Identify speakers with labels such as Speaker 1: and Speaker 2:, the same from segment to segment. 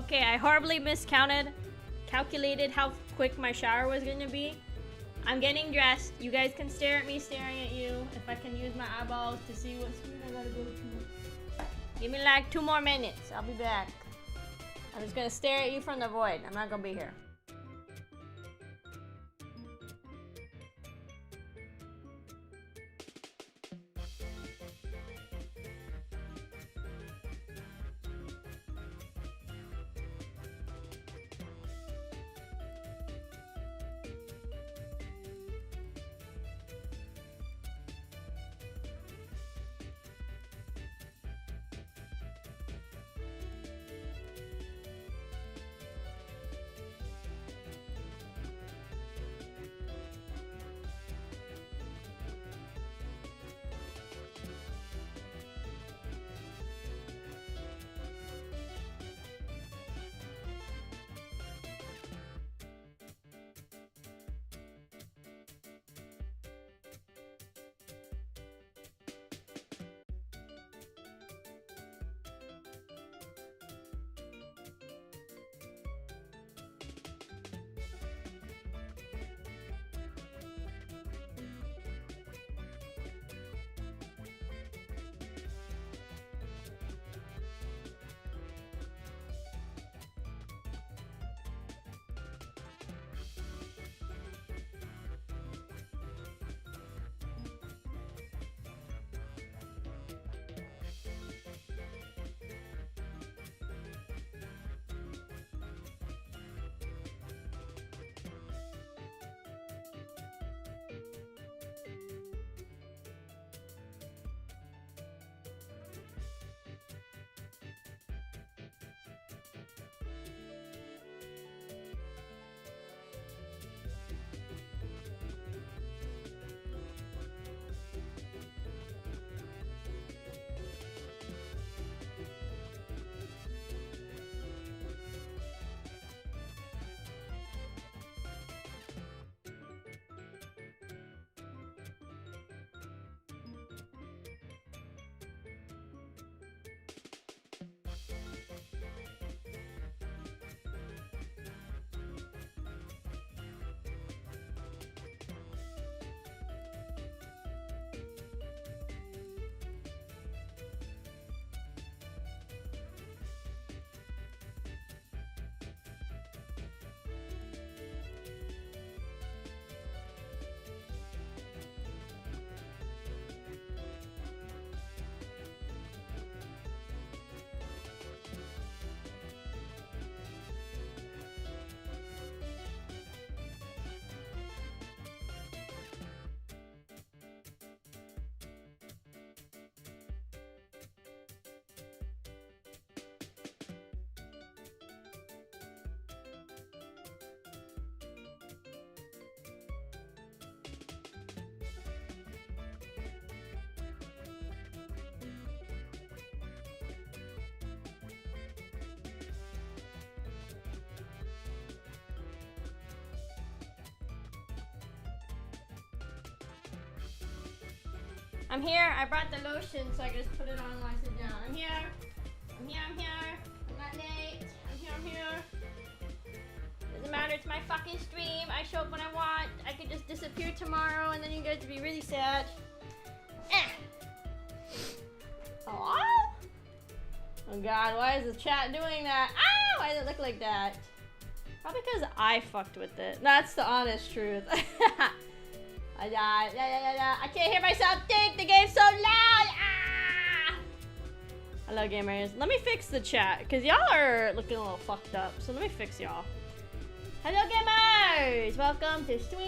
Speaker 1: Okay, I horribly calculated how quick my shower was gonna be. I'm getting dressed. You guys can stare at me staring at you. If I can use my eyeballs to see what screen I gotta go to. Give me like 2 more minutes. I'll be back. I'm just gonna stare at you from the void. I'm not gonna be here. I'm here. I brought the lotion, so I can just put it on while I sit down. I'm here. I'm here. I'm here. I'm not late. I'm here. I'm here. Doesn't matter. It's my fucking stream. I show up when I want. I could just disappear tomorrow, and then you guys would be really sad. Oh. Oh God, why is the chat doing that? Ah, why does it look like that? Probably because I fucked with it. That's the honest truth. I can't hear myself think. The game's so loud. Ah! Hello, gamers. Let me fix the chat because y'all are looking a little fucked up. So let me fix y'all. Hello, gamers. Welcome to stream.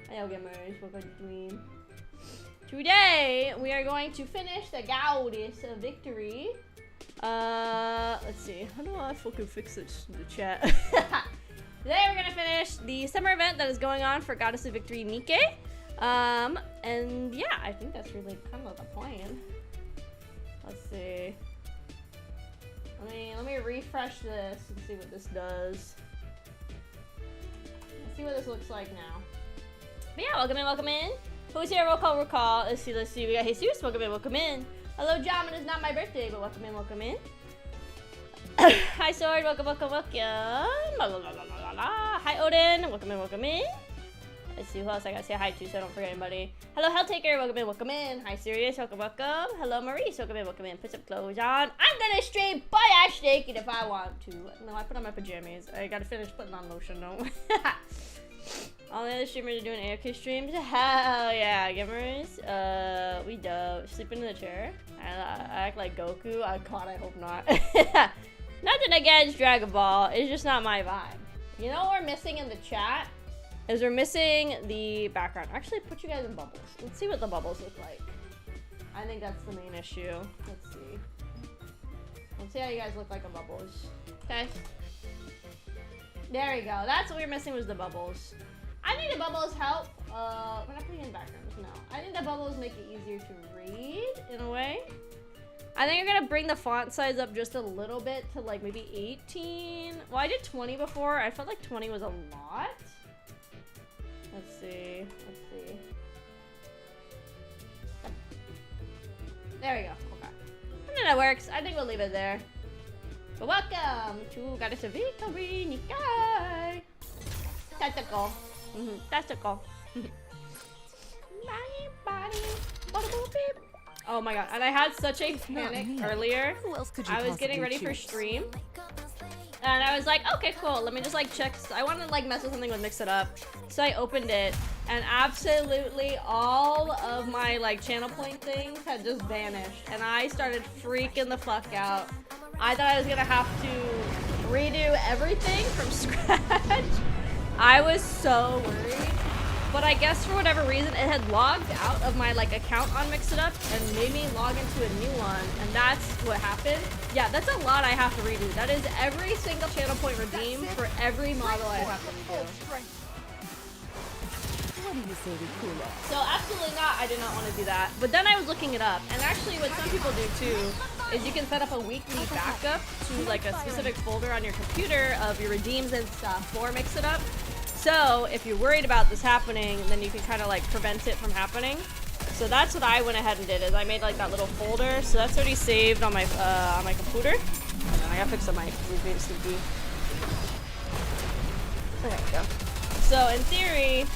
Speaker 1: Hello, gamers. Welcome to stream. Today we are going to finish the Goddess of Victory. Let's see. How do I fucking fix the chat? Today we're gonna finish the summer event that is going on for Goddess of Victory NIKKE. And yeah, I think that's really kind of the plan. Let's see. Let me refresh this and see what this does. Let's see what this looks like now. But yeah, welcome in, welcome in. Who's here? Roll call, roll call. Let's see. We got Jesus. Welcome in, welcome in. Hello, Jam. It is not my birthday, but welcome in, welcome in. Hi, Sword. Welcome, welcome, welcome. La, la, la, la, la, la. Hi, Odin. Welcome in, welcome in. Let's see who else I gotta say hi to so I don't forget anybody. Hello, Helltaker. Welcome in, welcome in. Hi, Sirius. Welcome, welcome. Hello, Maurice. Welcome in, welcome in. Put some clothes on. I'm gonna stream butt-ass naked if I want to. No, I put on my pajamas. I gotta finish putting on lotion, though. All the other streamers are doing AFK streams. Hell yeah, gamers. We do. Sleep in the chair. I act like Goku. God, I hope not. Nothing against Dragon Ball. It's just not my vibe. You know what we're missing in the chat? Is we're missing the background. Actually, put you guys in bubbles. Let's see what the bubbles look like. I think that's the main issue. Let's see. Let's see how you guys look like in bubbles. Okay. There we go. That's what we were missing was the bubbles. I think the bubbles help. We're not putting in backgrounds, no. I think the bubbles make it easier to read in a way. I think you're gonna bring the font size up just a little bit to like maybe 18. Well, I did 20 before. I felt like 20 was a lot. Let's see. Let's see. There we go. Okay. I think that works. I think we'll leave it there. But welcome to Goddess of Victory, NIKKE. Tentacle. Tentacle. Oh my god, and I had such a panic earlier. I was getting ready for stream. And I was like, okay, cool. Let me just like check. I want to like mess with something with Mix It Up. So I opened it and absolutely all of my like channel point things had just vanished. And I started freaking the fuck out. I thought I was gonna have to redo everything from scratch. I was so worried. But I guess for whatever reason, it had logged out of my like account on Mix It Up and made me log into a new one, and that's what happened. Yeah, that's a lot I have to redo. That is every single channel point redeemed for every model I have to redo.
Speaker 2: What do you say we cool off?
Speaker 1: So absolutely not, I did not want to do that. But then I was looking it up, and actually what some people do too is you can set up a weekly backup to like a specific folder on your computer of your redeems and stuff for Mix It Up. So if you're worried about this happening, then you can kind of like prevent it from happening. So that's what I went ahead and did, is I made like that little folder. So that's already saved on my computer. I gotta fix up my Bluebeam CD. There we go. So in theory,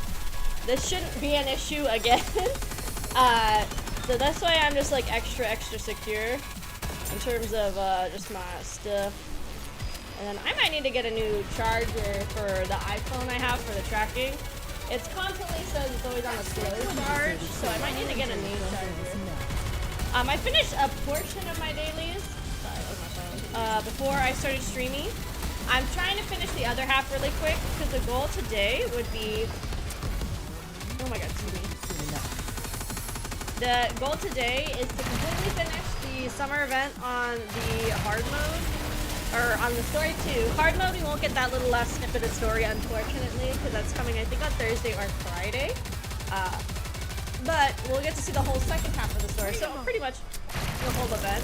Speaker 1: this shouldn't be an issue again. So that's why I'm just like extra secure in terms of just my stuff. And then I might need to get a new charger for the iPhone I have for the tracking. It constantly says it's always on a slow charge, so I might need to get a new charger. I finished a portion of my dailies before I started streaming. I'm trying to finish the other half really quick because the goal today would be... Oh my god, excuse me. The goal today is to completely finish the summer event on the hard mode. Or on the story too. Hard mode, we won't get that little last snippet of story, unfortunately, because that's coming, I think, on Thursday or Friday. But we'll get to see the whole second half of the story, so pretty much the whole event.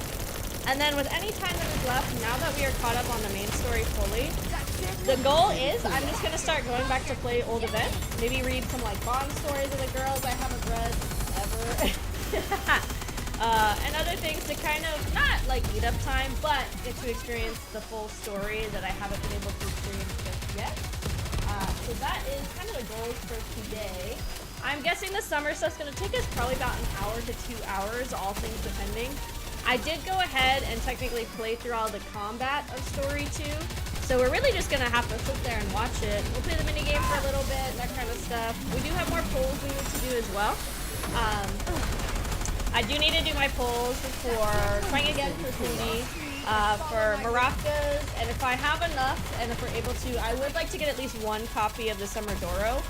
Speaker 1: And then with any time that is left, now that we are caught up on the main story fully, the goal is I'm just going to start going back to play old events. Maybe read some like Bond stories of the girls I haven't read ever. And other things to kind of, not like eat up time, but get to experience the full story that I haven't been able to experience just yet. So that is kind of the goals for today. I'm guessing the summer stuff's going to take us probably about an hour to 2 hours, all things depending. I did go ahead and technically play through all the combat of story 2. So we're really just going to have to sit there and watch it. We'll play the minigame for a little bit, that kind of stuff. We do have more polls we need to do as well. I do need to do my polls for trying again for Suni, for maracas, and if I have enough, and if we're able to, I would like to get at least one copy of the Summer Doro.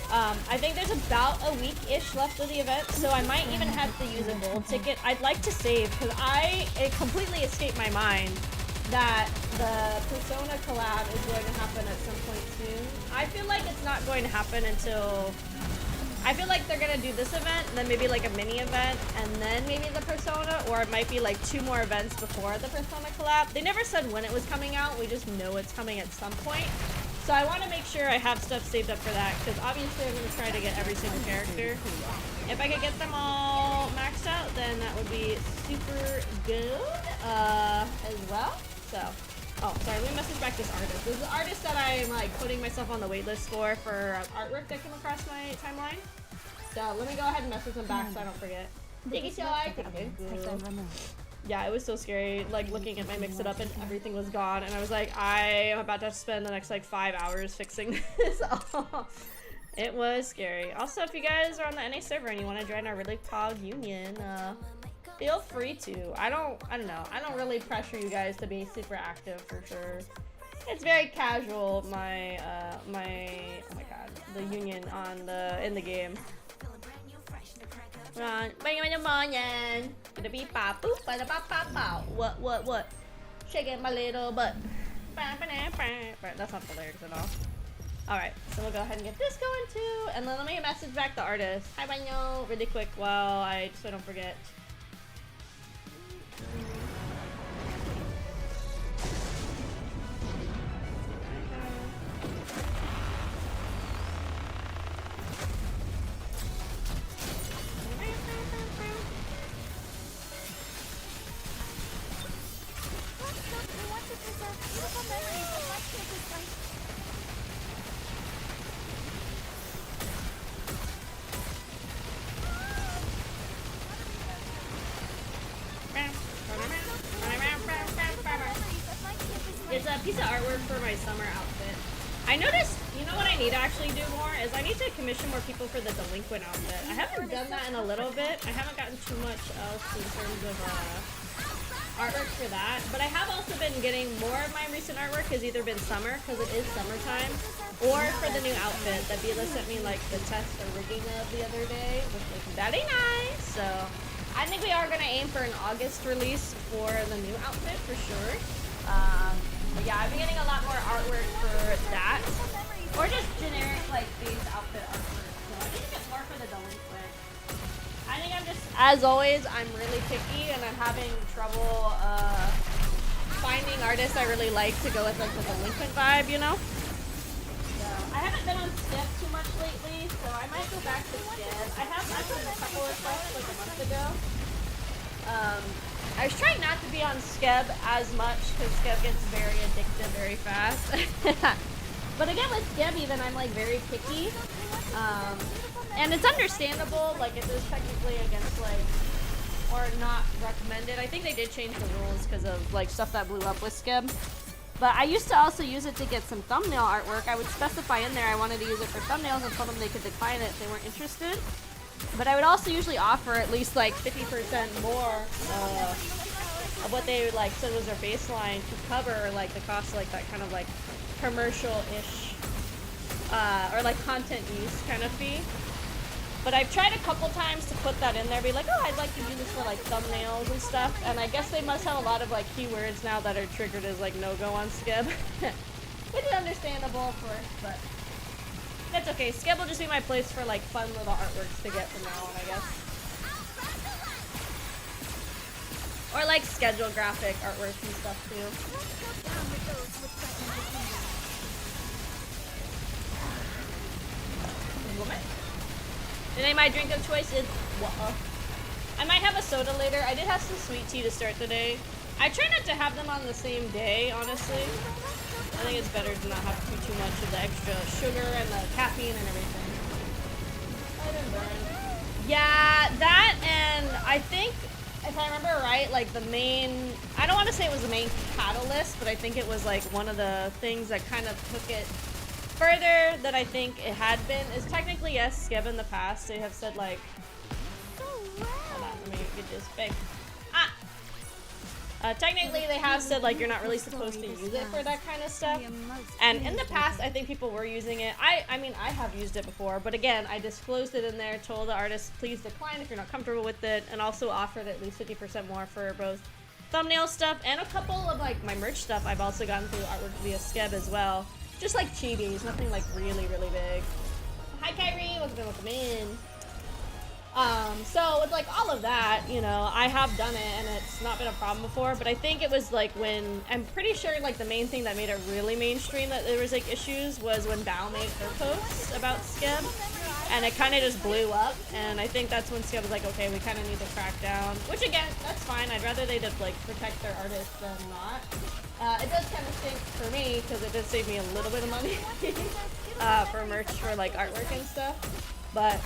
Speaker 1: I think there's about a week-ish left of the event, so I might even have to use a gold ticket. I'd like to save, because it completely escaped my mind that the Persona collab is going to happen at some point soon. I feel like it's not going to happen until... I feel like they're gonna do this event, and then maybe like a mini event, and then maybe the Persona, or it might be like 2 more events before the Persona collab. They never said when it was coming out, we just know it's coming at some point. So I want to make sure I have stuff saved up for that, because obviously I'm gonna try to get every single character. If I could get them all maxed maxed out, then that would be super good as well. So, oh, sorry, let me message back this artist. This is the artist that I'm like putting myself on the waitlist for artwork that came across my timeline. So let me go ahead and message him back so I don't forget. Thank you, yeah, it was so scary, like looking at my mix it up and everything was gone, and I was like, I am about to spend the next like 5 hours fixing this. It was scary. Also, if you guys are on the NA server and you want to join our Livetag union, feel free to. I don't know. I don't really pressure you guys to be super active for sure. It's very casual. My oh my god, the union in the game. Run, bring in the morning. Gonna be pop, boop, ba da pop, pop, pop. What? Shaking my little butt. That's not the lyrics at all. Alright, so we'll go ahead and get this going too. And then let me message back the artist. Hi, Banyo, really quick so I don't forget. It's a piece of artwork for my summer outfit. I noticed, you know what I need to actually do more is I need to commission more people for the delinquent outfit. I haven't done that in a little bit. I haven't gotten too much else in terms of artwork for that. But I have also been getting more of my recent artwork has either been summer, because it is summertime, or for the new outfit that Bila sent me like the test or rigging of the other day, which was very nice. So I think we are going to aim for an August release for the new outfit for sure. But yeah, I've been getting a lot more artwork for that, or just generic like base outfit artwork. So I need to get more for the delinquent. I think I'm just, as always, I'm really picky and I'm having trouble finding artists I really like to go with like the delinquent vibe, you know? So I haven't been on Skip too much lately, so I might go back to Skip. I have actually a couple of requests like a month ago. I was trying not to be on Skeb as much because Skeb gets very addictive very fast. But again, with Skeb even, I'm like very picky. And it's understandable, like it is technically against like, or not recommended. I think they did change the rules because of like stuff that blew up with Skeb. But I used to also use it to get some thumbnail artwork. I would specify in there I wanted to use it for thumbnails and told them they could decline it if they weren't interested. But I would also usually offer at least like 50% more of what they like said was their baseline to cover like the cost of like that kind of like commercial-ish or like content use kind of fee. But I've tried a couple times to put that in there, be like, oh, I'd like to use this for like thumbnails and stuff. And I guess they must have a lot of like keywords now that are triggered as like no-go on Skeb. Which is understandable, of course, but that's okay. Skeb will just be my place for like fun little artworks to get from now on, I guess. Or like schedule graphic artwork and stuff too. Today my drink of choice is water. I might have a soda later. I did have some sweet tea to start the day. I try not to have them on the same day, honestly. I think it's better to not have too much of the extra sugar and the caffeine and everything. I didn't burn. Yeah, that, and I think, if I remember right, like the main, I don't want to say it was the main catalyst, but I think it was like one of the things that kind of took it further than I think it had been, is technically, yes, Skeb in the past, they have said like, hold on, let me get this big. Technically, they have said like you're not really supposed to use it for that kind of stuff. And in the past, I think people were using it. I mean, I have used it before, but again, I disclosed it in there, told the artist, please decline if you're not comfortable with it, and also offered at least 50% more for both thumbnail stuff and a couple of like my merch stuff. I've also gotten through artwork via Skeb as well. Just like chibis, nothing like really, really big. Hi, Kyrie, welcome in. So with like all of that, you know, I have done it and it's not been a problem before, but I think it was like when, I'm pretty sure like the main thing that made it really mainstream that there was like issues was when Bao made her posts about Skeb. and it kind of just blew up, and I think that's when Skeb was like, okay, we kind of need to crack down, which again, that's fine. I'd rather they just like protect their artists than not. It does kind of stink for me because it does save me a little bit of money for merch for like artwork and stuff, but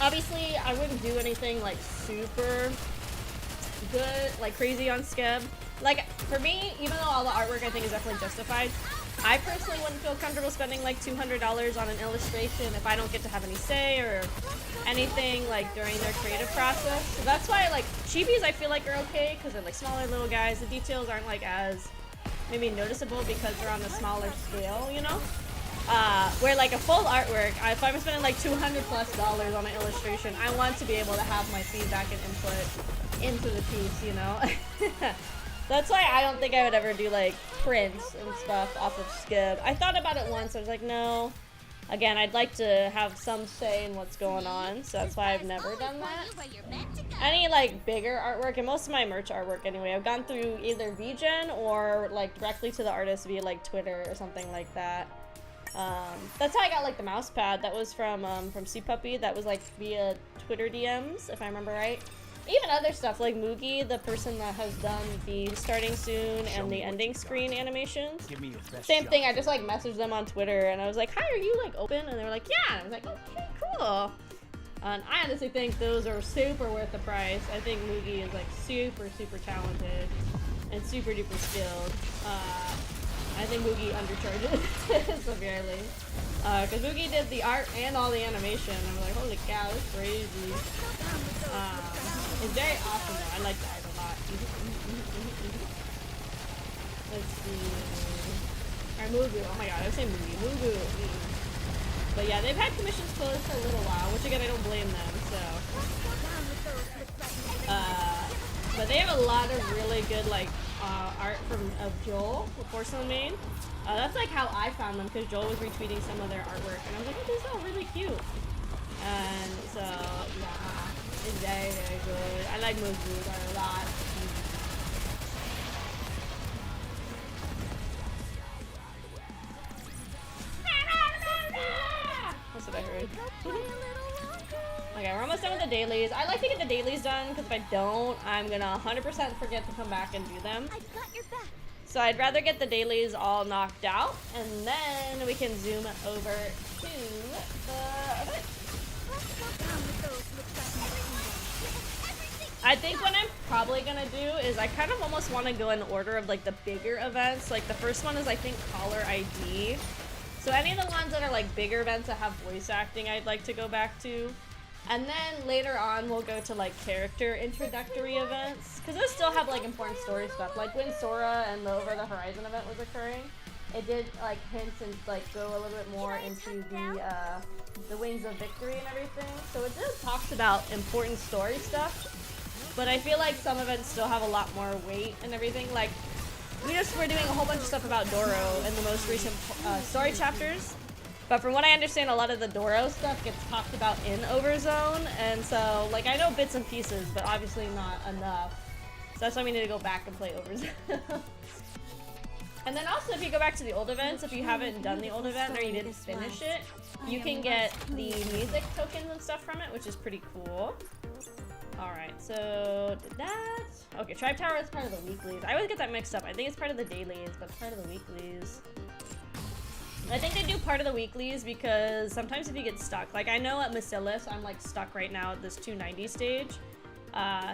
Speaker 1: obviously I wouldn't do anything like super good, like crazy on Skeb. Like for me, even though all the artwork I think is definitely justified, I personally wouldn't feel comfortable spending like $200 on an illustration if I don't get to have any say or anything like during their creative process. So that's why like chibis I feel like are okay because they're like smaller little guys. The details aren't like as maybe noticeable because they're on a smaller scale, you know? Where like a full artwork, if I'm spending like $200+ on an illustration, I want to be able to have my feedback and input into the piece, you know? That's why I don't think I would ever do like prints and stuff off of Skib. I thought about it once, I was like, no. Again, I'd like to have some say in what's going on, so that's why I've never done that. Any like bigger artwork, and most of my merch artwork anyway, I've gone through either VGen or like directly to the artist via like Twitter or something like that. That's how I got like the mouse pad. That was from C Puppy. That was like via Twitter DMs, if I remember right. Even other stuff like Moogie, the person that has done the starting soon and the ending screen animations. Same thing, I just like messaged them on Twitter and I was like, hi, are you like open? And they were like, yeah. And I was like, okay, cool. And I honestly think those are super worth the price. I think Moogie is like super, super talented and super duper skilled. I think Moogie undercharges severely. Because Moogie did the art and all the animation. I was like, holy cow, that's crazy. It's very awesome though. I like the art a lot. Let's see. Or Mugu. Oh my god, I was saying Moogie. Mugu. But yeah, they've had commissions closed for a little while, which again, I don't blame them, so. But they have a lot of really good, like, art of Joel, the Porcelain Maid. That's like how I found them, because Joel was retweeting some of their artwork, and I was like, oh, this is all really cute. And so, yeah. It's very, very good. I like Mugu a lot. That's what I heard. Okay, we're almost done with the dailies. I like to get the dailies done because if I don't, I'm gonna 100% forget to come back and do them. So I'd rather get the dailies all knocked out, and then we can zoom over to the event. I think what I'm probably gonna do is I kind of almost want to go in order of like the bigger events. Like the first one is I think Caller ID. So any of the ones that are like bigger events that have voice acting I'd like to go back to. And then later on we'll go to like character introductory events. Because those still have like important story stuff. Like when Sora and the Over the Horizon event was occurring, it did like hint and like go a little bit more into the Wings of Victory and everything. So it just talks about important story stuff. But I feel like some events still have a lot more weight and everything. Like, we're doing a whole bunch of stuff about Doro in the most recent story chapters. But from what I understand, a lot of the Doro stuff gets talked about in Overzone. And so, like, I know bits and pieces, but obviously not enough. So that's why we need to go back and play Overzone. And then also, if you go back to the old events, if you haven't done the old event or you didn't finish it, you can get the music tokens and stuff from it, which is pretty cool. Alright, so did that. Okay, Tribe Tower is part of the weeklies. I always get that mixed up. I think it's part of the dailies, but it's part of the weeklies. I think they do part of the weeklies because sometimes if you get stuck, like I know at Macilis, I'm like stuck right now at this 290 stage.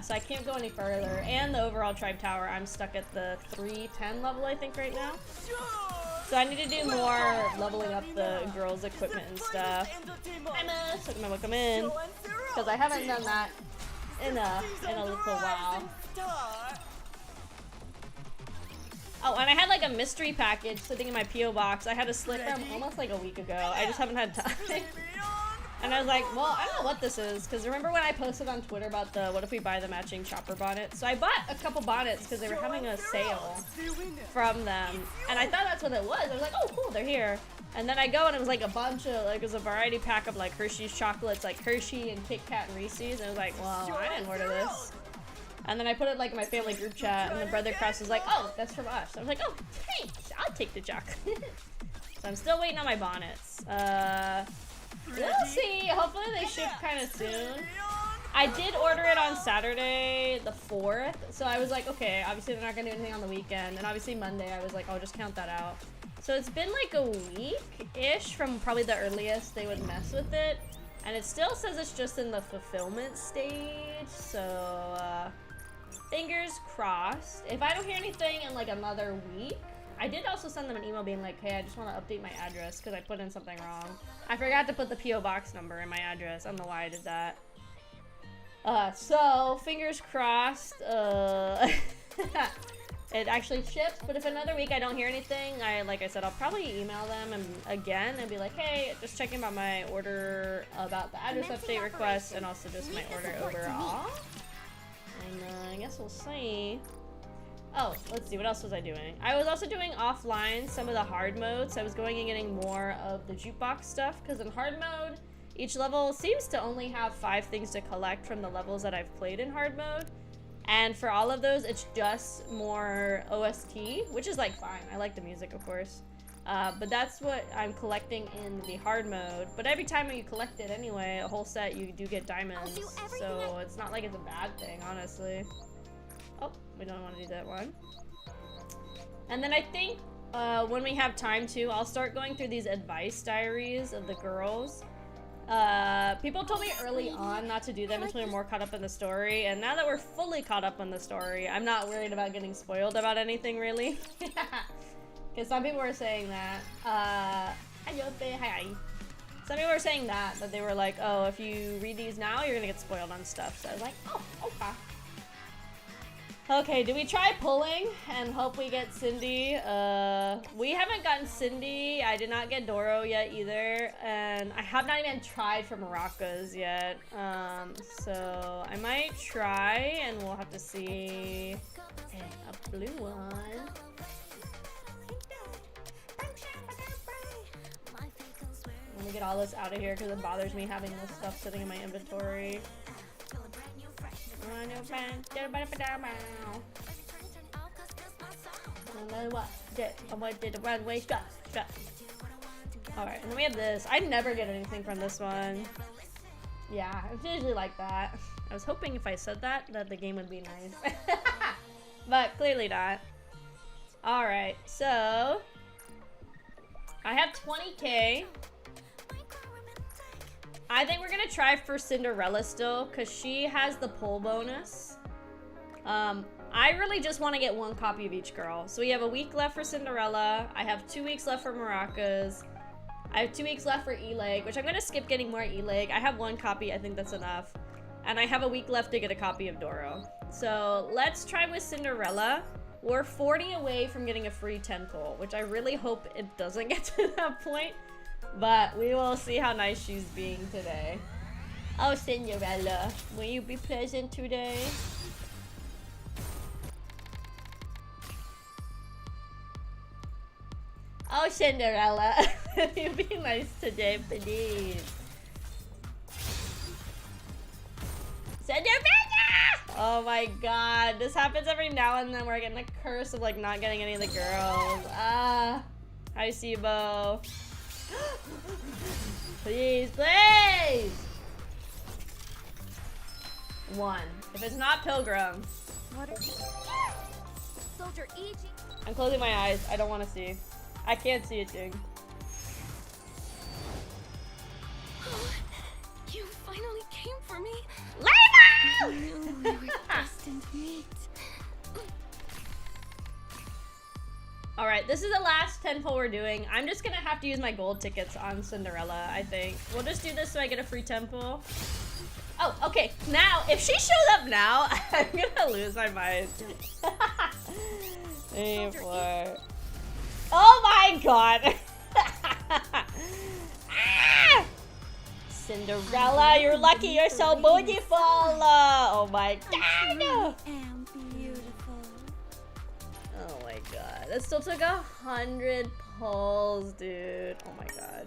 Speaker 1: So I can't go any further. And the overall Tribe Tower, I'm stuck at the 310 level, I think, right now. So I need to do more leveling up the girls' equipment and stuff. Hi, Miss. Welcome in. Because I haven't done that in a little while. Oh, and I had like a mystery package sitting in my P.O. box. I had a slip from almost like a week ago. I just haven't had time. And I was like, well, I don't know what this is. Because remember when I posted on Twitter about the what if we buy the matching chopper bonnet? So I bought a couple bonnets because they were having a sale from them. And I thought that's what it was. I was like, oh, cool, they're here. And then I go and it was like a bunch of, like, it was a variety pack of like Hershey's chocolates, like Hershey and Kit Kat and Reese's. And I was like, well, I didn't order this. And then I put it like in my family group chat and the brother Kraus was like, oh, that's from us. So I was like, oh, thanks, I'll take the chocolate. So I'm still waiting on my bonnets. We'll see. Hopefully they ship kind of soon. I did order it on Saturday the 4th, so I was like, okay, obviously they're not gonna do anything on the weekend, and obviously Monday I was like, I'll just count that out. So it's been like a week-ish from probably the earliest they would mess with it, and it still says it's just in the fulfillment stage, so fingers crossed. If I don't hear anything in like another week, I did also send them an email being like, hey, I just want to update my address because I put in something wrong. I forgot to put the P.O. box number in my address. I don't know why I did that. So, fingers crossed, it actually ships, but if another week I don't hear anything, like I said, I'll probably email them and be like, hey, just checking about my order, about the address update request, and also just my order overall. And I guess we'll see. Oh, let's see, what else was I doing? I was also doing offline some of the hard modes. I was going and getting more of the jukebox stuff, because in hard mode, each level seems to only have 5 things to collect from the levels that I've played in hard mode. And for all of those, it's just more OST, which is like fine. I like the music, of course. But that's what I'm collecting in the hard mode. But every time you collect it anyway, a whole set, you do get diamonds. So it's not like it's a bad thing, honestly. Oh, we don't want to do that one. And then I think when we have time to, I'll start going through these advice diaries of the girls. People told me early on not to do them until we're more caught up in the story, and now that we're fully caught up in the story, I'm not worried about getting spoiled about anything, really. Because some people were saying that, some people were saying that they were like, oh, if you read these now, you're gonna get spoiled on stuff, so I was like, oh, okay. Okay, do we try pulling and hope we get Cindy? We haven't gotten Cindy. I did not get Doro yet either. And I have not even tried for maracas yet. So I might try and we'll have to see. Okay, a blue one. Let me get all this out of here because it bothers me having this stuff sitting in my inventory. Alright, and then we have this. I never get anything from this one. Yeah, it's usually like that. I was hoping if I said that the game would be nice. But clearly not. Alright, so I have 20k. I think we're gonna try for Cinderella still, because she has the pull bonus. I really just want to get 1 copy of each girl. So we have a week left for Cinderella. I have 2 weeks left for maracas. I have 2 weeks left for E-Leg, which I'm gonna skip getting more E-Leg. I have 1 copy, I think that's enough. And I have a week left to get a copy of Doro. So let's try with Cinderella. We're 40 away from getting a free 10 pull, which I really hope it doesn't get to that point. But we will see how nice she's being today. Oh, Cinderella, will you be pleasant today? Oh, Cinderella, will you be nice today, please? Cinderella! Oh my god, this happens every now and then. We're getting a curse of like not getting any of the girls. Hi, Sibo. Please, please! 1. If it's not Pilgrim.
Speaker 2: Soldier EG.
Speaker 1: I'm closing my eyes. I don't want to see. I can't see a thing.
Speaker 2: You finally came for me.
Speaker 1: Lena!
Speaker 2: I knew we were destined to meet.
Speaker 1: Alright, this is the last 10 pull we're doing. I'm just gonna have to use my gold tickets on Cinderella, I think. We'll just do this so I get a free 10 pull. Oh, okay. Now, if she shows up now, I'm gonna lose my mind. Hey, boy. Oh my god! Ah! Cinderella, you're lucky you're so beautiful! Oh my god!
Speaker 2: I am beautiful.
Speaker 1: Oh my god. That still took 100 pulls, dude. Oh my god.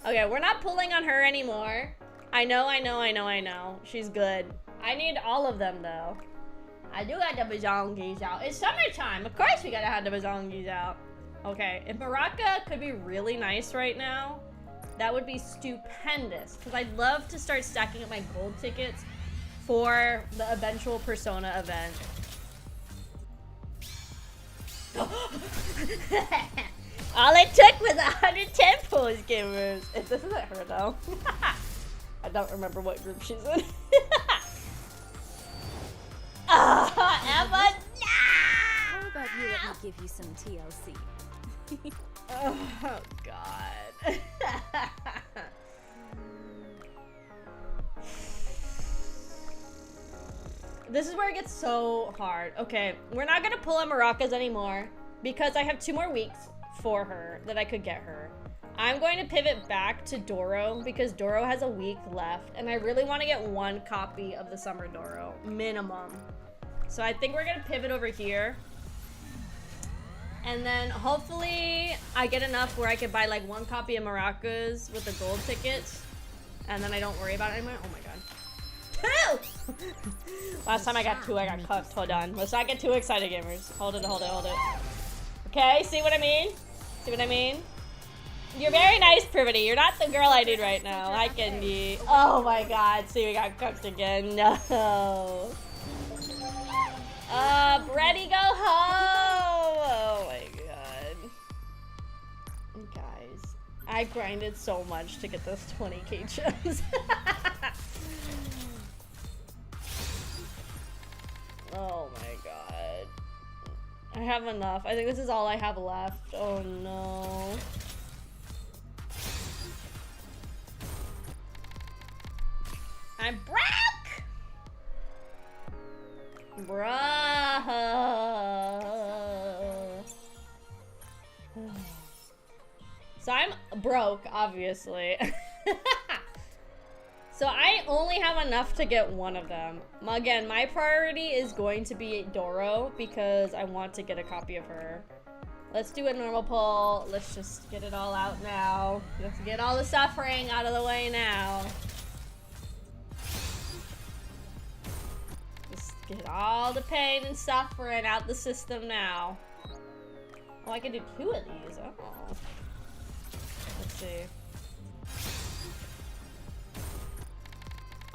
Speaker 1: Okay, we're not pulling on her anymore. I know. She's good. I need all of them, though. I do got the bazongies out. It's summertime. Of course we gotta have the bazongies out. Okay, if Maraca could be really nice right now, That would be stupendous, because I'd love to start stacking up my gold tickets for the eventual Persona event. All it took was 110 pulls, gamers. If this isn't her though. I don't remember what group she's in. Emma, no!
Speaker 2: How about you let me give you some TLC?
Speaker 1: Oh god. This is where it gets so hard. Okay, we're not gonna pull in maracas anymore because I have 2 more weeks for her that I could get her. I'm going to pivot back to Doro because Doro has a week left and I really want to get 1 copy of the Summer Doro, minimum. So I think we're gonna pivot over here. And then hopefully I get enough where I could buy like 1 copy of maracas with the gold tickets. And then I don't worry about it anymore. Oh my god. 2! Last time I got 2, I got cooked. Hold on. Let's not get too excited, gamers. Hold it, hold it, hold it. Okay, see what I mean? See what I mean? You're very nice, Privity. You're not the girl I need right now. Hi, Kendi. Oh my god. See, we got cooked again. No. Brady, go home! Oh my god. Guys, I grinded so much to get those 20k gems. Oh my god. I have enough. I think this is all I have left. Oh no. I'm broke! Bruh. So I'm broke, obviously. So I only have enough to get 1 of them. Again, my priority is going to be Doro because I want to get a copy of her. Let's do a normal pull. Let's just get it all out now. Let's get all the suffering out of the way now. Just get all the pain and suffering out the system now. Oh, I can do 2 of these. Oh. Let's see.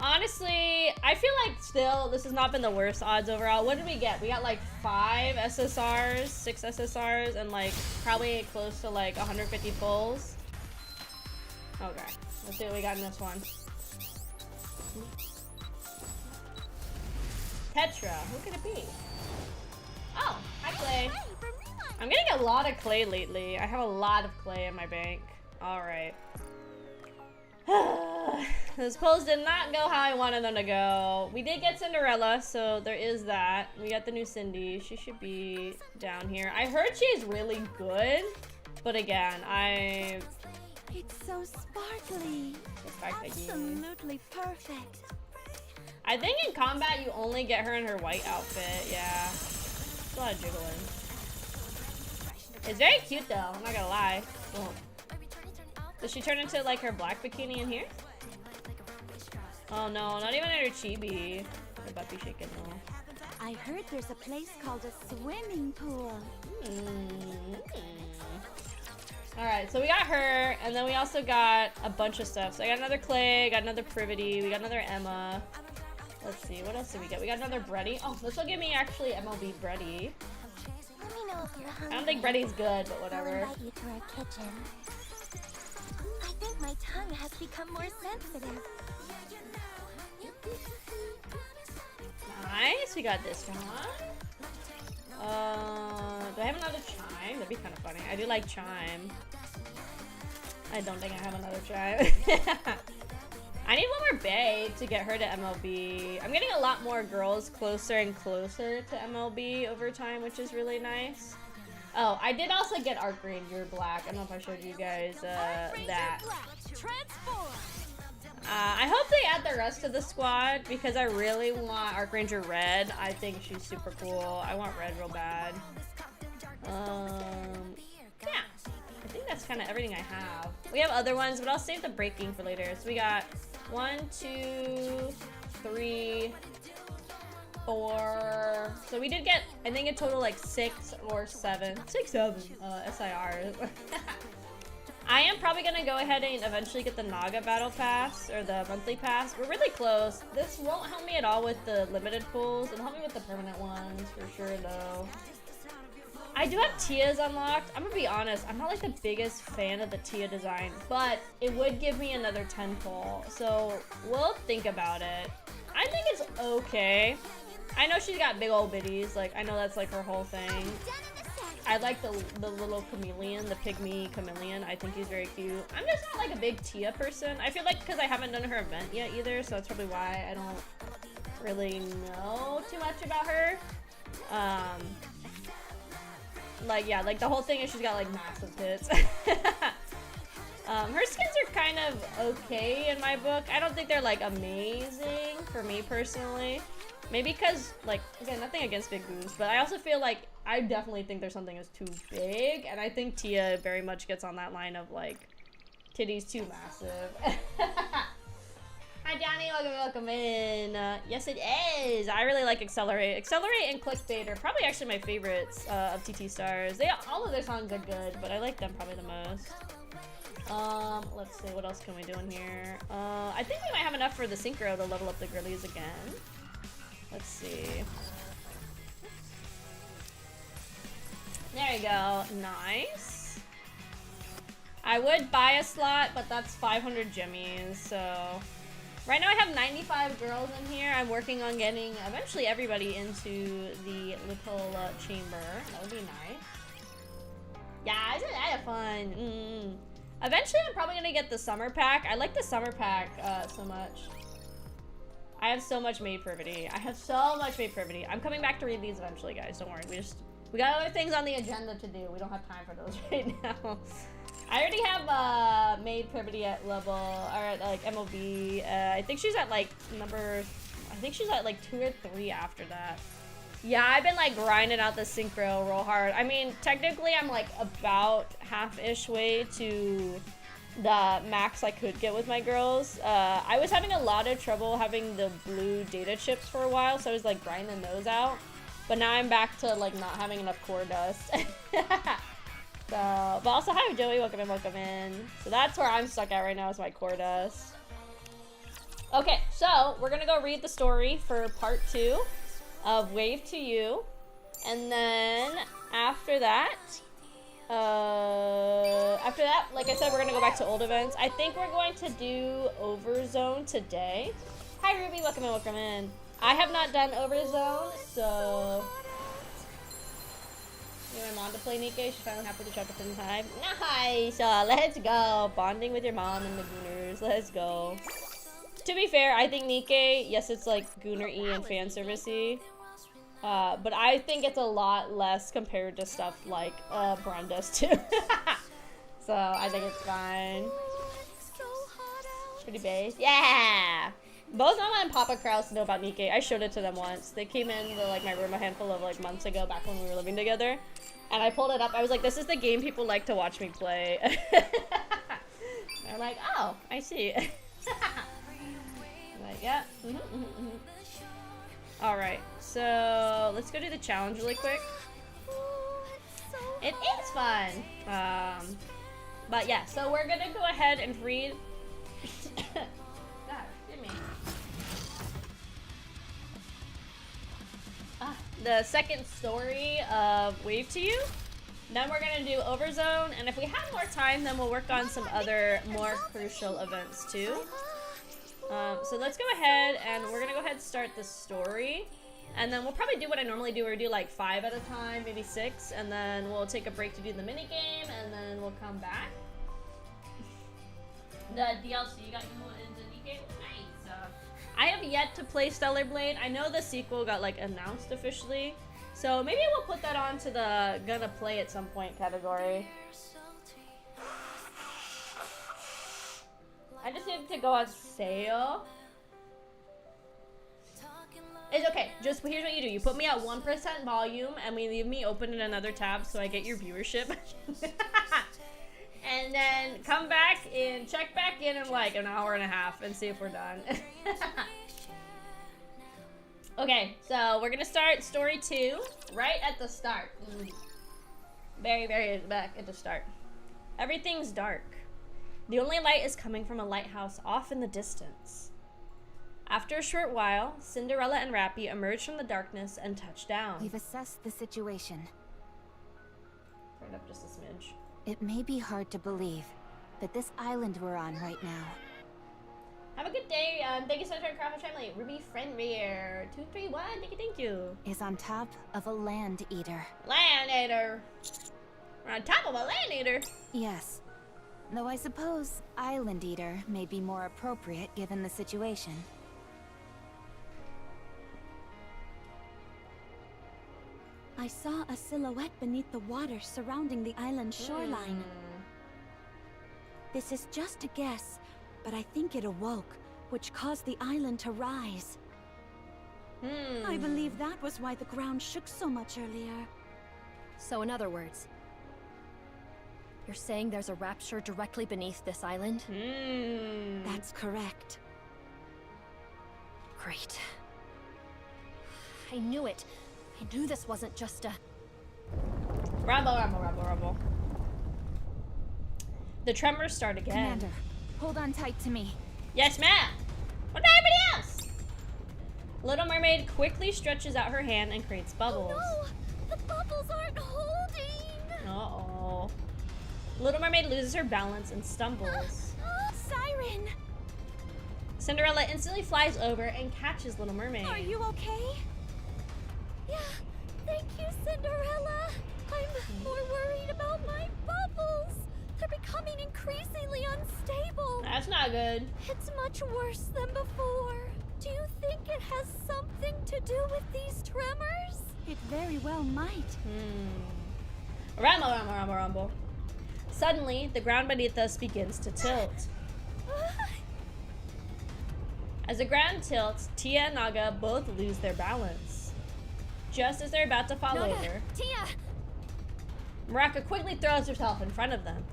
Speaker 1: Honestly, I feel like still this has not been the worst odds overall. What did we get? We got like 5 SSRs, 6 SSRs, and like probably close to like 150 pulls. Okay, let's see what we got in this one. Tetra, who could it be? Oh, hi Clay. I'm getting a lot of Clay lately. I have a lot of Clay in my bank. All right. Those polls did not go how I wanted them to go. We did get Cinderella, so there is that. We got the new Cindy. She should be down here. I heard she's really good, but again,
Speaker 2: It's so sparkly. Absolutely perfect.
Speaker 1: I think in combat you only get her in her white outfit. Yeah, it's a lot of jiggling. It's very cute though. I'm not gonna lie. Oh. Does she turn into like her black bikini in here? Oh no, not even in her chibi. Her butt be shaking though.
Speaker 2: I heard there's a place called a swimming pool.
Speaker 1: Alright, so we got her, and then we also got a bunch of stuff. So I got another Clay, got another Privity, we got another Emma. Let's see, what else did we get? We got another Breddy. Oh, this will give me actually MLB Breddy.
Speaker 2: Let me know if you're hungry.
Speaker 1: I don't think Breddy's good, but whatever.
Speaker 2: I'll invite you to our kitchen. I think my tongue has become more sensitive.
Speaker 1: Nice, we got this one. Do I have another chime? That'd be kind of funny. I do like chime. I don't think I have another chime. I need one more babe to get her to MLB. I'm getting a lot more girls closer and closer to MLB over time, which is really nice. Oh, I did also get Arc Ranger Black. I don't know if I showed you guys that. I hope they add the rest of the squad because I really want Arc Ranger Red. I think she's super cool. I want Red real bad. Yeah, I think that's kind of everything I have. We have other ones, but I'll save the breaking for later. So we got 1, 2, 3, 4. So we did get, I think, a total like 6 or 7. 6, 7 SIRs. I am probably gonna go ahead and eventually get the Naga Battle Pass, or the monthly pass. We're really close. This won't help me at all with the limited pulls. It'll help me with the permanent ones, for sure, though. I do have Tia's unlocked. I'm gonna be honest, I'm not like the biggest fan of the Tia design, but it would give me another 10 pull, so we'll think about it. I think it's okay. I know she's got big old bitties, like, I know that's like her whole thing. I like the little chameleon, the pygmy chameleon. I think he's very cute. I'm just not like a big Tia person. I feel like because I haven't done her event yet either, so that's probably why I don't really know too much about her. Like, yeah, like the whole thing is she's got like massive tits. Her skins are kind of okay in my book. I don't think they're like amazing for me personally. Maybe because, like, again, nothing against big boobs, but I also feel like I definitely think there's something that's too big, and I think Tia very much gets on that line of, like, titties too massive. Hi, Johnny. Welcome in. Yes, it is. I really like Accelerate. Accelerate and Clickbait are probably actually my favorites of TT Stars. All of their songs are good, but I like them probably the most. Let's see. What else can we do in here? I think we might have enough for the Synchro to level up the girlies again. Let's see. There you go. Nice. I would buy a slot, but that's 500 jimmies, so... Right now I have 95 girls in here. I'm working on getting eventually everybody into the little chamber. That would be nice. Yeah, I had fun. Eventually I'm probably gonna get the summer pack. I like the summer pack so much. I have so much maid privity. I'm coming back to read these eventually, guys. Don't worry. We got other things on the agenda to do. We don't have time for those right now. I already have maid privity at level, or at like MOB. I think she's at like I think she's at like 2 or 3 after that. Yeah, I've been like grinding out the synchro real hard. I mean, technically I'm like about half-ish way to the max I could get with my girls. I was having a lot of trouble having the blue data chips for a while, so I was like grinding those out. But now I'm back to like not having enough core dust. So, but also, hi Joey, welcome in. So that's where I'm stuck at right now is my core dust. Okay, so we're gonna go read the story for part 2 of Wave to You. And then after that, like I said, we're gonna go back to old events. I think we're going to do Overzone today. Hi Ruby, welcome in. I have not done Overzone, so... You want my mom to play NIKKE? She's finally happy to chapter 5. Nice! Let's go! Bonding with your mom and the Gooners. Let's go. To be fair, I think NIKKE, yes, it's like Gooner-y and fan service-y. But I think it's a lot less compared to stuff like Brunda's too. So I think it's fine. Pretty base. Yeah! Both Mama and Papa Kraus know about NIKKE. I showed it to them once. They came in to like my room a handful of like months ago, back when we were living together. And I pulled it up. I was like, this is the game people like to watch me play. They're like, oh, I see. I'm like, yeah. Alright, so let's go do the challenge really quick. It is fun. But yeah, so we're gonna go ahead and read. The second story of Wave to You. Then we're gonna do Overzone, and if we have more time, then we'll work on some other more crucial events too. So let's go ahead, and we're gonna go ahead and start the story. And then we'll probably do what I normally do, where we do like 5 at a time, maybe 6, and then we'll take a break to do the mini game, and then we'll come back. The DLC, you got into NIKKE? Nice. I have yet to play Stellar Blade. I know the sequel got like announced officially, so maybe we'll put that on to the gonna play at some point category. I just need to go on sale. It's okay. Just here's what you do. You put me at 1% volume, and we leave me open in another tab so I get your viewership. And then come back and check back in like an hour and a half and see if we're done. Okay, so we're gonna start story 2 right at the start. Very back at the start. Everything's dark. The only light is coming from a lighthouse off in the distance. After a short while, Cinderella and Rappy emerge from the darkness and touch down.
Speaker 2: We've assessed the situation.
Speaker 1: Right up just a smidge.
Speaker 2: It may be hard to believe, but this island we're on right now
Speaker 1: Have a good day. Thank you so much for Kraufish family. Ruby friend here. 231. Thank you.
Speaker 2: is on top of a land eater.
Speaker 1: Land eater. We're on top of a land eater.
Speaker 2: Yes. Though I suppose island eater may be more appropriate given the situation.
Speaker 3: I saw a silhouette beneath the water surrounding the island's shoreline. This is just a guess, but I think it awoke, which caused the island to rise. I believe that was why the ground shook so much earlier.
Speaker 4: So in other words, you're saying there's a rapture directly beneath this island?
Speaker 3: That's correct.
Speaker 4: Great. I knew it. I knew this wasn't just a...
Speaker 1: Rumble. The tremors start again.
Speaker 2: Commander, hold on tight to me.
Speaker 1: Yes, ma'am. What about everybody else? Little Mermaid quickly stretches out her hand and creates bubbles.
Speaker 3: Oh no! The bubbles aren't holding!
Speaker 1: Uh-oh. Little Mermaid loses her balance and stumbles.
Speaker 3: Siren!
Speaker 1: Cinderella instantly flies over and catches Little Mermaid.
Speaker 3: Are you okay? Yeah, thank you, Cinderella. I'm more worried about my bubbles. They're becoming increasingly unstable.
Speaker 1: That's not good.
Speaker 3: It's much worse than before. Do you think it has something to do with these tremors? It very well might.
Speaker 1: Rumble. Suddenly, the ground beneath us begins to tilt. As the ground tilts, Tia and Naga both lose their balance. Just as they're about to fall over,
Speaker 4: Tia!
Speaker 1: Maraka quickly throws herself in front of them.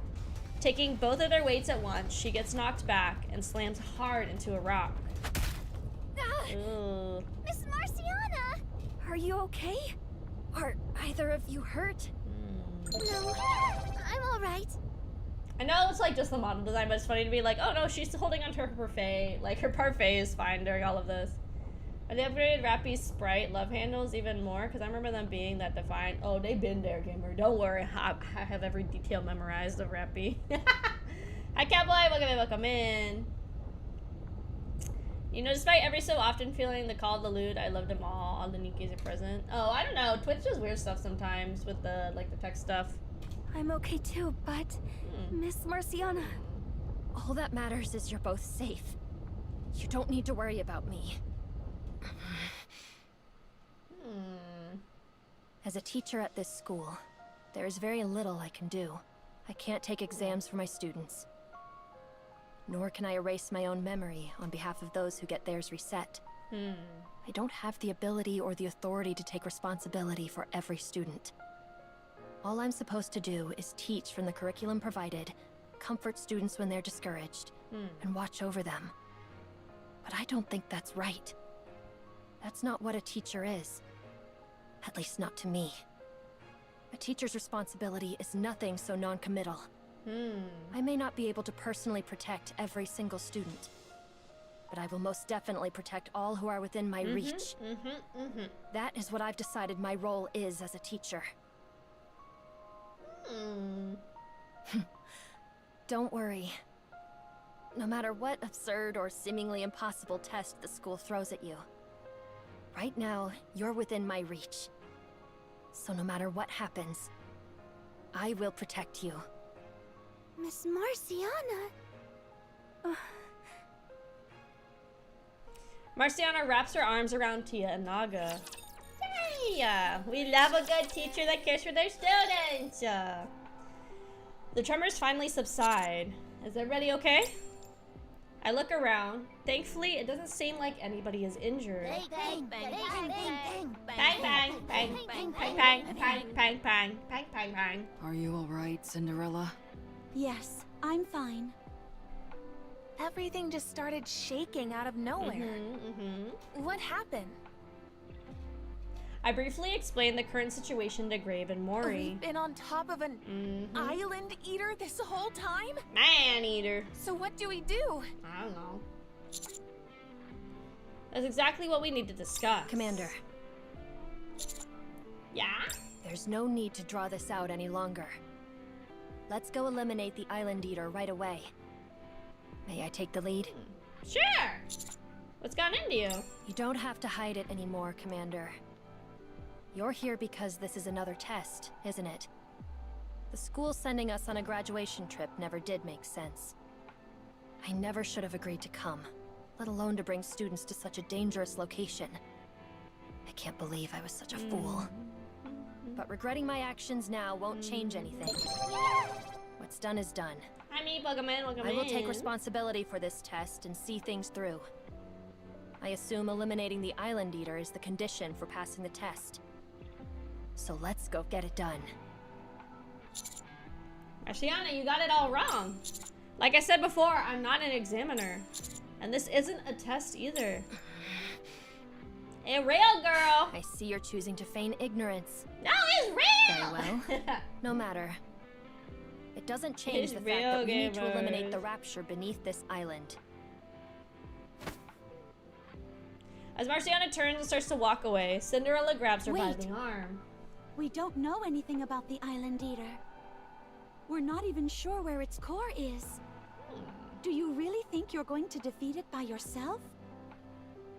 Speaker 1: Taking both of their weights at once, she gets knocked back and slams hard into a rock. Ooh.
Speaker 3: Miss Marciana!
Speaker 4: Are you okay? Are either of you hurt?
Speaker 3: No, I'm all right.
Speaker 1: I know it's like just the model design, but it's funny to be like, oh no, she's holding onto her parfait. Like her parfait is fine during all of this. And they upgraded Rappy's sprite love handles even more, because I remember them being that defined. Oh, they've been there, gamer. Don't worry, I have every detail memorized of Rappy. Hi, Cowboy. Welcome in. You know, despite every so often feeling the call of the lewd, I loved them all. All the NIKKEs are present. Oh, I don't know. Twitch does weird stuff sometimes with the the tech stuff.
Speaker 3: I'm okay too, but Miss Marciana.
Speaker 4: All that matters is you're both safe. You don't need to worry about me. As a teacher at this school, there is very little I can do. I can't take exams for my students. Nor can I erase my own memory on behalf of those who get theirs reset. I don't have the ability or the authority to take responsibility for every student. All I'm supposed to do is teach from the curriculum provided, comfort students when they're discouraged, and watch over them. But I don't think that's right. That's not what a teacher is. At least not to me. A teacher's responsibility is nothing so non-committal. I may not be able to personally protect every single student, but I will most definitely protect all who are within my reach. That is what I've decided my role is as a teacher. Don't worry. No matter what absurd or seemingly impossible test the school throws at you, right now, you're within my reach. So no matter what happens, I will protect you.
Speaker 3: Miss Marciana?
Speaker 1: Marciana wraps her arms around Tia and Naga. Hey, we love a good teacher that cares for their students. The tremors finally subside. Is everybody okay? I look around. Thankfully, it doesn't seem like anybody is injured.
Speaker 3: Bang, bang, bang, bang,
Speaker 1: Bang, bang, bang, bang, bang, bang, bang, bang, bang, bang, bang, bang.
Speaker 5: Are you all right, Cinderella?
Speaker 3: Yes, I'm fine.
Speaker 6: Everything just started shaking out of nowhere. What happened?
Speaker 1: I briefly explained the current situation to Grave and Mori.
Speaker 6: We've been on top of an island eater this whole time?
Speaker 1: Man eater.
Speaker 6: So what do we do?
Speaker 1: I don't know. That's exactly what we need to discuss.
Speaker 4: Commander,
Speaker 1: Yeah?
Speaker 4: there's no need to draw this out any longer. Let's go eliminate the Island Eater right away. May I take the lead?
Speaker 1: Sure! What's gotten into you?
Speaker 4: You don't have to hide it anymore, Commander. You're here because this is another test, isn't it? The school sending us on a graduation trip never did make sense. I never should have agreed to come, let alone to bring students to such a dangerous location. I can't believe I was such a fool. But regretting my actions now won't change anything. What's done is done.
Speaker 1: Hi, me, Buggerman, welcome
Speaker 4: I will
Speaker 1: in.
Speaker 4: take responsibility for this test and see things through. I assume eliminating the Island Eater is the condition for passing the test. So let's go get it done.
Speaker 1: Marciana, you got it all wrong. Like I said before, I'm not an examiner. And this isn't a test either. A real girl.
Speaker 4: I see you're choosing to feign ignorance.
Speaker 1: No, it's real.
Speaker 4: Very well. No matter. It doesn't change
Speaker 1: It's
Speaker 4: the fact
Speaker 1: real,
Speaker 4: that we need to eliminate
Speaker 1: gamers.
Speaker 4: the rapture beneath this island.
Speaker 1: As Marciana turns and starts to walk away, Cinderella grabs her by
Speaker 3: Wait.
Speaker 1: the arm.
Speaker 3: We don't know anything about the Island Eater. We're not even sure where its core is. Do you really think you're going to defeat it by yourself?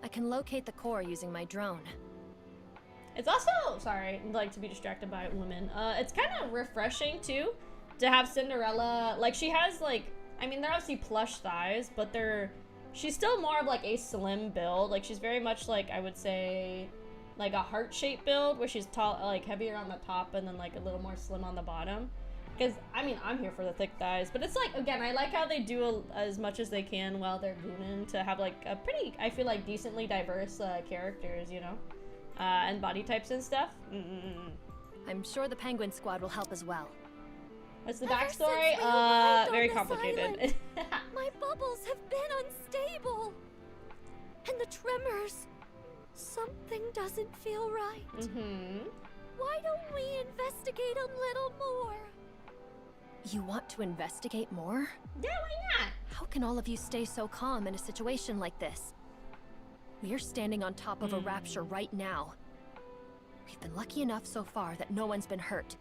Speaker 4: I can locate the core using my drone.
Speaker 1: It's also, sorry, like to be distracted by women. It's kind of refreshing too, to have Cinderella, like she has like, I mean they're obviously plush thighs, but she's still more of like a slim build. Like she's very much like, I would say, like a heart-shaped build where she's tall, like heavier on the top and then like a little more slim on the bottom. Because, I mean, I'm here for the thick thighs, but it's like, again, I like how they do as much as they can while they're gooning to have like a pretty, I feel like, decently diverse characters, you know? And body types and stuff.
Speaker 4: I'm sure the Penguin Squad will help as well.
Speaker 1: What's the
Speaker 3: Ever
Speaker 1: backstory?
Speaker 3: since we arrived on
Speaker 1: Very
Speaker 3: this
Speaker 1: complicated.
Speaker 3: My bubbles have been unstable. And the tremors. Something doesn't feel right. Why don't we investigate a little more?
Speaker 4: You want to investigate more?
Speaker 1: Yeah, why not?
Speaker 4: How can all of you stay so calm in a situation like this? We're standing on top of a rapture right now. We've been lucky enough so far that no one's been hurt.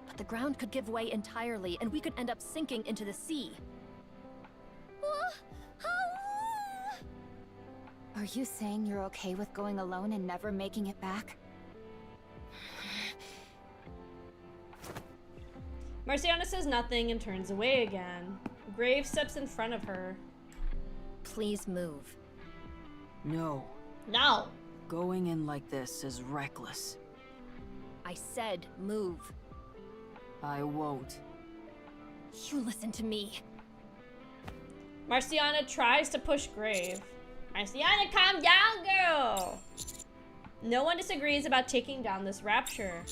Speaker 4: But the ground could give way entirely and we could end up sinking into the sea.
Speaker 6: Are you saying you're okay with going alone and never making it back?
Speaker 1: Marciana says nothing and turns away again. Grave steps in front of her.
Speaker 4: Please move.
Speaker 5: No.
Speaker 1: No.
Speaker 5: Going in like this is reckless.
Speaker 4: I said move.
Speaker 5: I won't.
Speaker 4: You listen to me.
Speaker 1: Marciana tries to push Grave. Marciana, calm down, girl! No one disagrees about taking down this rapture,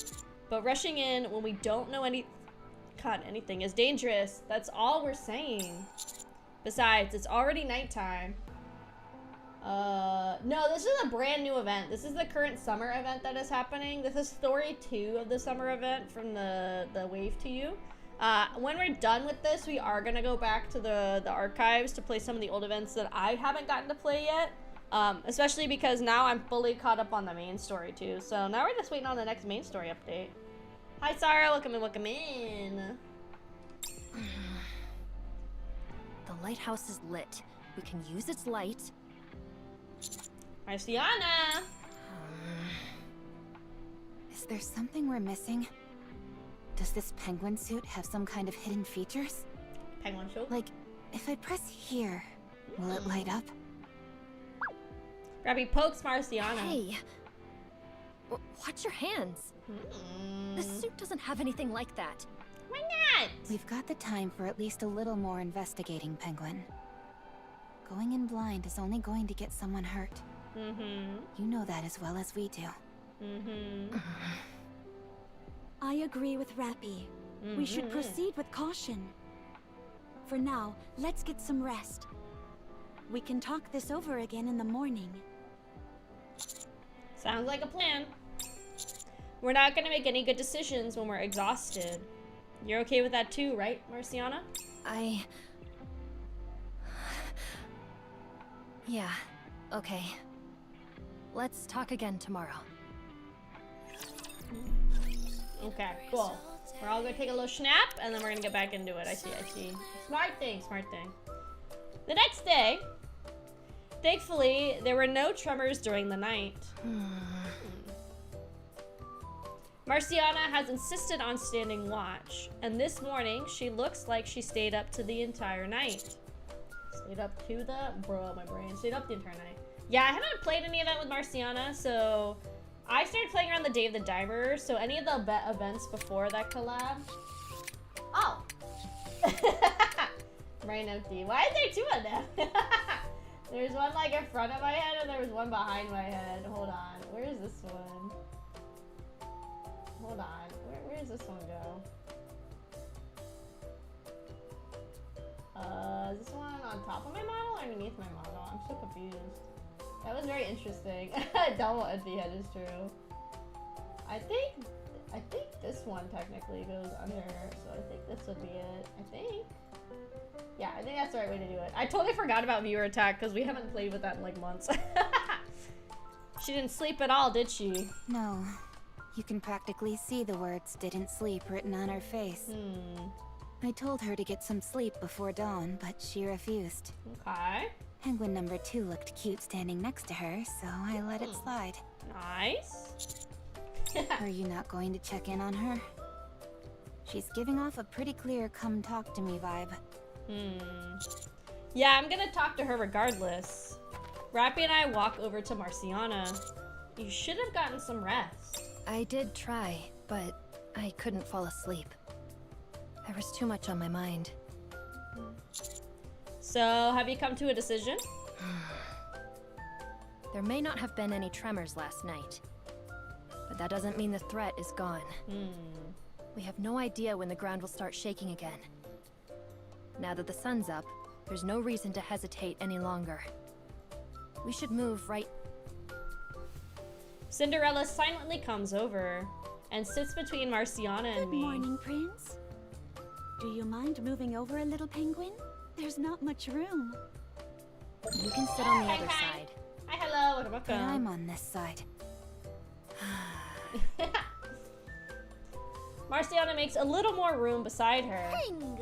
Speaker 1: but rushing in when we don't know anything is dangerous. That's all we're saying. Besides, it's already nighttime. No, this is a brand new event. This is the current summer event that is happening. This is story 2 of the summer event from the Wave to You. When we're done with this, we are gonna go back to the archives to play some of the old events that I haven't gotten to play yet. Especially because now I'm fully caught up on the main story too. So now we're just waiting on the next main story update. Hi Sarah, welcome in, welcome in.
Speaker 4: The lighthouse is lit. We can use its light.
Speaker 1: Marciana!
Speaker 6: Is there something we're missing? Does this penguin suit have some kind of hidden features?
Speaker 1: Penguin show.
Speaker 6: Like, if I press here, will it light up?
Speaker 1: Grabby pokes Marciana.
Speaker 4: Hey! Watch your hands. The suit doesn't have anything like that.
Speaker 1: Why not?
Speaker 6: We've got the time for at least a little more investigating, Penguin. Going in blind is only going to get someone hurt. You know that as well as we do.
Speaker 3: I agree with Rappy. We should proceed with caution. For now, let's get some rest. We can talk this over again in the morning.
Speaker 1: Sounds like a plan. We're not gonna make any good decisions when we're exhausted. You're okay with that too, right, Marciana?
Speaker 4: Yeah, okay. Let's talk again tomorrow.
Speaker 1: Okay, cool. We're all gonna take a little snap, and then we're gonna get back into it. I see. Smart thing. The next day, thankfully, there were no tremors during the night. Marciana has insisted on standing watch, and this morning, she looks like she stayed up to the entire night. Stayed up to the... Bro, my brain. Stayed up the entire night. Yeah, I haven't played any of that with Marciana, so... I started playing around the Day of the Diver, so any of the events before that collab... Oh! Brain empty. Why is there two of them? There's one like in front of my head, and there was one behind my head. Hold on. Where is this one? Hold on. Where does this one go? Is this one on top of my model or underneath my model? I'm so confused. That was very interesting. Double empty head is true. I think this one technically goes under, so I think this would be it. I think. Yeah, I think that's the right way to do it. I totally forgot about viewer attack because we haven't played with that in like months. She didn't sleep at all, did she?
Speaker 6: No. You can practically see the words "didn't sleep" written on her face. I told her to get some sleep before dawn, but she refused.
Speaker 1: Okay.
Speaker 6: Penguin number 2 looked cute standing next to her, so I let it slide.
Speaker 1: Nice.
Speaker 6: Are you not going to check in on her? She's giving off a pretty clear "come talk to me" vibe.
Speaker 1: Yeah, I'm gonna talk to her regardless. Rappy and I walk over to Marciana. You should have gotten some rest.
Speaker 4: I did try, but I couldn't fall asleep. There was too much on my mind.
Speaker 1: So, have you come to a decision?
Speaker 4: There may not have been any tremors last night, but that doesn't mean the threat is gone. We have no idea when the ground will start shaking again. Now that the sun's up, there's no reason to hesitate any longer. We should move right...
Speaker 1: Cinderella silently comes over and sits between Marciana and me.
Speaker 7: Good morning, Prince. Do you mind moving over a little, Penguin? There's not much room.
Speaker 4: You can sit on the other side.
Speaker 1: Hi, hello, welcome.
Speaker 6: But I'm on this side.
Speaker 1: Marciana makes a little more room beside her.
Speaker 3: Ping!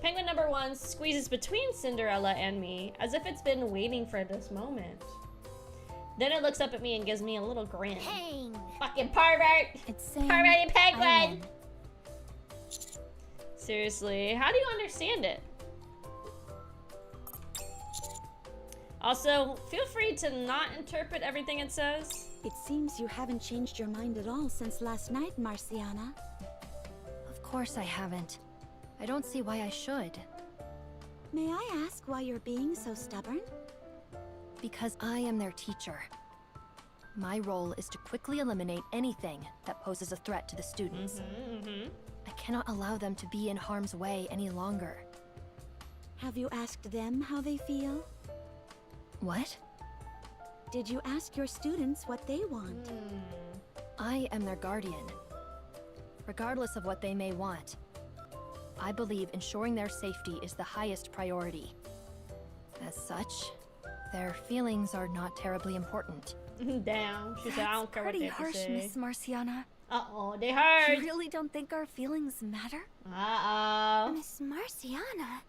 Speaker 1: Penguin number 1 squeezes between Cinderella and me as if it's been waiting for this moment. Then it looks up at me and gives me a little grin.
Speaker 3: Ping!
Speaker 1: Fucking pervert!
Speaker 6: It's saying
Speaker 1: Perverted
Speaker 6: I
Speaker 1: penguin!
Speaker 6: win.
Speaker 1: Seriously, how do you understand it? Also, feel free to not interpret everything it says.
Speaker 7: It seems you haven't changed your mind at all since last night, Marciana.
Speaker 4: Of course I haven't. I don't see why I should.
Speaker 7: May I ask why you're being so stubborn?
Speaker 4: Because I am their teacher. My role is to quickly eliminate anything that poses a threat to the students. I cannot allow them to be in harm's way any longer.
Speaker 7: Have you asked them how they feel?
Speaker 4: What?
Speaker 7: Did you ask your students what they want?
Speaker 4: I am their guardian. Regardless of what they may want, I believe ensuring their safety is the highest priority. As such, their feelings are not terribly important.
Speaker 1: Damn, she said I don't care what they
Speaker 3: Pretty
Speaker 1: have to
Speaker 3: harsh,
Speaker 1: say.
Speaker 3: Miss Marciana.
Speaker 1: Uh-oh, they heard.
Speaker 3: You really don't think our feelings matter?
Speaker 1: Uh-oh.
Speaker 3: Miss Marciana.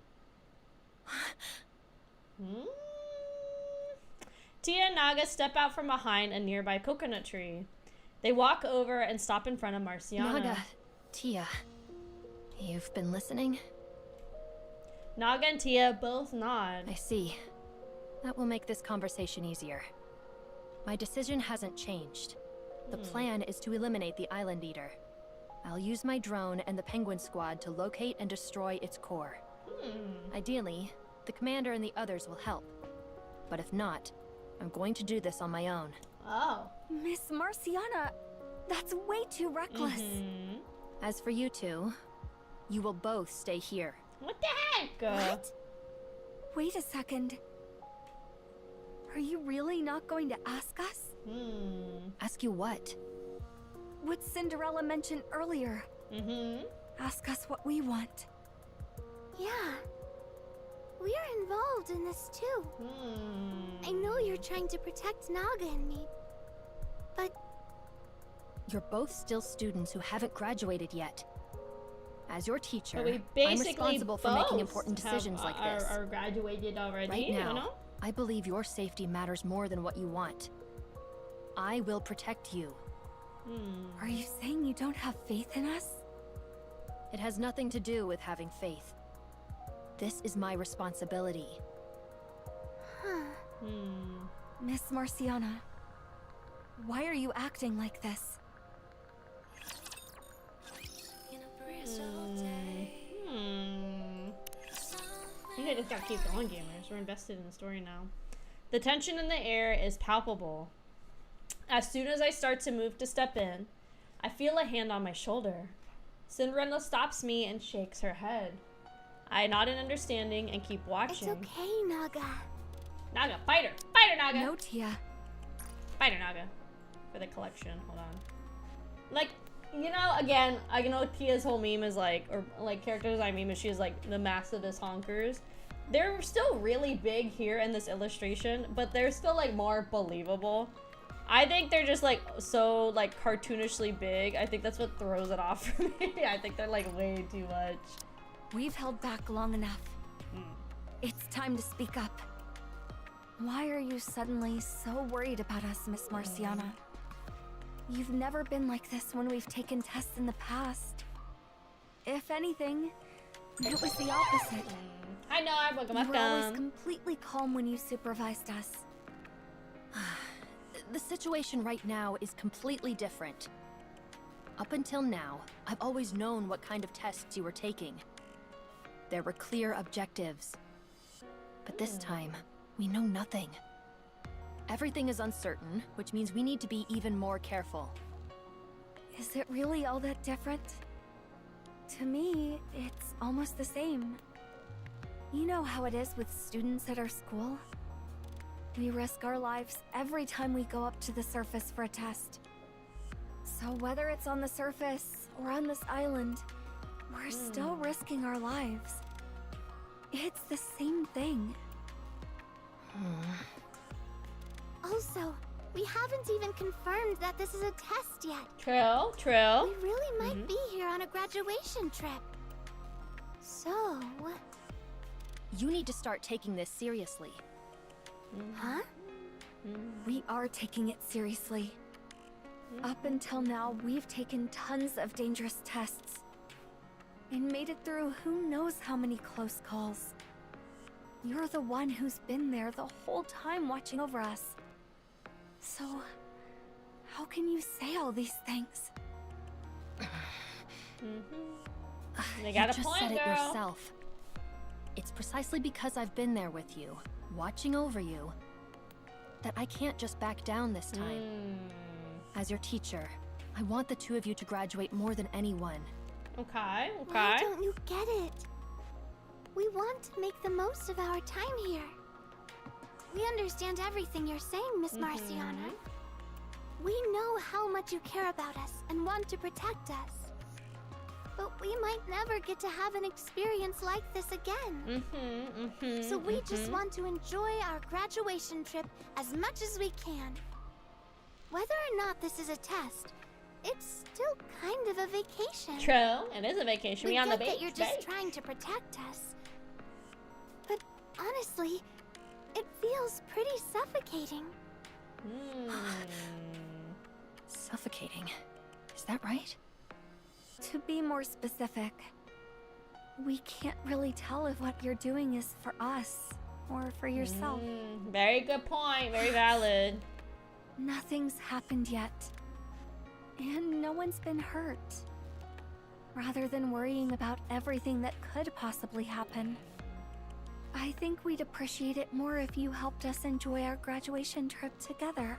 Speaker 1: Tia and Naga step out from behind a nearby coconut tree. They walk over and stop in front of Marciana.
Speaker 4: Naga, Tia, you've been listening?
Speaker 1: Naga and Tia both nod.
Speaker 4: I see. That will make this conversation easier. My decision hasn't changed. The plan is to eliminate the Island Eater. I'll use my drone and the Penguin Squad to locate and destroy its core. Ideally, the commander and the others will help. But if not, I'm going to do this on my own.
Speaker 1: Oh.
Speaker 3: Miss Marciana, that's way too reckless.
Speaker 4: As for you two, you will both stay here.
Speaker 1: What the heck?
Speaker 3: What? Wait a second. Are you really not going to ask us?
Speaker 4: Ask you what?
Speaker 3: what Cinderella mentioned earlier. Ask us what we want.
Speaker 2: Yeah. We're involved in this too. I know you're trying to protect Naga and me, but
Speaker 4: You're both still students who haven't graduated yet. As your teacher,
Speaker 1: But we
Speaker 4: I'm
Speaker 1: basically
Speaker 4: responsible for making important decisions like this.
Speaker 1: Are graduated already,
Speaker 4: Right now,
Speaker 1: you know?
Speaker 4: I believe your safety matters more than what you want. I will protect you.
Speaker 3: Are you saying you don't have faith in us?
Speaker 4: It has nothing to do with having faith. This is my responsibility.
Speaker 3: Miss Marciana, why are you acting like this?
Speaker 1: I think I just gotta keep going, gamers. We're invested in the story now. The tension in the air is palpable. As soon as I start to move to step in, I feel a hand on my shoulder. Cinderella stops me and shakes her head. I nod in understanding and keep watching.
Speaker 2: it's okay, Naga.
Speaker 1: Naga, fight her! Fight her, Naga!
Speaker 3: No, Tia.
Speaker 1: Fight her, Naga. For the collection. Hold on. Like, you know, again, I know Tia's whole meme is like, or like character design meme is she's like the massivest honkers. They're still really big here in this illustration, but they're still like more believable. I think they're just like so like cartoonishly big. I think that's what throws it off for me. I think they're like way too much.
Speaker 3: We've held back long enough. It's time to speak up. Why are you suddenly so worried about us, Miss Marciana? You've never been like this when we've taken tests in the past. If anything, it was the opposite.
Speaker 1: Hi, Noah. Welcome,
Speaker 3: You were always
Speaker 1: welcome.
Speaker 3: completely calm when you supervised us.
Speaker 4: The situation right now is completely different. Up until now, I've always known what kind of tests you were taking. There were clear objectives. But this time, we know nothing. Everything is uncertain, which means we need to be even more careful.
Speaker 3: Is it really all that different? To me, it's almost the same. You know how it is with students at our school? We risk our lives every time we go up to the surface for a test. So whether it's on the surface or on this island, we're still risking our lives. It's the same thing.
Speaker 2: Also, we haven't even confirmed that this is a test yet.
Speaker 1: True, true.
Speaker 2: We really might be here on a graduation trip. So,
Speaker 4: You need to start taking this seriously.
Speaker 2: huh?
Speaker 3: We are taking it seriously. Up until now, we've taken tons of dangerous tests. And made it through who knows how many close calls. You're the one who's been there the whole time watching over us. So, how can you say all these things?
Speaker 1: They got
Speaker 4: You
Speaker 1: a
Speaker 4: just
Speaker 1: point,
Speaker 4: said it
Speaker 1: girl.
Speaker 4: yourself. It's precisely because I've been there with you, watching over you, that I can't just back down this time. As your teacher, I want the two of you to graduate more than anyone.
Speaker 1: Okay,
Speaker 2: Why
Speaker 1: okay.
Speaker 2: don't you get it? We want to make the most of our time here. We understand everything you're saying, Miss Marciana. We know how much you care about us and want to protect us. But we might never get to have an experience like this again. So we just want to enjoy our graduation trip as much as we can. Whether or not this is a test, it's still kind of a vacation.
Speaker 1: True, it is a vacation.
Speaker 2: We
Speaker 1: We on the
Speaker 2: get
Speaker 1: beach,
Speaker 2: that you're just
Speaker 1: babe.
Speaker 2: trying to protect us. But honestly, it feels pretty suffocating.
Speaker 4: Suffocating. Is that right?
Speaker 3: To be more specific, we can't really tell if what you're doing is for us or for yourself.
Speaker 1: Very good point. Very valid.
Speaker 3: Nothing's happened yet. And no one's been hurt. Rather than worrying about everything that could possibly happen, I think we'd appreciate it more if you helped us enjoy our graduation trip together.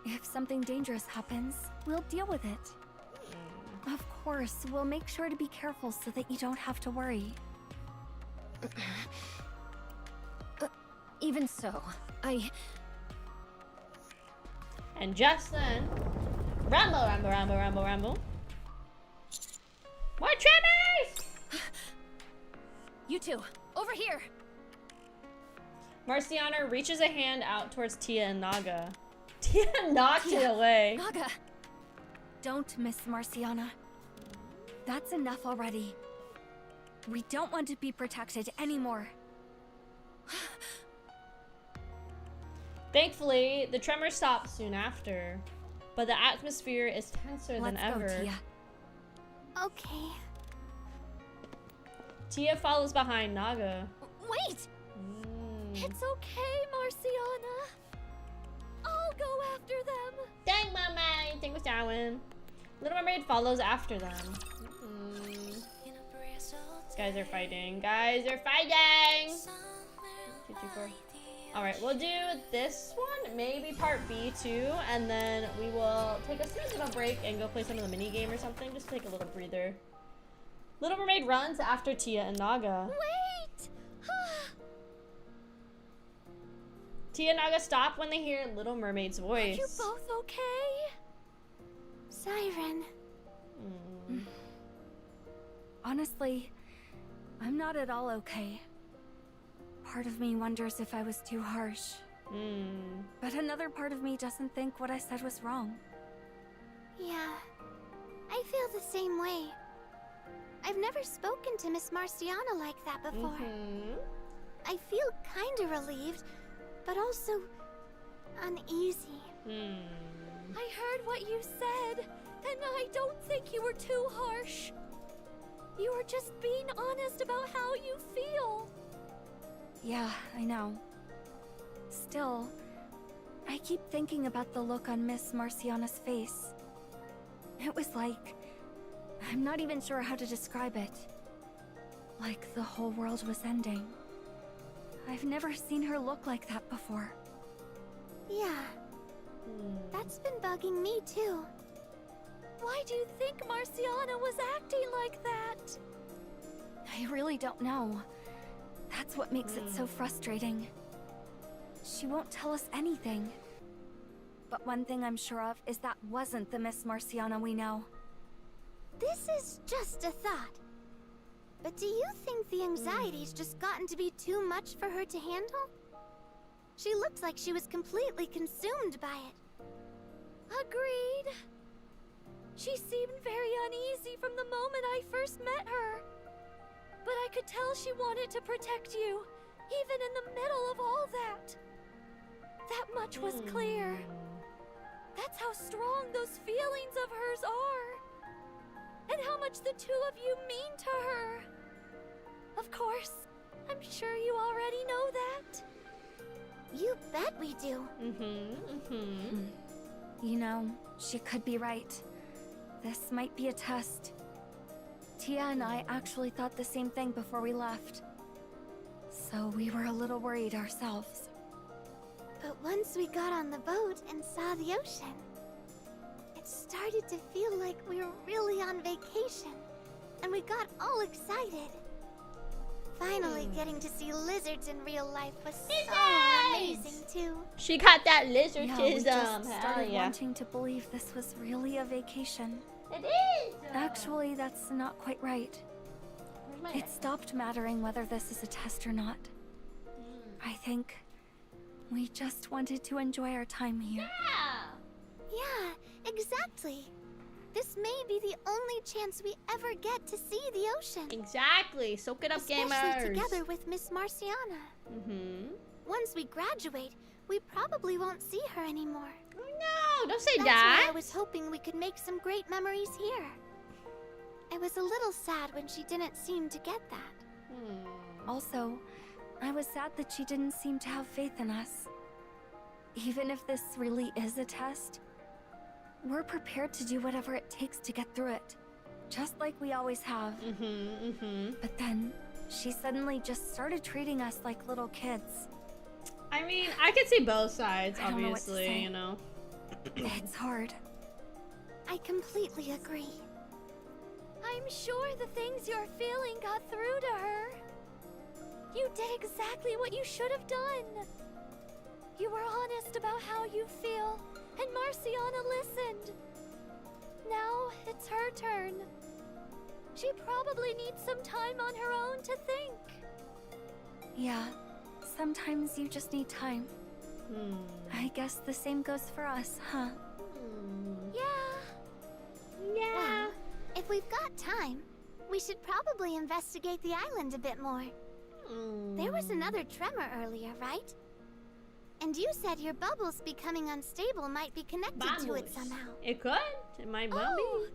Speaker 3: If something dangerous happens, we'll deal with it. Of course, we'll make sure to be careful so that you don't have to worry.
Speaker 4: Even so,
Speaker 1: And just then, Rumble. More tremors!
Speaker 4: You two, over here.
Speaker 1: Marciana reaches a hand out towards Tia and Naga. Tia knocks it away.
Speaker 4: Naga! Don't, Miss Marciana. That's enough already. We don't want to be protected anymore.
Speaker 1: Thankfully, the tremor stopped soon after, but the atmosphere is tenser than ever.
Speaker 4: Let's go, Tia.
Speaker 2: Okay.
Speaker 1: Tia follows behind Naga.
Speaker 3: Wait! It's okay, Marciana. I'll go after them.
Speaker 1: Dang, Mama! You think was Darwin? Little Mermaid follows after them. These guys are fighting. Guys are fighting! 2, 3, 4. Alright, we'll do this one, maybe part B too, and then we will take a small little break and go play some of the mini game or something. Just take a little breather. Little Mermaid runs after Tia and Naga.
Speaker 3: Wait!
Speaker 1: Tia and Naga stop when they hear Little Mermaid's voice.
Speaker 3: Are you both okay?
Speaker 2: Siren.
Speaker 4: Honestly, I'm not at all okay. Part of me wonders if I was too harsh. But another part of me doesn't think what I said was wrong.
Speaker 2: Yeah, I feel the same way. I've never spoken to Miss Marciana like that before. I feel kinda relieved, but also uneasy.
Speaker 3: I heard what you said, and I don't think you were too harsh. You were just being honest about how you feel.
Speaker 4: Yeah, I know. Still, I keep thinking about the look on Miss Marciana's face. It was like... I'm not even sure how to describe it. Like the whole world was ending. I've never seen her look like that before.
Speaker 2: Yeah, that's been bugging me too.
Speaker 3: Why do you think Marciana was acting like that?
Speaker 4: I really don't know. That's what makes it so frustrating. She won't tell us anything. But one thing I'm sure of is that wasn't the Miss Marciana we know.
Speaker 2: This is just a thought. But do you think the anxiety's just gotten to be too much for her to handle? She looked like she was completely consumed by it.
Speaker 3: Agreed. She seemed very uneasy from the moment I first met her. But I could tell she wanted to protect you, even in the middle of all that. That much was clear. That's how strong those feelings of hers are. And how much the two of you mean to her. Of course, I'm sure you already know that.
Speaker 2: You bet we do.
Speaker 4: You know, she could be right. This might be a test. Tia and I actually thought the same thing before we left. So we were a little worried ourselves.
Speaker 2: But once we got on the boat and saw the ocean, it started to feel like we were really on vacation. And we got all excited. Finally getting to see lizards in real life was so amazing too.
Speaker 1: She got that lizardism.
Speaker 4: Yeah, we just started wanting to believe this was really a vacation.
Speaker 1: It is!
Speaker 4: Actually, that's not quite right. It stopped mattering whether this is a test or not. I think we just wanted to enjoy our time here.
Speaker 2: Yeah, exactly. This may be the only chance we ever get to see the ocean.
Speaker 1: Exactly. Soak it up, gamers.
Speaker 2: Especially together with Miss Marciana. Once we graduate, we probably won't see her anymore.
Speaker 1: No, don't say
Speaker 2: That's
Speaker 1: that.
Speaker 2: why I was hoping we could make some great memories here. I was a little sad when she didn't seem to get that.
Speaker 4: Also, I was sad that she didn't seem to have faith in us. Even if this really is a test, we're prepared to do whatever it takes to get through it. Just like we always have. But then, she suddenly just started treating us like little kids.
Speaker 1: I mean, I could see both sides,
Speaker 4: I don't know what to
Speaker 1: obviously,
Speaker 4: say.
Speaker 1: you know.
Speaker 4: It's hard.
Speaker 2: I completely agree.
Speaker 3: I'm sure the things you're feeling got through to her. You did exactly what you should have done. You were honest about how you feel, and Marciana listened. She probably needs some time on her own to think.
Speaker 4: Yeah, sometimes you just need time. I guess the same goes for us, huh?
Speaker 3: Yeah.
Speaker 2: Well, if we've got time, we should probably investigate the island a bit more. There was another tremor earlier, right? And you said your bubbles becoming unstable might be connected to it somehow.
Speaker 1: It could. It might well
Speaker 3: Oh,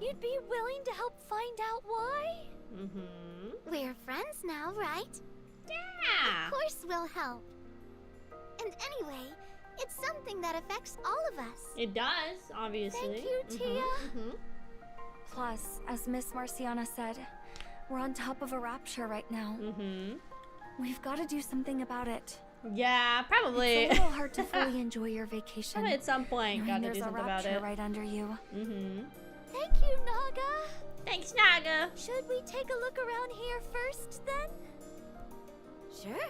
Speaker 3: you'd be willing to help find out why?
Speaker 1: be.
Speaker 2: We're friends now, right?
Speaker 1: Yeah.
Speaker 2: Of course we'll help. And anyway, it's something that affects all of us.
Speaker 1: It does, obviously.
Speaker 3: Thank you, Tia.
Speaker 4: Plus, as Miss Marciana said, we're on top of a rapture right now. We've got to do something about it.
Speaker 1: Yeah, probably.
Speaker 4: It's a little hard to fully enjoy your vacation.
Speaker 1: Probably at some point,
Speaker 4: knowing
Speaker 1: gotta do
Speaker 4: there's a
Speaker 1: something about
Speaker 4: rapture
Speaker 1: it.
Speaker 4: right under you.
Speaker 3: Thank you, Naga.
Speaker 1: Thanks, Naga.
Speaker 3: Should we take a look around here first, then?
Speaker 2: Sure.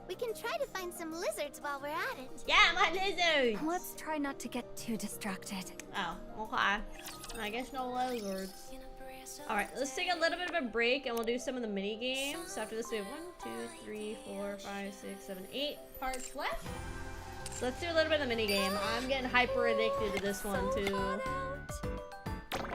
Speaker 2: We can try to find some lizards while we're at it.
Speaker 1: Yeah, my lizards.
Speaker 4: Let's try not to get too distracted.
Speaker 1: Oh, okay. I guess no lizards. Alright, let's take a little bit of a break and we'll do some of the mini games. So after this, we have 1, 2, 3, 4, 5, 6, 7, 8 parts left. So let's do a little bit of the mini game. I'm getting hyper addicted to this one too.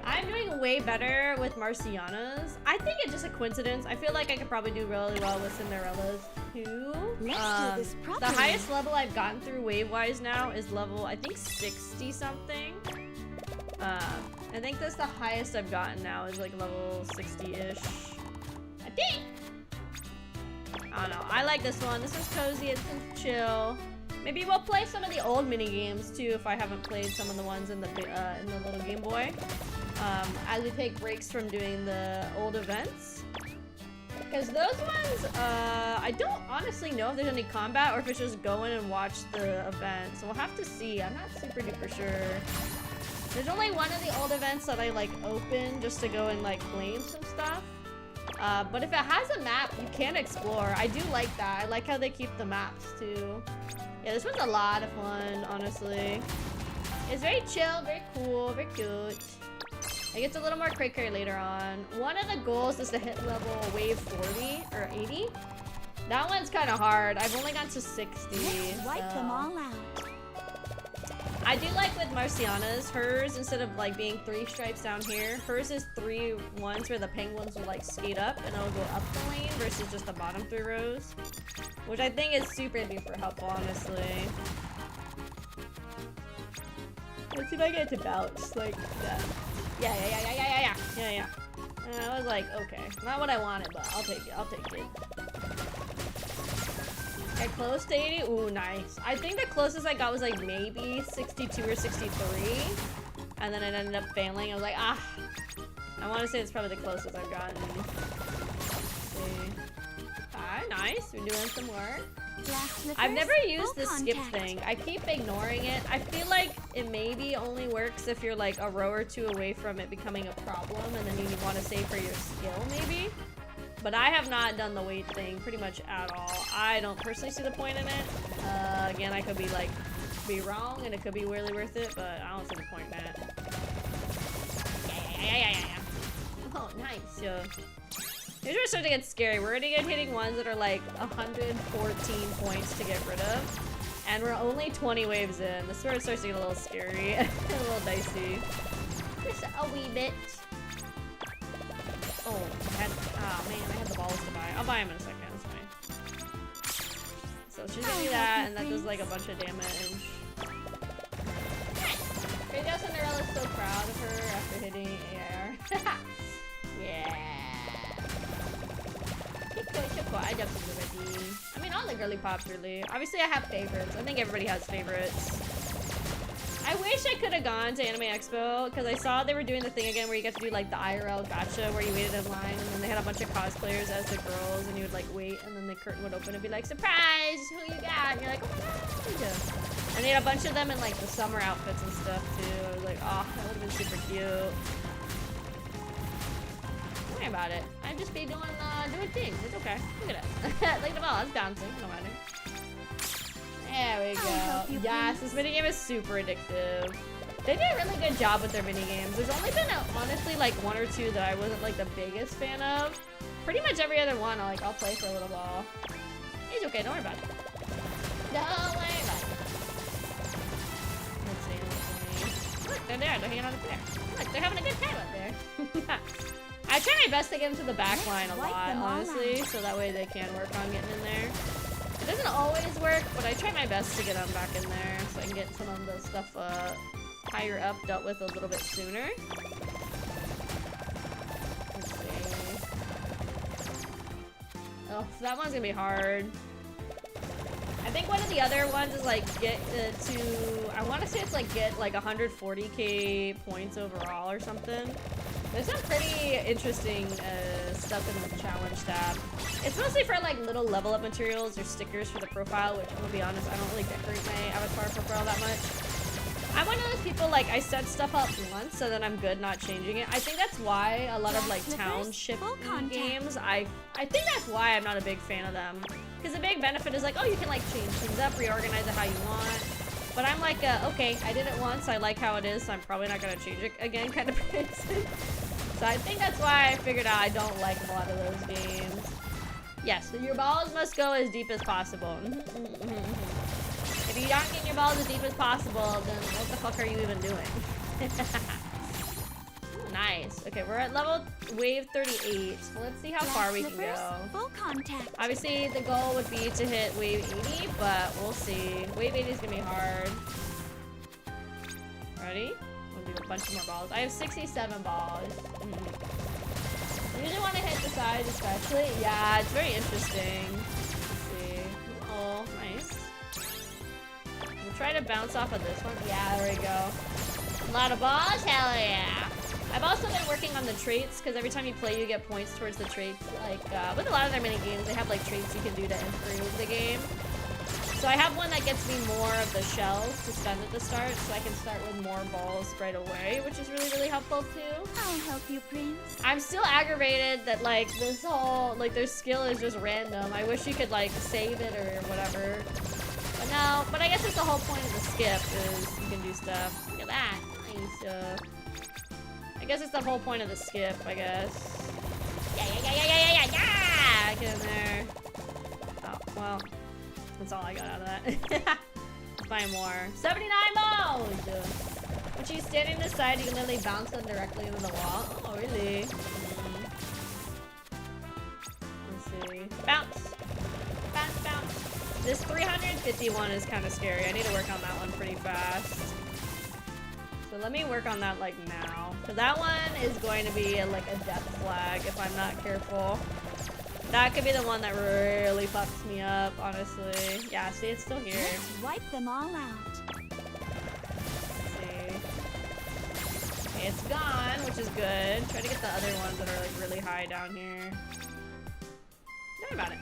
Speaker 1: I'm doing way better with Marciana's. I think it's just a coincidence. I feel like I could probably do really well with Cinderella's too.
Speaker 7: Let's do this
Speaker 1: The
Speaker 7: properly.
Speaker 1: highest level I've gotten through wave-wise now is level, I think 60 something. I think that's the highest I've gotten now is like level 60-ish. I think. I don't know. I like this one. This is cozy. It's chill. Maybe we'll play some of the old mini games too if I haven't played some of the ones in the little Game Boy. As we take breaks from doing the old events. Because those ones, I don't honestly know if there's any combat or if it's just go in and watch the event. So we'll have to see. I'm not super duper sure. There's only one of the old events that I like open just to go and like claim some stuff. But if it has a map, you can explore. I do like that. I like how they keep the maps too. Yeah, this one's a lot of fun, honestly. It's very chill, very cool, very cute. It gets a little more cray-cray later on. One of the goals is to hit level wave 40 or 80. That one's kind of hard. I've only got to 60.
Speaker 7: Let's wipe them all out.
Speaker 1: I do like with Marciana's, hers, instead of like being 3 stripes down here, hers is 3 ones where the penguins will like skate up and it'll go up the lane versus just the bottom 3 rows. Which I think is super duper helpful, honestly. Let's see if I get to bounce like that. Yeah. And I was like, okay, not what I wanted, but I'll take it. Get close to 80. Ooh, nice. I think the closest I got was like maybe 62 or 63. And then it ended up failing. I was like, I want to say it's probably the closest I've gotten. Alright, nice. We're doing some work. I've never used the skip thing. I keep ignoring it. I feel like it maybe only works if you're like a row or 2 away from it becoming a problem and then you want to save for your skill maybe. But I have not done the weight thing pretty much at all. I don't personally see the point in it. Again, I could be like, be wrong and it could be really worth it, but I don't see the point in it. Yeah. Oh, nice. So, here's where it starts to get scary. We're already hitting ones that are like 114 points to get rid of. And we're only 20 waves in. This is where it starts to get a little scary. A little dicey. Just a wee bit. Oh, man, I had the balls to buy. I'll buy him in a second, it's fine. So she's gonna do that, and that does like a bunch of damage. Nice! Crazy how Cinderella's so proud of her after hitting AR. Yeah. I love Cinderella. I mean, all the girly pops really. Obviously, I have favorites. I think everybody has favorites. I wish I could have gone to Anime Expo because I saw they were doing the thing again where you get to do like the IRL gacha where you waited in line and then they had a bunch of cosplayers as the girls and you would like wait and then the curtain would open and be like, surprise, who you got? And you're like, oh my god. And they had a bunch of them in like the summer outfits and stuff too. I was like, oh, that would have been super cute. Don't worry about it. I'd just be doing things. It's okay. Look at it. Like the ball, it's bouncing. No matter. There we go. Yes, this minigame is super addictive. They did a really good job with their mini games. There's only been, honestly, like 1 or 2 that I wasn't like the biggest fan of. Pretty much every other one, I'll play for a little while. It's okay, don't worry about it. Don't worry about it. Let's see. Look, they're there. They're hanging out up there. Look, they're having a good time up there. I try my best to get them to the back line a lot, honestly, so that way they can work on getting in there. It doesn't always work, but I try my best to get them back in there so I can get some of the stuff higher up dealt with a little bit sooner. Let's see. Oh, so that one's gonna be hard. I think one of the other ones is like get I want to say it's like get like 140k points overall or something. There's some pretty interesting stuff in the challenge tab. It's mostly for like little level up materials or stickers for the profile, which I'm gonna be honest, I don't really decorate my avatar profile that much. I'm one of those people, like, I set stuff up once so then I'm good not changing it. I think that's why a lot of like township games, I think that's why I'm not a big fan of them. Because the big benefit is like, oh, you can like change things up, reorganize it how you want. But I'm like, okay, I did it once, I like how it is, so I'm probably not gonna change it again kind of person. So I think that's why I figured out I don't like a lot of those games. Yes, so your balls must go as deep as possible. If you aren't getting your balls as deep as possible, then what the fuck are you even doing? Nice. Okay, we're at level wave 38. So let's see how far we can go.
Speaker 3: Full contact.
Speaker 1: Obviously, the goal would be to hit wave 80, but we'll see. Wave 80 is gonna be hard. Ready? We'll do a bunch more balls. I have 67 balls. You usually want to hit the sides, especially. Yeah, it's very interesting. Let's see. Oh, nice. We'll try to bounce off of this one. Yeah, there we go. A lot of balls? Hell yeah. I've also been working on the traits, because every time you play, you get points towards the traits. Like, with a lot of their mini games, they have, like, traits you can do to improve the game. So I have one that gets me more of the shells to spend at the start, so I can start with more balls right away, which is really, really helpful, too.
Speaker 3: I'll help you, Prince.
Speaker 1: I'm still aggravated that, like, this whole, like, their skill is just random. I wish you could, like, save it or whatever. But no, but I guess that's the whole point of the skip, is you can do stuff. Look at that. Nice. I guess it's the whole point of the skip, I guess. Yeah! Get in there. Oh, well. That's all I got out of that. Find more. 79 balls! When she's standing to the side, you can literally bounce them directly into the wall. Oh, really? Let's see. Bounce! Bounce, bounce. This 351 is kind of scary. I need to work on that one pretty fast. So let me work on that, like, now. So that one is going to be, like, a death flag if I'm not careful. That could be the one that really fucks me up, honestly. Yeah, see, it's still here.
Speaker 3: Let's wipe them all out.
Speaker 1: Let's see. Okay, it's gone, which is good. Try to get the other ones that are, like, really high down here. Don't worry about it.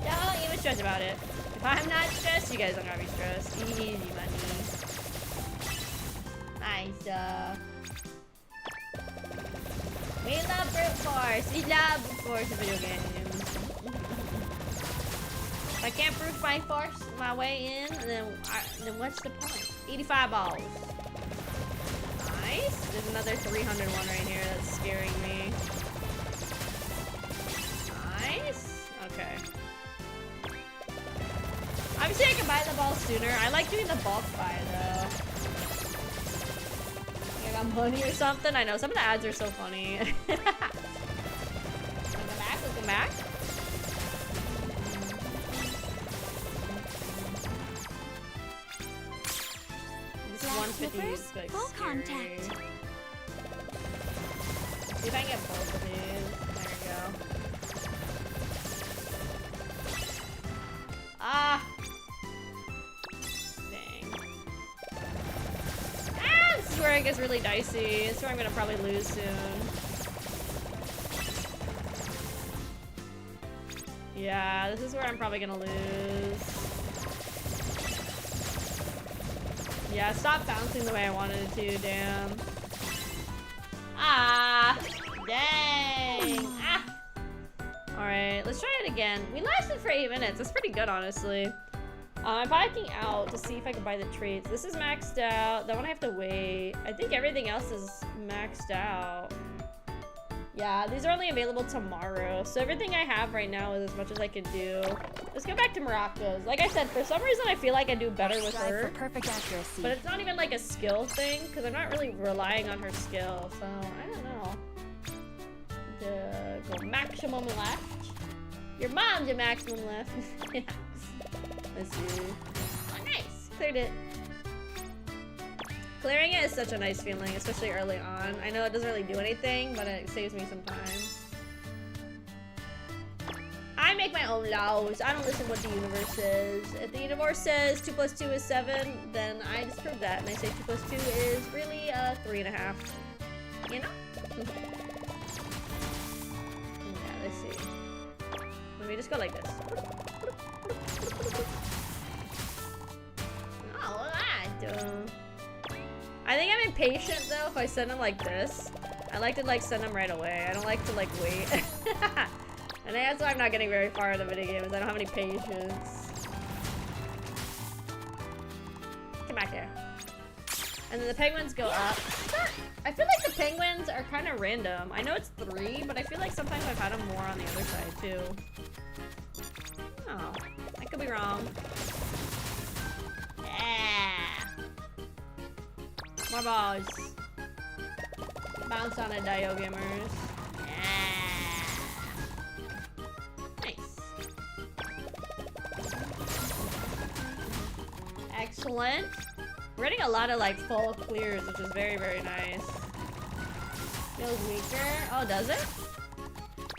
Speaker 1: Don't even stress about it. If I'm not stressed, you guys aren't gonna be stressed. Easy money. Nice. We love brute force. We love brute force in video games. If I can't brute force my way in, then what's the point? 85 balls. Nice. There's another 301 right here that's scaring me. Nice. Okay. Obviously, I can buy the balls sooner. I like doing the bulk buy though. Money or something. I know some of the ads are so funny. Welcome back, welcome back. This 150 is like
Speaker 3: full
Speaker 1: scary.
Speaker 3: contact.
Speaker 1: See if I can get both of these. There we go. Ah! This is where it gets really dicey. This is where I'm gonna probably lose soon. Yeah, this is where I'm probably gonna lose. Yeah, stop bouncing the way I wanted it to, damn. Ah! Dang! Ah! Alright, let's try it again. We lasted for 8 minutes. That's pretty good, honestly. I'm backing out to see if I can buy the traits. This is maxed out. That one I have to wait. I think everything else is maxed out. Yeah, these are only available tomorrow. So everything I have right now is as much as I can do. Let's go back to Morocco's. Like I said, for some reason I feel like I do better with her.
Speaker 4: For perfect accuracy.
Speaker 1: But it's not even like a skill thing, because I'm not really relying on her skill. So, I don't know. Go maximum left. Your mom's a maximum left. Yeah. Let's see. Oh, nice. Cleared it. Clearing it is such a nice feeling, especially early on. I know it doesn't really do anything, but it saves me some time. I make my own laws. I don't listen to what the universe says. If the universe says 2 + 2 is 7, then I disprove that, and I say 2 + 2 is really 3.5. You know? Yeah, let's see. Let me just go like this. Oh, that. I think I'm impatient though if I send them like this. I like to like send them right away. I don't like to like wait. And that's why I'm not getting very far in the video games. I don't have any patience. Come back here. And then the penguins go up. I feel like the penguins are kind of random. I know it's 3, but I feel like sometimes I've had them more on the other side too. Oh, I could be wrong. Yeah. More balls. Bounce on it, Dio gamers. Yeah. Nice. Excellent. We're getting a lot of like full clears, which is very, very nice. Feels weaker. Oh, does it?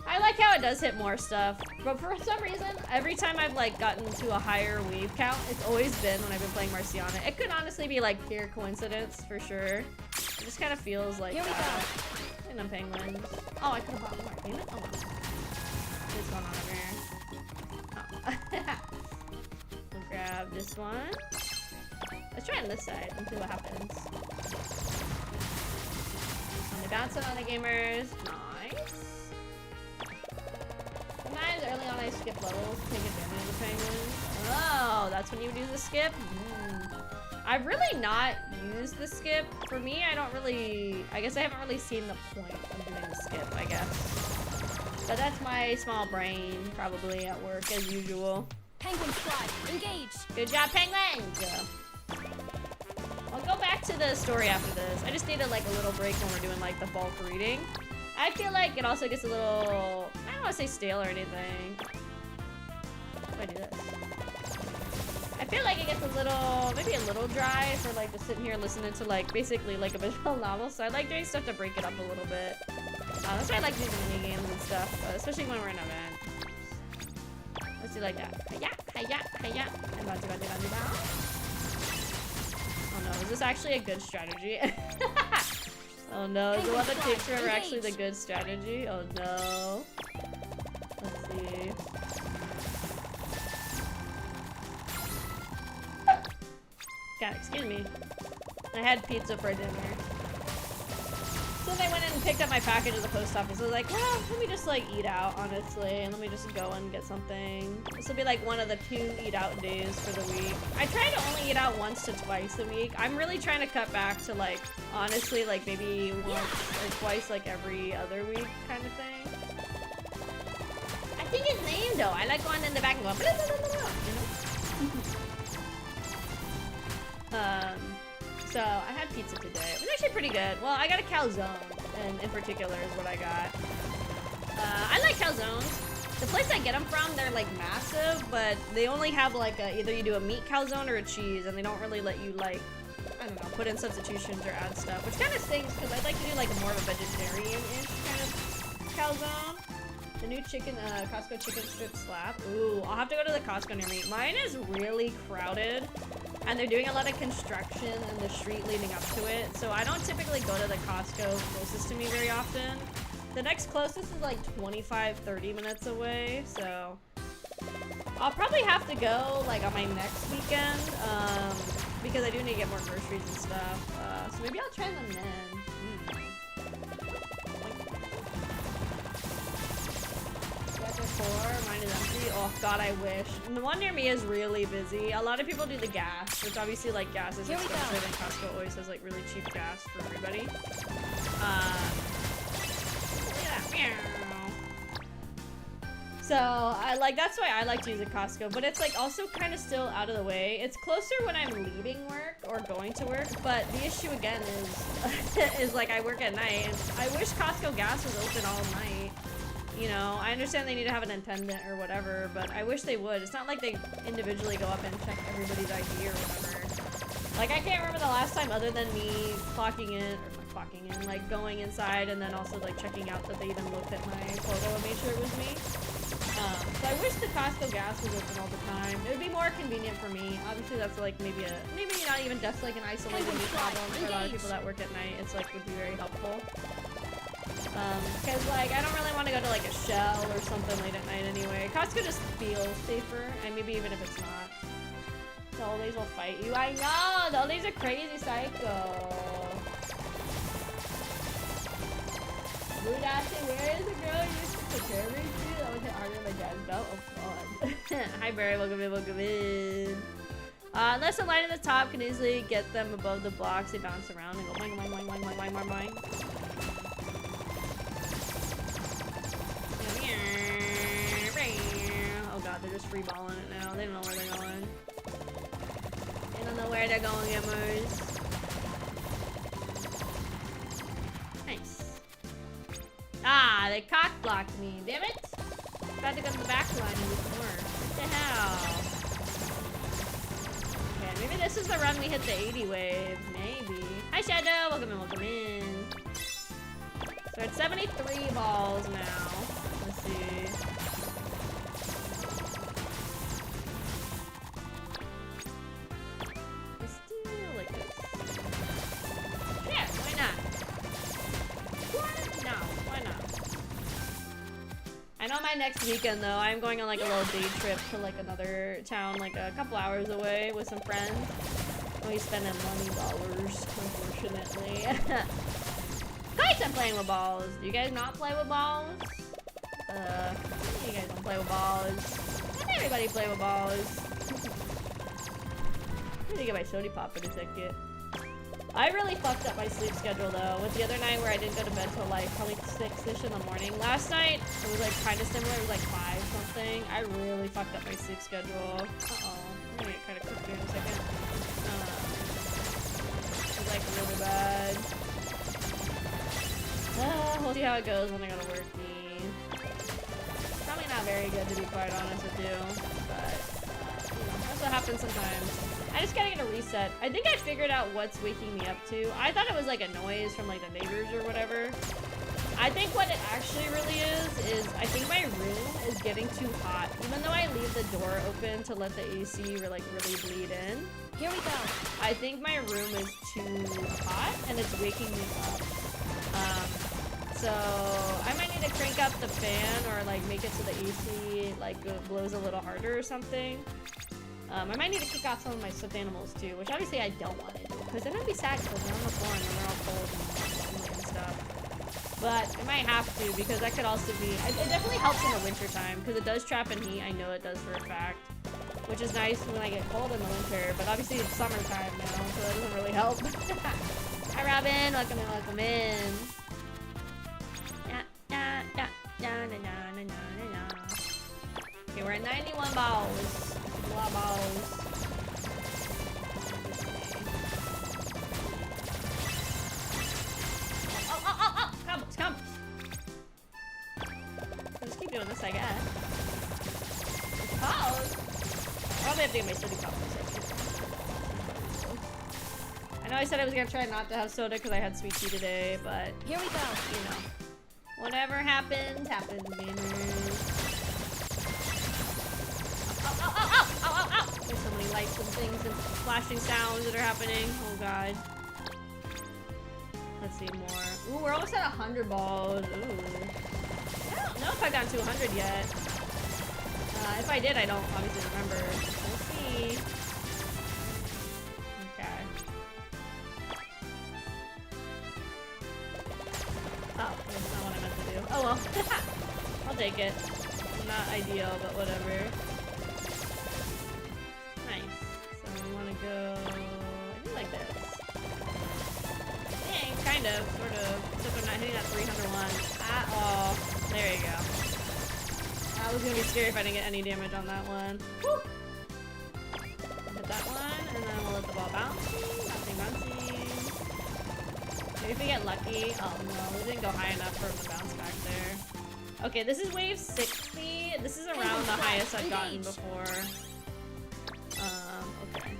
Speaker 1: I like how it does hit more stuff, but for some reason, every time I've like gotten to a higher wave count, it's always been when I've been playing Marciana. It could honestly be like pure coincidence for sure. It just kind of feels like
Speaker 4: Here we go.
Speaker 1: And I'm penguins. Oh, I could have bought more. Damn it. Oh, well. What's going on over here? Oh. We'll grab this one. Let's try on this side and see what happens. And they bounce it on the gamers. Nice. Sometimes early on I skip levels to take advantage of the penguins. Oh, that's when you would use the skip? I've really not used the skip. For me, I don't really... I guess I haven't really seen the point of doing the skip, I guess. But that's my small brain, probably at work as usual.
Speaker 4: Penguin squad, engage!
Speaker 1: Good job, penguins! I'll go back to the story after this. I just needed like a little break when we're doing like the bulk reading. I feel like it also gets a little, I don't want to say stale or anything. How do I do this? I feel like it gets a little, maybe a little dry for like just sitting here listening to like basically like a visual novel. So I like doing stuff to break it up a little bit. That's why I like using mini games and stuff, especially when we're in an event. Let's do like that. Hiya, hiya, hiya. And bouncy, bouncy, bouncy, bounce. Oh no, is this actually a good strategy? Oh no, is the one that takes forever actually the good strategy? Oh no. Let's see. God, excuse me. I had pizza for dinner. So then I went in and picked up my package at the post office. I was like, well, let me just like eat out, honestly, and let me just go and get something. This will be like one of the 2 eat out days for the week. I try to only eat out once to twice a week. I'm really trying to cut back to like, honestly, like maybe once or twice like every other week kind of thing. I think it's named though. I like going in the back and going, blah, blah, blah, blah, you know? So I had pizza today. It was actually pretty good. Well, I got a calzone, and in particular is what I got. I like calzones. The place I get them from, they're like massive, but they only have like either you do a meat calzone or a cheese, and they don't really let you like, I don't know, put in substitutions or add stuff, which kind of stinks because I'd like to do like a more of a vegetarian-ish kind of calzone. The new chicken, Costco chicken strip slap. Ooh, I'll have to go to the Costco near me. Mine is really crowded. And they're doing a lot of construction in the street leading up to it. So I don't typically go to the Costco closest to me very often. The next closest is like 25-30 minutes away. So I'll probably have to go like on my next weekend. Because I do need to get more groceries and stuff. So maybe I'll try them then. Got there 4, mine is empty. Oh, Oh god, I wish. And the one near me is really busy. A lot of people do the gas, which obviously like gas is expensive and Costco always has like really cheap gas for everybody. So I like, that's why I like to use a Costco, but it's like also kind of still out of the way. It's closer when I'm leaving work or going to work, but the issue again is is like I work at night and I wish Costco gas was open all night. You know, I understand they need to have an attendant or whatever, but I wish they would. It's not like they individually go up and check everybody's ID or whatever. Like I can't remember the last time other than me clocking in, or not clocking in, like going inside and then also like checking out that they even looked at my photo and made sure it was me. So I wish the Costco gas was open all the time. It would be more convenient for me. Obviously that's like maybe not even just like an isolated problem for a lot of people that work at night. It's like would be very helpful. Cause like I don't really want to go to like a Shell or something late at night anyway. Costco just feels safer, and maybe even if it's not. The oldies will fight you. I know! The oldies are crazy psycho. Budassi, where is the girl you used to prepare me to? I was an army my dad's belt. Oh god. Hi Barry, welcome in, welcome in. Unless the light at the top can easily get them above the blocks, they bounce around and go boing boing boing boing boing boing boing. Oh god, they're just free balling it now. They don't know where they're going. They don't know where they're going, gamers. Nice. Ah, they cock blocked me. Damn it! About to go to the back line and do some more. What the hell? Okay, maybe this is the run we hit the 80 wave. Maybe. Hi Shadow! Welcome in, welcome in. So we're at 73 balls now. Let's see. Let's do like this. Yeah, why not? What? No, why not? I know my next weekend though, I'm going on like a little day trip to like another town, like a couple hours away with some friends. We spending money dollars, unfortunately. Of course I'm playing with balls. Do you guys not play with balls? You guys don't play with balls. Not everybody play with balls. I need to get my sody pop in a second. I really fucked up my sleep schedule though. With the other night where I didn't go to bed till like probably 6-ish in the morning. Last night it was like kind of similar. It was like 5 something. I really fucked up my sleep schedule. Uh-oh. I'm gonna get kind of cooked here in a second. It was like really bad. We'll see how it goes when I go to work. Probably not very good to be quite honest with you, but you know, that's what happens sometimes. I just gotta get a reset. I think I figured out what's waking me up to. I thought it was like a noise from like the neighbors or whatever. I think what it actually really is I think my room is getting too hot. Even though I leave the door open to let the AC like really bleed in.
Speaker 4: Here we go.
Speaker 1: I think my room is too hot and it's waking me up. So I might need to crank up the fan or like make it so the AC like blows a little harder or something. I might need to kick off some of my stuffed animals too, which obviously I don't want to do because then I'd be sad because they're on the floor and they're all cold and stuff. But I might have to because that could also be, it definitely helps in the winter time because it does trap in heat. I know it does for a fact, which is nice when I get cold in the winter, but obviously it's summertime now, so that doesn't really help. Hi Robin, welcome in, welcome in. Okay, we're at 91 balls. A lot of balls. Oh! Combos, combos. I'll just keep doing this, I guess. Pause. I'll probably have to get my soda pop in a second. I know I said I was gonna try not to have soda because I had sweet tea today, but
Speaker 4: here we go.
Speaker 1: You know. Whatever happens, happens, gamers. Ow! There's so many lights and things and flashing sounds that are happening. Oh god. Let's see more. Ooh, we're almost at 100 balls. Ooh. I don't know if I've gotten to 100 yet. If I did, I don't obviously remember. We'll see. Okay. Oh, that's not what I meant to do. Oh well. I'll take it. not ideal, but whatever. Nice. So we want to go, I do like this. Dang, kind of, sort of. Except I'm not hitting that 301 at all. There you go. That was gonna be scary if I didn't get any damage on that one. Woo! Hit that one, and then we'll let the ball bounce. Bouncing, bouncing. Maybe if we get lucky. Oh no, we didn't go high enough for him to bounce back there. Okay, this is wave 60. This is around the highest I've gotten before. Okay.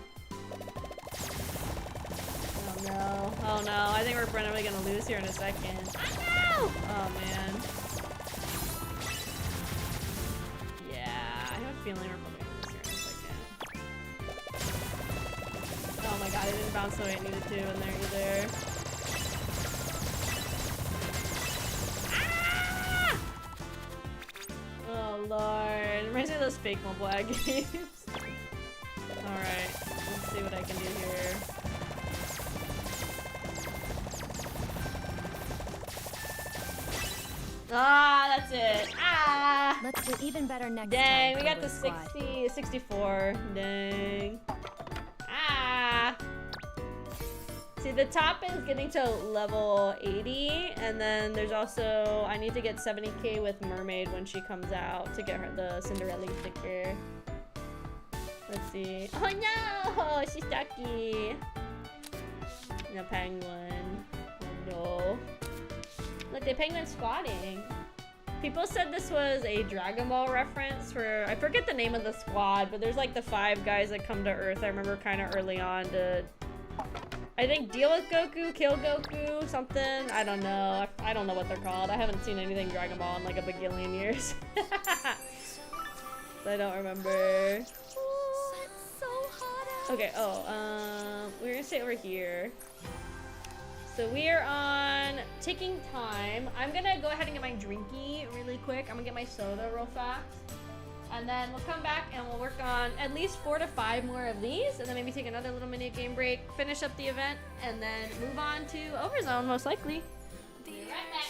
Speaker 1: Oh no. Oh no. I think we're probably gonna lose here in a second. Oh no! Oh man. Yeah, I have a feeling we're probably gonna lose here in a second. Oh my god, it didn't bounce the way it needed to in there either. Ah! Oh lord. Reminds me of those fake mobile ad games. Alright, let's see what I can do here. Ah, that's it. Ah!
Speaker 4: Let's do even better next time.
Speaker 1: Dang, we got the
Speaker 4: Penguin Squad.
Speaker 1: 60, 64. Dang. Ah! See, the top is getting to level 80, and then there's also, I need to get 70k with Mermaid when she comes out to get her the Cinderella sticker. Let's see. Oh no! She's stucky. No penguin. Oh no. Look, the penguin's squatting. People said this was a Dragon Ball reference for, I forget the name of the squad, but there's like the 5 guys that come to Earth. I remember kind of early on to, I think, deal with Goku, kill Goku, something. I don't know. I don't know what they're called. I haven't seen anything Dragon Ball in like a bagillion years. So I don't remember. Okay, we're gonna stay over here. So we are on taking time. I'm gonna go ahead and get my drinky really quick. I'm gonna get my soda real fast. And then we'll come back and we'll work on at least 4 to 5 more of these, and then maybe take another little mini game break, finish up the event, and then move on to Overzone most likely. Be right back.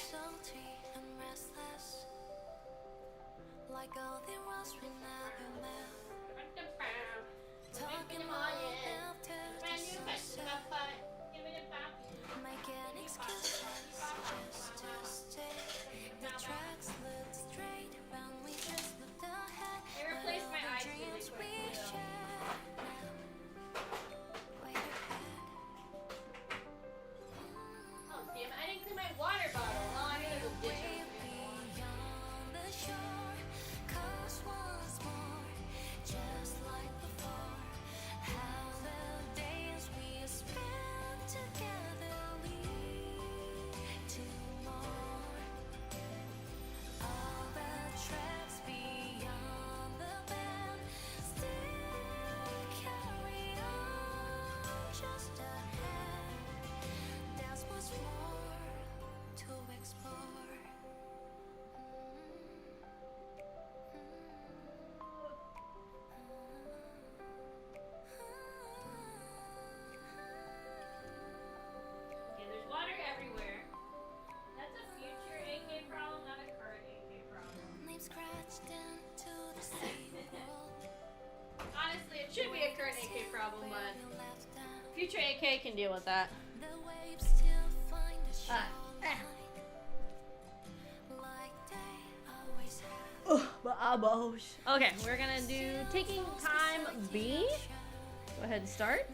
Speaker 1: Should be a current AK problem, but future AK can deal with that. Okay, we're gonna do taking time B. Go ahead and start.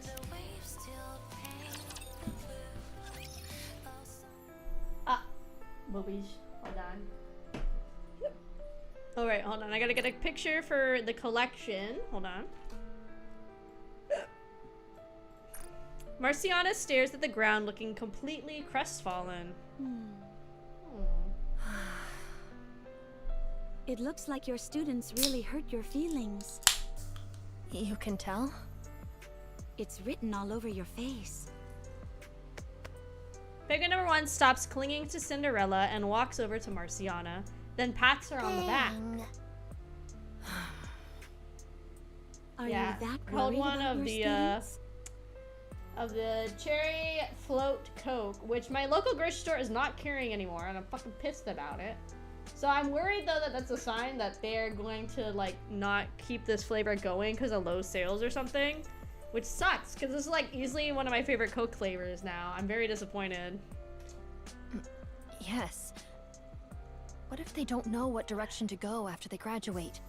Speaker 1: Boobies. Hold on. Alright, hold on. I gotta get a picture for the collection. Hold on. Marciana stares at the ground looking completely crestfallen.
Speaker 7: It looks like your students really hurt your feelings.
Speaker 4: You can tell?
Speaker 7: It's written all over your face.
Speaker 1: Penguin number 1 stops clinging to Cinderella and walks over to Marciana, then pats her on the back.
Speaker 7: Are
Speaker 1: Yeah,
Speaker 7: you that
Speaker 1: called
Speaker 7: worried
Speaker 1: one
Speaker 7: about
Speaker 1: of
Speaker 7: your
Speaker 1: the
Speaker 7: students?
Speaker 1: of the cherry float Coke, which my local grocery store is not carrying anymore, and I'm fucking pissed about it. So I'm worried though that that's a sign that they're going to like not keep this flavor going because of low sales or something, which sucks because this is like easily one of my favorite Coke flavors now. I'm very disappointed.
Speaker 4: Yes. What if they don't know what direction to go after they graduate?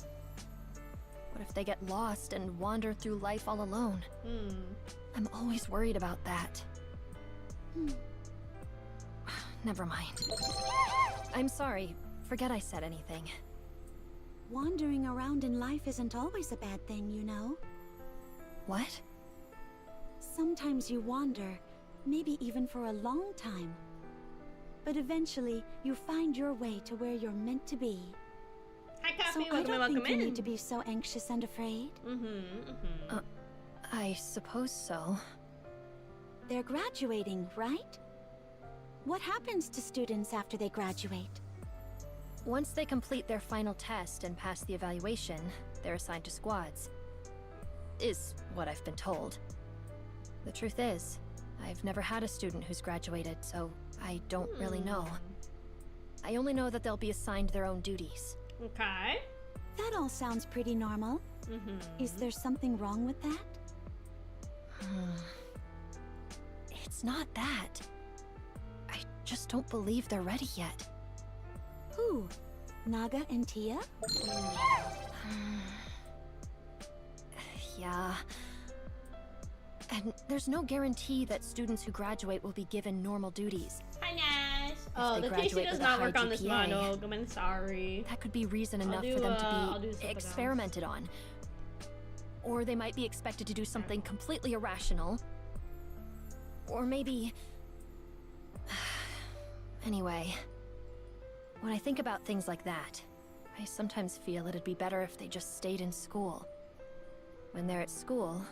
Speaker 4: What if they get lost and wander through life all alone? I'm always worried about that. Never mind. I'm sorry. Forget I said anything.
Speaker 7: Wandering around in life isn't always a bad thing, you know.
Speaker 4: What?
Speaker 7: Sometimes you wander, maybe even for a long time. But eventually, you find your way to where you're meant to be.
Speaker 1: Hi,
Speaker 7: So
Speaker 1: Coffee.
Speaker 7: I don't
Speaker 1: Welcome
Speaker 7: think you
Speaker 1: in.
Speaker 7: need to be so anxious and afraid.
Speaker 4: I suppose so.
Speaker 7: They're graduating, right? What happens to students after they graduate?
Speaker 4: Once they complete their final test and pass the evaluation, they're assigned to squads. Is what I've been told. The truth is, I've never had a student who's graduated, so I don't really know. I only know that they'll be assigned their own duties.
Speaker 1: Okay.
Speaker 7: That all sounds pretty normal. Is there something wrong with that?
Speaker 4: It's not that. I just don't believe they're ready yet.
Speaker 7: Who? Naga and Tia?
Speaker 4: Yeah. And there's no guarantee that students who graduate will be given normal duties.
Speaker 1: Hi, Nash. Oh,
Speaker 4: they
Speaker 1: the PC
Speaker 4: graduate
Speaker 1: does
Speaker 4: with a
Speaker 1: not
Speaker 4: high
Speaker 1: work on this
Speaker 4: GPA.
Speaker 1: monologue. I'm sorry.
Speaker 4: That could be reason enough
Speaker 1: do,
Speaker 4: for them
Speaker 1: I'll
Speaker 4: to
Speaker 1: do
Speaker 4: be
Speaker 1: something
Speaker 4: experimented on. Or they might be expected to do something completely irrational. Or maybe... Anyway, when I think about things like that, I sometimes feel it'd be better if they just stayed in school. When they're at school,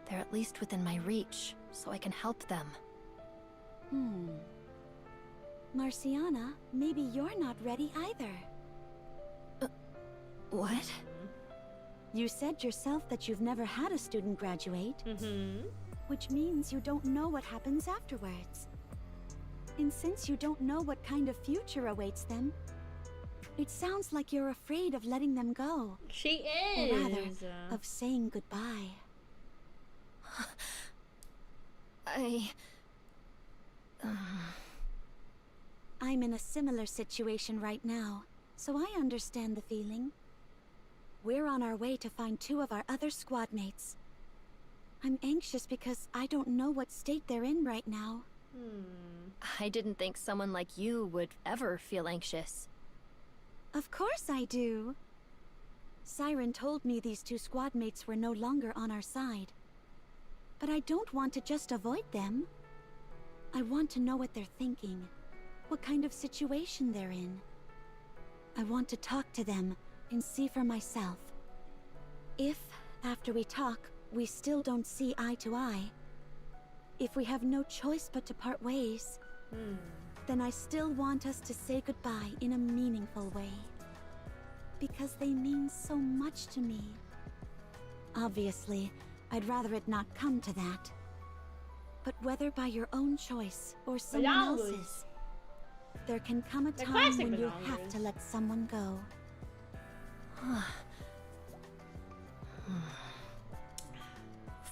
Speaker 4: they're at least within my reach, so I can help them.
Speaker 7: Marciana, maybe you're not ready either.
Speaker 4: What?
Speaker 7: You said yourself that you've never had a student graduate, which means you don't know what happens afterwards. And since you don't know what kind of future awaits them, it sounds like you're afraid of letting them go.
Speaker 1: She
Speaker 7: Or
Speaker 1: is.
Speaker 7: rather, of saying goodbye. I'm in a similar situation right now, so I understand the feeling. We're on our way to find 2 of our other squad mates. I'm anxious because I don't know what state they're in right now.
Speaker 4: I didn't think someone like you would ever feel anxious.
Speaker 7: Of course I do. Siren told me these 2 squad mates were no longer on our side. But I don't want to just avoid them. I want to know what they're thinking, what kind of situation they're in. I want to talk to them and see for myself. If, after we talk, we still don't see eye to eye, if we have no choice but to part ways, then I still want us to say goodbye in a meaningful way. Because they mean so much to me. Obviously, I'd rather it not come to that. But whether by your own choice or someone else's, there can come a time when you have to let someone go.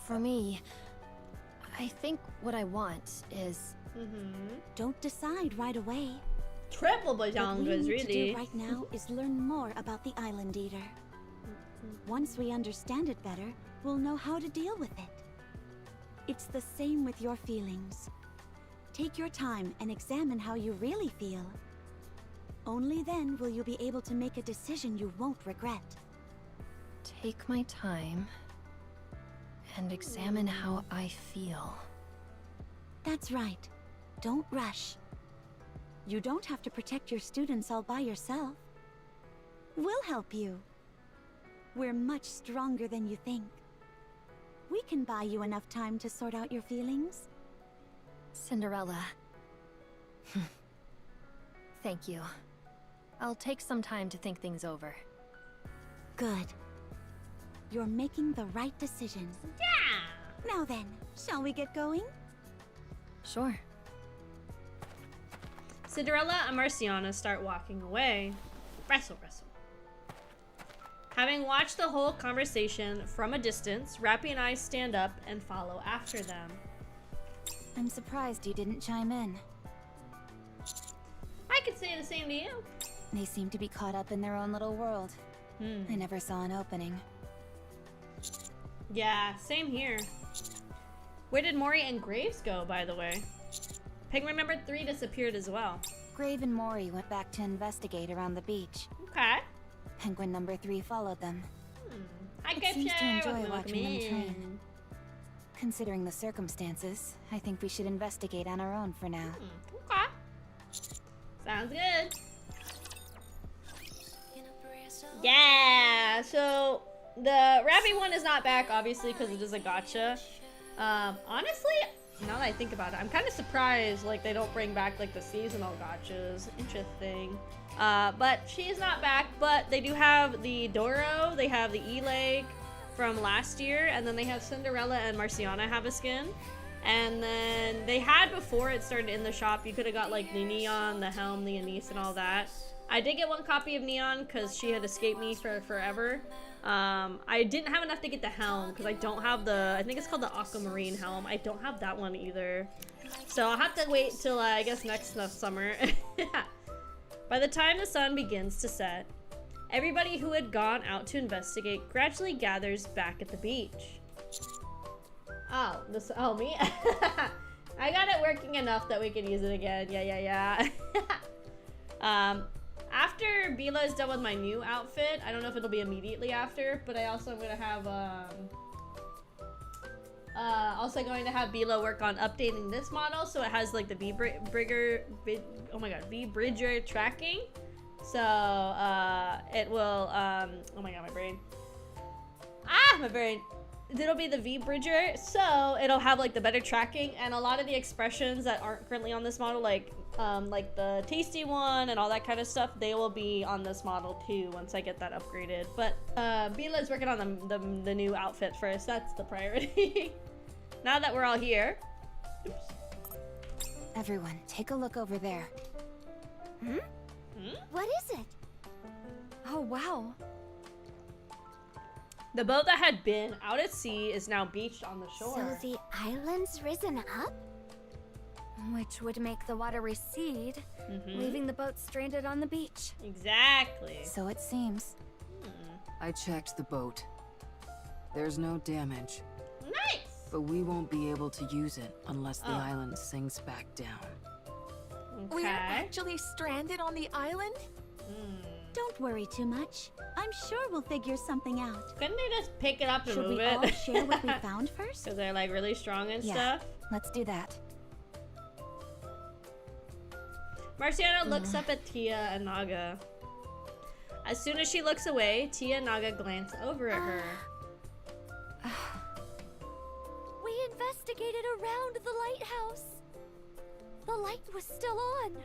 Speaker 4: For me, I think what I want is...
Speaker 7: Don't decide right away.
Speaker 1: Triple
Speaker 7: What we
Speaker 1: bajangas,
Speaker 7: need to
Speaker 1: really.
Speaker 7: do right now is learn more about the Island Eater. Once we understand it better, we'll know how to deal with it. It's the same with your feelings. Take your time and examine how you really feel. Only then will you be able to make a decision you won't regret.
Speaker 4: Take my time and examine how I feel.
Speaker 7: That's right. Don't rush. You don't have to protect your students all by yourself. We'll help you. We're much stronger than you think. We can buy you enough time to sort out your feelings.
Speaker 4: Cinderella. Thank you. I'll take some time to think things over.
Speaker 7: Good. You're making the right decision.
Speaker 1: Yeah.
Speaker 7: Now then, shall we get going?
Speaker 4: Sure.
Speaker 1: Cinderella and Marciana start walking away. Wrestle, wrestle. Having watched the whole conversation from a distance, Rappy and I stand up and follow after them.
Speaker 6: I'm surprised you didn't chime in.
Speaker 1: I could say the same to you.
Speaker 6: They seem to be caught up in their own little world. I never saw an opening.
Speaker 1: Yeah, same here. Where did Mori and Graves go, by the way? Penguin number 3 disappeared as well.
Speaker 6: Grave and Mori went back to investigate around the beach.
Speaker 1: Okay.
Speaker 6: Penguin number 3 followed them.
Speaker 1: Hi,
Speaker 6: It seems to enjoy
Speaker 1: welcome
Speaker 6: watching them
Speaker 1: in.
Speaker 6: train. Considering the circumstances, I think we should investigate on our own for now.
Speaker 1: Okay. Sounds good. Yeah, so the Rappy one is not back, obviously, because it is a gacha. Honestly, now that I think about it, I'm kind of surprised, like, they don't bring back, like, the seasonal gachas. Interesting. But she's not back, but they do have the Doro, they have the E-Leg from last year, and then they have Cinderella and Marciana have a skin. And then they had, before it started in the shop, you could have got, like, the Neon, the Helm, the Anise, and all that. I did get one copy of Neon because she had escaped me for forever. I didn't have enough to get the Helm because I don't have the, I think it's called the Aquamarine Helm. I don't have that one either. So I'll have to wait till, I guess, next summer. By the time the sun begins to set, everybody who had gone out to investigate gradually gathers back at the beach. Oh, me? I got it working enough that we could use it again. Yeah. After Bila is done with my new outfit, I don't know if it'll be immediately after, but I also am going to have, Bila work on updating this model so it has like the V-Bridger tracking. So, it will, oh my god, my brain. My brain. It'll be the V-Bridger, so it'll have like the better tracking, and a lot of the expressions that aren't currently on this model, like the tasty one and all that kind of stuff, they will be on this model too once I get that upgraded. But Bila's working on the new outfit first. That's the priority. Now that we're all here. Oops.
Speaker 6: Everyone, take a look over there.
Speaker 2: What is it?
Speaker 4: Oh, wow.
Speaker 1: The boat that had been out at sea is now beached on the shore.
Speaker 2: So the island's risen up?
Speaker 3: Which would make the water recede, leaving the boat stranded on the beach.
Speaker 1: Exactly.
Speaker 6: So it seems.
Speaker 5: I checked the boat. There's no damage.
Speaker 1: Nice!
Speaker 5: But we won't be able to use it unless the island sinks back down.
Speaker 1: Okay.
Speaker 8: We're actually stranded on the island?
Speaker 7: Don't worry too much. I'm sure we'll figure something out.
Speaker 1: Couldn't they just pick it up and
Speaker 7: Should
Speaker 1: move
Speaker 7: we
Speaker 1: it?
Speaker 7: all share what we found first?
Speaker 1: Because they're like really strong and
Speaker 6: Yeah.
Speaker 1: stuff.
Speaker 6: Let's do that.
Speaker 1: Marciana looks up at Tia and Naga. As soon as she looks away, Tia and Naga glance over at her.
Speaker 3: We investigated around the lighthouse. The light was still on.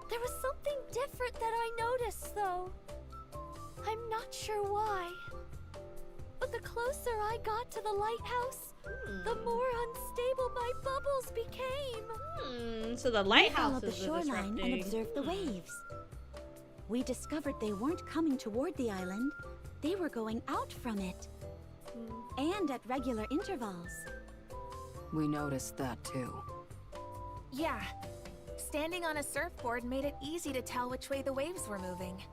Speaker 3: There was something different that I noticed, though. I'm not sure why. But the closer I got to the lighthouse, the more unstable my bubbles became.
Speaker 1: So the
Speaker 7: We
Speaker 1: lighthouse
Speaker 7: followed the
Speaker 1: is
Speaker 7: shoreline
Speaker 1: disrupting.
Speaker 7: and observed the waves. We discovered they weren't coming toward the island. They were going out from it. And at regular intervals.
Speaker 5: We noticed that too.
Speaker 8: Yeah. Standing on a surfboard made it easy to tell which way the waves were moving.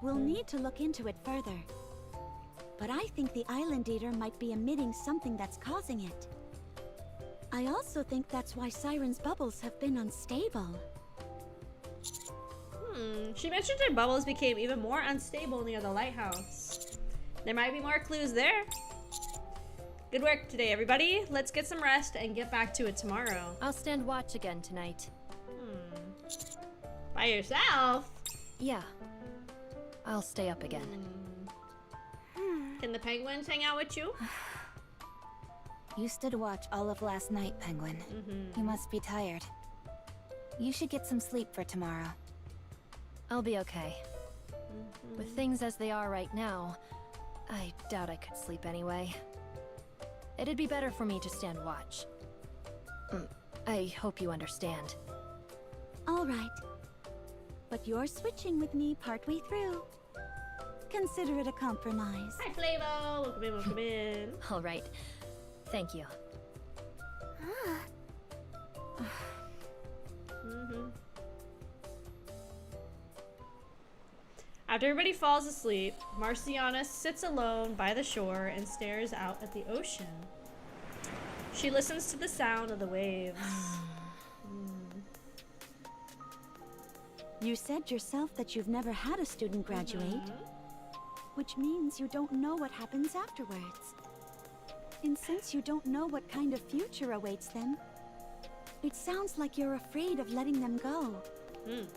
Speaker 7: We'll need to look into it further. But I think the Island Eater might be emitting something that's causing it. I also think that's why Siren's bubbles have been unstable.
Speaker 1: She mentioned her bubbles became even more unstable near the lighthouse. There might be more clues there. Good work today, everybody. Let's get some rest and get back to it tomorrow.
Speaker 4: I'll stand watch again tonight.
Speaker 1: By yourself?
Speaker 4: Yeah. I'll stay up again.
Speaker 1: Can the penguins hang out with you?
Speaker 6: You stood watch all of last night, Penguin. You must be tired. You should get some sleep for tomorrow.
Speaker 4: I'll be okay. With things as they are right now, I doubt I could sleep anyway. It'd be better for me to stand watch. I hope you understand.
Speaker 7: All right. But you're switching with me partway through. Consider it a compromise.
Speaker 1: Hi, Flavo. Welcome in, welcome in.
Speaker 4: All right. Thank you.
Speaker 1: After everybody falls asleep, Marciana sits alone by the shore and stares out at the ocean. She listens to the sound of the waves.
Speaker 7: You said yourself that you've never had a student graduate, which means you don't know what happens afterwards. And since you don't know what kind of future awaits them, it sounds like you're afraid of letting them go.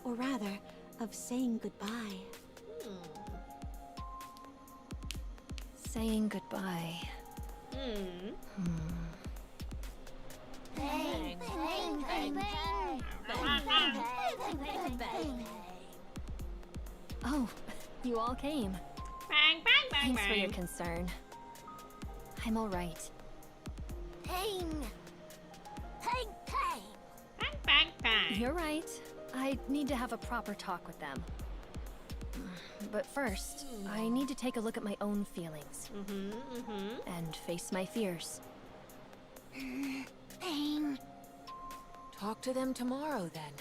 Speaker 7: Or rather, of saying goodbye.
Speaker 4: Saying goodbye.
Speaker 2: Bang, bang, bang, bang.
Speaker 4: Oh, you all came.
Speaker 1: Bang, bang, bang,
Speaker 4: Thanks for
Speaker 1: bang.
Speaker 4: your concern. I'm all right.
Speaker 2: Pang. Pang, pang.
Speaker 1: Bang, bang, bang.
Speaker 4: You're right. I need to have a proper talk with them. But first, I need to take a look at my own feelings. And face my fears.
Speaker 2: Pang.
Speaker 8: Talk to them tomorrow then.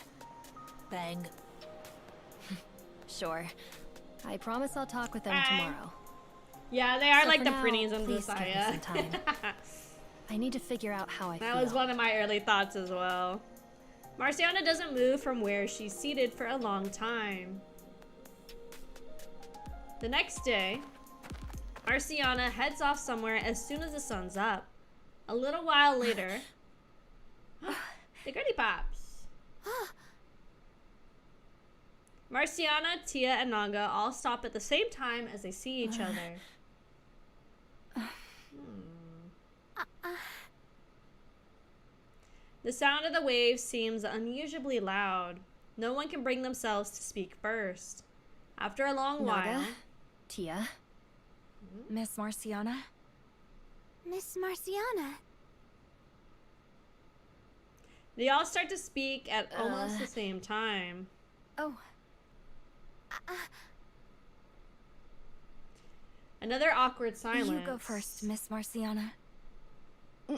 Speaker 8: Bang.
Speaker 4: Sure. I promise I'll talk with them
Speaker 1: Bang.
Speaker 4: tomorrow.
Speaker 1: Yeah, they are
Speaker 4: So
Speaker 1: like
Speaker 4: for
Speaker 1: the
Speaker 4: now,
Speaker 1: pretties in
Speaker 4: please give me
Speaker 1: Messiah.
Speaker 4: some time. I need to figure out how I
Speaker 1: That
Speaker 4: feel.
Speaker 1: was one of my early thoughts as well. Marciana doesn't move from where she's seated for a long time. The next day, Marciana heads off somewhere as soon as the sun's up. A little while later, the Goody Pops. Marciana, Tia, and Naga all stop at the same time as they see each other. The sound of the waves seems unusually loud. No one can bring themselves to speak first. After a long while,
Speaker 4: Naga? Tia?
Speaker 6: Miss Marciana?
Speaker 2: Miss Marciana.
Speaker 1: they all start to speak at almost the same time.
Speaker 4: Oh,
Speaker 1: Another awkward silence.
Speaker 6: You go first, Miss Marciana.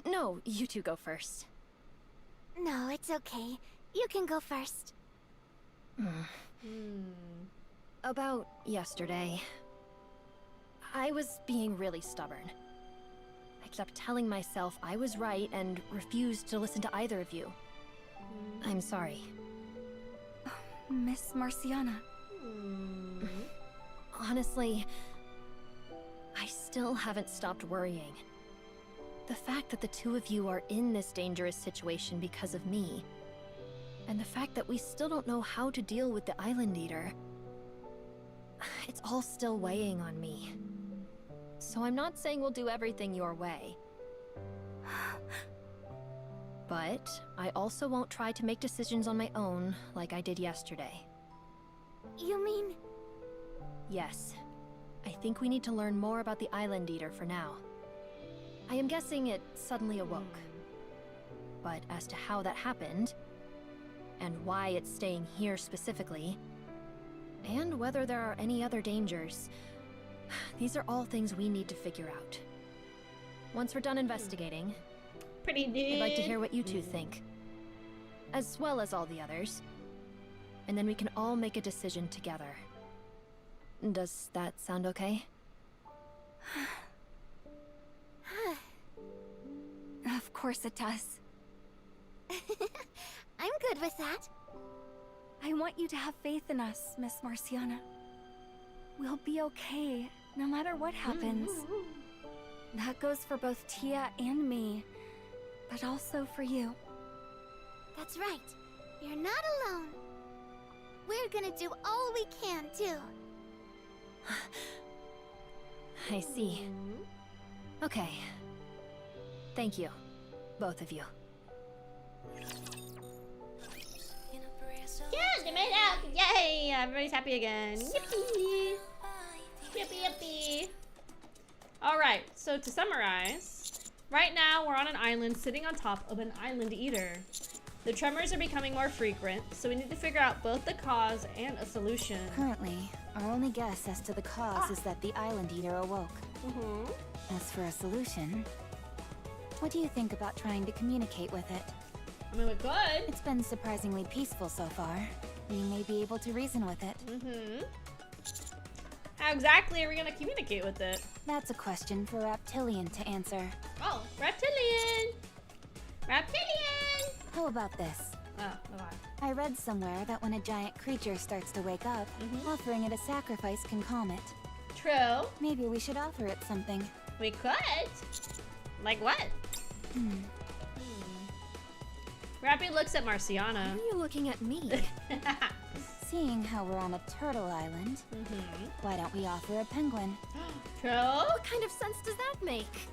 Speaker 4: no, you two go first.
Speaker 2: No, it's okay. You can go first.
Speaker 4: About yesterday, I was being really stubborn. I kept telling myself I was right and refused to listen to either of you. I'm sorry.
Speaker 6: Miss Marciana.
Speaker 4: Honestly, I still haven't stopped worrying. The fact that the two of you are in this dangerous situation because of me, and the fact that we still don't know how to deal with the Island Eater, it's all still weighing on me. So I'm not saying we'll do everything your way. But I also won't try to make decisions on my own like I did yesterday.
Speaker 2: You mean...
Speaker 4: Yes. I think we need to learn more about the Island Eater for now. I am guessing it suddenly awoke. But as to how that happened, and why it's staying here specifically, and whether there are any other dangers, these are all things we need to figure out. Once we're done investigating,
Speaker 1: Pretty good.
Speaker 4: I'd like to hear what you two think, as well as all the others. And then we can all make a decision together. Does that sound okay?
Speaker 6: Of course it does.
Speaker 2: I'm good with that.
Speaker 6: I want you to have faith in us, Miss Marciana. We'll be okay, no matter what happens. That goes for both Tia and me, but also for you.
Speaker 2: That's right. You're not alone. We're gonna do all we can, too.
Speaker 4: I see. Okay. Thank you, both of you.
Speaker 1: Yes, they made out! Yay! Everybody's happy again. Yippee! Yippee, yippee! Alright, so to summarize, right now we're on an island sitting on top of an island eater. The tremors are becoming more frequent, so we need to figure out both the cause and a solution.
Speaker 9: Currently, our only guess as to the cause is that the Island Eater awoke. As for a solution, what do you think about trying to communicate with it?
Speaker 1: I mean, we could.
Speaker 9: It's been surprisingly peaceful so far. We may be able to reason with it.
Speaker 1: How exactly are we gonna communicate with it?
Speaker 9: That's a question for Reptilian to answer.
Speaker 1: Oh, Reptilian! Reptilian!
Speaker 9: How about this?
Speaker 1: Oh, okay.
Speaker 9: I read somewhere that when a giant creature starts to wake up, offering it a sacrifice can calm it.
Speaker 1: True.
Speaker 9: Maybe we should offer it something.
Speaker 1: We could. Like what? Rappy looks at Marciana.
Speaker 4: Why are you looking at me?
Speaker 9: Seeing how we're on a turtle island, why don't we offer a penguin?
Speaker 1: True.
Speaker 4: What kind of sense does that make?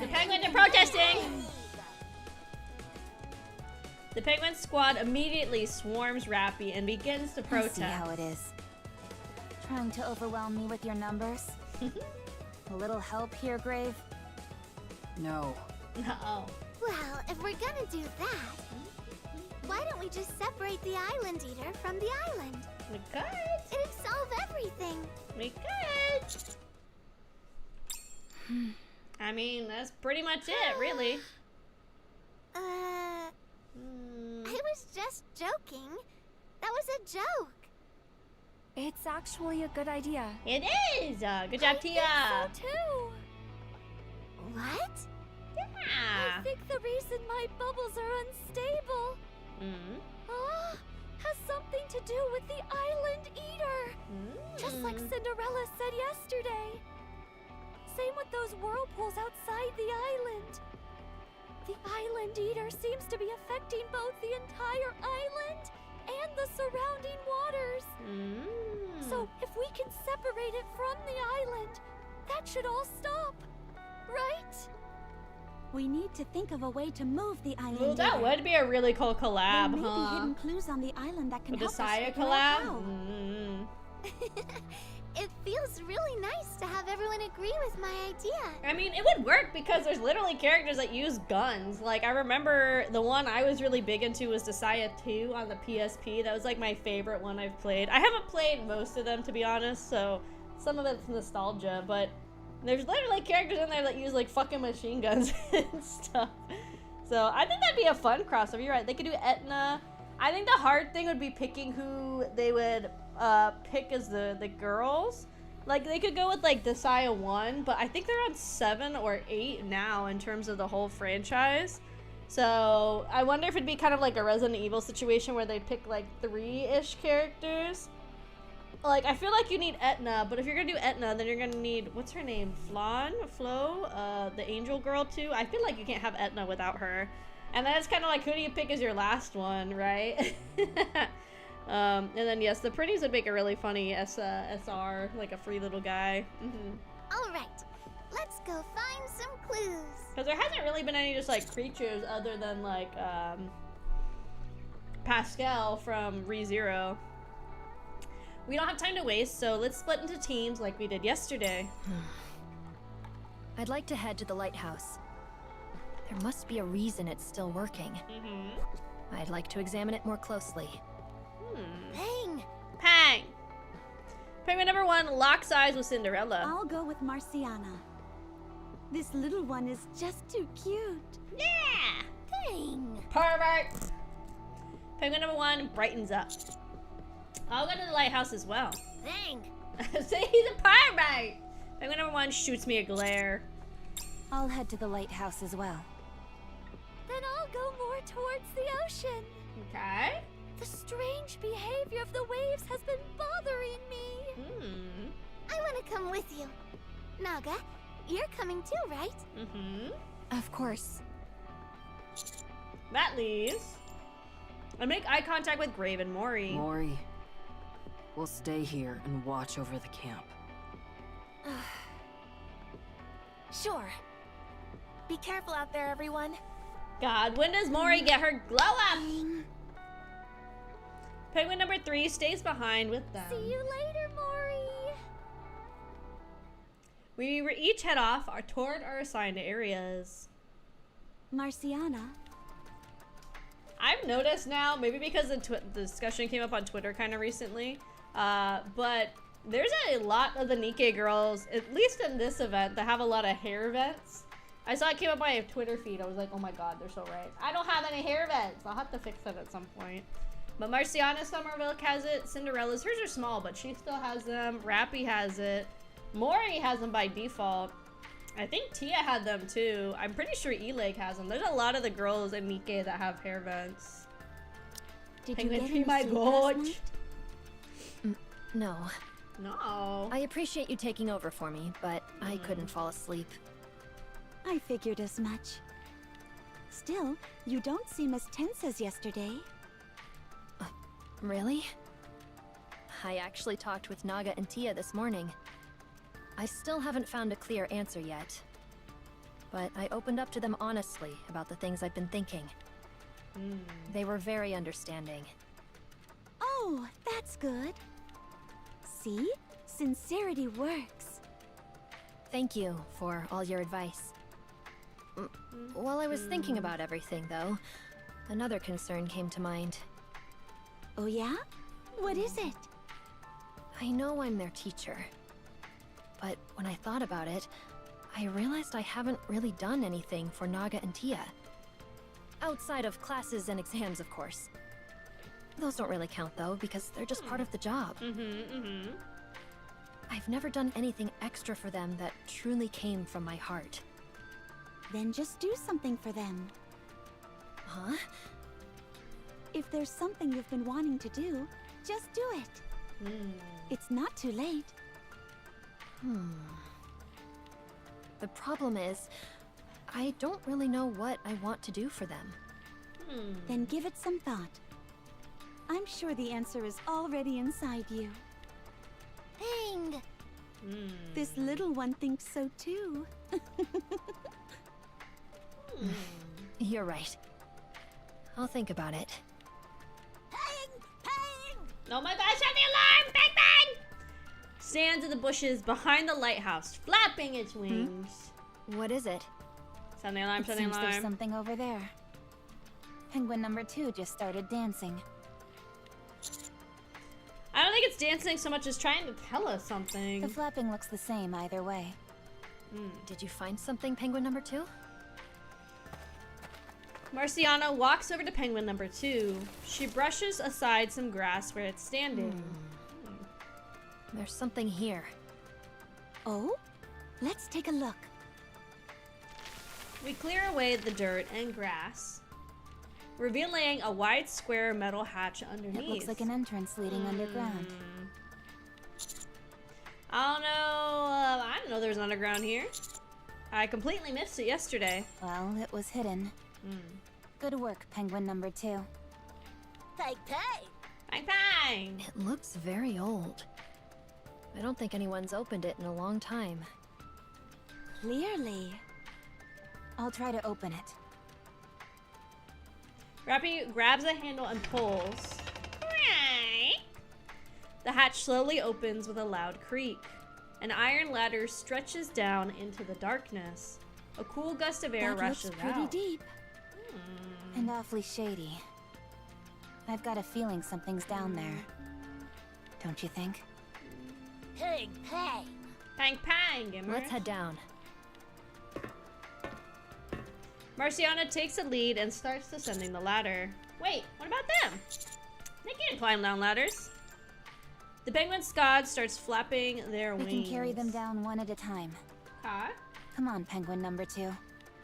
Speaker 1: The penguins are protesting! The penguin squad immediately swarms Rappy and begins to
Speaker 9: I
Speaker 1: protest.
Speaker 9: see how it is. Trying to overwhelm me with your numbers? A little help here, Grave?
Speaker 5: No.
Speaker 1: Uh-oh.
Speaker 2: Well, if we're gonna do that, why don't we just separate the Island Eater from the island?
Speaker 1: We could.
Speaker 2: It'd solve everything.
Speaker 1: We could. I mean, that's pretty much it, really.
Speaker 2: I was just joking. That was a joke.
Speaker 6: It's actually a good idea.
Speaker 1: It is! Good job, Tia!
Speaker 3: I think so too.
Speaker 2: What?
Speaker 1: Yeah!
Speaker 3: I think the reason my bubbles are unstable has something to do with the Island Eater. Just like Cinderella said yesterday. Same with those whirlpools outside the island. The Island Eater seems to be affecting both the entire island and the surrounding waters. So if we can separate it from the island, that should all stop, right?
Speaker 7: We need to think of a way to move the Island
Speaker 1: Ooh, that
Speaker 7: Eater.
Speaker 1: would be a really cool collab,
Speaker 7: There may be
Speaker 1: huh?
Speaker 7: hidden clues on the island that can
Speaker 1: With the
Speaker 7: help us
Speaker 1: Saya
Speaker 7: figure out
Speaker 1: collab?
Speaker 7: how.
Speaker 2: It feels really nice to have everyone agree with my idea.
Speaker 1: I mean, it would work because there's literally characters that use guns. Like, I remember the one I was really big into was Desaya 2 on the PSP. That was like my favorite one I've played. I haven't played most of them, to be honest, so some of it's nostalgia, but there's literally characters in there that use like fucking machine guns and stuff. So I think that'd be a fun crossover. You're right. They could do Etna. I think the hard thing would be picking who they would pick as the girls. Like, they could go with like Desaya 1, but I think they're on 7 or 8 now in terms of the whole franchise. So I wonder if it'd be kind of like a Resident Evil situation where they pick like 3-ish characters. Like, I feel like you need Etna, but if you're gonna do Etna, then you're gonna need, what's her name? Flo? The angel girl too? I feel like you can't have Etna without her. And then it's kind of like, who do you pick as your last one, right? And then, yes, the pretties would make a really funny SR, like a free little guy.
Speaker 2: All right, let's go find some clues.
Speaker 1: Because there hasn't really been any just, like, creatures other than, like, Pascal from ReZero. We don't have time to waste, so let's split into teams like we did yesterday.
Speaker 4: I'd like to head to the lighthouse. There must be a reason it's still working. I'd like to examine it more closely.
Speaker 2: Bang!
Speaker 1: Pang! Penguin number 1 locks eyes with Cinderella.
Speaker 7: I'll go with Marciana. This little one is just too cute.
Speaker 1: Yeah!
Speaker 2: Dang!
Speaker 1: Pervert! Penguin number 1 brightens up. I'll go to the lighthouse as well.
Speaker 2: Dang!
Speaker 1: Say he's a pervert! Penguin number 1 shoots me a glare.
Speaker 9: I'll head to the lighthouse as well.
Speaker 3: Then I'll go more towards the ocean.
Speaker 1: Okay.
Speaker 3: The strange behavior of the waves has been bothering me.
Speaker 2: I want to come with you. Naga, you're coming too, right?
Speaker 9: Of course.
Speaker 1: That leaves. I make eye contact with Grave and Mori.
Speaker 5: Mori, we'll stay here and watch over the camp.
Speaker 8: Sure. Be careful out there, everyone.
Speaker 1: God, when does Mori get her glow up? Penguin number 3 stays behind with them.
Speaker 3: See you later, Mori.
Speaker 1: We each head off toward our assigned areas.
Speaker 7: Marciana.
Speaker 1: I've noticed now, maybe because the discussion came up on Twitter kind of recently, but there's a lot of the NIKKE girls, at least in this event, that have a lot of hair vents. I saw it came up on my Twitter feed. I was like, oh my god, they're so right. I don't have any hair vents. I'll have to fix that at some point. But Marciana Somerville has it. Cinderella's, hers are small, but she still has them. Rappy has it. Mori has them by default. I think Tia had them too. I'm pretty sure E-Leg has them. There's a lot of the girls in NIKKE that have hair vents.
Speaker 7: Did
Speaker 1: Penguin,
Speaker 7: you get
Speaker 1: be my
Speaker 7: any sleep last
Speaker 1: goat.
Speaker 7: night?
Speaker 4: No.
Speaker 1: No.
Speaker 4: I appreciate you taking over for me, but I couldn't fall asleep.
Speaker 7: I figured as much. Still, you don't seem as tense as yesterday.
Speaker 4: Really? I actually talked with Naga and Tia this morning. I still haven't found a clear answer yet. But I opened up to them honestly about the things I've been thinking. They were very understanding.
Speaker 7: Oh, that's good. See? Sincerity works.
Speaker 4: Thank you for all your advice. While I was thinking about everything, though, another concern came to mind.
Speaker 7: Oh yeah? What is it?
Speaker 4: I know I'm their teacher. But when I thought about it, I realized I haven't really done anything for Naga and Tia. Outside of classes and exams, of course. Those don't really count, though, because they're just part of the job. I've never done anything extra for them that truly came from my heart.
Speaker 7: Then just do something for them.
Speaker 4: Huh?
Speaker 7: If there's something you've been wanting to do, just do it. It's not too late.
Speaker 4: The problem is, I don't really know what I want to do for them.
Speaker 7: Then give it some thought. I'm sure the answer is already inside you.
Speaker 2: Ping!
Speaker 7: This little one thinks so too.
Speaker 4: You're right. I'll think about it.
Speaker 2: Ping! Ping!
Speaker 1: Oh my gosh, sound the alarm! Bang bang! Stands in the bushes behind the lighthouse, flapping its wings.
Speaker 4: What is it?
Speaker 1: Sound the alarm,
Speaker 9: It
Speaker 1: sound the
Speaker 9: seems there's
Speaker 1: alarm.
Speaker 9: something over there. Penguin number 2 just started dancing.
Speaker 1: I don't think it's dancing so much as trying to tell us something.
Speaker 9: The flapping looks the same either way.
Speaker 4: Did you find something, Penguin number 2?
Speaker 1: Marciana walks over to penguin number 2. She brushes aside some grass where it's standing.
Speaker 4: There's something here.
Speaker 7: Oh? Let's take a look.
Speaker 1: We clear away the dirt and grass, revealing a wide square metal hatch underneath.
Speaker 9: It looks like an entrance leading underground.
Speaker 1: I don't know. I didn't know there was an underground here. I completely missed it yesterday.
Speaker 9: Well, it was hidden. Good work, penguin number 2.
Speaker 2: Ping! Ping!
Speaker 1: Bang bang!
Speaker 4: It looks very old. I don't think anyone's opened it in a long time.
Speaker 7: Clearly.
Speaker 9: I'll try to open it.
Speaker 1: Rappy grabs a handle and pulls. The hatch slowly opens with a loud creak. An iron ladder stretches down into the darkness. A cool gust of air
Speaker 7: That
Speaker 1: rushes
Speaker 7: looks pretty
Speaker 1: out.
Speaker 7: deep.
Speaker 9: And awfully shady. I've got a feeling something's down there. Don't you think?
Speaker 2: Ping! Ping!
Speaker 1: Pang pang, Gimmer.
Speaker 4: Let's head down.
Speaker 1: Marciana takes the lead and starts descending the ladder. Wait, what about them? They can't climb down ladders. The penguin scod starts flapping their wings.
Speaker 9: We can carry them down one at a time.
Speaker 1: Huh?
Speaker 9: Come on, penguin number 2.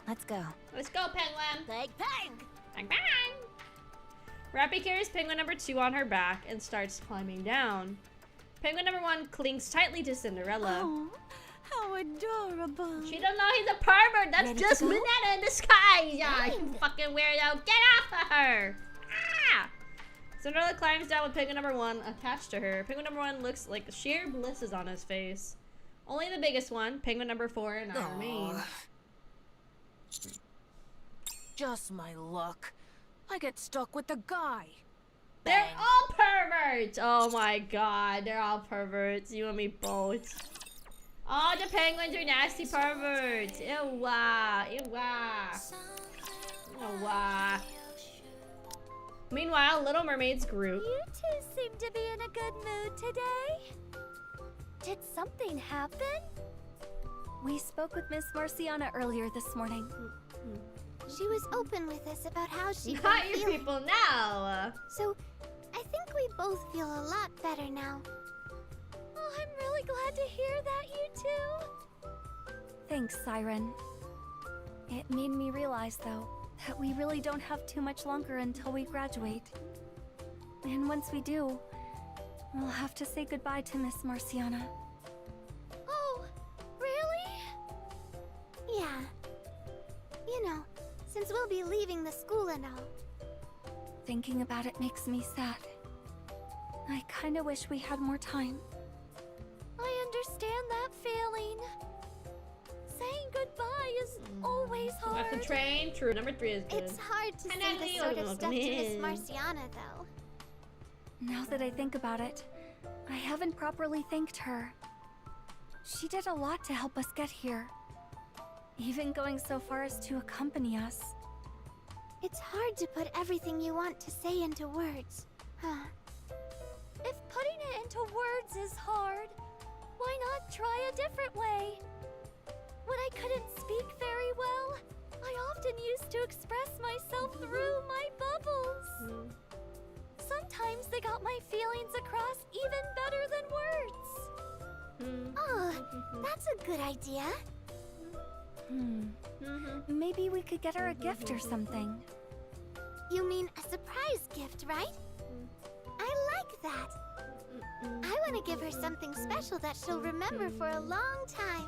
Speaker 9: Let's go.
Speaker 1: Let's go, penguin.
Speaker 2: Ping! Ping!
Speaker 1: Bang bang! Rappy carries penguin number 2 on her back and starts climbing down. Penguin number 1 clings tightly to Cinderella.
Speaker 7: Oh, how adorable.
Speaker 1: She don't know he's a pervert. That's
Speaker 7: Ready
Speaker 1: just
Speaker 7: to go?
Speaker 1: Minetta in disguise. Yeah, you fucking weirdo. Get off of her. Ah! Cinderella climbs down with penguin number 1 attached to her. Penguin number 1 looks like sheer bliss is on his face. Only the biggest one, penguin number 4, and I remain.
Speaker 8: Just my luck. I get stuck with the guy.
Speaker 1: They're all perverts! Oh my god, they're all perverts. You and me both. All the penguins are nasty perverts. Ew, ew. Oh, wow. Meanwhile, Little Mermaid's group.
Speaker 3: You two seem to be in a good mood today. Did something happen?
Speaker 6: We spoke with Miss Marciana earlier this morning.
Speaker 2: She was open with us about how she
Speaker 1: Not your people now.
Speaker 2: So, I think we both feel a lot better now.
Speaker 3: Oh, I'm really glad to hear that, you two.
Speaker 6: Thanks, Siren. It made me realize, though, that we really don't have too much longer until we graduate. And once we do, we'll have to say goodbye to Miss Marciana.
Speaker 3: Oh, really?
Speaker 2: Yeah. You know, since we'll be leaving the school and all.
Speaker 6: Thinking about it makes me sad. I kinda wish we had more time.
Speaker 3: I understand that feeling. Saying goodbye is always hard.
Speaker 1: Off the train. True. Number 3 is good.
Speaker 2: It's hard to say this sort of stuff to Miss Marciana, though.
Speaker 6: Now that I think about it, I haven't properly thanked her. She did a lot to help us get here. Even going so far as to accompany us.
Speaker 2: It's hard to put everything you want to say into words, huh?
Speaker 3: If putting it into words is hard, why not try a different way? When I couldn't speak very well, I often used to express myself through my bubbles. Sometimes they got my feelings across even better than words.
Speaker 2: Oh, that's a good idea.
Speaker 6: Maybe we could get her a gift or something.
Speaker 2: You mean a surprise gift, right? I like that. I want to give her something special that she'll remember for a long time.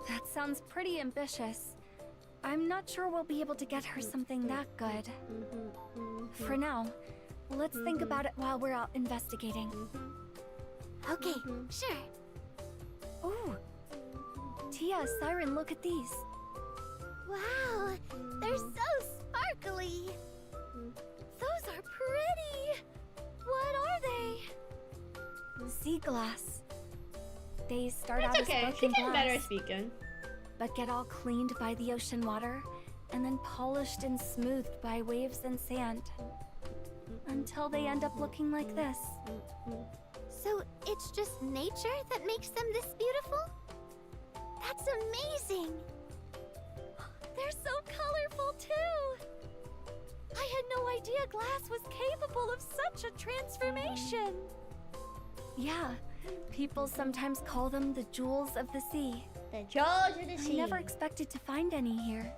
Speaker 6: That sounds pretty ambitious. I'm not sure we'll be able to get her something that good. For now, let's think about it while we're out investigating.
Speaker 2: Okay, sure.
Speaker 6: Ooh! Tia, Siren, look at these.
Speaker 2: Wow, they're so sparkly.
Speaker 3: Those are pretty. What are they?
Speaker 6: Sea glass. They start
Speaker 1: It's
Speaker 6: out
Speaker 1: okay.
Speaker 6: as
Speaker 1: She
Speaker 6: broken
Speaker 1: can
Speaker 6: glass,
Speaker 1: better speaking.
Speaker 6: but get all cleaned by the ocean water, and then polished and smoothed by waves and sand, until they end up looking like this.
Speaker 2: So it's just nature that makes them this beautiful? That's amazing.
Speaker 3: They're so colorful too. I had no idea glass was capable of such a transformation.
Speaker 6: Yeah, people sometimes call them the jewels of the sea.
Speaker 1: The jewels of the
Speaker 6: I
Speaker 1: sea.
Speaker 6: never expected to find any here.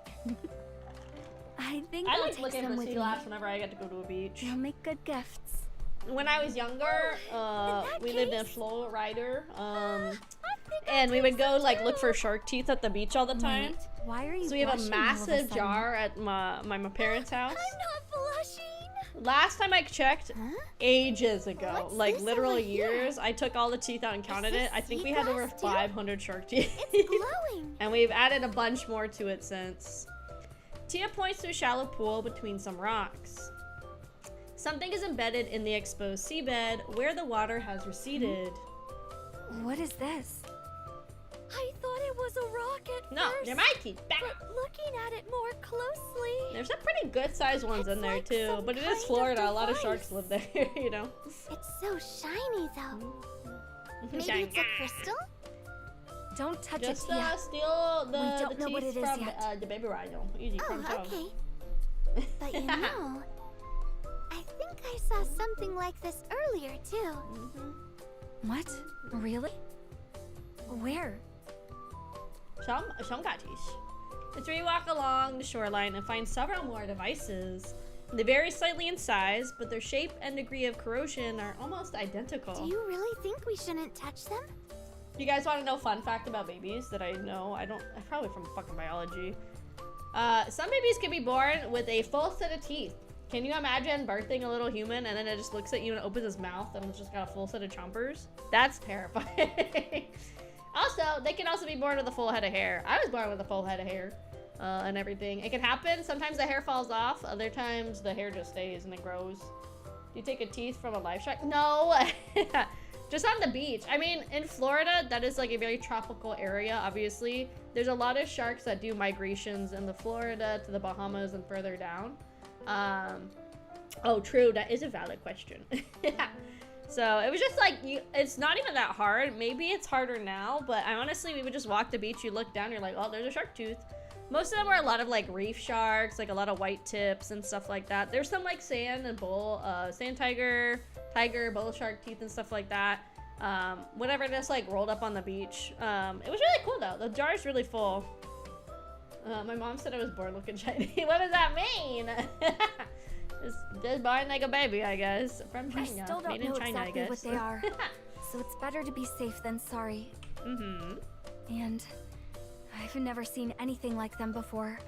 Speaker 6: I think
Speaker 1: I
Speaker 6: I'll
Speaker 1: like
Speaker 6: take
Speaker 1: looking
Speaker 6: some
Speaker 1: for
Speaker 6: with
Speaker 1: sea
Speaker 6: me.
Speaker 1: glass whenever I get to go to a beach.
Speaker 6: They'll make good gifts.
Speaker 1: When I was younger,
Speaker 3: that
Speaker 1: we lived in a
Speaker 3: case-
Speaker 1: flow rider,
Speaker 3: I think
Speaker 1: and
Speaker 3: I'll
Speaker 1: we would
Speaker 3: take
Speaker 1: go
Speaker 3: some
Speaker 1: like look
Speaker 3: too.
Speaker 1: for shark teeth at the beach all the time.
Speaker 6: Wait, why are you
Speaker 1: So we have a
Speaker 6: blushing all of
Speaker 1: massive
Speaker 6: sudden?
Speaker 1: jar at my parents' house.
Speaker 3: I'm not blushing.
Speaker 1: Last time I checked, ages ago,
Speaker 2: What's
Speaker 1: like
Speaker 2: this
Speaker 1: literal
Speaker 2: over here?
Speaker 1: years, I took all the teeth out and counted
Speaker 2: this
Speaker 1: it. I think
Speaker 2: sea
Speaker 1: we had over
Speaker 2: glass too?
Speaker 1: 500 shark teeth.
Speaker 2: It's glowing.
Speaker 1: And we've added a bunch more to it since. Tia points to a shallow pool between some rocks. Something is embedded in the exposed seabed where the water has receded.
Speaker 6: What is this?
Speaker 3: I thought it was a rock at
Speaker 1: No,
Speaker 3: first.
Speaker 1: they're my teeth. Back.
Speaker 3: But looking at it more closely,
Speaker 1: There's some pretty good sized ones in
Speaker 3: It's
Speaker 1: there
Speaker 3: like
Speaker 1: too,
Speaker 3: some
Speaker 1: but it
Speaker 3: kind
Speaker 1: is
Speaker 3: of
Speaker 1: Florida. A lot of
Speaker 3: device.
Speaker 1: sharks live there, you know.
Speaker 2: It's so shiny, though. Maybe
Speaker 1: Shiny.
Speaker 2: it's a crystal?
Speaker 6: Don't touch
Speaker 1: Just
Speaker 6: it, Tia.
Speaker 1: steal the,
Speaker 6: We don't
Speaker 1: the
Speaker 6: know what
Speaker 1: teeth
Speaker 6: it is
Speaker 1: from
Speaker 6: yet.
Speaker 1: the baby rhino. Easy,
Speaker 2: Oh,
Speaker 1: from Tom.
Speaker 2: okay. But you know, I think I saw something like this earlier, too.
Speaker 6: What? Really? Where?
Speaker 1: Some gatis. The three walk along the shoreline and find several more devices. They vary slightly in size, but their shape and degree of corrosion are almost identical.
Speaker 2: Do you really think we shouldn't touch them?
Speaker 1: You guys want to know a fun fact about babies that I know? I'm probably from fucking biology. Some babies can be born with a full set of teeth. Can you imagine birthing a little human and then it just looks at you and opens its mouth and it's just got a full set of chompers? That's terrifying. Also, they can also be born with a full head of hair. I was born with a full head of hair and everything. It can happen. Sometimes the hair falls off. Other times the hair just stays and it grows. Do you take a teeth from a live shark? No. just on the beach. I mean, in Florida, that is like a very tropical area, obviously. There's a lot of sharks that do migrations in the Florida to the Bahamas and further down. Oh, true. That is a valid question. So it was just like, it's not even that hard. Maybe it's harder now, but I honestly, we would just walk the beach. You look down, you're like, oh, there's a shark tooth. Most of them were a lot of like reef sharks, like a lot of white tips and stuff like that. There's some like sand and sand tiger, bull shark teeth and stuff like that. Whatever, just like rolled up on the beach. It was really cool though. The jar is really full. My mom said I was born looking shiny. What does that mean? Just born like a baby, I guess. From China.
Speaker 6: I still don't
Speaker 1: Made in
Speaker 6: know
Speaker 1: China,
Speaker 6: exactly
Speaker 1: I guess.
Speaker 6: what they are, so it's better to be safe than sorry.
Speaker 1: Mm-hmm.
Speaker 6: And I've never seen anything like them before.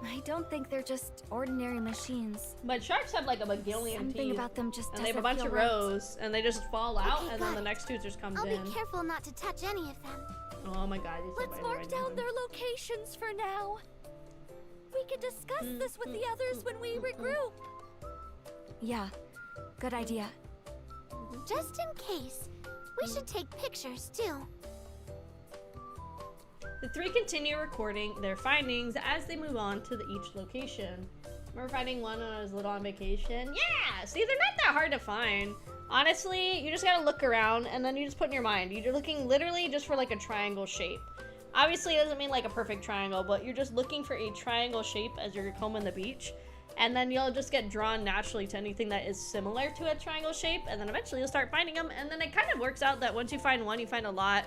Speaker 6: I don't think they're just ordinary machines.
Speaker 1: But sharks have like a bagillion
Speaker 6: Something
Speaker 1: teeth.
Speaker 6: about them just
Speaker 1: And they have a
Speaker 6: doesn't
Speaker 1: bunch of
Speaker 6: feel right.
Speaker 1: rows, and they just fall out,
Speaker 2: Okay,
Speaker 1: and
Speaker 2: got
Speaker 1: then the
Speaker 2: it.
Speaker 1: next tooth just comes
Speaker 2: I'll
Speaker 1: in.
Speaker 2: be careful not to touch any of them.
Speaker 1: Oh my god, these
Speaker 3: Let's mark down their locations for now. We can discuss this with the others when we regroup.
Speaker 6: Yeah, good idea.
Speaker 2: Just in case, we should take pictures too.
Speaker 1: The three continue recording their findings as they move on to each location. Remember finding one when I was little on vacation? Yeah! See, they're not that hard to find. Honestly, you just gotta look around and then you just put in your mind. You're looking literally just for like a triangle shape. Obviously, it doesn't mean like a perfect triangle, but you're just looking for a triangle shape as you're combing the beach. And then you'll just get drawn naturally to anything that is similar to a triangle shape. And then eventually you'll start finding them. And then it kind of works out that once you find one, you find a lot.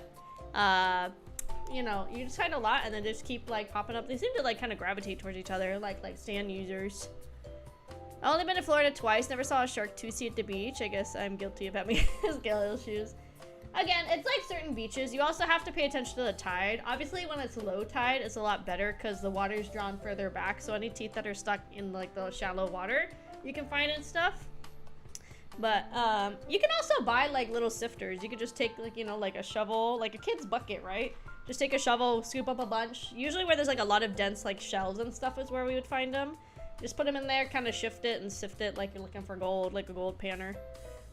Speaker 1: You know, you just find a lot and then just keep like popping up. They seem to like kind of gravitate towards each other, like sand users. I've only been to Florida twice. Never saw a shark toothie at the beach. I guess I'm guilty of having scale issues. Again, it's like certain beaches. You also have to pay attention to the tide. Obviously, when it's low tide, it's a lot better because the water's drawn further back. So any teeth that are stuck in like the shallow water, you can find and stuff. But you can also buy like little sifters. You could just take like, you know, like a shovel, like a kid's bucket, right? Just take a shovel, scoop up a bunch. Usually where there's like a lot of dense like shells and stuff is where we would find them. Just put them in there, kind of shift it and sift it like you're looking for gold, like a gold panner.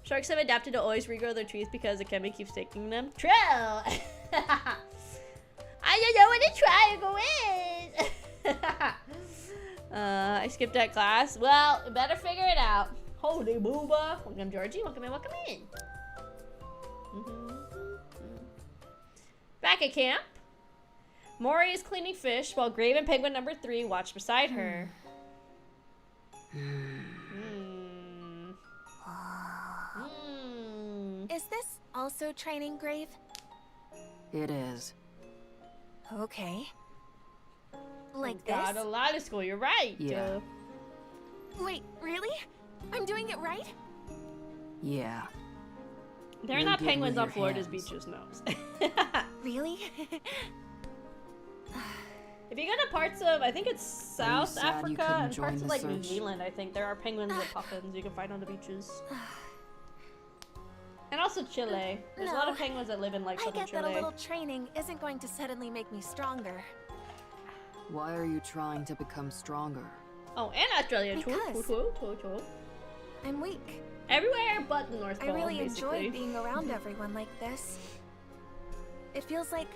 Speaker 1: Sharks have adapted to always regrow their teeth because Akemi keeps taking them. True! I don't know what a triangle is! I skipped that class. Well, better figure it out. Holy booba. Welcome, Georgie. Welcome in, welcome in. Back at camp, Mori is cleaning fish while Grave and Penguin number 3 watch beside her.
Speaker 8: Is this also training, Grave?
Speaker 5: It is.
Speaker 6: Okay.
Speaker 8: Like
Speaker 1: Got
Speaker 8: this?
Speaker 1: a lot of school, you're right.
Speaker 5: Yeah.
Speaker 8: Wait, really? I'm doing it right?
Speaker 5: Yeah.
Speaker 1: They're
Speaker 5: You're
Speaker 1: not
Speaker 5: good
Speaker 1: penguins
Speaker 5: with
Speaker 1: on
Speaker 5: your
Speaker 1: Florida's
Speaker 5: hands.
Speaker 1: beaches, knows.
Speaker 8: Really?
Speaker 1: If you go to parts of, I think it's South
Speaker 5: sad you
Speaker 1: Africa
Speaker 5: couldn't
Speaker 1: and
Speaker 5: join
Speaker 1: parts of
Speaker 5: the
Speaker 1: like New
Speaker 5: search?
Speaker 1: Zealand, I think there are penguins and puffins you can find on the beaches. And also Chile. There's a lot of
Speaker 8: No.
Speaker 1: penguins that live in like
Speaker 8: I
Speaker 1: southern
Speaker 8: get that a
Speaker 1: Chile.
Speaker 8: little training isn't going to suddenly make me stronger.
Speaker 5: Why are you trying to become stronger?
Speaker 1: Oh, and Australia.
Speaker 8: Because- I'm weak.
Speaker 1: Everywhere but the North
Speaker 8: I
Speaker 1: Pole,
Speaker 8: really
Speaker 1: basically.
Speaker 8: enjoy being around everyone like this. It feels like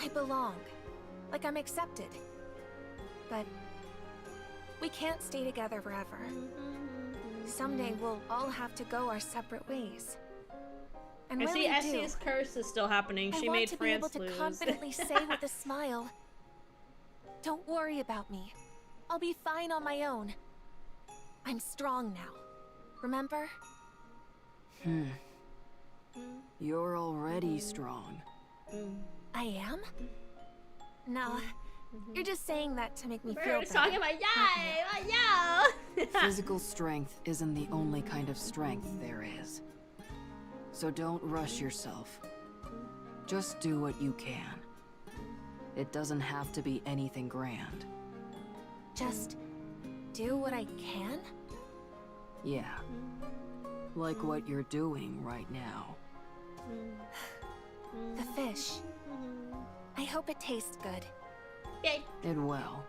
Speaker 8: I belong, like I'm accepted. But we can't stay together forever. Someday we'll all have to go our separate ways. And
Speaker 1: I
Speaker 8: when
Speaker 1: see
Speaker 8: we
Speaker 1: Essie's
Speaker 8: do,
Speaker 1: curse is still happening.
Speaker 8: I
Speaker 1: She
Speaker 8: want
Speaker 1: made
Speaker 8: to be able
Speaker 1: France
Speaker 8: to
Speaker 1: lose.
Speaker 8: confidently say with a smile, "Don't worry about me. I'll be fine on my own. I'm strong now. Remember?"
Speaker 5: You're already strong.
Speaker 8: I am? No, you're just saying that to make me feel
Speaker 1: We're
Speaker 8: better.
Speaker 1: talking about yay!
Speaker 5: Physical strength isn't the only kind of strength there is. So don't rush yourself. Just do what you can. It doesn't have to be anything grand.
Speaker 8: Just do what I can?
Speaker 5: Yeah. Like what you're doing right now.
Speaker 8: The fish. I hope it tastes good.
Speaker 1: Yay.
Speaker 5: It will.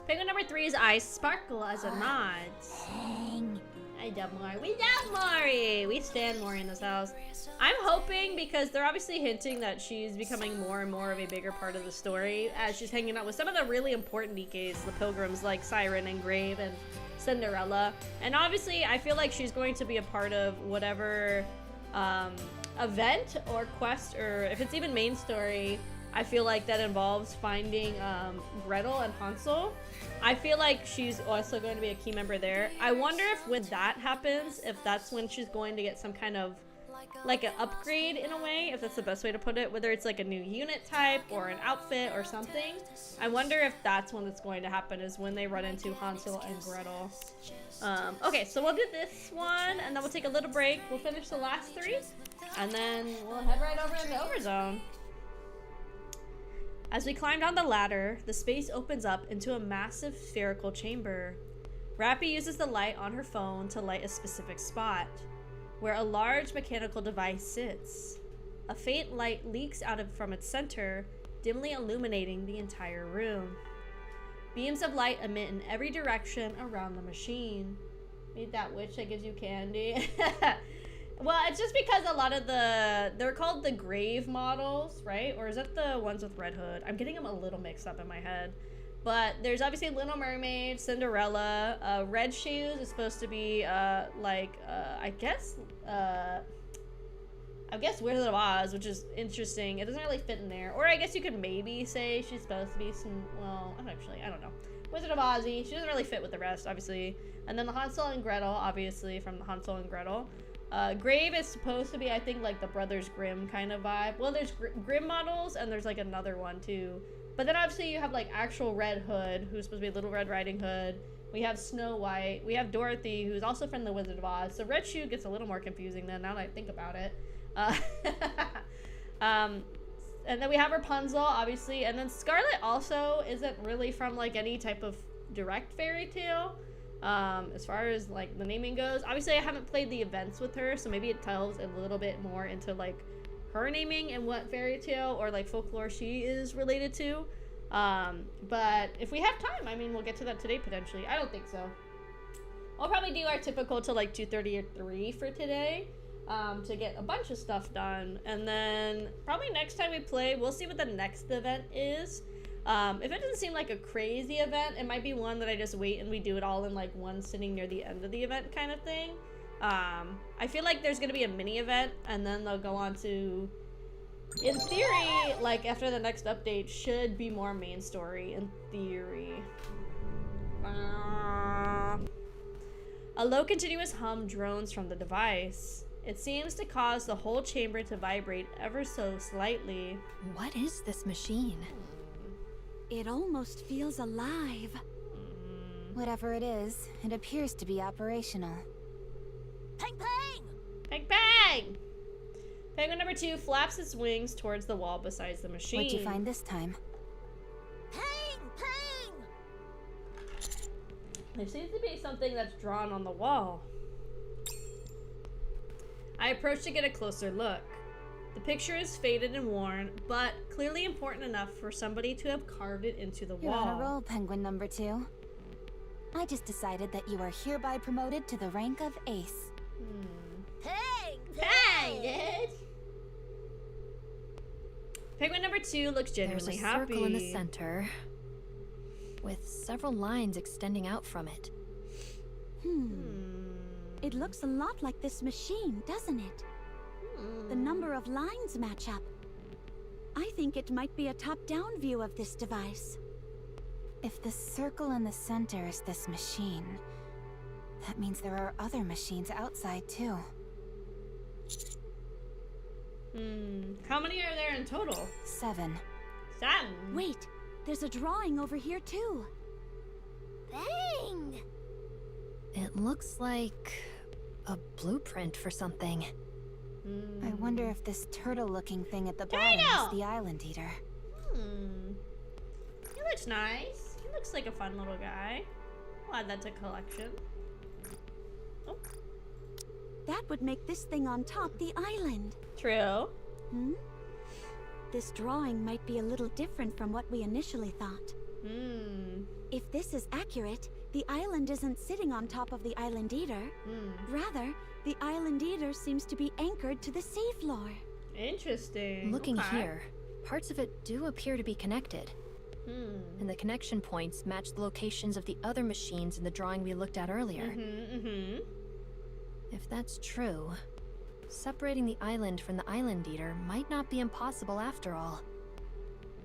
Speaker 1: Penguin number 3's eyes sparkle as a nod.
Speaker 2: Dang.
Speaker 1: I love Mori. We love Mori! We stand Mori in this house. I'm hoping, because they're obviously hinting that she's becoming more and more of a bigger part of the story as she's hanging out with some of the really important NIKKEs, the pilgrims like Siren and Grave and Cinderella. And obviously, I feel like she's going to be a part of whatever event or quest, or if it's even main story, I feel like that involves finding Gretel and Hansel. I feel like she's also going to be a key member there. I wonder if when that happens, if that's when she's going to get some kind of like an upgrade in a way, if that's the best way to put it, whether it's like a new unit type or an outfit or something. I wonder if that's when it's going to happen, is when they run into Hansel and Gretel. Okay, so we'll do this one and then we'll take a little break. We'll finish the last 3 and then we'll head right over into Overzone. As we climb down the ladder, the space opens up into a massive spherical chamber. Rappy uses the light on her phone to light a specific spot, where a large mechanical device sits. A faint light leaks out from its center, dimly illuminating the entire room. Beams of light emit in every direction around the machine. Meet that witch that gives you candy. Well, it's just because a lot of they're called the Grave models, right? Or is that the ones with Red Hood? I'm getting them a little mixed up in my head. But there's obviously Little Mermaid, Cinderella, Red Shoes is supposed to be, I guess Wizard of Oz, which is interesting. It doesn't really fit in there. Or I guess you could maybe say she's supposed to be I don't know. Wizard of Ozzy, she doesn't really fit with the rest, obviously. And then the Hansel and Gretel, obviously, from the Hansel and Gretel. Grave is supposed to be, I think, like the Brothers Grimm kind of vibe. Well, there's Grimm models, and there's like another one too. But then obviously you have like actual Red Hood, who's supposed to be Little Red Riding Hood. We have Snow White. We have Dorothy, who's also from the Wizard of Oz. So Red Shoe gets a little more confusing then, now that I think about it. And then we have Rapunzel, obviously. And then Scarlet also isn't really from like any type of direct fairy tale. As far as like the naming goes, obviously I haven't played the events with her, so maybe it tells a little bit more into like her naming and what fairy tale or like folklore she is related to. But if we have time, I mean, we'll get to that today potentially. I don't think so. I'll probably do our typical to like 2:30 or 3 for today, to get a bunch of stuff done, and then probably next time we play, we'll see what the next event is. If it doesn't seem like a crazy event, it might be one that I just wait and we do it all in like one sitting near the end of the event kind of thing. I feel like there's gonna be a mini event and then they'll go on to, in theory, like after the next update should be more main story in theory. A low continuous hum drones from the device. It seems to cause the whole chamber to vibrate ever so slightly.
Speaker 4: What is this machine?
Speaker 7: It almost feels alive.
Speaker 9: Whatever it is, it appears to be operational.
Speaker 3: Pang pang!
Speaker 1: Bang bang! Penguin number 2 flaps its wings towards the wall beside the machine.
Speaker 9: What'd you find this time?
Speaker 3: Pang pang!
Speaker 1: There seems to be something that's drawn on the wall. I approach to get a closer look. The picture is faded and worn, but clearly important enough for somebody to have carved it into the
Speaker 9: You're
Speaker 1: wall.
Speaker 9: on a roll, Penguin number 2. I just decided that you are hereby promoted to the rank of Ace.
Speaker 3: Pang
Speaker 1: Bang, dude! Penguin number 2 looks genuinely
Speaker 4: There's a
Speaker 1: happy.
Speaker 4: circle in the center, with several lines extending out from it.
Speaker 7: It looks a lot like this machine, doesn't it? The number of lines match up. I think it might be a top-down view of this device.
Speaker 9: If the circle in the center is this machine, that means there are other machines outside too.
Speaker 1: How many are there in total?
Speaker 9: 7.
Speaker 1: 7.
Speaker 7: Wait, there's a drawing over here too.
Speaker 3: Bang!
Speaker 4: It looks like a blueprint for something.
Speaker 9: I wonder if this turtle-looking thing at the bottom is the Island Eater.
Speaker 1: He looks nice. He looks like a fun little guy. I'll add that to collection. Oh.
Speaker 7: That would make this thing on top the island.
Speaker 1: True.
Speaker 7: This drawing might be a little different from what we initially thought. If this is accurate, the island isn't sitting on top of the Island Eater. Rather, the Island Eater seems to be anchored to the seafloor.
Speaker 1: Interesting.
Speaker 4: Looking
Speaker 1: Okay.
Speaker 4: here, parts of it do appear to be connected. And the connection points match the locations of the other machines in the drawing we looked at earlier. If that's true, separating the island from the Island Eater might not be impossible after all.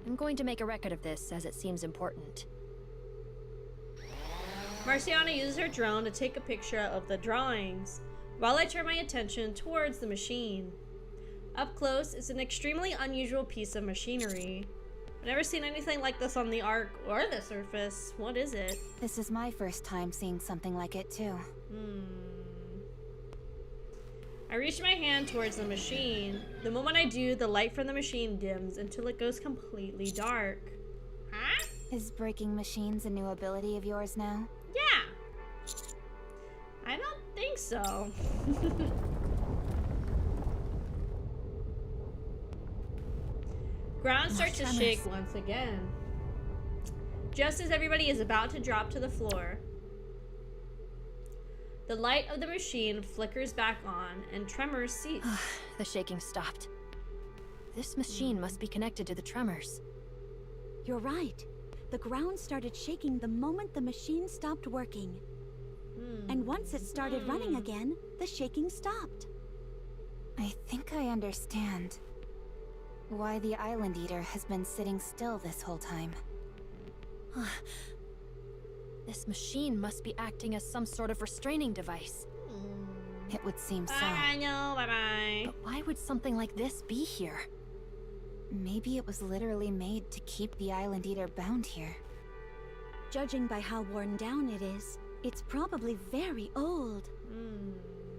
Speaker 4: I'm going to make a record of this as it seems important.
Speaker 1: Marciana uses her drone to take a picture of the drawings, while I turn my attention towards the machine. Up close, it's an extremely unusual piece of machinery. I've never seen anything like this on the Ark or the surface. What is it?
Speaker 9: This is my first time seeing something like it too.
Speaker 1: I reach my hand towards the machine. The moment I do, the light from the machine dims until it goes completely dark. Huh?
Speaker 9: Is breaking machines a new ability of yours now?
Speaker 1: Yeah. I don't think so. Ground starts to shake once again. Just as everybody is about to drop to the floor, the light of the machine flickers back on and tremors cease.
Speaker 4: The shaking stopped. This machine must be connected to the tremors.
Speaker 7: You're right. The ground started shaking the moment the machine stopped working. And once it started running again, the shaking stopped.
Speaker 9: I think I understand why the Island Eater has been sitting still this whole time.
Speaker 4: This machine must be acting as some sort of restraining device.
Speaker 9: It would seem so.
Speaker 1: I know, bye-bye.
Speaker 4: But why would something like this be here?
Speaker 9: Maybe it was literally made to keep the Island Eater bound here.
Speaker 7: Judging by how worn down it is, it's probably very old.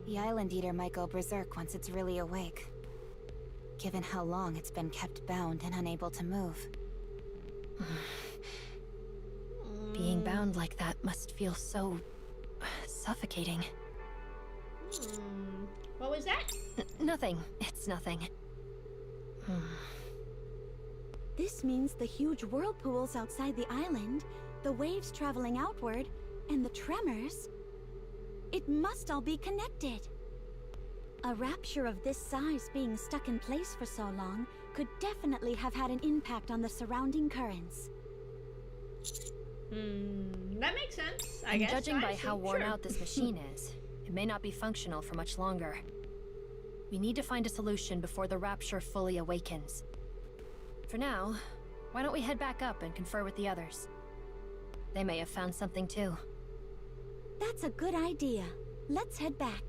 Speaker 9: The Island Eater might go berserk once it's really awake, given how long it's been kept bound and unable to move.
Speaker 4: Being bound like that must feel so suffocating.
Speaker 1: What was that?
Speaker 4: Nothing. It's nothing.
Speaker 7: This means the huge whirlpools outside the island, the waves traveling outward, and the tremors. It must all be connected. A rapture of this size being stuck in place for so long could definitely have had an impact on the surrounding currents.
Speaker 1: That makes sense, I guess.
Speaker 4: Judging by how worn
Speaker 1: Sure.
Speaker 4: out this machine is, it may not be functional for much longer. We need to find a solution before the rapture fully awakens. For now, why don't we head back up and confer with the others? They may have found something too.
Speaker 7: That's a good idea. Let's head back.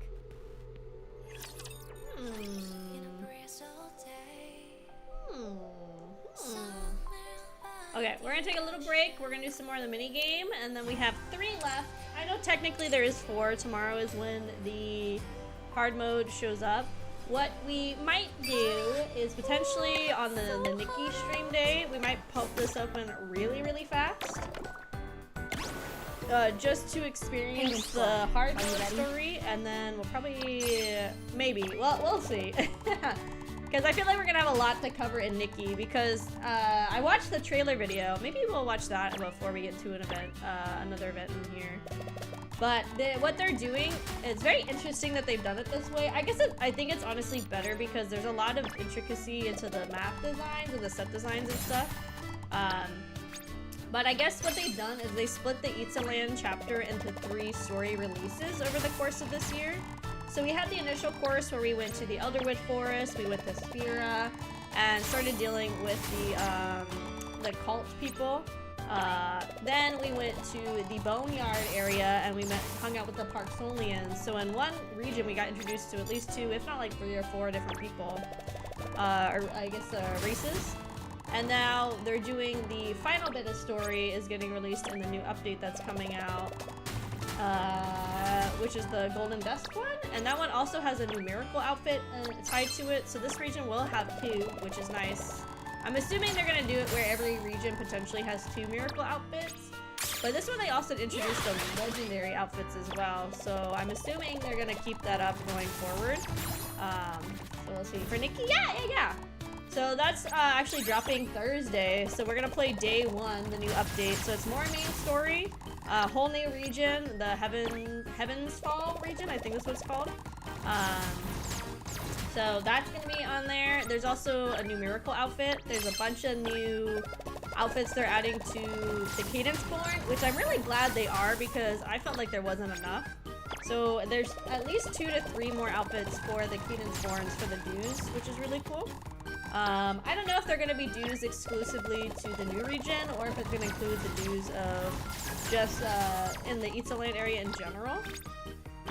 Speaker 1: Okay, we're gonna take a little break. We're gonna do some more of the mini game, and then we have 3 left. I know technically there is 4. Tomorrow is when the hard mode shows up. What we might do is potentially on the NIKKE stream day, we might pulp this open really, really fast. Just to experience the hard mode story, and then we'll probably, maybe, well, we'll see. Because I feel like we're gonna have a lot to cover in NIKKE, because I watched the trailer video. Maybe we'll watch that before we get to an event, another event in here. But what they're doing, it's very interesting that they've done it this way. I think it's honestly better because there's a lot of intricacy into the map designs and the set designs and stuff. But I guess what they've done is they split the Itzaland chapter into 3 story releases over the course of this year. So we had the initial course where we went to the Elderwood Forest, we went to Sphera, and started dealing with the cult people. Then we went to the Boneyard area and we hung out with the Parksolians. So in one region we got introduced to at least 2, if not like 3 or 4 different people, or I guess races. And now they're doing the final bit of story is getting released in the new update that's coming out, which is the Golden Dust one. And that one also has a numerical outfit tied to it. So this region will have 2, which is nice. I'm assuming they're gonna do it where every region potentially has 2 miracle outfits. But this one they also introduced some legendary outfits as well. So I'm assuming they're gonna keep that up going forward. So we'll see. For NIKKE, yeah. So that's actually dropping Thursday. So we're gonna play day 1, the new update. So it's more main story, whole new region, the Heaven's Fall region, I think that's what it's called. So that's gonna be on there. There's also a new miracle outfit. There's a bunch of new outfits they're adding to the Cadence Born, which I'm really glad they are because I felt like there wasn't enough. So there's at least 2 to 3 more outfits for the Cadence Borns for the dues, which is really cool. I don't know if they're gonna be dues exclusively to the new region or if it's gonna include the dues of just in the Itzaland area in general.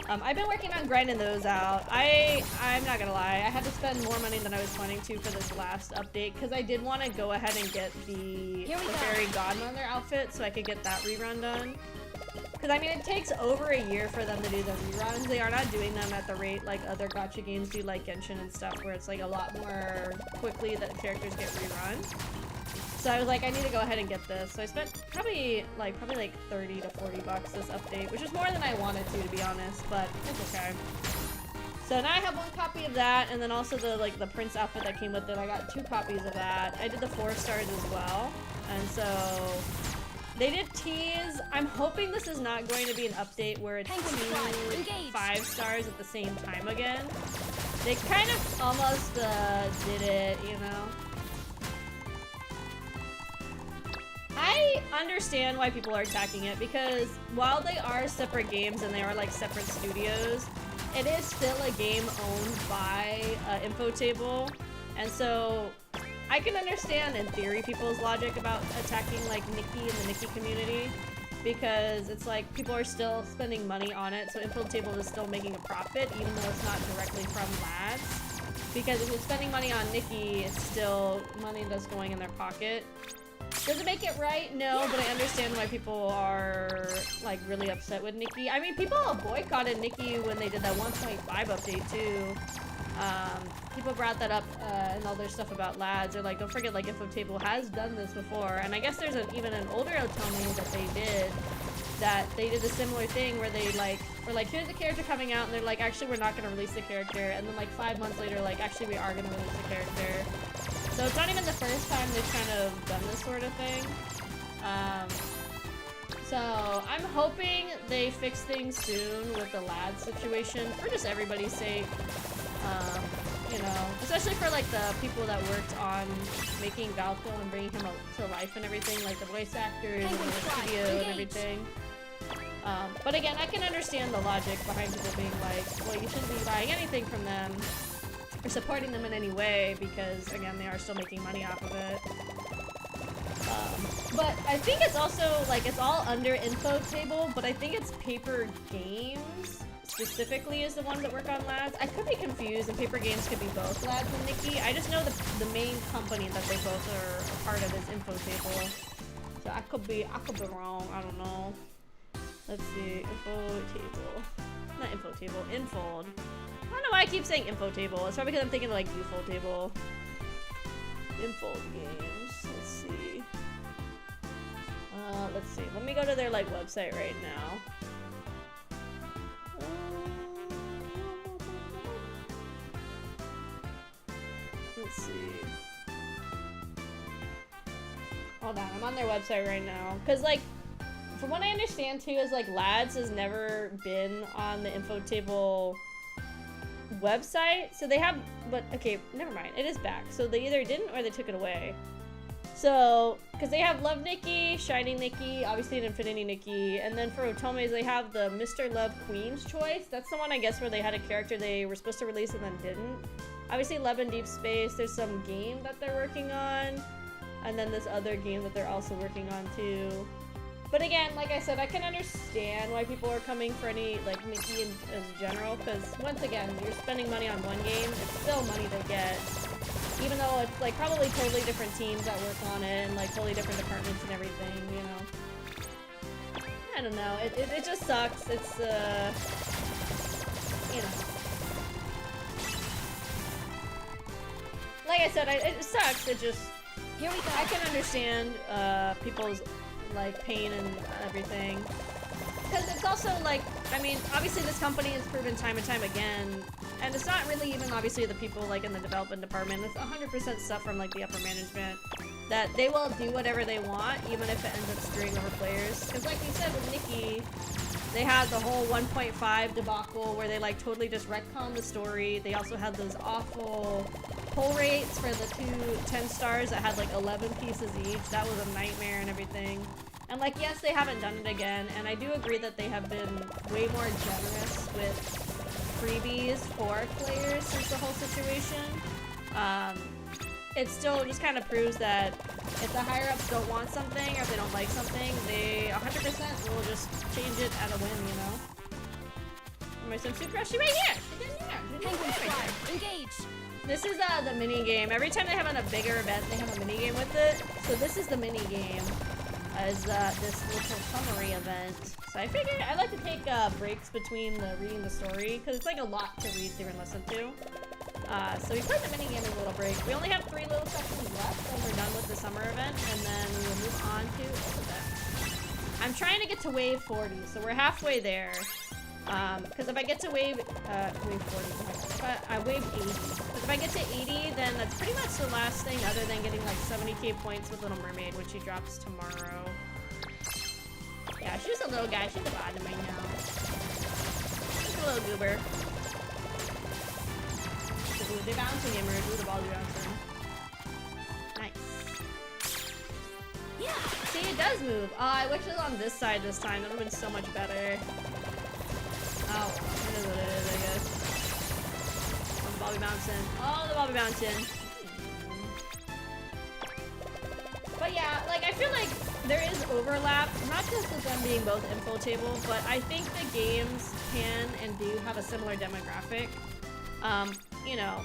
Speaker 1: I've been working on grinding those out. I'm not gonna lie, I had to spend more money than I was planning to for this last update because I did want to go ahead and get the Fairy Godmother outfit so I could get that rerun done. Because I mean, it takes over a year for them to do the reruns. They are not doing them at the rate like other gacha games do, like Genshin and stuff, where it's like a lot more quickly that characters get rerun. So I was like, I need to go ahead and get this. So I spent probably like 30 to 40 bucks this update, which is more than I wanted to be honest, but it's okay. So now I have 1 copy of that, and then also the Prince outfit that came with it. I got 2 copies of that. I did the 4 stars as well, and so they did tease. I'm hoping this is not going to be an update where it's 2 5 stars at the same time again. They kind of almost did it, you know. I understand why people are attacking it because while they are separate games and they are like separate studios, it is still a game owned by Infotable, and so I can understand in theory people's logic about attacking like NIKKE and the NIKKE community because it's like people are still spending money on it, so Infotable is still making a profit even though it's not directly from lads. Because if you're spending money on NIKKE, it's still money that's going in their pocket. Does it make it right? No, but I understand why people are like really upset with NIKKE. I mean, people boycotted NIKKE when they did that 1.5 update too. People brought that up and all their stuff about lads. They're like, don't forget, like Infotable has done this before. And I guess there's even an older Otome that they did a similar thing where they were like, here's a character coming out, and they're like, actually we're not gonna release the character. And then like 5 months later, like actually we are gonna release the character. So it's not even the first time they've kind of done this sort of thing. So I'm hoping they fix things soon with the lad situation for just everybody's sake. You know, especially for like the people that worked on making Valko and bringing him to life and everything, like the voice actors and the studio and everything. But again, I can understand the logic behind people being like, well, you shouldn't be buying anything from them or supporting them in any way because, again, they are still making money off of it. But I think it's also, like, it's all under Infotable, but I think it's Paper Games specifically is the ones that work on lads. I could be confused, and Paper Games could be both lads and NIKKE. I just know the main company that they both are a part of is Infotable. So I could be wrong, I don't know. Let's see, Infotable. Not Infotable, Infold. I don't know why I keep saying Infotable. It's probably because I'm thinking of like Ufotable. Infold Games. Let's see. Let's see. Let me go to their like website right now. Let's see. Hold on, I'm on their website right now. Cause like, from what I understand too, is like lads has never been on the Infotable website, so they have, but okay, never mind, it is back, so they either didn't or they took it away. So because they have Love NIKKE, Shining NIKKE, obviously an Infinity NIKKE, and then for Otomes they have the Mr. Love Queen's Choice. That's the one I guess where they had a character they were supposed to release and then didn't. Obviously Love in Deep Space, there's some game that they're working on, and then this other game that they're also working on too. But again, like I said, I can understand why people are coming for any, like, NIKKE as general, because once again, you're spending money on one game, it's still money to get. Even though it's, like, probably totally different teams that work on it, and, like, totally different departments and everything, you know. I don't know, it just sucks. It's, you know. Like I said, it sucks, it just...
Speaker 3: Here we go.
Speaker 1: I can understand, people's like pain and everything. because it's also like, I mean, obviously this company has proven time and time again, and it's not really even obviously the people like in the development department, it's 100% stuff from like the upper management, that they will do whatever they want, even if it ends up screwing over players. Because like we said with NIKKE, they had the whole 1.5 debacle where they like totally just retconned the story. They also had those awful pull rates for the 2 10 stars that had like 11 pieces each. That was a nightmare and everything. And like, yes, they haven't done it again, and I do agree that they have been way more generous with freebies for players since the whole situation. It still just kind of proves that if the higher-ups don't want something or if they don't like something, they 100% will just change it at a win, you know? My son Super Oshi right here! She's in here!
Speaker 4: Penguin Squad, engage!
Speaker 1: This is the mini game. Every time they have a bigger event, they have a mini game with it. So this is the mini game as this little summary event. So I figured I like to take breaks between reading the story because it's like a lot to read through and listen to. So we played the mini game in a little break. We only have 3 little sections left and we're done with the summer event, and then we will move on to event. I'm trying to get to wave 40, so we're halfway there. Because if I get to wave 40, wave 80. Because if I get to 80, then that's pretty much the last thing other than getting like 70k points with Little Mermaid, which she drops tomorrow. Yeah, she's a little guy. She's a bottom right now. She's a little goober. Ooh, they're bouncing gamers. Ooh, the balls are bouncing. Nice. Yeah. See, it does move. Oh, I wish it was on this side this time. That would have been so much better. Oh, it is what it is, I guess. Oh, the ball be bouncing. Oh, the ball be bouncing. But yeah, like, I feel like there is overlap, not just with them being both info table, but I think the games can and do have a similar demographic. You know,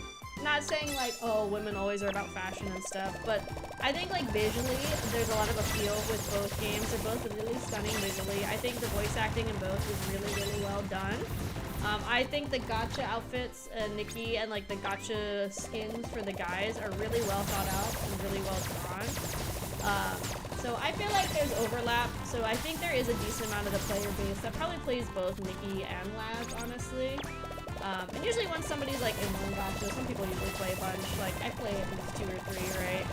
Speaker 1: not saying like, oh, women always are about fashion and stuff, but I think like visually, there's a lot of appeal with both games. They're both really stunning visually. I think the voice acting in both is really, really well done. I think the gacha outfits, NIKKE, and like the gacha skins for the guys are really well thought out and really well drawn. So I feel like there's overlap, so I think there is a decent amount of the player base that probably plays both NIKKE and Labs, honestly. And usually when somebody's like in one gacha, some people usually play a bunch. Like, I play at least 2 or 3, right?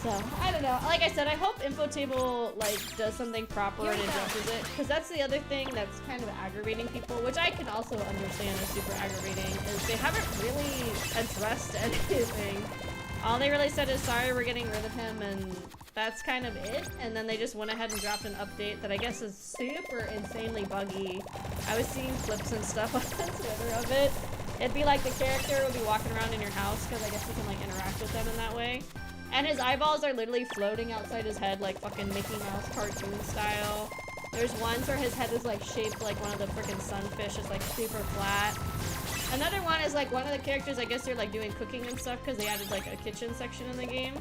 Speaker 1: So, I don't know. Like I said, I hope Infotable, like, does something proper and addresses it. Because that's the other thing that's kind of aggravating people, which I can also understand is super aggravating, is they haven't really addressed anything. All they really said is, sorry, we're getting rid of him, and that's kind of it. And then they just went ahead and dropped an update that I guess is super insanely buggy. I was seeing clips and stuff on Twitter of it. It'd be like the character would be walking around in your house, because I guess you can like interact with them in that way. And his eyeballs are literally floating outside his head like fucking Mickey Mouse cartoon style. There's ones where his head is like shaped like one of the freaking sunfish. It's like super flat. Another one is like one of the characters, I guess they're like doing cooking and stuff because they added like a kitchen section in the game.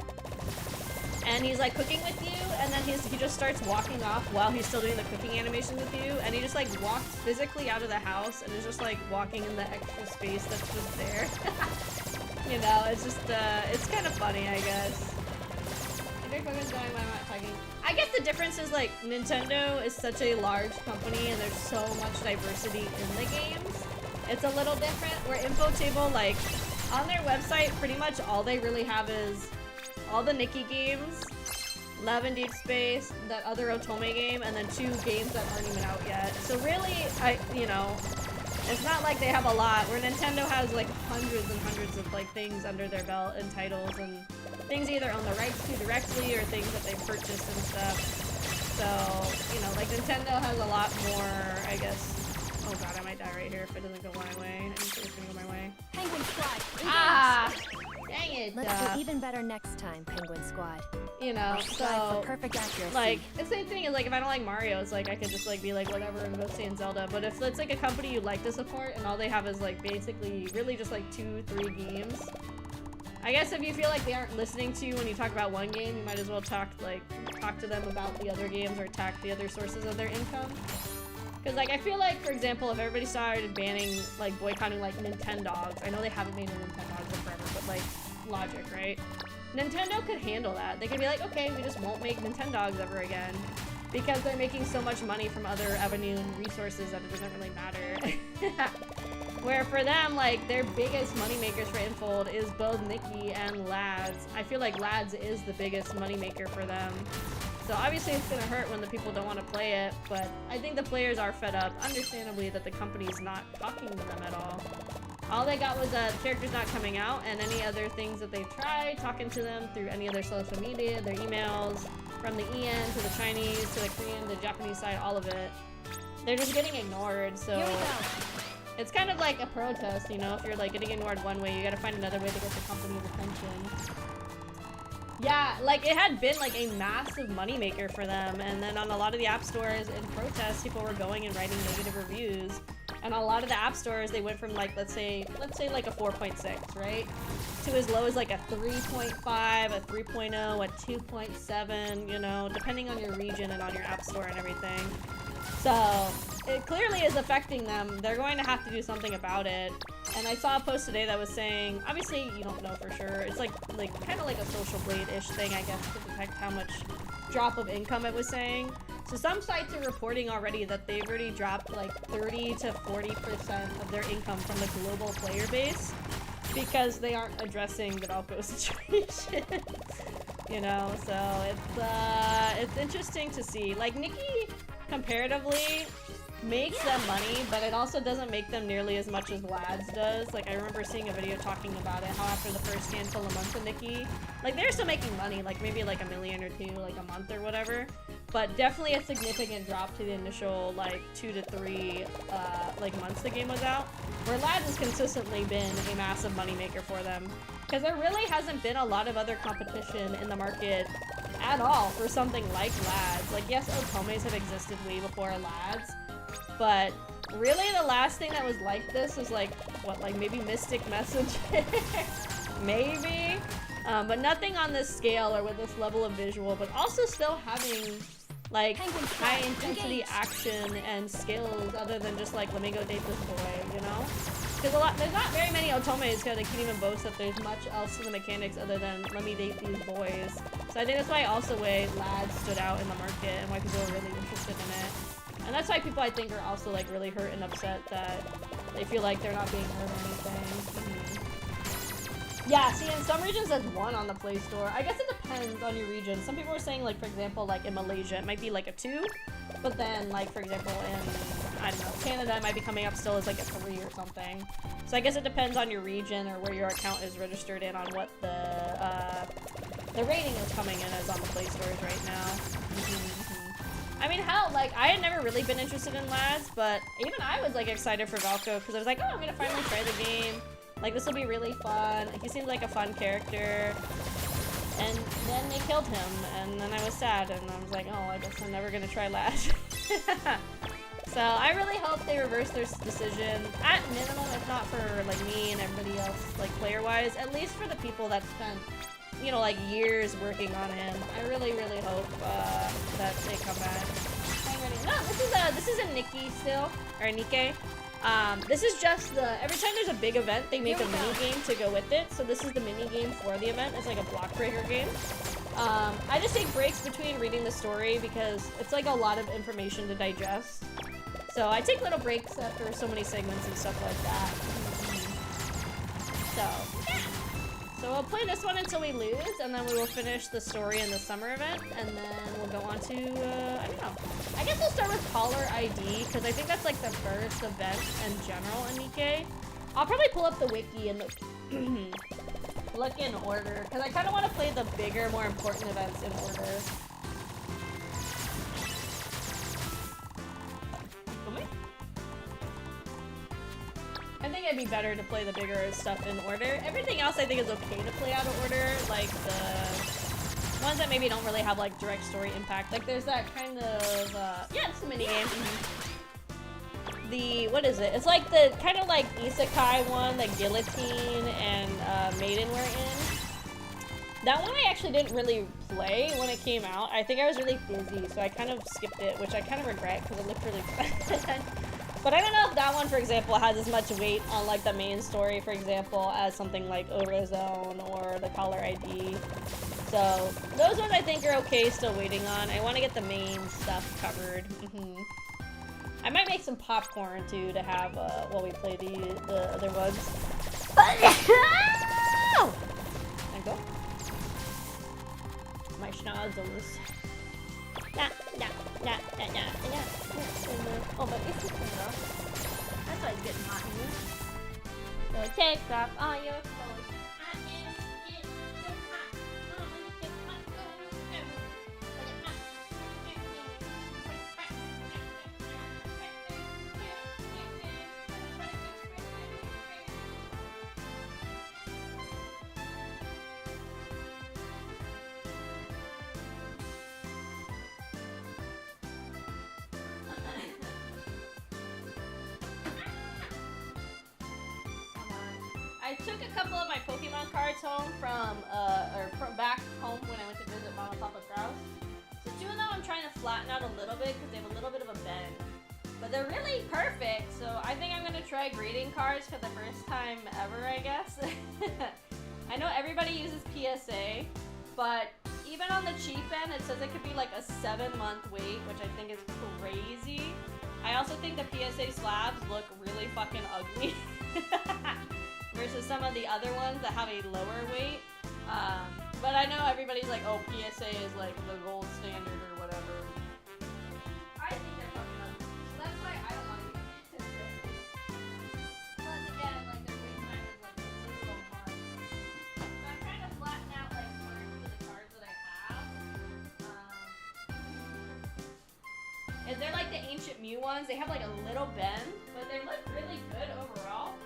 Speaker 1: And he's like cooking with you, and then he just starts walking off while he's still doing the cooking animation with you, and he just like walks physically out of the house and is just like walking in the extra space that's just there. You know, it's just it's kind of funny, I guess. I guess the difference is like Nintendo is such a large company and there's so much diversity in the games. It's a little different. Where Infotable, like on their website, pretty much all they really have is all the NIKKE games, Love and Deep Space, that other Otome game, and then 2 games that aren't even out yet. So really, you know, it's not like they have a lot, where Nintendo has like hundreds and hundreds of like things under their belt and titles and things they either own the rights to directly or things that they purchased and stuff. So, you know, like Nintendo has a lot more, I guess. Oh god, I might die right here if it doesn't go my way. I didn't think it was gonna go my way.
Speaker 4: Penguin Squad, engage!
Speaker 1: Ah! Dang it!
Speaker 4: Let's do even better next time, Penguin Squad.
Speaker 1: You know, so
Speaker 4: for perfect accuracy.
Speaker 1: like the same thing is like if I don't like Mario, it's like I could just like be like whatever and go stay in Zelda. But if it's like a company you like to support and all they have is like basically really just like 2-3 games, I guess if you feel like they aren't listening to you when you talk about one game, you might as well talk to them about the other games or attack the other sources of their income. Because, like, I feel like, for example, if everybody started banning, like, boycotting, like, Nintendogs, I know they haven't made a Nintendog in forever, but, like, logic, right? Nintendo could handle that. They could be like, okay, we just won't make Nintendogs ever again. because they're making so much money from other avenue and resources that it doesn't really matter. Where for them, like, their biggest moneymakers for Infold is both NIKKE and Lads. I feel like Lads is the biggest moneymaker for them. So obviously it's gonna hurt when the people don't want to play it, but I think the players are fed up, understandably, that the company's not talking to them at all. All they got was characters not coming out, and any other things that they've tried, talking to them through any of their social media, their emails, from the EN to the Chinese to the Korean, the Japanese side, all of it. They're just getting ignored, so it's kind of like a protest, you know? If you're like getting ignored one way, you gotta find another way to get the company's attention. Yeah, like it had been like a massive moneymaker for them, and then on a lot of the app stores in protest, people were going and writing negative reviews. And a lot of the app stores, they went from like, let's say like a 4.6, right? To as low as like a 3.5, a 3.0, a 2.7, you know, depending on your region and on your app store and everything. So it clearly is affecting them. They're going to have to do something about it. And I saw a post today that was saying, obviously you don't know for sure. It's like kind of like a social blade-ish thing, I guess, to detect how much drop of income it was saying. So some sites are reporting already that they've already dropped like 30 to 40% of their income from the global player base because they aren't addressing the Valko situation. You know, so it's interesting to see. Like NIKKE comparatively makes them money, but it also doesn't make them nearly as much as Lads does. Like I remember seeing a video talking about it, how after the first handful of months of NIKKE, like they're still making money, like maybe like $1 million or $2 million like a month or whatever, but definitely a significant drop to the initial like 2 to 3 like months the game was out, where Lads has consistently been a massive moneymaker for them, because there really hasn't been a lot of other competition in the market at all for something like Lads. Like yes, Otomes have existed way before Lads, but really the last thing that was like this was like, what, like maybe Mystic Messenger? Maybe? But nothing on this scale or with this level of visual, but also still having like high intensity action and skills other than just like, let me go date this boy, you know? Because there's not very many Otomes that can even boast that there's much else to the mechanics other than let me date these boys. So I think that's why also why Lads stood out in the market and why people are really interested in it. And that's why people, I think, are also like really hurt and upset that they feel like they're not being heard or anything. Yeah, see, in some regions there's 1 on the Play Store. I guess it depends on your region. Some people are saying, like, for example, like in Malaysia, it might be like a 2, but then, like, for example, in, I don't know, Canada, it might be coming up still as like a 3 or something. So I guess it depends on your region or where your account is registered in on what the rating is coming in as on the Play Stores right now. I mean, hell, like, I had never really been interested in Lads, but even I was, like, excited for Valko, because I was like, oh, I'm gonna finally try the game. Like, this will be really fun. He seems like a fun character. And then they killed him, and then I was sad, and I was like, oh, I guess I'm never gonna try Lads. So I really hope they reverse their decision, at minimum, if not for, like, me and everybody else, like, player-wise, at least for the people that spent, you know, like years working on him. I really, really hope that they come back. No, this is a NIKKE still, or a NIKKE. This is just every time there's a big event, they make a mini game to go with it. So this is the mini game for the event. It's like a block breaker game. I just take breaks between reading the story because it's like a lot of information to digest. So I take little breaks after so many segments and stuff like that. So yeah. So we'll play this one until we lose, and then we will finish the story in the summer event, and then we'll go on to, I don't know. I guess we'll start with Caller ID, because I think that's like the first event in general in NIKKE. I'll probably pull up the wiki and look in order, because I kind of want to play the bigger, more important events in order. I think it'd be better to play the bigger stuff in order. Everything else I think is okay to play out of order, like the ones that maybe don't really have like direct story impact. Like there's that kind of, yeah, it's a mini game. The, what is it? It's like the kind of like isekai one that Guillotine and Maiden were in. That one I actually didn't really play when it came out. I think I was really busy, so I kind of skipped it, which I kind of regret because it looked really fun. But I don't know if that one, for example, has as much weight on like the main story, for example, as something like Overzone or the Caller ID. So those ones I think are okay, still waiting on. I want to get the main stuff covered. I might make some popcorn too to have while we play the other ones. And go. My schnozzles. Oh, but it's just enough. That's why it's getting hot in here. So take off all your clothes. I am getting so hot. Oh, let me take my clothes. I took a couple of my Pokemon cards home from back home when I went to visit Mama and Papa Kraus. So 2 of them I'm trying to flatten out a little bit because they have a little bit of a bend. But they're really perfect, so I think I'm gonna try grading cards for the first time ever, I guess. I know everybody uses PSA, but even on the cheap end, it says it could be like a 7-month wait, which I think is crazy. I also think the PSA slabs look really fucking ugly. Versus some of the other ones that have a lower weight. But I know everybody's like, oh, PSA is like the gold standard or whatever. I think they're fucking ugly. So that's why I don't want to use PSA. Plus again, like their wait time is like a little month. So I'm trying to flatten out like 1 or 2 of the cards that I have. And they're like the Ancient Mew ones. They have like a little bend, but they look really good overall.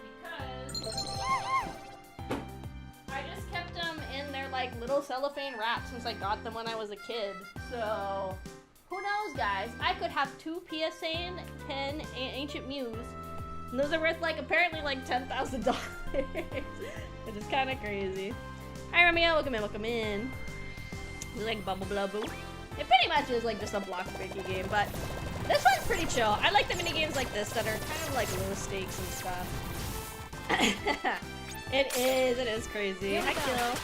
Speaker 1: I just kept them in their like little cellophane wrap since I got them when I was a kid. So who knows, guys? I could have 2 PSA 10 Ancient Mews. And those are worth like apparently like $10,000. Which is kind of crazy. Hi Romeo, welcome in. You like Bubble Blubble? It pretty much is like just a block breaking game, but this one's pretty chill. I like the mini games like this that are kind of like low stakes and stuff. It is crazy. Hi, Kill.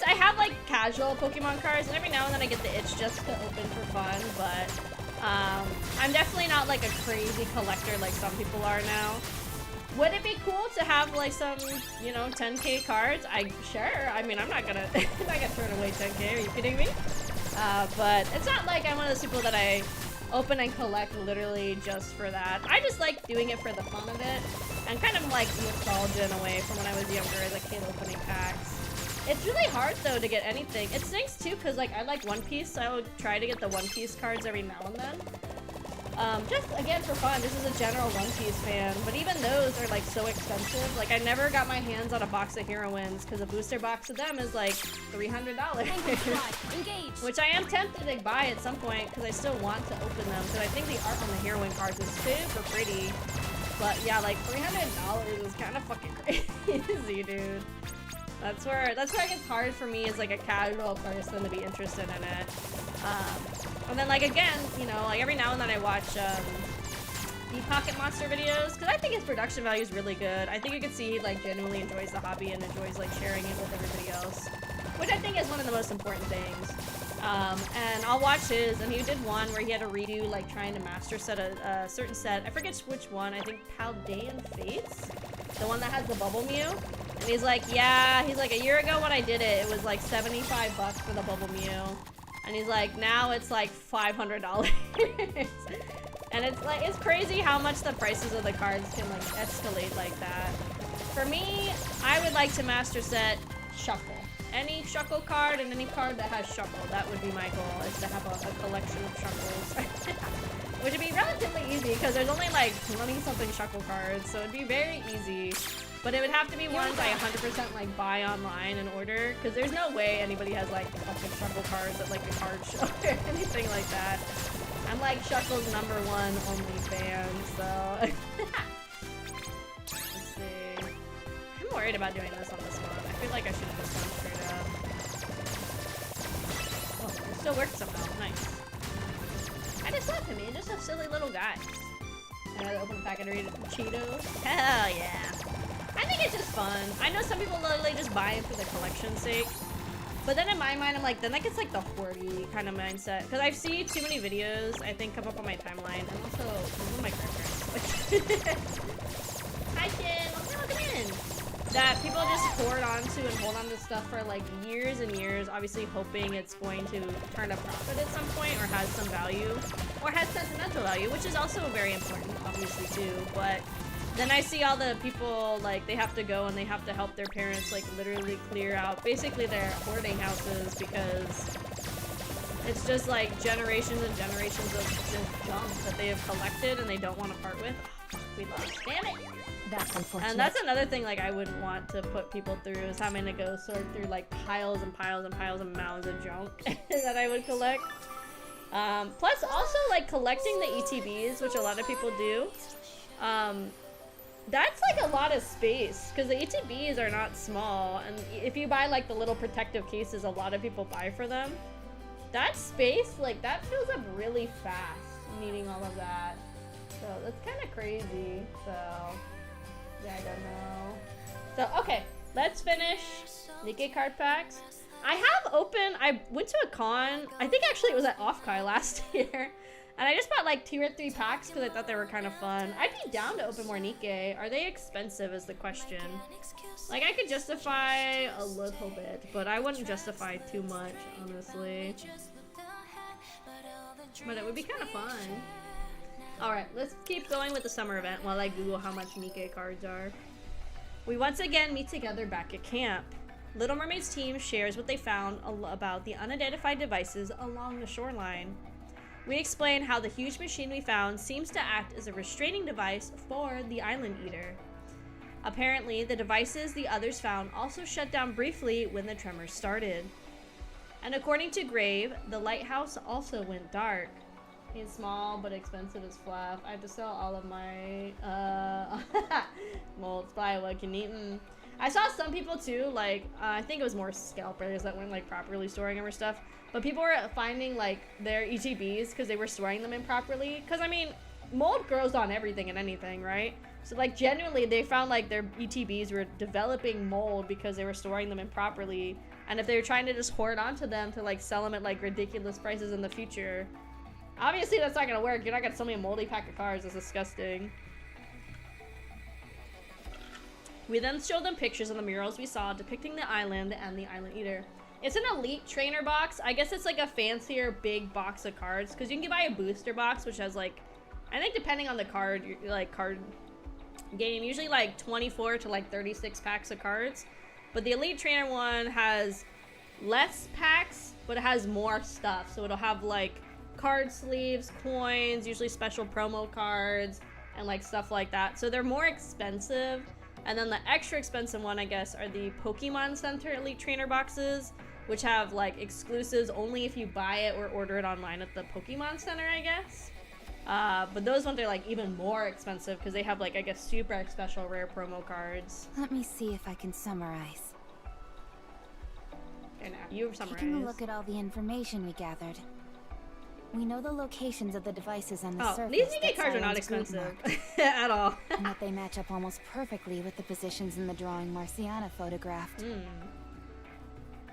Speaker 1: I have like casual Pokemon cards, and every now and then I get the itch just to open for fun, but I'm definitely not like a crazy collector like some people are now. Would it be cool to have like some, you know, 10K cards? Sure. I mean, I'm not gonna turn away 10K. Are you kidding me? But it's not like I'm one of those people that I open and collect literally just for that. I just like doing it for the fun of it, and kind of like nostalgia in a way from when I was younger as a kid opening packs. It's really hard though to get anything. It stinks too because like I like One Piece, so I would try to get the One Piece cards every now and then. Just again for fun, just as a general One Piece fan, but even those are like so expensive. Like I never got my hands on a box of heroines because a booster box of them is like $300. Which I am tempted to buy at some point because I still want to open them because I think the art on the heroine cards is super pretty. But yeah, like $300 is kind of fucking crazy, dude. That's where it gets hard for me as like a casual person to be interested in it. And then like again, you know, like every now and then I watch the Pocket Monster videos because I think his production value is really good. I think you can see he like genuinely enjoys the hobby and enjoys like sharing it with everybody else, which I think is one of the most important things. And I'll watch his, and he did one where he had to redo like trying to master set a certain set. I forget which one. I think Paldean Fates, the one that has the Bubble Mew. And he's like, yeah, he's like, a year ago when I did it, it was like $75 for the Bubble Mew. And he's like, now it's like $500. And it's like, it's crazy how much the prices of the cards can like escalate like that. For me, I would like to master set Shuckle. Any Shuckle card and any card that has Shuckle, that would be my goal, is to have a collection of Shuckles. Which would be relatively easy because there's only like 20-something Shuckle cards, so it'd be very easy. But it would have to be ones I 100% like buy online and order, because there's no way anybody has like fucking Shuckle cards at like the card show or anything like that. I'm like Shuckle's #1 only fan, so. Let's see. I'm worried about doing this on this one. I feel like I should have just gone straight up. Oh, it still worked somehow. Nice. I just love him. He's just a silly little guy. And I open a packet of Cheetos. Hell yeah. I think it's just fun. I know some people literally just buy it for the collection's sake. But then in my mind, I'm like, then that gets like the hoardy kind of mindset. Because I've seen too many videos, I think, come up on my timeline. And also, one of my grandparents. Hi, Jen. Welcome in. That people just hoard onto and hold on to stuff for like years and years, obviously hoping it's going to turn a profit at some point or has some value or has sentimental value, which is also very important, obviously, too. But then I see all the people, like, they have to go and they have to help their parents, like, literally clear out basically their hoarding houses because it's just, like, generations and generations of just junk that they have collected and they don't want to part with. Oh, we lost. Damn it!
Speaker 4: That's unfortunate.
Speaker 1: And that's another thing, like, I wouldn't want to put people through is having to go sort through, like, piles and piles and piles and mounds of junk that I would collect. Plus, also, like, collecting the ETBs, which a lot of people do. That's like a lot of space because the ETBs are not small, and if you buy like the little protective cases a lot of people buy for them, that space, like, that fills up really fast needing all of that. So that's kind of crazy. So yeah, I don't know. So okay, let's finish NIKKE card packs. I went to a con, I think actually it was at Offkai last year. And I just bought like 2 or 3 packs because I thought they were kind of fun. I'd be down to open more NIKKE. Are they expensive is the question. Like, I could justify a little bit, but I wouldn't justify too much, honestly. But it would be kind of fun. Alright, let's keep going with the summer event while I Google how much NIKKE cards are. We once again meet together back at camp. Little Mermaid's team shares what they found about the unidentified devices along the shoreline. We explain how the huge machine we found seems to act as a restraining device for the Island Eater. Apparently, the devices the others found also shut down briefly when the tremors started. And according to Grave, the lighthouse also went dark. It's small but expensive as fluff. I have to sell all of my multiply what can eat. I saw some people too, like I think it was more scalpers that weren't like properly storing them or stuff. But people were finding like their ETBs because they were storing them improperly. Because I mean, mold grows on everything and anything, right? So like genuinely, they found like their ETBs were developing mold because they were storing them improperly. And if they were trying to just hoard onto them to like sell them at like ridiculous prices in the future, obviously that's not gonna work. You're not gonna sell me a moldy pack of cards. That's disgusting. We then showed them pictures of the murals we saw depicting the island and the Island Eater. It's an elite trainer box. I guess it's like a fancier big box of cards because you can buy a booster box which has like, I think depending on the card, like card game, usually like 24 to like 36 packs of cards. But the elite trainer one has less packs, but it has more stuff. So it'll have like card sleeves, coins, usually special promo cards, and like stuff like that. So they're more expensive. And then the extra expensive one, I guess, are the Pokemon Center Elite Trainer boxes, which have like exclusives only if you buy it or order it online at the Pokemon Center, I guess. But those ones are like even more expensive because they have like, I guess, super special rare promo cards.
Speaker 9: Let me see if I can summarize.
Speaker 1: Okay, now you summarize.
Speaker 9: Taking a look at all the information we gathered. We know the locations of the devices on the surface.
Speaker 1: These NIKKE cards are not expensive at all.
Speaker 9: And that they match up almost perfectly with the positions in the drawing Marciana photographed.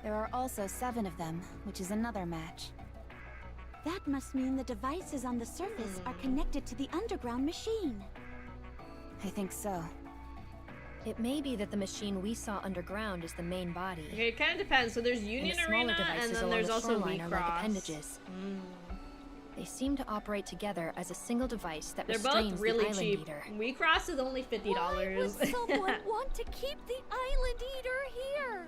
Speaker 9: There are also 7 of them, which is another match.
Speaker 7: That must mean the devices on the surface are connected to the underground machine.
Speaker 9: I think so.
Speaker 4: It may be that the machine we saw underground is the main body.
Speaker 1: Okay, it kind of depends. So there's Union Arena, and then there's also
Speaker 4: Cross.
Speaker 1: Like
Speaker 4: appendages. They seem to operate together as a single device that
Speaker 1: they're
Speaker 4: restrains
Speaker 1: both really
Speaker 4: the Island
Speaker 1: cheap.
Speaker 4: Eater.
Speaker 1: Cross is only $50.
Speaker 3: Why would someone want to keep the Island Eater here?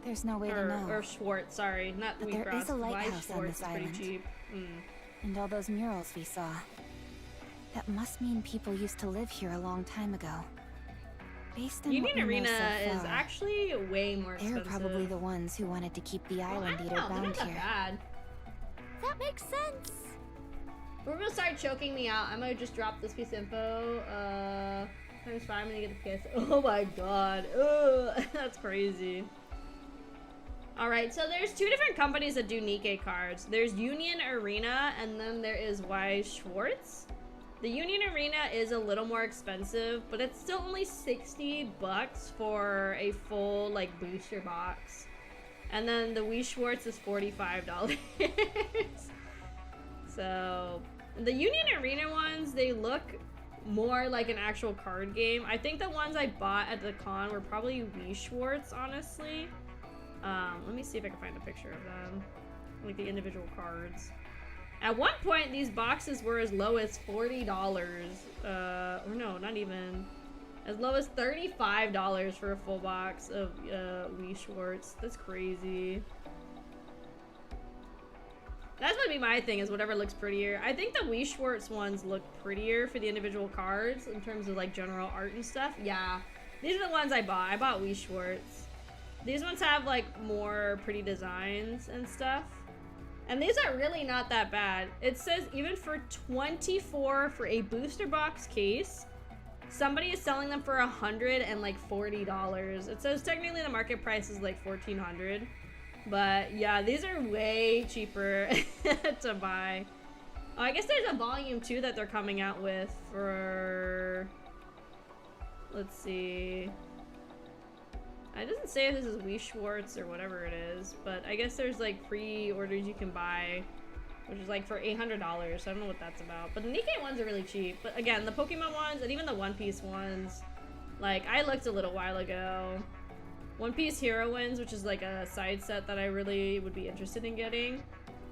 Speaker 9: There's no way to know.
Speaker 1: Or Schwartz, sorry, not
Speaker 9: But
Speaker 1: Cross.
Speaker 9: there is a lighthouse on this
Speaker 1: is pretty
Speaker 9: island.
Speaker 1: cheap.
Speaker 9: And all those murals we saw. That must mean people used to live here a long time ago. Based on
Speaker 1: Union
Speaker 9: what we know
Speaker 1: Arena
Speaker 9: so
Speaker 1: is
Speaker 9: far,
Speaker 1: actually way more expensive.
Speaker 9: they're probably the ones who wanted to keep the Island Eater
Speaker 1: they're
Speaker 9: bound
Speaker 1: not that
Speaker 9: here.
Speaker 1: bad.
Speaker 3: That makes sense.
Speaker 1: We're gonna start choking me out. I'm gonna just drop this piece of info. Times 5, I'm gonna get the PS. Oh my god. Ugh, that's crazy. Alright, so there's 2 different companies that do NIKKE cards. There's Union Arena, and then there is Y. Schwartz. The Union Arena is a little more expensive, but it's still only $60 for a full, like, booster box. And then the Wii Schwartz is $45. So the Union Arena ones, they look more like an actual card game. I think the ones I bought at the con were probably Wii Schwartz, honestly. Let me see if I can find a picture of them. Like the individual cards. At one point, these boxes were as low as $40. Or no, not even. As low as $35 for a full box of Wii Schwartz. That's crazy. That's gonna be my thing, is whatever looks prettier. I think the Wii Schwartz ones look prettier for the individual cards in terms of like general art and stuff. Yeah, these are the ones I bought. I bought Wii Schwartz. These ones have like more pretty designs and stuff. And these are really not that bad. It says even for $24 for a booster box case, somebody is selling them for $140. It says technically the market price is like $1,400. But yeah, these are way cheaper to buy. Oh, I guess there's a volume too that they're coming out with for, let's see. It doesn't say if this is Wii Schwartz or whatever it is, but I guess there's like pre-orders you can buy, which is like for $800, so I don't know what that's about. But the NIKKE ones are really cheap. But again, the Pokemon ones and even the One Piece ones, like I looked a little while ago. One Piece Heroines, which is like a side set that I really would be interested in getting.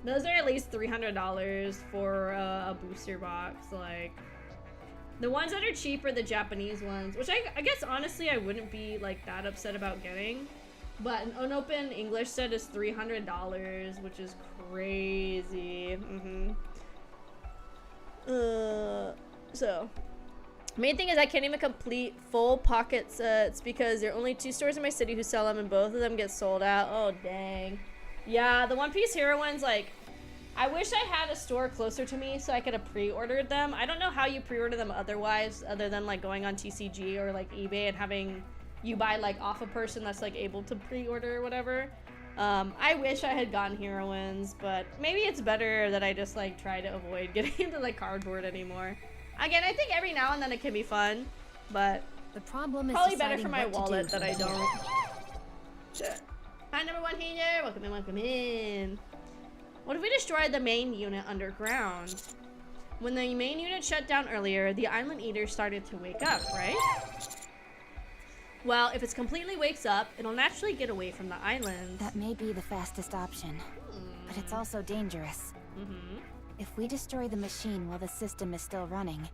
Speaker 1: Those are at least $300 for a booster box. Like, the ones that are cheap are the Japanese ones, which I guess honestly I wouldn't be like that upset about getting. But an unopened English set is $300, which is crazy. So, main thing is I can't even complete full pocket sets because there are only 2 stores in my city who sell them, and both of them get sold out. Oh dang. Yeah, the One Piece Hero ones, like, I wish I had a store closer to me so I could have pre-ordered them. I don't know how you pre-order them otherwise, other than like going on TCG or like eBay and having you buy like off a person that's like able to pre-order or whatever. I wish I had gotten Heroines, but maybe it's better that I just like try to avoid getting into like cardboard anymore. Again, I think every now and then it can be fun, but
Speaker 4: the problem is
Speaker 1: probably better for my wallet that I don't. Shit. Hi, number 1 here. Welcome in, welcome in. What if we destroyed the main unit underground? When the main unit shut down earlier, the island eaters started to wake up, right? Well, if it completely wakes up, it'll naturally get away from the island.
Speaker 9: That may be the fastest option, but it's also dangerous. If we destroy the machine while the system is still running,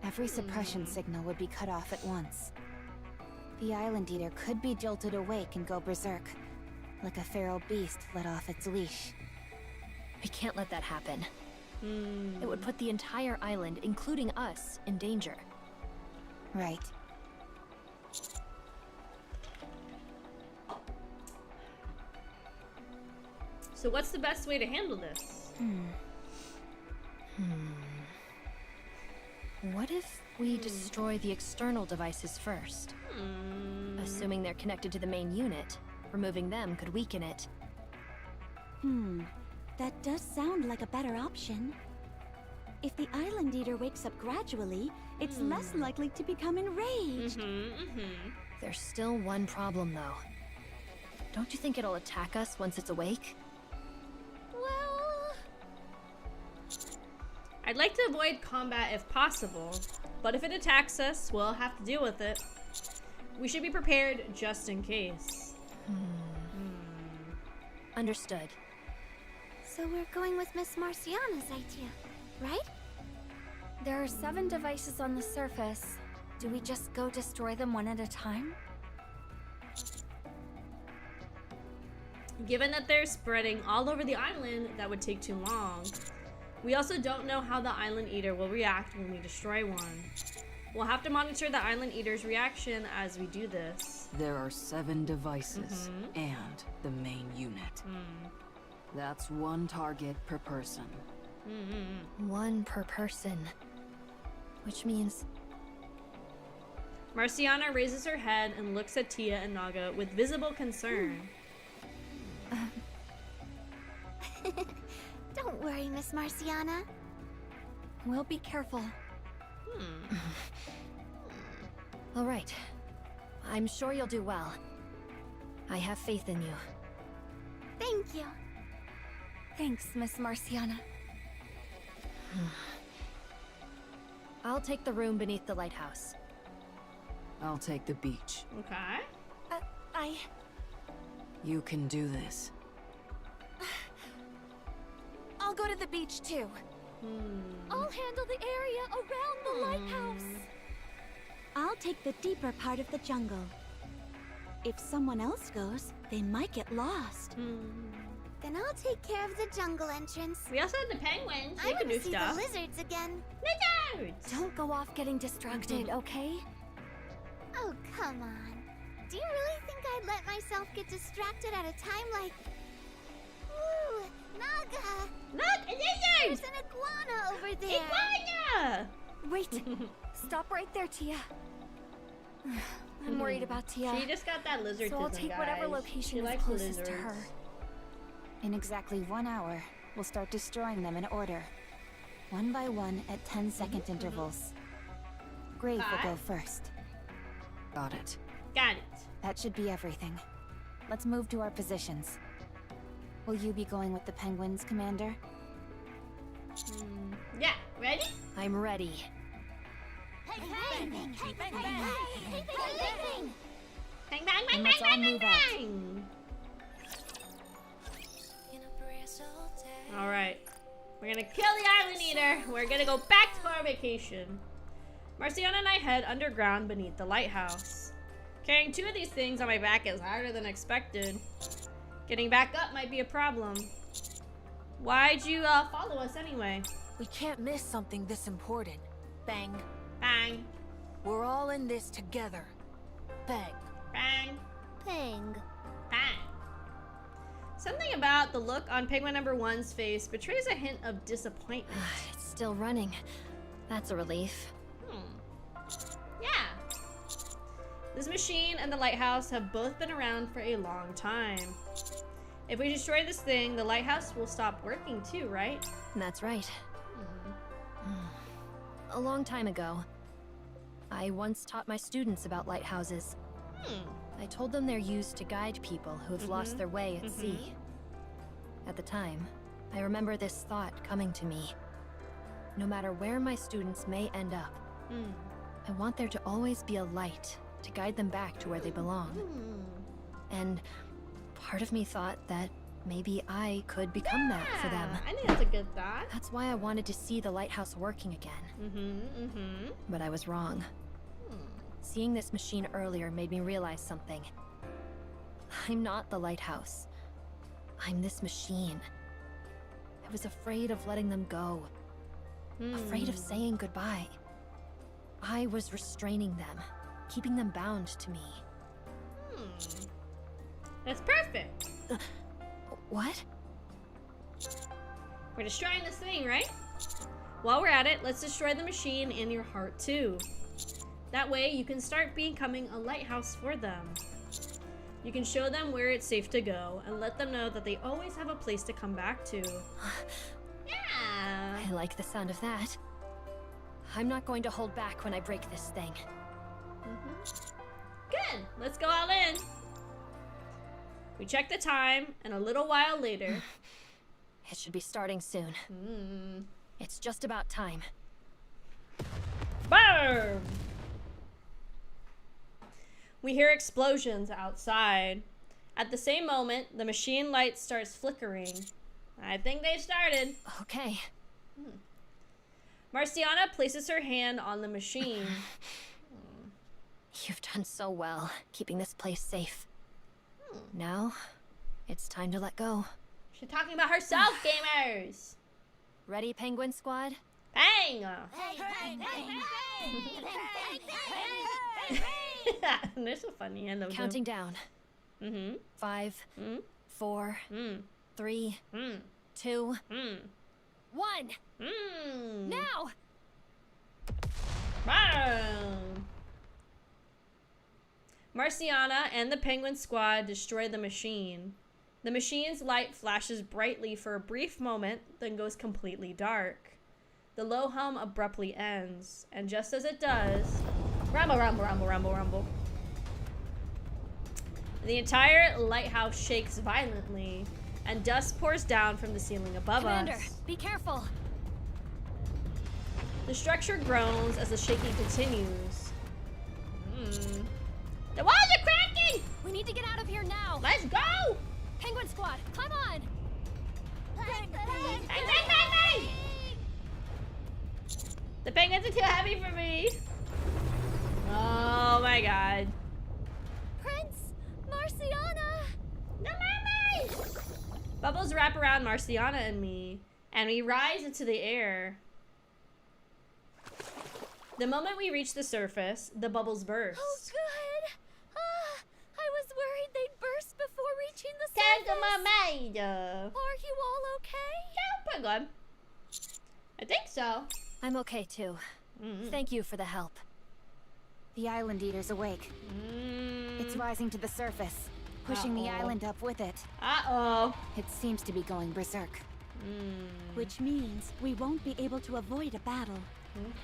Speaker 9: every suppression signal would be cut off at once. The island eater could be jolted awake and go berserk, like a feral beast let off its leash.
Speaker 4: We can't let that happen. It would put the entire island, including us, in danger.
Speaker 9: Right.
Speaker 1: So what's the best way to handle this?
Speaker 4: What if we destroy the external devices first? Assuming they're connected to the main unit, removing them could weaken it.
Speaker 7: That does sound like a better option. If the island eater wakes up gradually, it's less likely to become enraged.
Speaker 4: There's still one problem, though. Don't you think it'll attack us once it's awake?
Speaker 3: Well,
Speaker 1: I'd like to avoid combat if possible, but if it attacks us, we'll have to deal with it. We should be prepared just in case.
Speaker 4: Understood.
Speaker 2: So we're going with Miss Marciana's idea, right?
Speaker 6: There are 7 devices on the surface. Do we just go destroy them one at a time?
Speaker 1: Given that they're spreading all over the island, that would take too long. We also don't know how the island eater will react when we destroy one. We'll have to monitor the island eater's reaction as we do this.
Speaker 5: There are 7 devices and the main unit. That's 1 target per person.
Speaker 4: 1 per person. Which means...
Speaker 1: Marciana raises her head and looks at Tia and Naga with visible concern.
Speaker 2: Don't worry, Miss Marciana.
Speaker 6: We'll be careful.
Speaker 4: All right. I'm sure you'll do well. I have faith in you.
Speaker 2: Thank you.
Speaker 6: Thanks, Miss Marciana.
Speaker 4: I'll take the room beneath the lighthouse.
Speaker 5: I'll take the beach.
Speaker 1: Okay.
Speaker 5: You can do this.
Speaker 8: I'll go to the beach too.
Speaker 3: I'll handle the area around the lighthouse.
Speaker 7: I'll take the deeper part of the jungle. If someone else goes, they might get lost.
Speaker 2: Then I'll take care of the jungle entrance.
Speaker 1: We also have the penguins. They
Speaker 2: I
Speaker 1: can
Speaker 2: want
Speaker 1: do
Speaker 2: to see
Speaker 1: stuff.
Speaker 2: the lizards again.
Speaker 1: Lizards!
Speaker 6: Don't go off getting distracted, okay?
Speaker 2: Oh, come on. Do you really think I'd let myself get distracted at a time like... Ooh, Naga!
Speaker 1: Look, a
Speaker 2: There's
Speaker 1: lizard!
Speaker 2: an iguana over there!
Speaker 1: Iguana!
Speaker 6: Wait. Stop right there, Tia. I'm worried about Tia.
Speaker 1: She just got that lizard.
Speaker 6: So I'll take whatever location
Speaker 1: she
Speaker 6: is
Speaker 1: likes
Speaker 6: closest
Speaker 1: lizards.
Speaker 6: to her.
Speaker 9: In exactly 1 hour, we'll start destroying them in order. 1 by 1 at 10-second intervals. Grave will go first.
Speaker 5: Got it.
Speaker 1: Got it.
Speaker 9: That should be everything. Let's move to our positions. Will you be going with the penguins, Commander?
Speaker 1: Yeah, ready?
Speaker 4: I'm ready.
Speaker 2: Bang, bang, bang, bang, bang, bang, bang, bang.
Speaker 1: Bang, bang, bang,
Speaker 9: And
Speaker 1: bang,
Speaker 9: let's all
Speaker 1: bang,
Speaker 9: move
Speaker 1: bang,
Speaker 9: out.
Speaker 1: bang. Alright. We're gonna kill the island eater. We're gonna go back to our vacation. Marciana and I head underground beneath the lighthouse. Carrying 2 of these things on my back is harder than expected. Getting back up might be a problem. Why'd you follow us anyway?
Speaker 8: We can't miss something this important. Bang.
Speaker 1: Bang.
Speaker 8: We're all in this together. Bang.
Speaker 1: Bang.
Speaker 2: Bang.
Speaker 1: Bang. Something about the look on Penguin number 1's face betrays a hint of disappointment.
Speaker 4: It's still running. That's a relief.
Speaker 1: Yeah. This machine and the lighthouse have both been around for a long time. If we destroy this thing, the lighthouse will stop working too, right?
Speaker 4: That's right. A long time ago, I once taught my students about lighthouses. I told them they're used to guide people who have lost their way at sea. At the time, I remember this thought coming to me. No matter where my students may end up, I want there to always be a light to guide them back to where they belong. And part of me thought that maybe I could become that for them.
Speaker 1: I think that's a good thought.
Speaker 4: That's why I wanted to see the lighthouse working again. But I was wrong. Seeing this machine earlier made me realize something. I'm not the lighthouse. I'm this machine. I was afraid of letting them go. Afraid of saying goodbye. I was restraining them, keeping them bound to me.
Speaker 1: That's perfect.
Speaker 4: What?
Speaker 1: We're destroying this thing, right? While we're at it, let's destroy the machine in your heart too. That way, you can start becoming a lighthouse for them. You can show them where it's safe to go and let them know that they always have a place to come back to. Yeah.
Speaker 4: I like the sound of that. I'm not going to hold back when I break this thing.
Speaker 1: Good. Let's go all in. We check the time, and a little while later...
Speaker 4: It should be starting soon. It's just about time.
Speaker 1: Boom! We hear explosions outside. At the same moment, the machine light starts flickering. I think they started.
Speaker 4: Okay.
Speaker 1: Marciana places her hand on the machine.
Speaker 4: You've done so well, keeping this place safe. Now, it's time to let go.
Speaker 1: She's talking about herself, gamers!
Speaker 4: Ready, Penguin Squad?
Speaker 1: Bang! They're so funny, I love them.
Speaker 4: Counting down. 5, 4, 3, 2, 1. Now!
Speaker 1: Boom! Marciana and the Penguin Squad destroy the machine. The machine's light flashes brightly for a brief moment, then goes completely dark. The low hum abruptly ends, and just as it does, rumble, rumble, rumble, rumble, rumble. The entire lighthouse shakes violently. and dust pours down from the ceiling above
Speaker 4: Commander,
Speaker 1: us.
Speaker 4: be careful.
Speaker 1: The structure groans as the shaking continues. The walls are cracking!
Speaker 4: We need to get out of here now.
Speaker 1: Let's go!
Speaker 4: Penguin Squad, come on!
Speaker 1: Bang, bang, bang! The penguins are too heavy for me. Oh my god.
Speaker 3: Prince Marciana!
Speaker 1: The mermaid! Bubbles wrap around Marciana and me, and we rise into the air. The moment we reach the surface, the bubbles burst.
Speaker 3: Oh, good! I was worried they'd burst before reaching the
Speaker 1: There's the
Speaker 3: surface.
Speaker 1: mermaid!
Speaker 3: Are you all okay?
Speaker 1: Yeah, pretty good. I think so.
Speaker 4: I'm okay too. Thank you for the help.
Speaker 9: The island eater's awake. It's rising to the surface, pushing the island up with it.
Speaker 1: Uh-oh.
Speaker 9: It seems to be going berserk.
Speaker 7: Which means we won't be able to avoid a battle.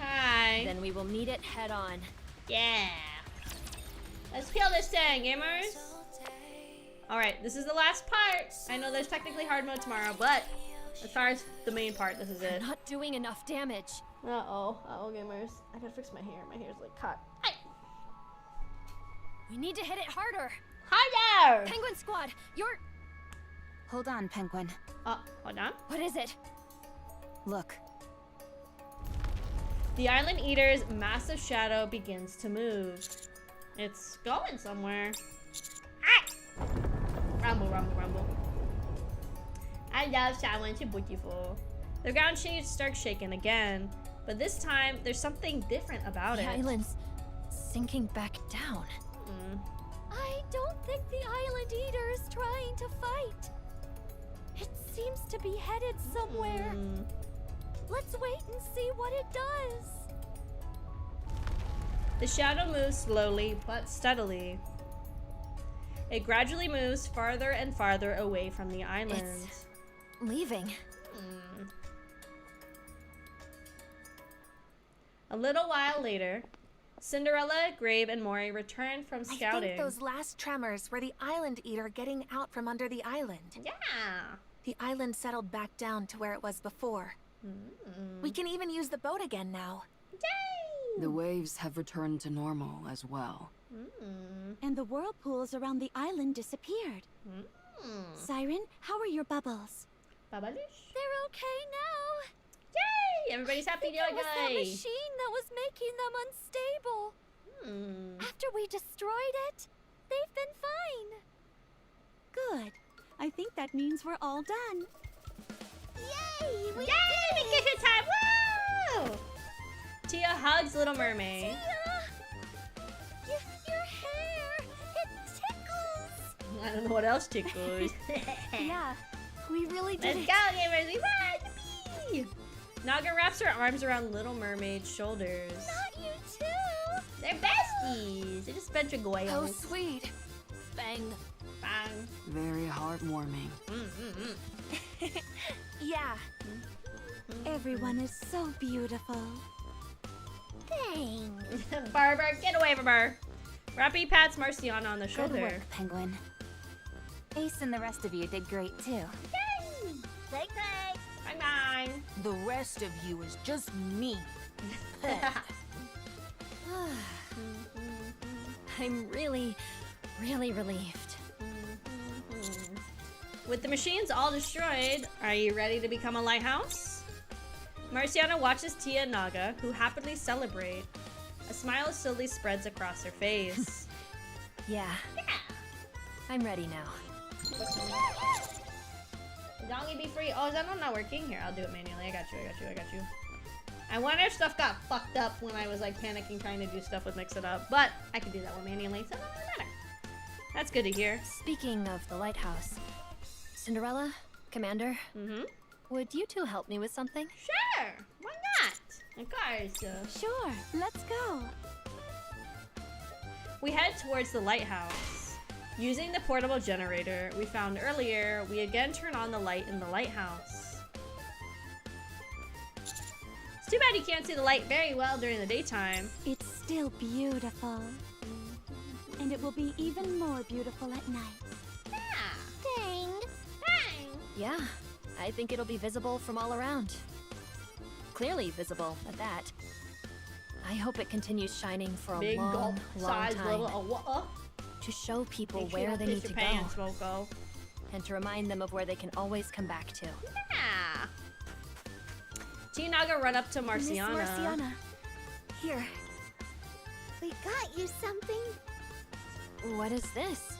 Speaker 1: Okay.
Speaker 4: Then we will meet it head on.
Speaker 1: Yeah. Let's kill this thing, gamers. Alright, this is the last part. I know there's technically hard mode tomorrow, but as far as the main part, this is it.
Speaker 4: Not doing enough damage.
Speaker 1: Uh-oh. Uh-oh, gamers. I gotta fix my hair. My hair's like caught. Hey.
Speaker 4: We need to hit it harder.
Speaker 1: Harder!
Speaker 4: Penguin Squad, you're...
Speaker 9: Hold on, Penguin.
Speaker 1: Hold on.
Speaker 4: What is it?
Speaker 9: Look.
Speaker 1: The island eater's massive shadow begins to move. It's going somewhere. Ah! Rumble, rumble, rumble. I love someone too beautiful. The ground starts shaking again, but this time there's something different about
Speaker 4: The
Speaker 1: it.
Speaker 4: island's sinking back down.
Speaker 3: I don't think the island eater is trying to fight. It seems to be headed somewhere. Let's wait and see what it does.
Speaker 1: The shadow moves slowly but steadily. It gradually moves farther and farther away from the island.
Speaker 4: It's leaving.
Speaker 1: A little while later, Cinderella, Grave, and Mori return from
Speaker 8: I
Speaker 1: scouting.
Speaker 8: think those last tremors were the island eater getting out from under the island.
Speaker 1: Yeah.
Speaker 8: The island settled back down to where it was before. We can even use the boat again now.
Speaker 1: Yay!
Speaker 5: The waves have returned to normal as well.
Speaker 7: And the whirlpools around the island disappeared. Siren, how are your bubbles?
Speaker 1: Babalish.
Speaker 3: They're okay now.
Speaker 1: Yay! Everybody's happy
Speaker 3: I think it was that
Speaker 1: today.
Speaker 3: machine that was making them unstable. After we destroyed it, they've been fine.
Speaker 7: Good. I think that means we're all done.
Speaker 3: Yay! We
Speaker 1: Yay! Vacation time! Woo! Tia hugs Little Mermaid.
Speaker 3: Your hair, it tickles.
Speaker 1: I don't know what else tickles.
Speaker 6: Yeah, we really did
Speaker 1: Let's
Speaker 6: it.
Speaker 1: go, gamers! We won! Yippee! Naga wraps her arms around Little Mermaid's shoulders.
Speaker 3: Not you too.
Speaker 1: They're besties. They're just a bunch of goyles.
Speaker 4: Oh, sweet. Bang.
Speaker 1: Bang.
Speaker 5: Very heartwarming.
Speaker 8: Yeah.
Speaker 7: Everyone is so beautiful.
Speaker 3: Thanks.
Speaker 1: Barber, get away from her. Rappy pats Marciana on the
Speaker 9: Good
Speaker 1: shoulder.
Speaker 9: work, Penguin. Ace and the rest of you did great too.
Speaker 3: Thanks.
Speaker 1: Bang bang.
Speaker 9: The rest of you is just me.
Speaker 4: I'm really, really relieved.
Speaker 1: With the machines all destroyed, are you ready to become a lighthouse? Marciana watches Tia and Naga, who happily celebrate. A smile slowly spreads across her face.
Speaker 4: Yeah, I'm ready now.
Speaker 1: Dongy be free. Oh, is that one not working? Here, I'll do it manually. I got you. I wonder if stuff got fucked up when I was like panicking trying to do stuff with Mix It Up, but I can do that one manually, so it doesn't really matter. That's good to hear.
Speaker 4: Speaking of the lighthouse, Cinderella, Commander, would you two help me with something?
Speaker 1: Sure, why not? Of course.
Speaker 7: Sure, let's go.
Speaker 1: We head towards the lighthouse. Using the portable generator we found earlier, we again turn on the light in the lighthouse. It's too bad you can't see the light very well during the daytime.
Speaker 7: It's still beautiful. And it will be even more beautiful at night.
Speaker 1: Yeah.
Speaker 3: Dang.
Speaker 4: Yeah, I think it'll be visible from all around. Clearly visible, at that. I hope it continues shining for a
Speaker 1: Big
Speaker 4: long,
Speaker 1: gulp
Speaker 4: long
Speaker 1: size
Speaker 4: time.
Speaker 1: little
Speaker 4: To show people
Speaker 1: Make sure you
Speaker 4: where
Speaker 1: don't
Speaker 4: they
Speaker 1: piss
Speaker 4: need
Speaker 1: your
Speaker 4: to
Speaker 1: pants,
Speaker 4: go.
Speaker 1: Moko.
Speaker 4: And to remind them of where they can always come back to.
Speaker 1: Yeah. Tinaga run up to Marciana.
Speaker 6: Miss Marciana. Here.
Speaker 2: We got you something.
Speaker 4: What is this?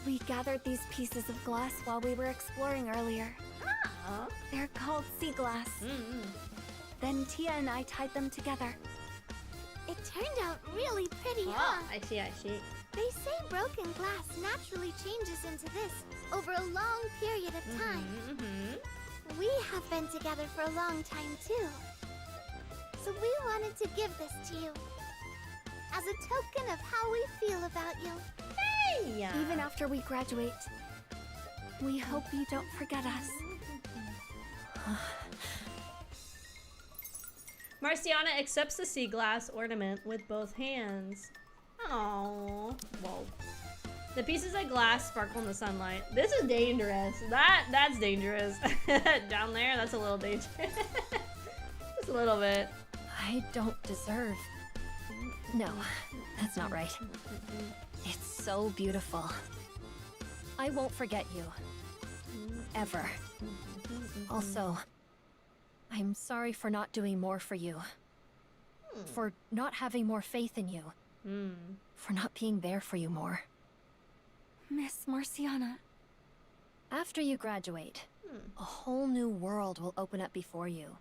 Speaker 6: We gathered these pieces of glass while we were exploring earlier.
Speaker 1: Huh?
Speaker 6: They're called sea glass. Then Tia and I tied them together.
Speaker 2: It turned out really pretty,
Speaker 1: Oh,
Speaker 2: huh?
Speaker 1: I see, I see.
Speaker 2: They say broken glass naturally changes into this over a long period of time. We have been together for a long time too. So we wanted to give this to you as a token of how we feel about you.
Speaker 1: Hey!
Speaker 6: Even after we graduate, we hope you don't forget us.
Speaker 1: Marciana accepts the sea glass ornament with both hands. Oh, whoa. The pieces of glass sparkle in the sunlight. This is dangerous. That's dangerous. Down there, that's a little dangerous. Just a little bit.
Speaker 4: I don't deserve... No, that's not right. It's so beautiful. I won't forget you. Ever. Also, I'm sorry for not doing more for you. For not having more faith in you. For not being there for you more.
Speaker 6: Miss Marciana.
Speaker 4: After you graduate, a whole new world will open up before you.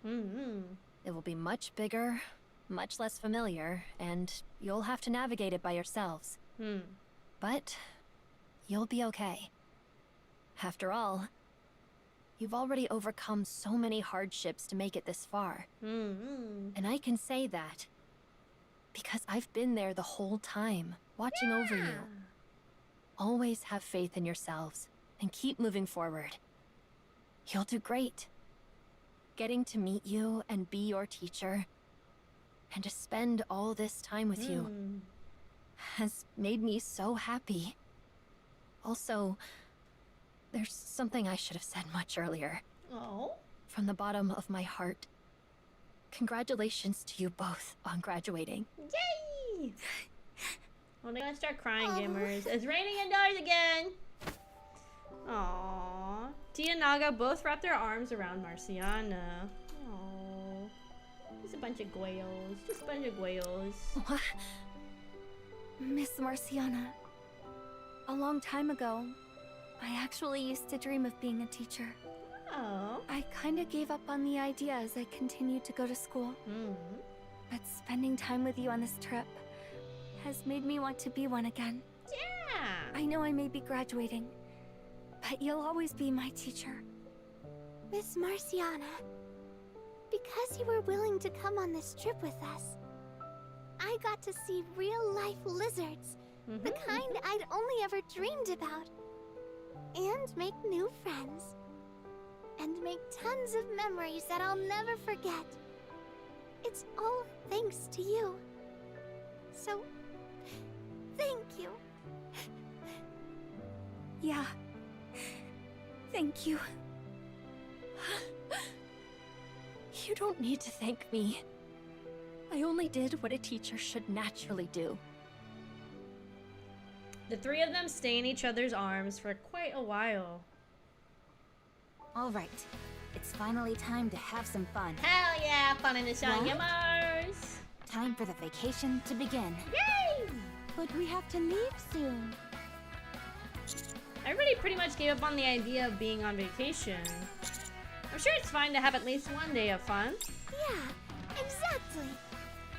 Speaker 4: It will be much bigger, much less familiar, and you'll have to navigate it by yourselves. But you'll be okay. After all, you've already overcome so many hardships to make it this far. And I can say that because I've been there the whole time, watching over you. Always have faith in yourselves and keep moving forward. You'll do great. Getting to meet you and be your teacher and to spend all this time with you has made me so happy. Also, there's something I should have said much earlier.
Speaker 1: Oh?
Speaker 4: From the bottom of my heart, congratulations to you both on graduating.
Speaker 1: Yay! Well, they're gonna start crying, gamers. It's raining indoors again! Aww. Tia and Naga both wrap their arms around Marciana. Aww. Just a bunch of guayos. Just a bunch of guayos.
Speaker 4: What?
Speaker 6: Miss Marciana. A long time ago, I actually used to dream of being a teacher.
Speaker 1: Oh.
Speaker 6: I kinda gave up on the idea as I continued to go to school. But spending time with you on this trip has made me want to be one again.
Speaker 1: Yeah!
Speaker 6: I know I may be graduating, but you'll always be my teacher.
Speaker 2: Miss Marciana, because you were willing to come on this trip with us, I got to see real-life lizards, the kind I'd only ever dreamed about, and make new friends, and make tons of memories that I'll never forget. It's all thanks to you. So, thank you.
Speaker 6: Yeah. Thank you.
Speaker 4: You don't need to thank me. I only did what a teacher should naturally do.
Speaker 1: The three of them stay in each other's arms for quite a while.
Speaker 9: All right. It's finally time to have some fun.
Speaker 1: Hell yeah! Fun in the sun, gamers!
Speaker 9: Time for the vacation to begin.
Speaker 1: Yay!
Speaker 7: But we have to leave soon.
Speaker 1: Everybody pretty much gave up on the idea of being on vacation. I'm sure it's fine to have at least one day of fun.
Speaker 2: Yeah, exactly.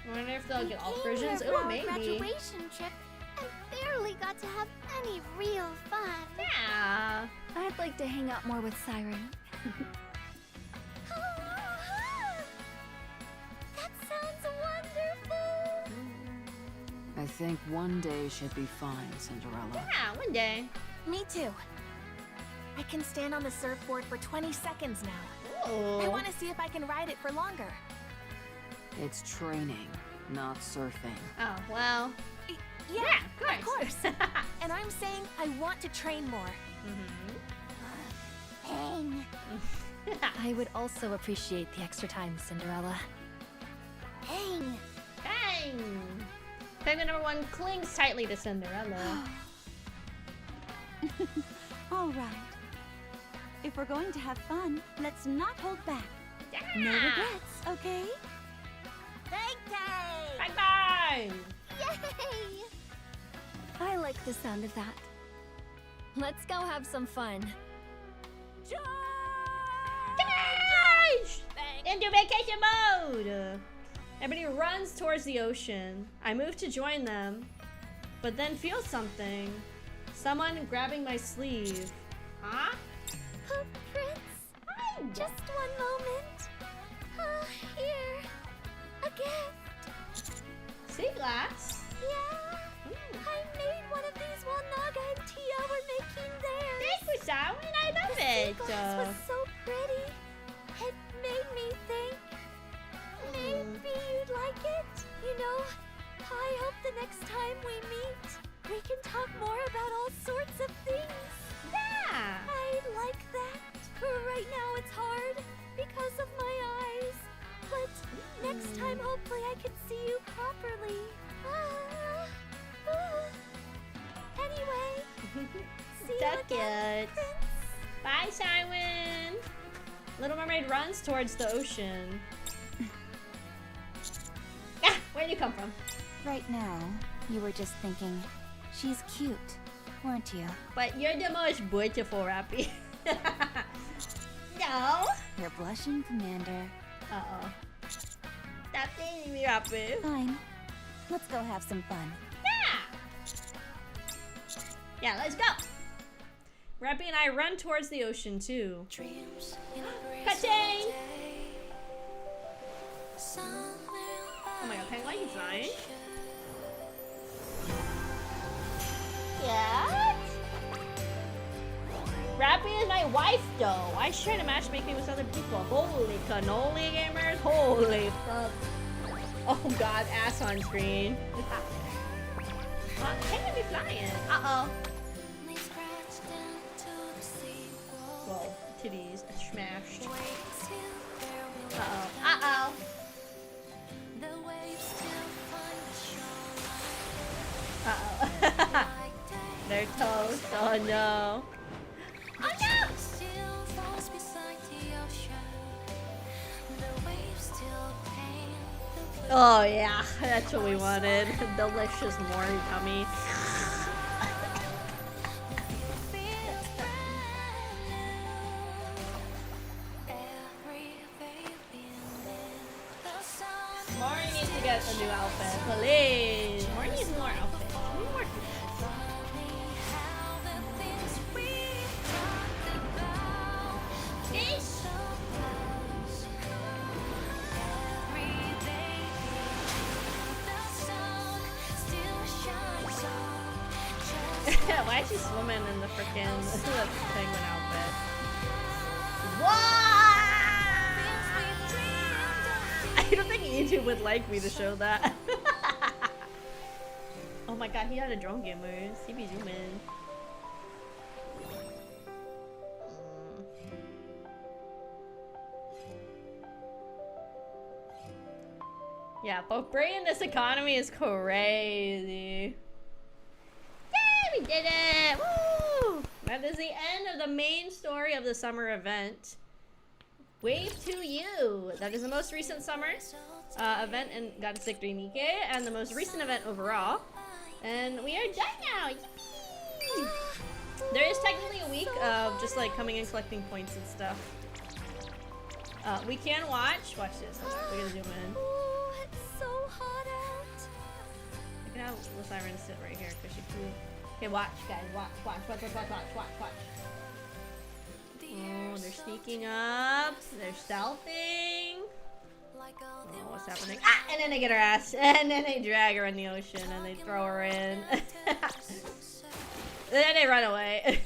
Speaker 1: I wonder if they'll get all
Speaker 2: We came here
Speaker 1: versions.
Speaker 2: for
Speaker 1: Ooh,
Speaker 2: our
Speaker 1: maybe.
Speaker 2: graduation trip and barely got to have any real fun.
Speaker 1: Yeah.
Speaker 6: I'd like to hang out more with Siren.
Speaker 2: That sounds wonderful.
Speaker 5: I think one day should be fine, Cinderella.
Speaker 1: Yeah, one day.
Speaker 8: Me too. I can stand on the surfboard for 20 seconds now.
Speaker 1: Ooh.
Speaker 8: I want to see if I can ride it for longer.
Speaker 5: It's training, not surfing.
Speaker 1: Oh, well.
Speaker 8: Yeah,
Speaker 1: of course.
Speaker 8: And I'm saying I want to train more.
Speaker 2: Hang.
Speaker 4: I would also appreciate the extra time, Cinderella.
Speaker 2: Hang.
Speaker 1: Bang! Penguin number 1 clings tightly to Cinderella.
Speaker 7: All right. If we're going to have fun, let's not hold back.
Speaker 1: Yeah!
Speaker 7: No regrets, okay?
Speaker 1: Bang bang!
Speaker 2: Yay!
Speaker 6: I like the sound of that.
Speaker 4: Let's go have some fun.
Speaker 1: Charge! Into vacation mode! Everybody runs towards the ocean. I move to join them, but then feel something. Someone grabbing my sleeve. Huh?
Speaker 3: Oh, Prince, just one moment. Here, a gift.
Speaker 1: Sea glass?
Speaker 3: Yeah, I made one of these while Naga and Tia were making theirs.
Speaker 1: Thank you, Simon. I love
Speaker 3: The
Speaker 1: it.
Speaker 3: sea glass was so pretty. It made me think maybe you'd like it. You know, I hope the next time we meet, we can talk more about all sorts of things.
Speaker 1: Yeah.
Speaker 3: I like that. Right now it's hard because of my eyes. But next time, hopefully, I can see you properly. Anyway, see you
Speaker 1: That's
Speaker 3: again,
Speaker 1: cute.
Speaker 3: Prince.
Speaker 1: Bye, Simon. Little Mermaid runs towards the ocean. Ah, where'd you come from?
Speaker 9: Right now, you were just thinking, she's cute, weren't you?
Speaker 1: But you're the most beautiful, Rappy. No.
Speaker 9: You're blushing, Commander.
Speaker 1: Uh-oh. Stop dating me, Rappy.
Speaker 9: Fine. Let's go have some fun.
Speaker 1: Yeah, let's go. Rappy and I run towards the ocean too. Cutting! Oh my god, Penguin's flying. Yeah? Rappy is my wife though. I should try to matchmake me with other people. Holy cannoli gamers. Holy fuck. Oh god, ass on screen. Penguin be flying. Uh-oh. Whoa, titties smashed. Uh-oh. Uh-oh. Uh-oh. They're toast. Oh no. Oh no! Oh yeah, that's what we wanted. Delicious mori tummy. Mori needs to get a new outfit, please. Mori needs more outfits. We need more Why is she swimming in the frickin' penguin outfit? What? I don't think YouTube would like me to show that. Oh my god, he had a drone gamers. He be zooming. Yeah, but bringing this economy is crazy. Yay, we did it! Woo! That is the end of the main story of the summer event. Wave to you. That is the most recent summer event in Goddess Victory NIKKE and the most recent event overall. And we are done now. Yippee! There is technically a week of just like coming and collecting points and stuff. We can watch. Watch this. We're gonna zoom in.
Speaker 3: Oh, it's so hot out.
Speaker 1: I can have the siren sit right here because she flew. Okay, watch, guys. Watch. Oh, they're sneaking up. They're stealthing. Oh, what's happening? Ah! And then they get her ass. And then they drag her in the ocean and they throw her in. And then they run away.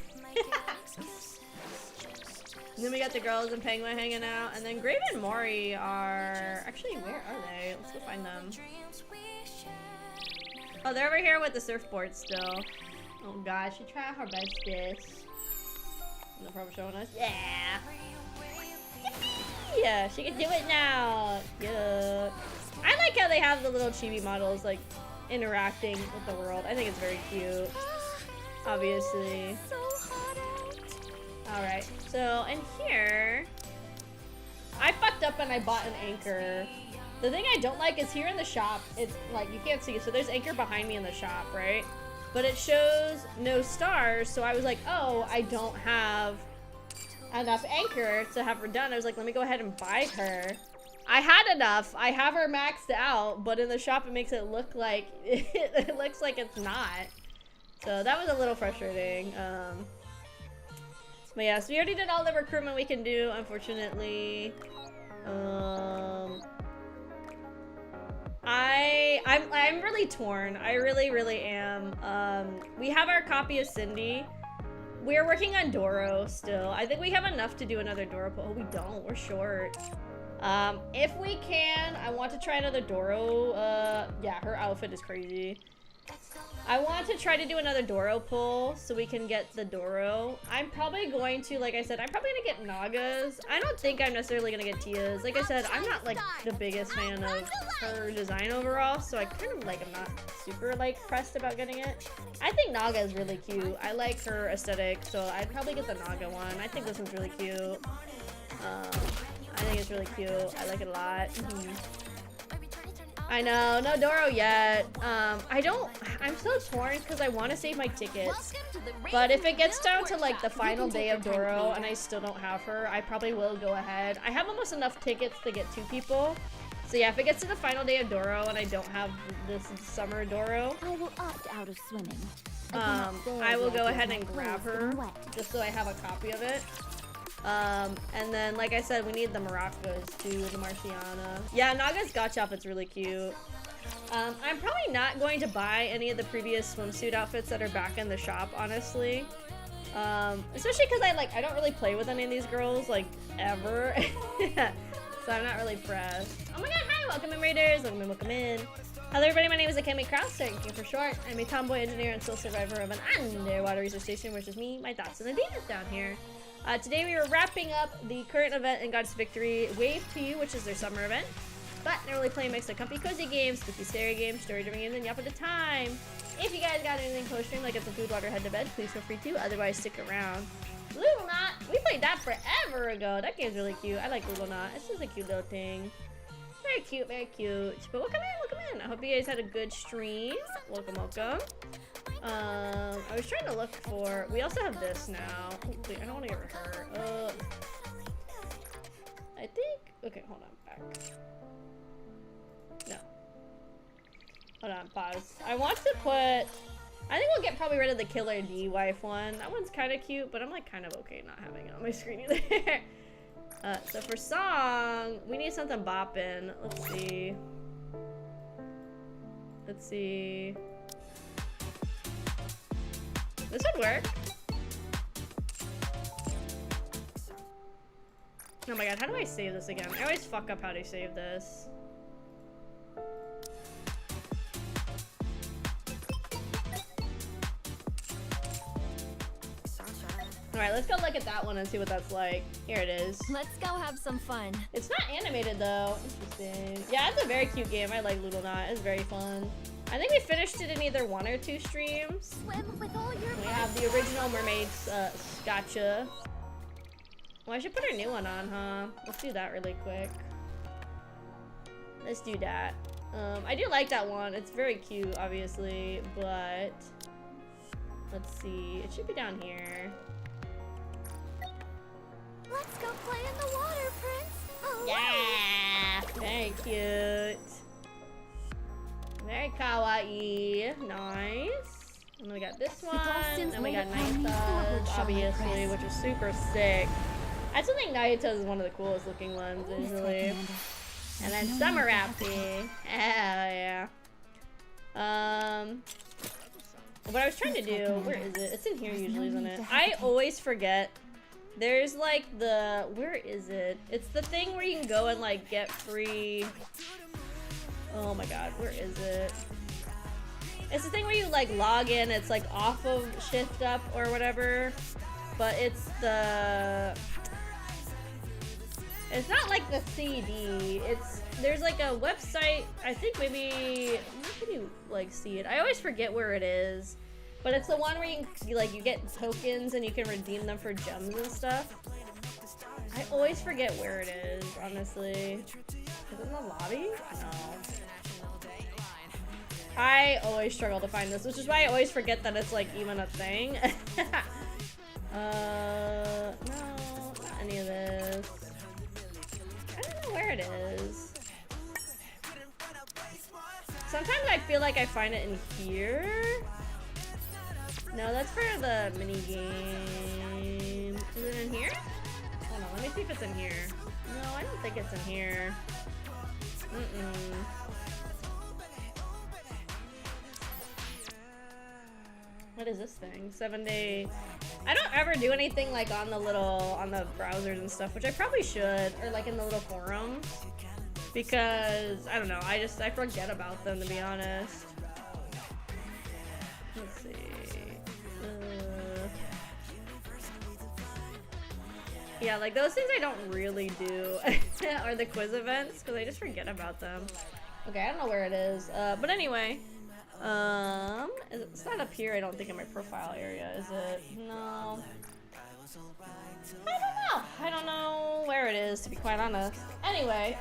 Speaker 1: And then we got the girls and Penguin hanging out. And then Grave and Mori are... Actually, where are they? Let's go find them. Oh, they're over here with the surfboard still. Oh gosh, she tried her bestest. No problem showing us. Yeah. Yeah, she can do it now. Yeah. I like how they have the little chibi models like interacting with the world. I think it's very cute. Obviously.
Speaker 3: So hot out.
Speaker 1: Alright, so in here, I fucked up and I bought an anchor. The thing I don't like is here in the shop, it's like, you can't see, so there's anchor behind me in the shop, right? But it shows no stars, so I was like, oh, I don't have enough anchor to have her done. I was like, let me go ahead and buy her. I had enough, I have her maxed out, but in the shop it makes it look like, it looks like it's not. So that was a little frustrating. But yeah, so we already did all the recruitment we can do, unfortunately. I'm really torn. I really am. We have our copy of Cindy. We're working on Doro still. I think we have enough to do another Doro poll. Oh, we don't. We're short. If we can, I want to try another Doro. Yeah, her outfit is crazy. I want to try to do another Doro pull so we can get the Doro. I'm probably going to, like I said, I'm probably gonna get Naga's. I don't think I'm necessarily gonna get Tia's. Like I said, I'm not like the biggest fan of her design overall, so I kind of like, I'm not super like pressed about getting it. I think Naga is really cute. I like her aesthetic, so I'd probably get the Naga one. I think this one's really cute. I think it's really cute. I like it a lot. I know, no Doro yet. I'm so torn because I want to save my tickets. But if it gets down to like the final day of Doro and I still don't have her, I probably will go ahead. I have almost enough tickets to get 2 people. So yeah, if it gets to the final day of Doro and I don't have this summer Doro,
Speaker 2: I will opt out of swimming.
Speaker 1: I will go ahead and grab her just so I have a copy of it. And then, like I said, we need the maracas too, the Marciana. Yeah, Naga's gotcha outfit's really cute. I'm probably not going to buy any of the previous swimsuit outfits that are back in the shop, honestly. Especially because I don't really play with any of these girls, like, ever. So I'm not really pressed. Oh my god, hi! Welcome in, Raiders! Welcome in. Hello everybody, my name is Akemi Kraus, for short. I'm a tomboy engineer and sole survivor of an underwater research station, which is me, my thoughts, and the demons down here. Today we were wrapping up the current event in God's Victory Wave 2, which is their summer event. But they're really playing a mix of comfy cozy games, spooky scary games, story-driven games, and yap at the time. If you guys got anything post-stream, like get some food, water, head to bed, please feel free to. Otherwise, stick around. Lulonaut! We played that forever ago. That game's really cute. I like Lulonaut. It's just a cute little thing. Very cute, very cute. But welcome in. I hope you guys had a good stream. Welcome. I was trying to look for. We also have this now. Oh, wait, I don't want to get rid of her. I think. Okay, hold on. Back. No. Hold on. Pause. I want to put. I think we'll get probably rid of the Killer D wife one. That one's kind of cute, but I'm like kind of okay not having it on my screen either. So for song, we need something bopping. Let's see. This would work. Oh my god, how do I save this again? I always fuck up how to save this. Alright, let's go look at that one and see what that's like. Here it is.
Speaker 4: Let's go have some fun.
Speaker 1: It's not animated though. Interesting. Yeah, it's a very cute game. I like Lulonaut. It's very fun. I think we finished it in either 1 or 2 streams.
Speaker 3: Swim with all your
Speaker 1: We have the original Mermaid's Gotcha. Well, I should put our new one on, huh? Let's do that really quick. Let's do that. I do like that one. It's very cute, obviously, but let's see. It should be down here.
Speaker 3: Let's go play in the water, Prince. Oh,
Speaker 1: Yeah! Very cute. Very kawaii. Nice. And we got this one. And we got Naita's, obviously, which is super sick. I still think Naita's is one of the coolest looking ones, usually. And then Summer Rappy. Hell yeah. What I was trying to do, where is it? It's in here usually, isn't it? I always forget. There's like the, where is it? It's the thing where you can go and like get free. Oh my god, where is it? It's the thing where you like log in, it's like off of Shift Up or whatever. but it's the... It's not like the CD. There's like a website. I think maybe... Where can you like see it? I always forget where it is. But it's the one where you get tokens and you can redeem them for gems and stuff. I always forget where it is, honestly. Is it in the lobby? No. I always struggle to find this, which is why I always forget that it's like even a thing. No, not any of this. I don't know where it is. Sometimes I feel like I find it in here. No, that's for the mini game. Is it in here? Hold on, let me see if it's in here. No, I don't think it's in here. What is this thing? 7-day. I don't ever do anything like on the browsers and stuff, which I probably should, or like in the little forums, because I don't know. I forget about them, to be honest. Let's see. Yeah, like those things I don't really do, or the quiz events, because I just forget about them. Okay, I don't know where it is, but anyway, it's not up here. I don't think in my profile area, is it? No. I don't know where it is, to be quite honest. Anyway,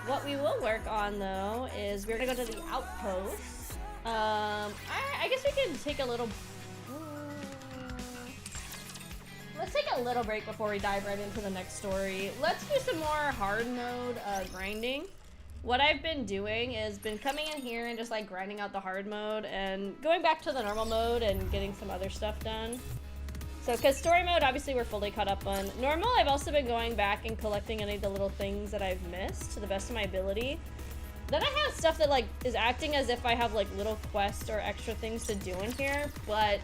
Speaker 1: what we will work on though is we're gonna go to the outpost. I guess we can take a little. Let's take a little break before we dive right into the next story. Let's do some more hard mode grinding. What I've been doing is been coming in here and just like grinding out the hard mode and going back to the normal mode and getting some other stuff done. So, because story mode, obviously we're fully caught up on. Normal, I've also been going back and collecting any of the little things that I've missed to the best of my ability. Then I have stuff that like is acting as if I have like little quests or extra things to do in here, but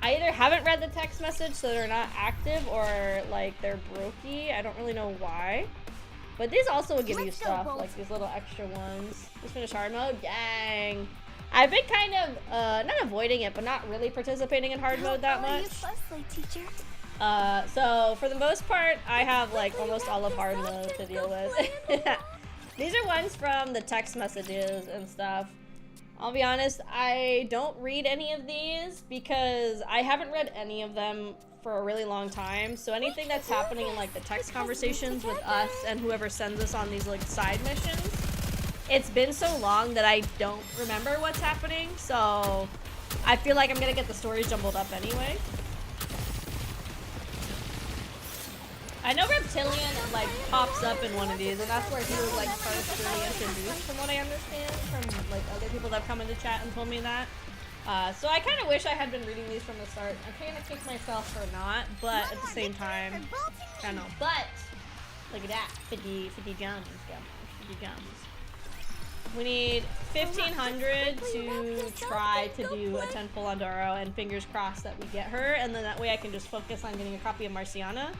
Speaker 1: I either haven't read the text message so they're not active, or like they're brokey. I don't really know why. But these also will give you stuff, like these little extra ones. Just finish hard mode? Dang. I've been kind of, not avoiding it, but not really participating in hard mode that much. So for the most part, I have like almost all of hard mode to deal with. These are ones from the text messages and stuff. I'll be honest, I don't read any of these because I haven't read any of them for a really long time. So anything that's happening in like the text conversations with us and whoever sends us on these like side missions, it's been so long that I don't remember what's happening. So I feel like I'm gonna get the stories jumbled up anyway. I know Reptilian like pops up in one of these, and that's where he was like first really introduced, from what I understand, from like other people that have come into chat and told me that. So I kind of wish I had been reading these from the start. I kind of kick myself for not, but at the same time, I don't know. But look at that, 50 gems, 50 gems. We need 1,500 to try to do a 10 full on Doro, and fingers crossed that we get her, and then that way I can just focus on getting a copy of Marciana.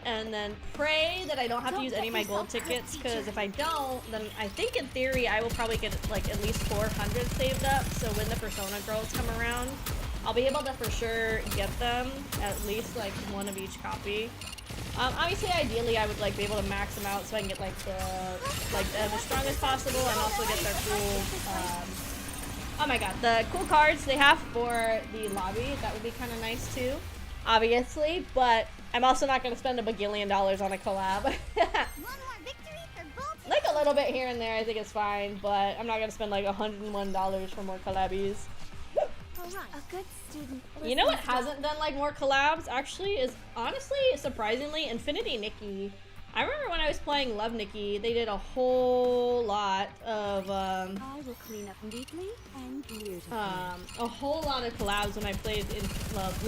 Speaker 1: And then pray that I don't have to use any of my gold tickets, because if I don't, then I think in theory I will probably get like at least 400 saved up, so when the Persona girls come around, I'll be able to for sure get them, at least like one of each copy. Obviously, ideally, I would like be able to max them out so I can get like the strongest possible, and also get their cool, oh my god, the cool cards they have for the lobby. That would be kind of nice too, obviously, but I'm also not going to spend $1 billion on a collab. Like a little bit here and there, I think it's fine, but I'm not going to spend like $101 for more collabs.
Speaker 6: A good student.
Speaker 1: You know what hasn't done like more collabs actually is honestly, surprisingly, Infinity Nikki. I remember when I was playing Love Nikki, they did a whole lot of
Speaker 7: I will clean up neatly and beautifully.
Speaker 1: A whole lot of collabs when I played in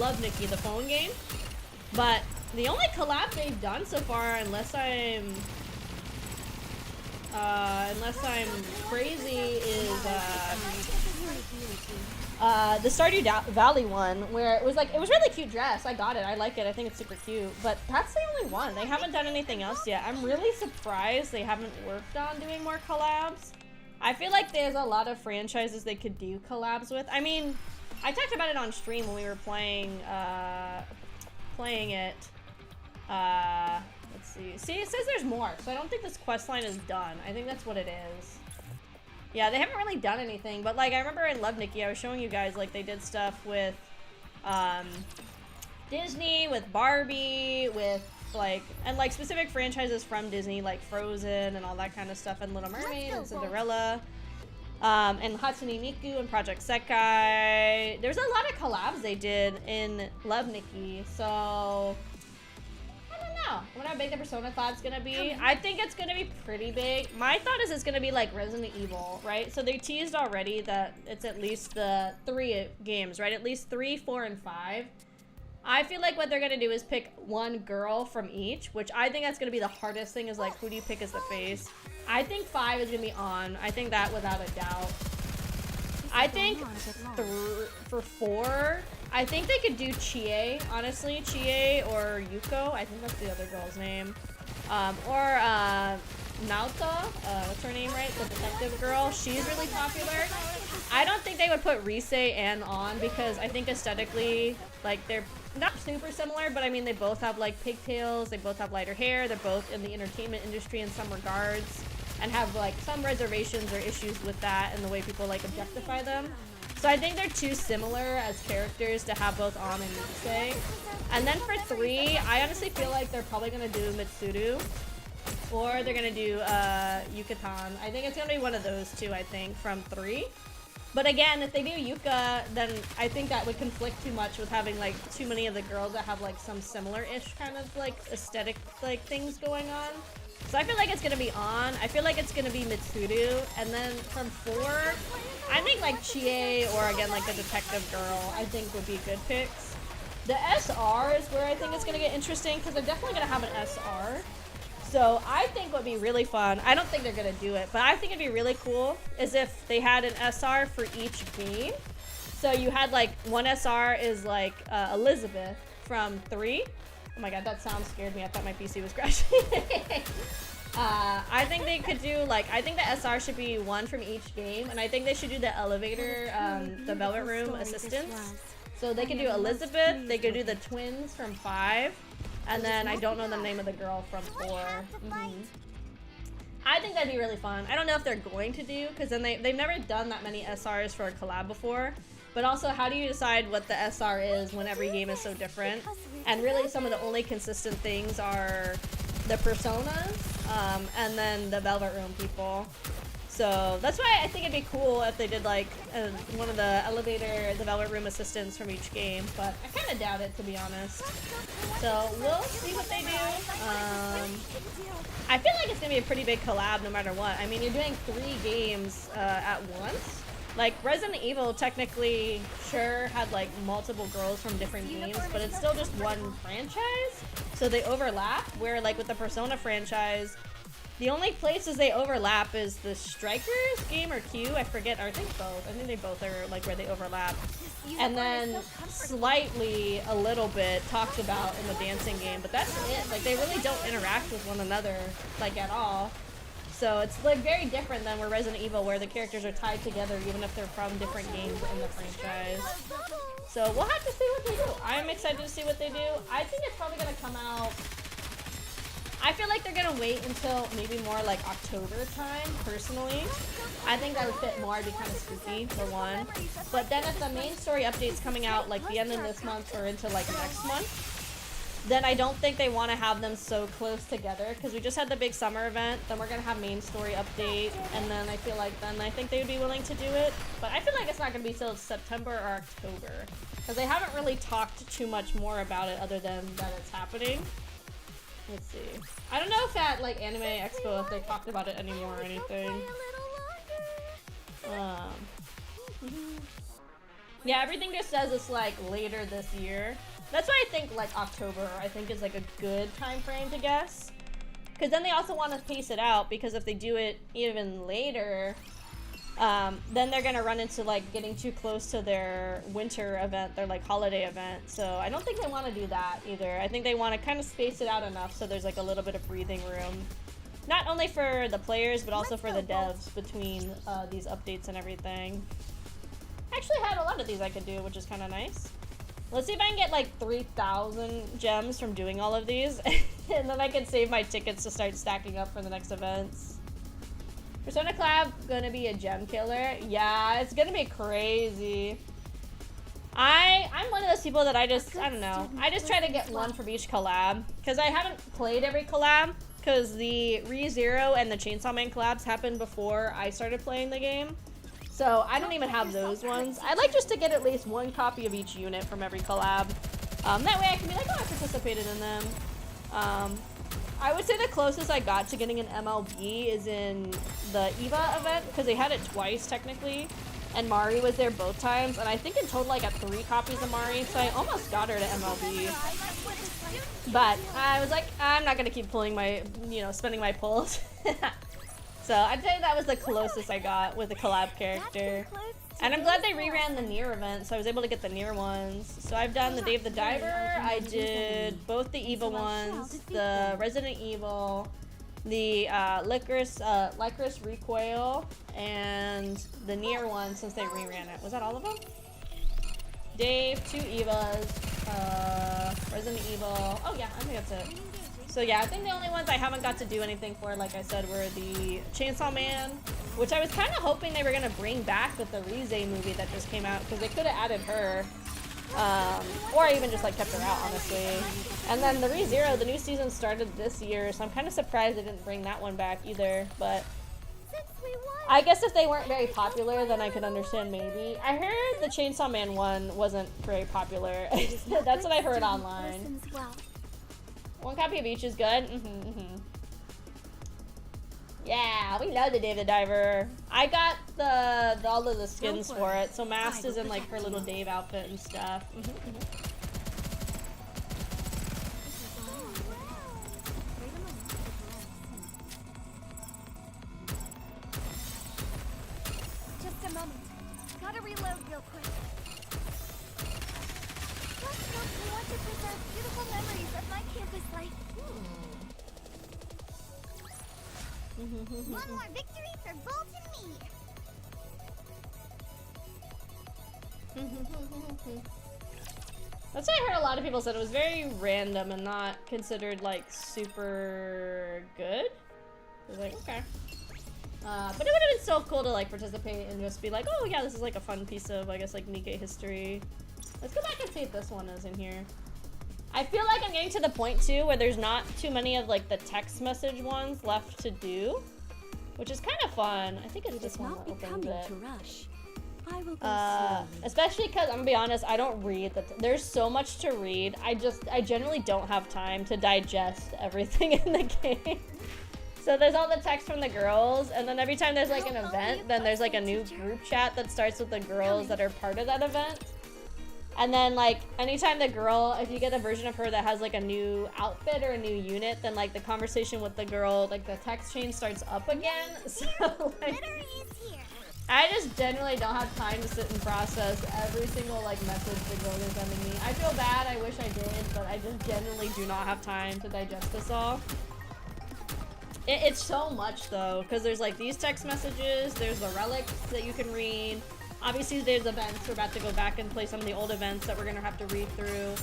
Speaker 1: Love Nikki, the phone game. But the only collab they've done so far, unless I'm crazy, is the Stardew Valley one, where it was really cute dress. I got it. I like it. I think it's super cute. But that's the only one. They haven't done anything else yet. I'm really surprised they haven't worked on doing more collabs. I feel like there's a lot of franchises they could do collabs with. I mean, I talked about it on stream when we were playing it. Let's see. See, it says there's more, so I don't think this quest line is done. I think that's what it is. Yeah, they haven't really done anything, but like I remember in Love Nikki, I was showing you guys like they did stuff with Disney, with Barbie, with like, and like specific franchises from Disney, like Frozen and all that kind of stuff, and Little Mermaid and Cinderella, and Hatsune Miku and Project Sekai. There's a lot of collabs they did in Love Nikki, so I don't know. I wonder how big the Persona collab's gonna be. I think it's gonna be pretty big. My thought is it's gonna be like Resident Evil, right? So they teased already that it's at least the 3 games, right? At least 3, 4, and 5. I feel like what they're gonna do is pick one girl from each, which I think that's gonna be the hardest thing, is like, who do you pick as the face? I think 5 is gonna be On. I think that without a doubt. I think for 4, I think they could do Chie, honestly. Chie or Yuko, I think that's the other girl's name. Or Naota, what's her name, right? The detective girl. She's really popular. I don't think they would put Rise and On because I think aesthetically, like, they're not super similar, but I mean, they both have like pigtails, they both have lighter hair, they're both in the entertainment industry in some regards, and have like some reservations or issues with that and the way people like objectify them. So I think they're too similar as characters to have both On and Rise. And then for 3, I honestly feel like they're probably gonna do Mitsuru, or they're gonna do Yucatan. I think it's gonna be one of those two, I think, from 3. But again, if they do Yuka, then I think that would conflict too much with having like too many of the girls that have like some similar-ish kind of like aesthetic like things going on. So I feel like it's gonna be On. I feel like it's gonna be Mitsuru. And then from 4, I think like Chie or again like the detective girl, I think would be good picks. The SR is where I think it's gonna get interesting because they're definitely gonna have an SR. So I think what would be really fun, I don't think they're gonna do it, but I think it'd be really cool is if they had an SR for each game. So you had like one SR is like Elizabeth from 3. Oh my god, that sound scared me. I thought my PC was crashing. I think they could do like, I think the SR should be one from each game, and I think they should do the elevator, the Velvet Room assistants. So they could do Elizabeth, they could do the twins from 5. And then I don't know the name of the girl from 4. I think that'd be really fun. I don't know if they're going to do, because then they've never done that many SRs for a collab before. But also, how do you decide what the SR is when every game is so different? And really, some of the only consistent things are the personas, and then the Velvet Room people. So that's why I think it'd be cool if they did like one of the elevator, the Velvet Room assistants from each game, but I kind of doubt it, to be honest. So we'll see what they do. I feel like it's gonna be a pretty big collab no matter what. I mean, you're doing 3 games at once. Like Resident Evil technically sure had like multiple girls from different games, but it's still just one franchise. So they overlap, where like with the Persona franchise, the only places they overlap is the Strikers game or Q, I forget, or I think both. I think they both are like where they overlap. And then slightly, a little bit, talked about in the dancing game, but that's it. Like they really don't interact with one another, like at all. So it's like very different than where Resident Evil, where the characters are tied together even if they're from different games in the franchise. So we'll have to see what they do. I'm excited to see what they do. I think it's probably gonna come out, I feel like they're gonna wait until maybe more like October time, personally. I think that would fit more, it'd be kind of spooky, for one. But then if the main story update's coming out like the end of this month or into like next month, then I don't think they want to have them so close together, because we just had the big summer event, then we're gonna have main story update, and then I feel like then I think they would be willing to do it. But I feel like it's not gonna be till September or October, because they haven't really talked too much more about it other than that it's happening. Let's see. I don't know if at like Anime Expo if they talked about it anymore or anything. Yeah, everything just says it's like later this year. That's why I think like October I think is like a good time frame to guess. Because then they also want to pace it out, because if they do it even later, then they're gonna run into like getting too close to their winter event, their like holiday event. So I don't think they want to do that either. I think they want to kind of space it out enough so there's like a little bit of breathing room, not only for the players but also for the devs between these updates and everything. I actually had a lot of these I could do, which is kind of nice. Let's see if I can get like 3,000 gems from doing all of these, and then I can save my tickets to start stacking up for the next events. Persona collab gonna be a gem killer? Yeah, it's gonna be crazy. I'm one of those people that I don't know. I just try to get one from each collab, because I haven't played every collab, because the ReZero and the Chainsaw Man collabs happened before I started playing the game. So I don't even have those ones. I'd like just to get at least one copy of each unit from every collab. That way I can be like, oh, I participated in them. I would say the closest I got to getting an MLB is in the Eva event, because they had it twice technically, and Mari was there both times, and I think in total I got 3 copies of Mari, so I almost got her to MLB. But I was like, I'm not gonna keep pulling my, spending my pulls. So I'd say that was the closest I got with a collab character. And I'm glad they reran the Nier event, so I was able to get the Nier ones. So I've done the Dave the Diver, I did both the Eva ones, the Resident Evil, the Lycoris Recoil, and the Nier one since they reran it. Was that all of them? Dave, 2 Evas, Resident Evil. Oh yeah, I think that's it. So yeah, I think the only ones I haven't got to do anything for, like I said, were the Chainsaw Man, which I was kind of hoping they were going to bring back with the Rize movie that just came out, because they could have added her, or even just like kept her out, honestly. And then the ReZero, the new season started this year, so I'm kind of surprised they didn't bring that one back either, but I guess if they weren't very popular, then I could understand maybe. I heard the Chainsaw Man one wasn't very popular. That's what I heard online. 1 copy of each is good. Yeah, we love the Dave the Diver. I got all of the skins for it, so Mast is in like her little Dave outfit and stuff.
Speaker 3: Just a moment. Gotta reload real quick. We want to preserve beautiful memories of my campus life.
Speaker 2: One more victory for Bolt and me.
Speaker 1: That's what I heard a lot of people said. It was very random and not considered like super good. I was like, okay. But it would have been so cool to like participate and just be like, oh yeah, this is like a fun piece of, I guess, like NIKKE history. Let's go back and see if this one is in here. I feel like I'm getting to the point too where there's not too many of like the text message ones left to do, which is kind of fun. I think it's this one that opens it.
Speaker 7: I will go
Speaker 1: Especially because I'm gonna be honest, I don't read. There's so much to read. I generally don't have time to digest everything in the game. So there's all the text from the girls, and then every time there's like an event, then there's like a new group chat that starts with the girls that are part of that event. And then like anytime the girl, if you get a version of her that has like a new outfit or a new unit, then like the conversation with the girl, like the text chain starts up again. So like, I just generally don't have time to sit and process every single like message the girls are sending me. I feel bad, I wish I did, but I just generally do not have time to digest this all. It's so much though, because there's like these text messages, there's the relics that you can read. Obviously there's events, we're about to go back and play some of the old events that we're gonna have to read through.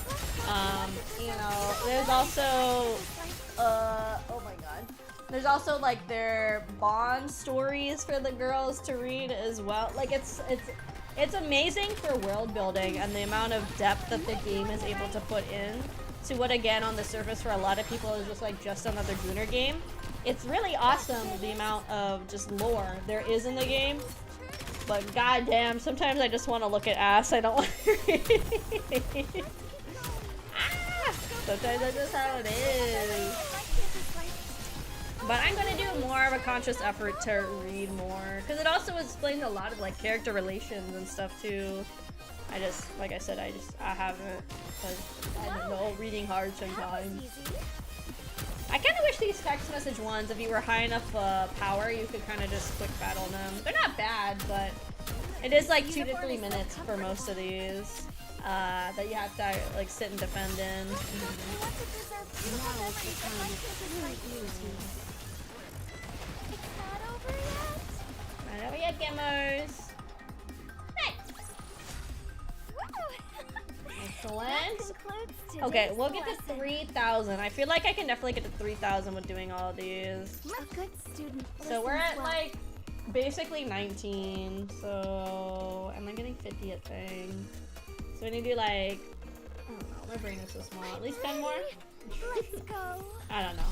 Speaker 1: You know, there's also, oh my god. There's also like their bond stories for the girls to read as well. Like it's amazing for world building and the amount of depth that the game is able to put in to what again on the surface for a lot of people is just another Gunner game. It's really awesome the amount of just lore there is in the game. But goddamn, sometimes I just want to look at ass. I don't want to read. Sometimes that's just how it is. But I'm gonna do more of a conscious effort to read more, because it also explains a lot of like character relations and stuff too. I just, like I said, I haven't, because I don't know, reading hard sometimes. I kind of wish these text message ones, if you were high enough power, you could kind of just quick battle them. They're not bad, but it is like 2 to 3 minutes for most of these that you have to like sit and defend in. Not over yet, gamers. Nice. Excellent. Okay, we'll get to 3,000. I feel like I can definitely get to 3,000 with doing all of these.
Speaker 6: A good student.
Speaker 1: So we're at like basically 19. So am I getting 50 a thing? So we need to do like, I don't know, my brain is so small. At least 10 more?
Speaker 6: Let's go.
Speaker 1: I don't know.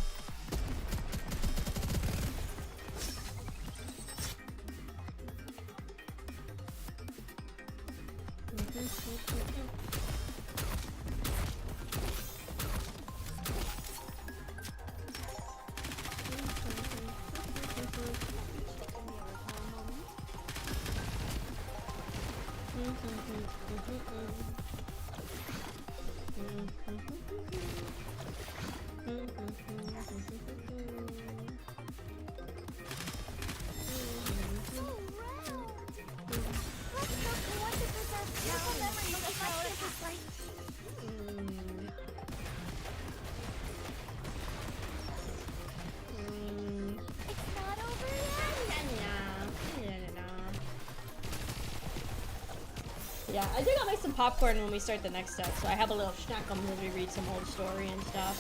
Speaker 1: Yeah, I think I'll make some popcorn when we start the next step, so I have a little snack on when we read some old story and stuff.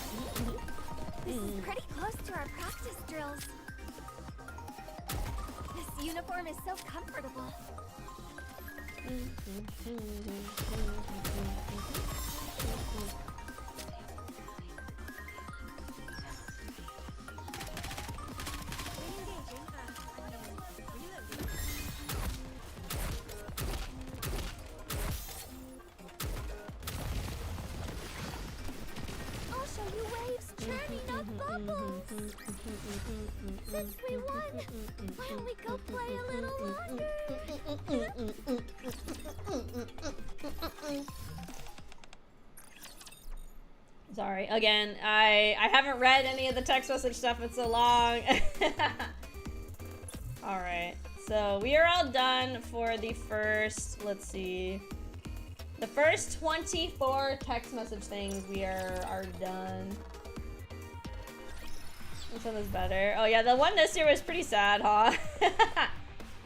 Speaker 6: This is pretty close to our practice drills. This uniform is so comfortable.
Speaker 3: I'll show you waves churning up bubbles. Since we won, why don't we go play a little longer?
Speaker 1: Sorry, again, I haven't read any of the text message stuff, it's so long. Alright, so we are all done for the first, let's see, the first 24 text message things we are done. This one is better. Oh yeah, the one this year was pretty sad, huh?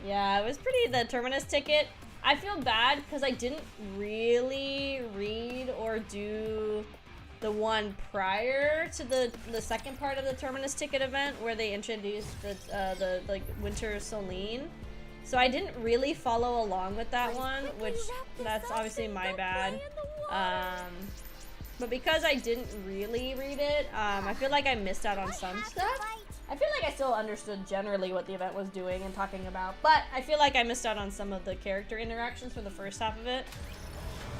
Speaker 1: Yeah, it was pretty, the Terminus ticket. I feel bad because I didn't really read or do the one prior to the second part of the Terminus ticket event where they introduced the like Winter Celine. So I didn't really follow along with that one, which that's obviously my bad. But because I didn't really read it, I feel like I missed out on some stuff. I feel like I still understood generally what the event was doing and talking about, but I feel like I missed out on some of the character interactions for the first half of it.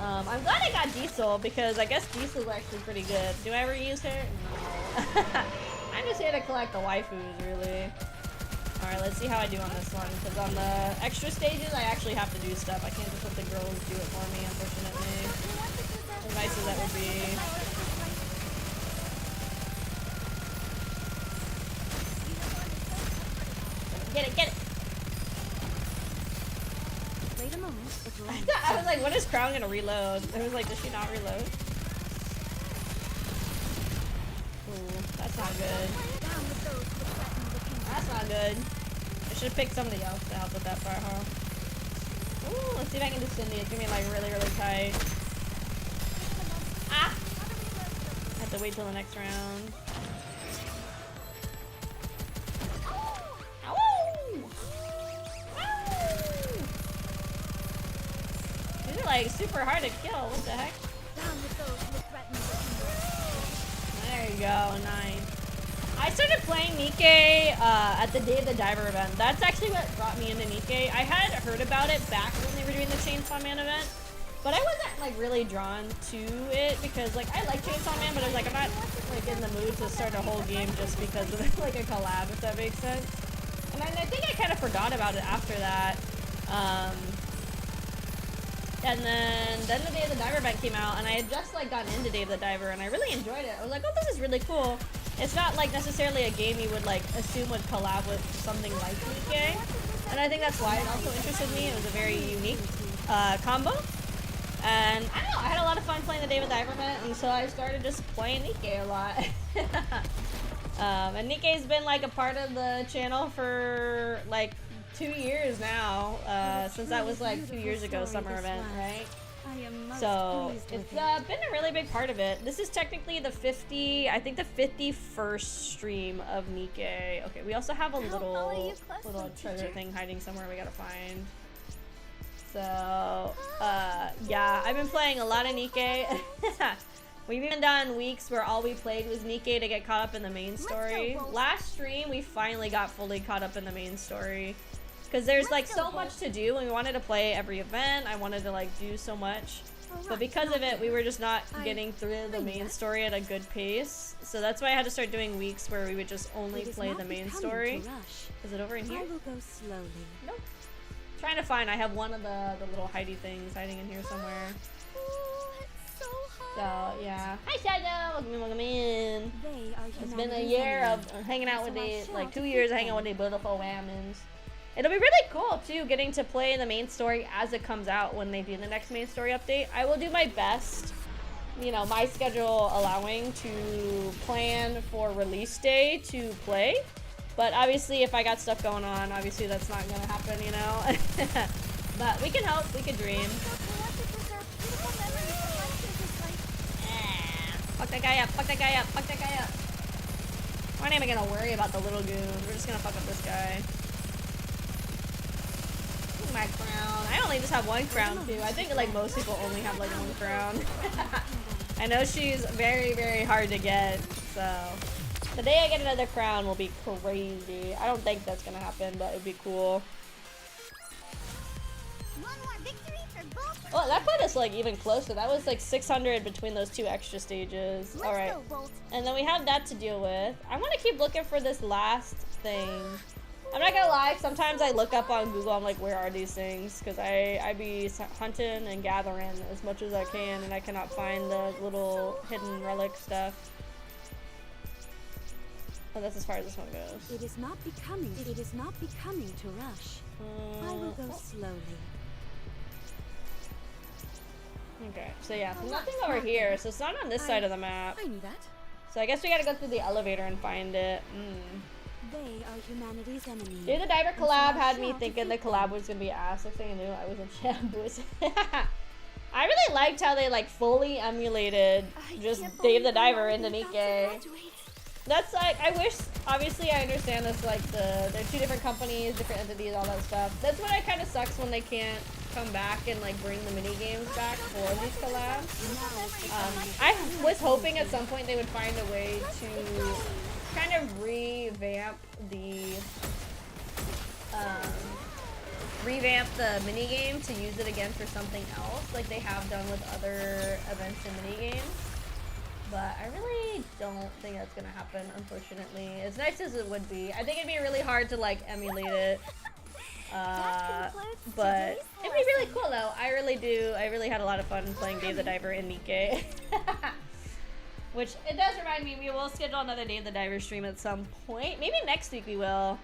Speaker 1: I'm glad I got Diesel because I guess Diesel's actually pretty good. Do I ever use her? No. I'm just here to collect the waifus, really. Alright, let's see how I do on this one, because on the extra stages, I actually have to do stuff. I can't just let the girls do it for me, unfortunately. As nice as that would be. Get it, get it!
Speaker 6: Wait a moment.
Speaker 1: I was like, when is Crown gonna reload? I was like, does she not reload? Ooh, that's not good. That's not good. I should have picked somebody else to help with that part, huh? Ooh, let's see if I can do Cindy. It's gonna be like really, really tight. Ah! I have to wait till the next round. These are like super hard to kill. What the heck? There you go. Nice. I started playing NIKKE at the Day of the Diver event. That's actually what brought me into NIKKE. I had heard about it back when they were doing the Chainsaw Man event, but I wasn't like really drawn to it because like I like Chainsaw Man, but I was like I'm not like in the mood to start a whole game just because of like a collab, if that makes sense. And I think I kind of forgot about it after that. And then the Day of the Diver event came out, and I had just like gotten into Day of the Diver, and I really enjoyed it. I was like, oh, this is really cool. It's not like necessarily a game you would like assume would collab with something like NIKKE, and I think that's why it also interested me. It was a very unique combo, and I don't know, I had a lot of fun playing the Day of the Diver event, and so I started just playing NIKKE a lot. And NIKKE's been like a part of the channel for like 2 years now, since that was like 2 years ago, summer event, right?
Speaker 7: I am most
Speaker 1: So
Speaker 7: pleased
Speaker 1: it's
Speaker 7: with it.
Speaker 1: been a really big part of it. This is technically the 51st stream of NIKKE. Okay, we also have a little treasure thing hiding somewhere we gotta find. So, yeah, I've been playing a lot of NIKKE. We've even done weeks where all we played was NIKKE to get caught up in the main story. Last stream, we finally got fully caught up in the main story. Because there's like so much to do and we wanted to play every event. I wanted to like do so much. But because of it, we were just not getting through the main story at a good pace. So that's why I had to start doing weeks where we would just only play the main story. Is it over in here?
Speaker 7: I will go slowly.
Speaker 1: Nope. Trying to find. I have one of the little hidey things hiding in here somewhere. So yeah. Hi Shadow, welcome in. It's been a year of hanging out with the 2 years of hanging out with the beautiful women. It'll be really cool too, getting to play the main story as it comes out when they do the next main story update. I will do my best, you know, my schedule allowing, to plan for release day to play. But obviously, if I got stuff going on, obviously that's not gonna happen, you know. But we can hope, we can dream. Fuck that guy up, fuck that guy up, fuck that guy up. Why am I gonna worry about the little goon? We're just gonna fuck up this guy. My crown. I only just have one crown too. I think like most people only have like one crown. I know she's very, very hard to get, so the day I get another crown will be crazy. I don't think that's gonna happen, but it'd be cool. Oh, that put us like even closer. That was like 600 between those two extra stages. All right, and then we have that to deal with. I want to keep looking for this last thing. I'm not gonna lie, sometimes I look up on Google, I'm like, where are these things? Because I be hunting and gathering as much as I can, and I cannot find the little hidden relic stuff. Oh, that's as far as this one goes.
Speaker 7: It is not becoming to rush. I will go slowly.
Speaker 1: Okay, so yeah, so nothing over here, so it's not on this side of the map.
Speaker 6: I knew that.
Speaker 1: So I guess we gotta go through the elevator and find it.
Speaker 7: They are humanity's enemy.
Speaker 1: Dude, the Diver collab had me thinking the collab was gonna be ass. Next thing I knew, I was in shambles. I really liked how they like fully emulated just Dave the Diver into NIKKE. That's like, I wish, obviously I understand this, like they're two different companies, different entities, all that stuff. That's what it kind of sucks when they can't come back and like bring the mini games back for these collabs. I was hoping at some point they would find a way to kind of revamp the mini game to use it again for something else, like they have done with other events and mini games. But I really don't think that's gonna happen, unfortunately. As nice as it would be, I think it'd be really hard to like emulate it. But it'd be really cool though. I really do. I really had a lot of fun playing Dave the Diver in NIKKE. Which, it does remind me, we will schedule another Dave the Diver stream at some point. Maybe next week we will.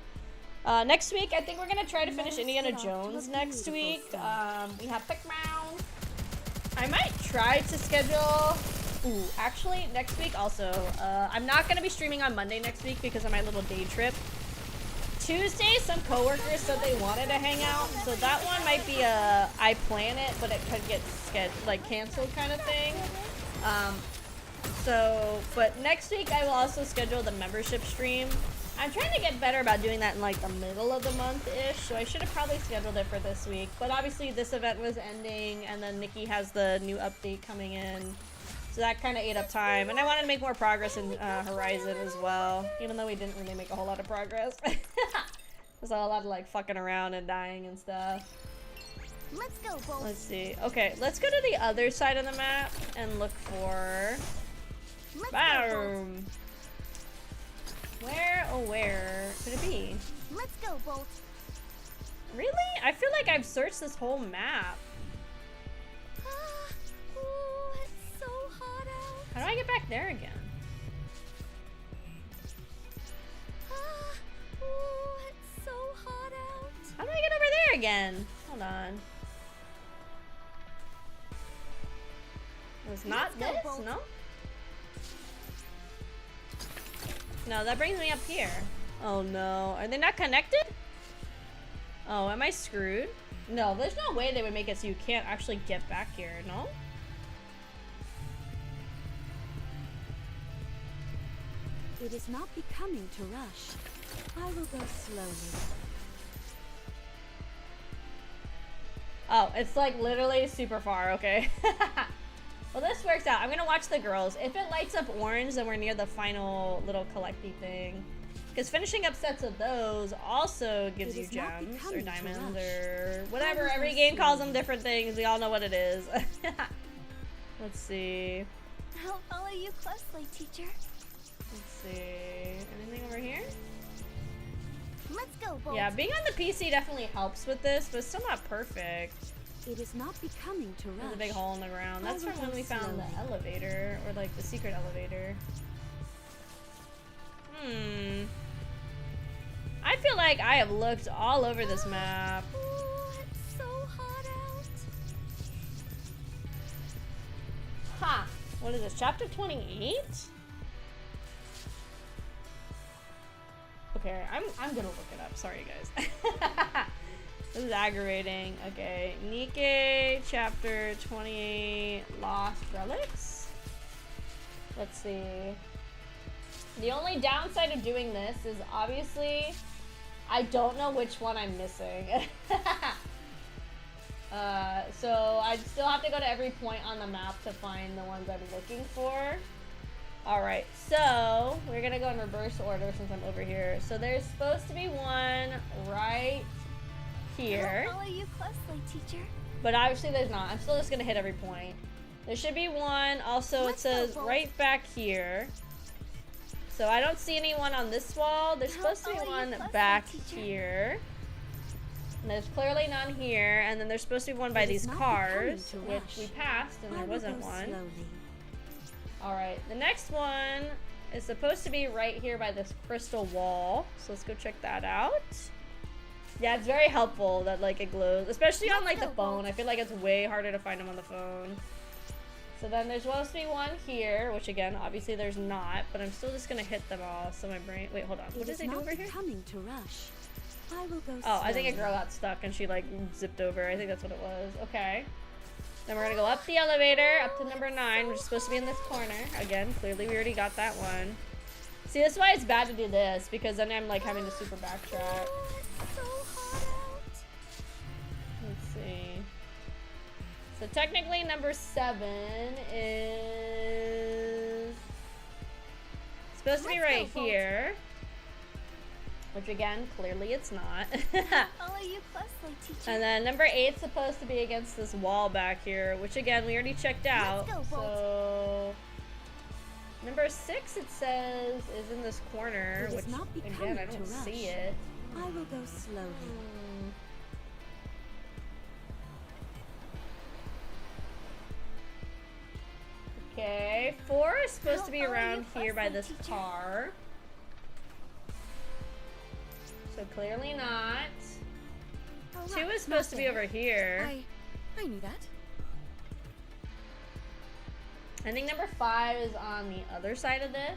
Speaker 1: Next week, I think we're gonna try to finish Indiana Jones next week. We have Pick Round. I might try to schedule... Ooh, actually, next week also. I'm not gonna be streaming on Monday next week because of my little day trip. Tuesday, some coworkers said they wanted to hang out, so that one might be a I plan it, but it could get canceled kind of thing. But next week I will also schedule the membership stream. I'm trying to get better about doing that in like the middle of the month-ish, so I should have probably scheduled it for this week. But obviously this event was ending, and then Nikki has the new update coming in. So that kind of ate up time, and I wanted to make more progress in Horizon as well, even though we didn't really make a whole lot of progress. There's a lot of like fucking around and dying and stuff.
Speaker 2: Let's go, Bolt.
Speaker 1: Let's see. Okay, let's go to the other side of the map and look for... Boom! Where, oh where could it be?
Speaker 2: Let's go, Bolt.
Speaker 1: Really? I feel like I've searched this whole map. How do I get back there again?
Speaker 3: It's so hot out.
Speaker 1: How do I get over there again? Hold on. Was not this? No? No, that brings me up here. Oh no. Are they not connected? Oh, am I screwed? No, there's no way they would make it so you can't actually get back here, no?
Speaker 7: It is not becoming to rush. I will go slowly.
Speaker 1: Oh, it's like literally super far, okay. Well, this works out. I'm gonna watch the girls. If it lights up orange, then we're near the final little collecty thing. Because finishing up sets of those also gives you gems or diamonds or whatever. Every game calls them different things. We all know what it is. Let's see.
Speaker 3: I'll follow you closely, teacher.
Speaker 1: Let's see. Anything over here?
Speaker 2: Let's go, Bolt.
Speaker 1: Yeah, being on the PC definitely helps with this, but it's still not perfect.
Speaker 7: It is not becoming to rush.
Speaker 1: There's a big hole in the ground. That's from when we found the elevator, or like the secret elevator. I feel like I have looked all over this map.
Speaker 3: Oh, it's so hot out.
Speaker 1: Ha! What is this? Chapter 28? Okay, I'm gonna look it up. Sorry, guys. This is aggravating. Okay, NIKKE, chapter 28, Lost Relics. Let's see. The only downside of doing this is obviously I don't know which one I'm missing. So I still have to go to every point on the map to find the ones I'm looking for. Alright, so we're gonna go in reverse order since I'm over here. So there's supposed to be one right here.
Speaker 3: I'll follow you closely, teacher.
Speaker 1: But obviously there's not. I'm still just gonna hit every point. There should be one. Also, it says right back here. So I don't see anyone on this wall. There's supposed to be one back here. And there's clearly none here. And then there's supposed to be one by these cars, which we passed, and there wasn't one. Alright, the next one is supposed to be right here by this crystal wall. So let's go check that out. Yeah, it's very helpful that like it glows, especially on like the phone. I feel like it's way harder to find them on the phone. So then there's supposed to be one here, which again, obviously there's not, but I'm still just gonna hit them all. So my brain, wait, hold on. What did they do over here?
Speaker 7: Coming to rush. I will go
Speaker 1: Oh, I think a girl got stuck and she like zipped over. I think that's what it was. Okay. Then we're gonna go up the elevator, up to number 9, which is supposed to be in this corner. Again, clearly we already got that one. See, that's why it's bad to do this, because then I'm like having to super backtrack.
Speaker 3: It's so hot out.
Speaker 1: Let's see. So technically number 7 is supposed to be right here. Which again, clearly it's not.
Speaker 3: Follow you closely, teacher.
Speaker 1: And then number 8 is supposed to be against this wall back here, which again, we already checked out. So number 6, it says, is in this corner, which again, I don't see it.
Speaker 7: I will go slowly.
Speaker 1: Okay, 4 is supposed to be around here by this car. So clearly not. 2 is supposed to be over here.
Speaker 8: I knew that.
Speaker 1: I think number 5 is on the other side of this.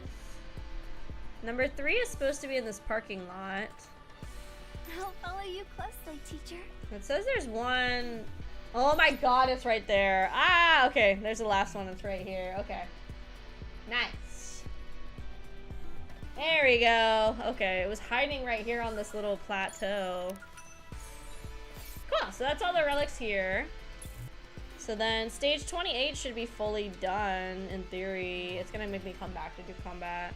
Speaker 1: Number 3 is supposed to be in this parking lot.
Speaker 3: I'll follow you closely, teacher.
Speaker 1: It says there's one. Oh my god, it's right there. Ah, okay. There's the last one. It's right here. Okay. Nice. There we go. Okay, it was hiding right here on this little plateau. Cool, so that's all the relics here. So then stage 28 should be fully done, in theory. It's gonna make me come back to do combat.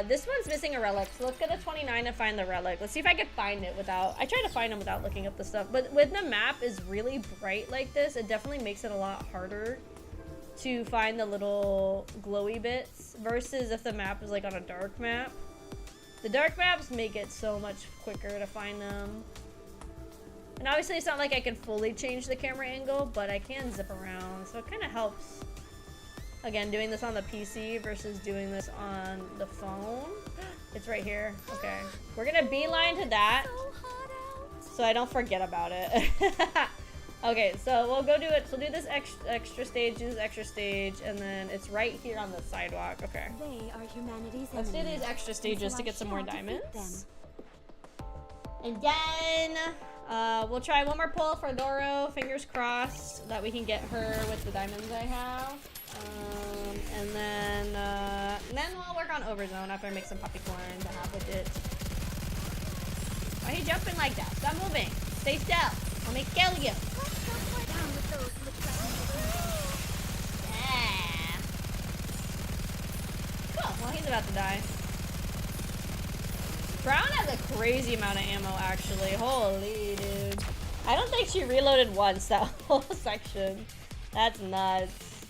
Speaker 1: This one's missing a relic, so let's go to 29 and find the relic. Let's see if I can find it without... I try to find them without looking up the stuff, but when the map is really bright like this, it definitely makes it a lot harder to find the little glowy bits versus if the map is like on a dark map. The dark maps make it so much quicker to find them. And obviously it's not like I can fully change the camera angle, but I can zip around, so it kind of helps. Again, doing this on the PC versus doing this on the phone. It's right here. Okay. We're gonna beeline to that so I don't forget about it. Okay, so we'll go do it. So do this extra stage, do this extra stage, and then it's right here on the sidewalk. Okay.
Speaker 7: They are humanity's
Speaker 1: Let's do these extra stages to get some more diamonds. And then We'll try one more pull for Doro. Fingers crossed that we can get her with the diamonds I have. And then we'll work on Overzone after I make some popcorn to have with it. Why are you jumping like that? Stop moving. Stay still. I'll make kill you. Yeah. Cool. Well, he's about to die. Brown has a crazy amount of ammo, actually. Holy dude. I don't think she reloaded once that whole section. That's nuts.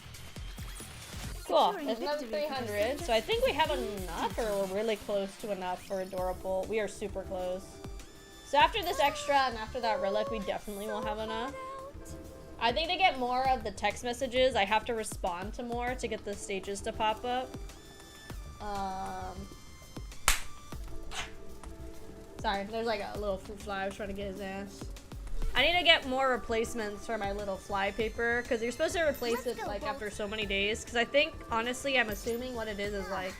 Speaker 1: Cool. There's another 300. So I think we have enough, or we're really close to enough for a Adorable. We are super close. So after this extra and after that relic, we definitely will have enough. I think to get more of the text messages, I have to respond to more to get the stages to pop up. Sorry, there's like a little fruit fly. I was trying to get his ass. I need to get more replacements for my little fly paper, because you're supposed to replace it like after so many days. Because I think, honestly, I'm assuming what it is like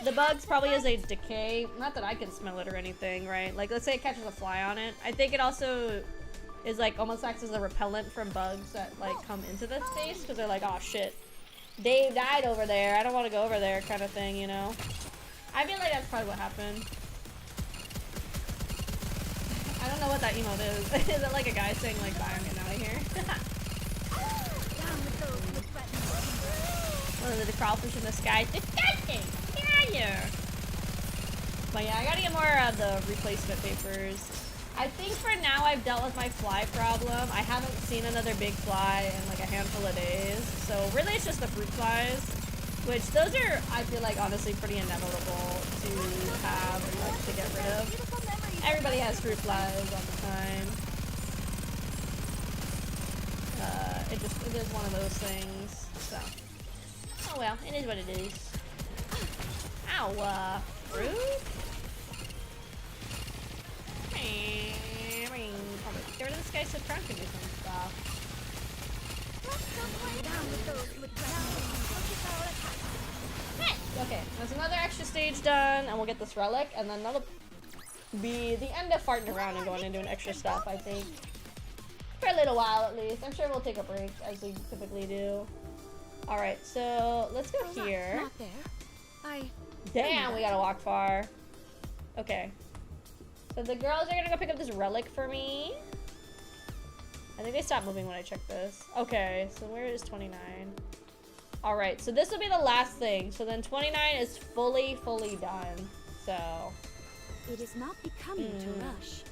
Speaker 1: the bugs probably is a decay. Not that I can smell it or anything, right? Like, let's say it catches a fly on it. I think it also is like almost acts as a repellent from bugs that like come into the space, because they're like, oh shit, Dave died over there. I don't want to go over there, kind of thing, you know? I feel like that's probably what happened. I don't know what that emote is. Is it like a guy saying like, bye, I'm getting out of here? What is it, the Kraufish in the sky? Disgusting! Get out of here! But yeah, I gotta get more of the replacement papers. I think for now I've dealt with my fly problem. I haven't seen another big fly in like a handful of days. So really it's just the fruit flies. Which those are, I feel like, honestly pretty inevitable to have and like to get rid of. Everybody has fruit flies all the time. It is one of those things. So, oh well, it is what it is. Ow, fruit? Get rid of this guy so Crown can do some stuff. Okay, there's another extra stage done, and we'll get this relic, and then that'll be the end of farting around and going and doing extra stuff, I think. For a little while, at least. I'm sure we'll take a break, as we typically do. Alright, so let's go here.
Speaker 3: Not there.
Speaker 1: Damn, we gotta walk far. Okay. So the girls are gonna go pick up this relic for me. I think they stopped moving when I checked this. Okay, so where is 29? Alright, so this will be the last thing. So then 29 is fully done. So
Speaker 7: it is not becoming to rush.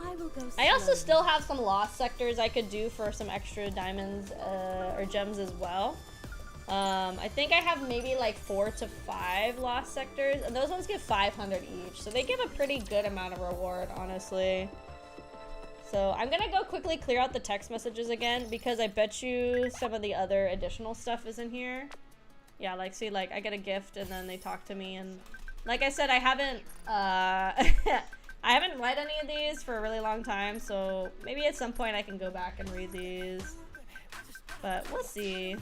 Speaker 7: I will go slowly.
Speaker 1: I also still have some lost sectors I could do for some extra diamonds or gems as well. I think I have maybe like 4 to 5 lost sectors, and those ones give 500 each, so they give a pretty good amount of reward, honestly. So I'm gonna go quickly clear out the text messages again, because I bet you some of the other additional stuff is in here. Yeah, like, see, like, I get a gift and then they talk to me, and like I said, I haven't I haven't read any of these for a really long time, so maybe at some point I can go back and read these, but we'll see.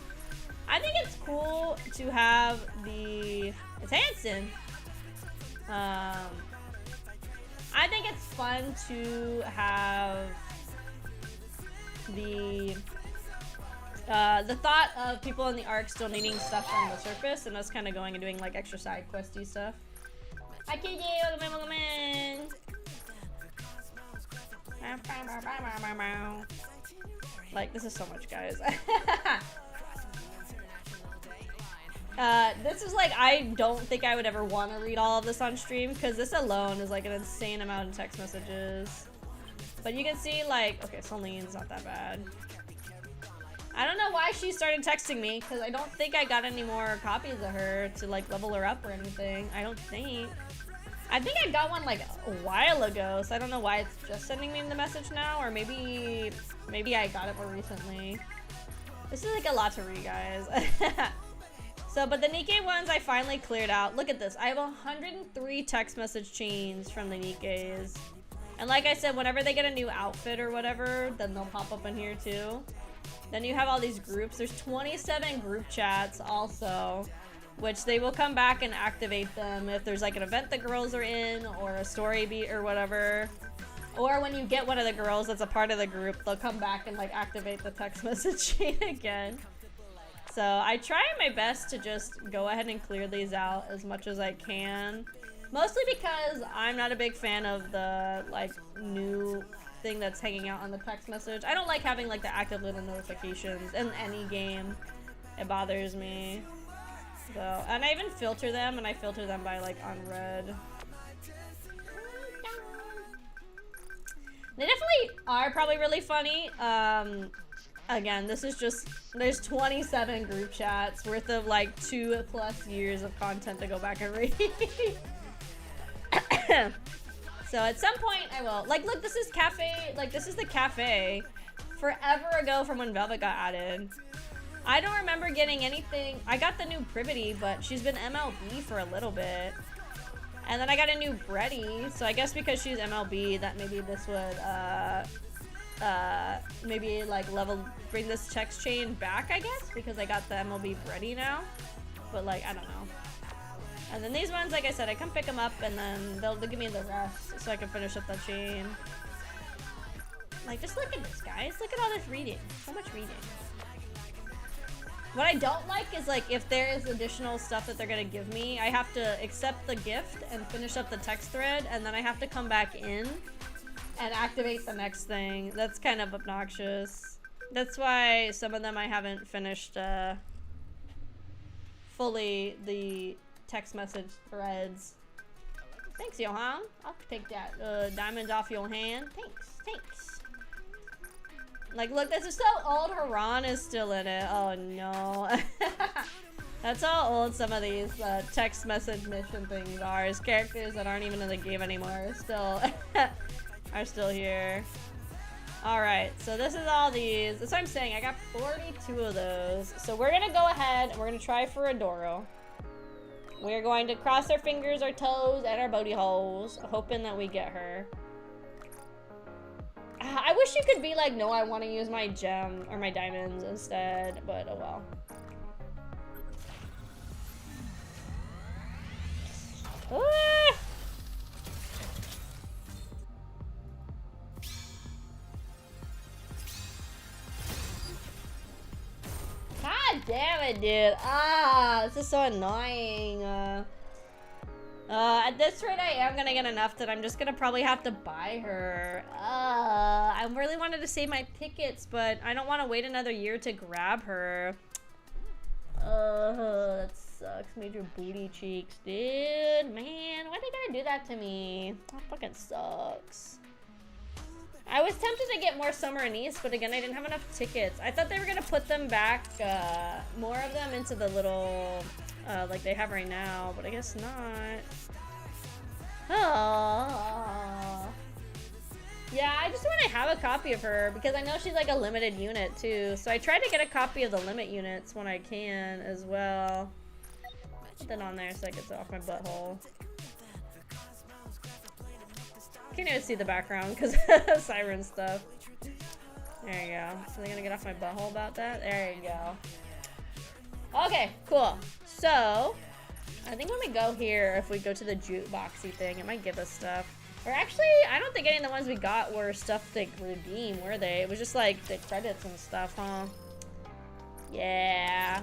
Speaker 1: I think it's cool to have the... It's Hanson! I think it's fun to have the thought of people in the arc still needing stuff on the surface and us kind of going and doing like extra side questy stuff. Hi KJ, welcome in! Like, this is so much, guys. This is like, I don't think I would ever want to read all of this on stream, because this alone is like an insane amount of text messages. But you can see, like, okay, Celine's not that bad. I don't know why she started texting me, because I don't think I got any more copies of her to like level her up or anything. I don't think. I think I got one like a while ago, so I don't know why it's just sending me the message now, or maybe I got it more recently. This is like a lot to read, guys. So, but the NIKKE ones I finally cleared out. Look at this. I have 103 text message chains from the NIKKEs. And like I said, whenever they get a new outfit or whatever, then they'll pop up in here too. Then you have all these groups. There's 27 group chats also, which they will come back and activate them if there's like an event the girls are in or a story beat or whatever. Or when you get one of the girls that's a part of the group, they'll come back and like activate the text message chain again. So I try my best to just go ahead and clear these out as much as I can. Mostly because I'm not a big fan of the like new thing that's hanging out on the text message. I don't like having like the active little notifications in any game. It bothers me. So, and I even filter them, and I filter them by like unread. They definitely are probably really funny. Again, this is just, there's 27 group chats worth of like 2+ years of content to go back and read. So at some point I will. Like, look, this is cafe, like this is the cafe forever ago from when Velvet got added. I don't remember getting anything. I got the new Privity, but she's been MLB for a little bit. And then I got a new Breddy, so I guess because she's MLB, that maybe this would, maybe like bring this text chain back, I guess, because I got the MLB Breddy now. But like, I don't know. And then these ones, like I said, I come pick them up and then they'll give me the rest so I can finish up that chain. Like, just look at this, guys. Look at all this reading. So much reading. What I don't like is like if there is additional stuff that they're gonna give me, I have to accept the gift and finish up the text thread, and then I have to come back in and activate the next thing. That's kind of obnoxious. That's why some of them I haven't finished fully the text message threads. Thanks, Johan. I'll take that diamond off your hand. Thanks. Like, look, this is so old. Haran is still in it. Oh no. That's how old some of these text message mission things are. Is characters that aren't even in the game anymore are still here. Alright, so this is all these. That's what I'm saying. I got 42 of those. So we're gonna go ahead and we're gonna try for Adoro. We're going to cross our fingers, our toes, and our booty holes, hoping that we get her. I wish you could be like, no, I want to use my gem or my diamonds instead, but oh well. Ah! God damn it, dude. Ah, this is so annoying. At this rate, I am gonna get enough that I'm just gonna probably have to buy her. I really wanted to save my tickets, but I don't want to wait another year to grab her. That sucks. Major booty cheeks, dude. Man, why they gotta do that to me? That fucking sucks. I was tempted to get more summer anise, but again, I didn't have enough tickets. I thought they were gonna put them back, more of them into the little, like they have right now, but I guess not. Oh. Yeah, I just want to have a copy of her because I know she's like a limited unit too. So I try to get a copy of the limit units when I can as well. Put that on there so I can get off my butthole. Can't even see the background because of siren stuff. There you go. So they're gonna get off my butthole about that? There you go. Okay, cool. So, I think when we go here, if we go to the jukeboxy thing, it might give us stuff. Or actually, I don't think any of the ones we got were stuff to redeem, were they? It was just like the credits and stuff, huh? Yeah.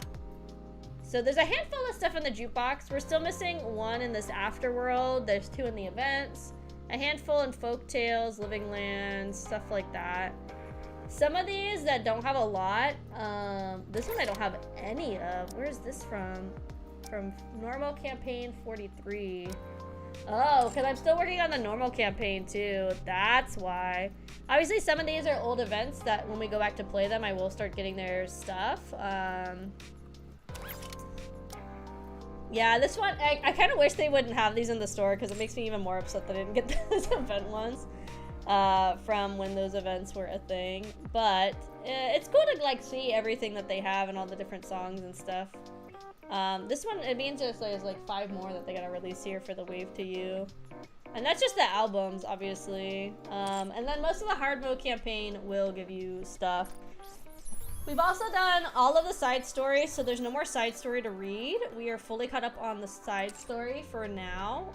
Speaker 1: So there's a handful of stuff in the jukebox. We're still missing one in this afterworld. There's 2 in the events. A handful in folk tales, living lands, stuff like that. Some of these that don't have a lot. This one I don't have any of. Where is this from? From normal campaign 43. Oh, because I'm still working on the normal campaign too. That's why. Obviously, some of these are old events that when we go back to play them, I will start getting their stuff. Yeah, this one, I kind of wish they wouldn't have these in the store because it makes me even more upset that I didn't get those event ones from when those events were a thing. But it's cool to like see everything that they have and all the different songs and stuff. This one, it means just there's like 5 more that they gotta release here for the Wave to You. And that's just the albums, obviously. And then most of the hard mode campaign will give you stuff. We've also done all of the side stories, so there's no more side story to read. We are fully caught up on the side story for now.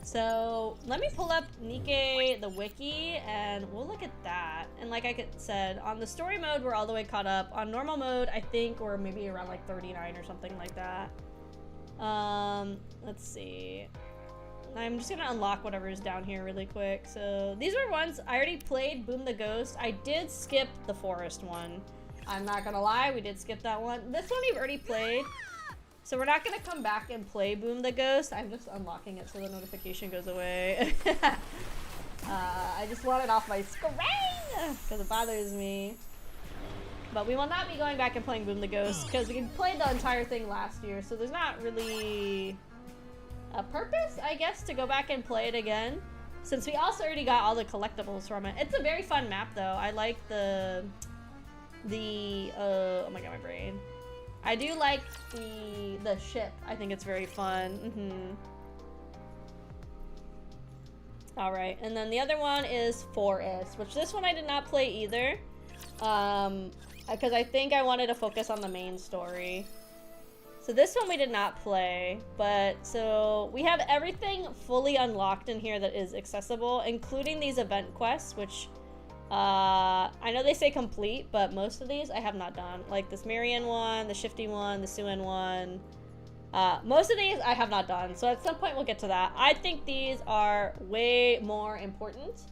Speaker 1: So let me pull up NIKKE, the wiki, and we'll look at that. And like I said, on the story mode, we're all the way caught up. On normal mode, I think we're maybe around like 39 or something like that. Let's see. I'm just gonna unlock whatever is down here really quick. So these were ones I already played. Boom the Ghost. I did skip the forest one. I'm not gonna lie, we did skip that one. This one we've already played, so we're not gonna come back and play Boom the Ghost. I'm just unlocking it so the notification goes away. I just want it off my screen because it bothers me. But we will not be going back and playing Boom the Ghost because we played the entire thing last year, so there's not really a purpose, I guess, to go back and play it again, since we also already got all the collectibles from it. It's a very fun map, though. I like the oh my god, my brain. I do like the ship. I think it's very fun. All right, and then the other one is Forest, which this one I did not play either, because I think I wanted to focus on the main story. So this one we did not play, but so we have everything fully unlocked in here that is accessible, including these event quests, which I know they say complete, but most of these I have not done. Like this Marion one, the Shifty one, the Suen one. Most of these I have not done, so at some point we'll get to that. I think these are way more important.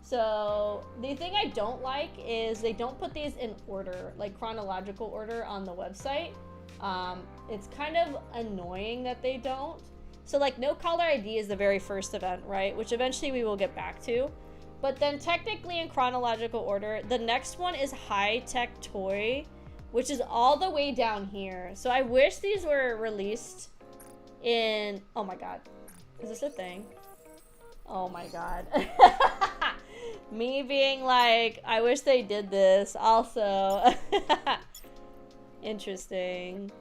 Speaker 1: So the thing I don't like is they don't put these in order, like chronological order on the website. It's kind of annoying that they don't. So like No Caller ID is the very first event, right? Which eventually we will get back to. But then technically in chronological order, the next one is High Tech Toy, which is all the way down here. So I wish these were released in, oh my god. Is this a thing? Oh my god. Me being like, I wish they did this also. Interesting.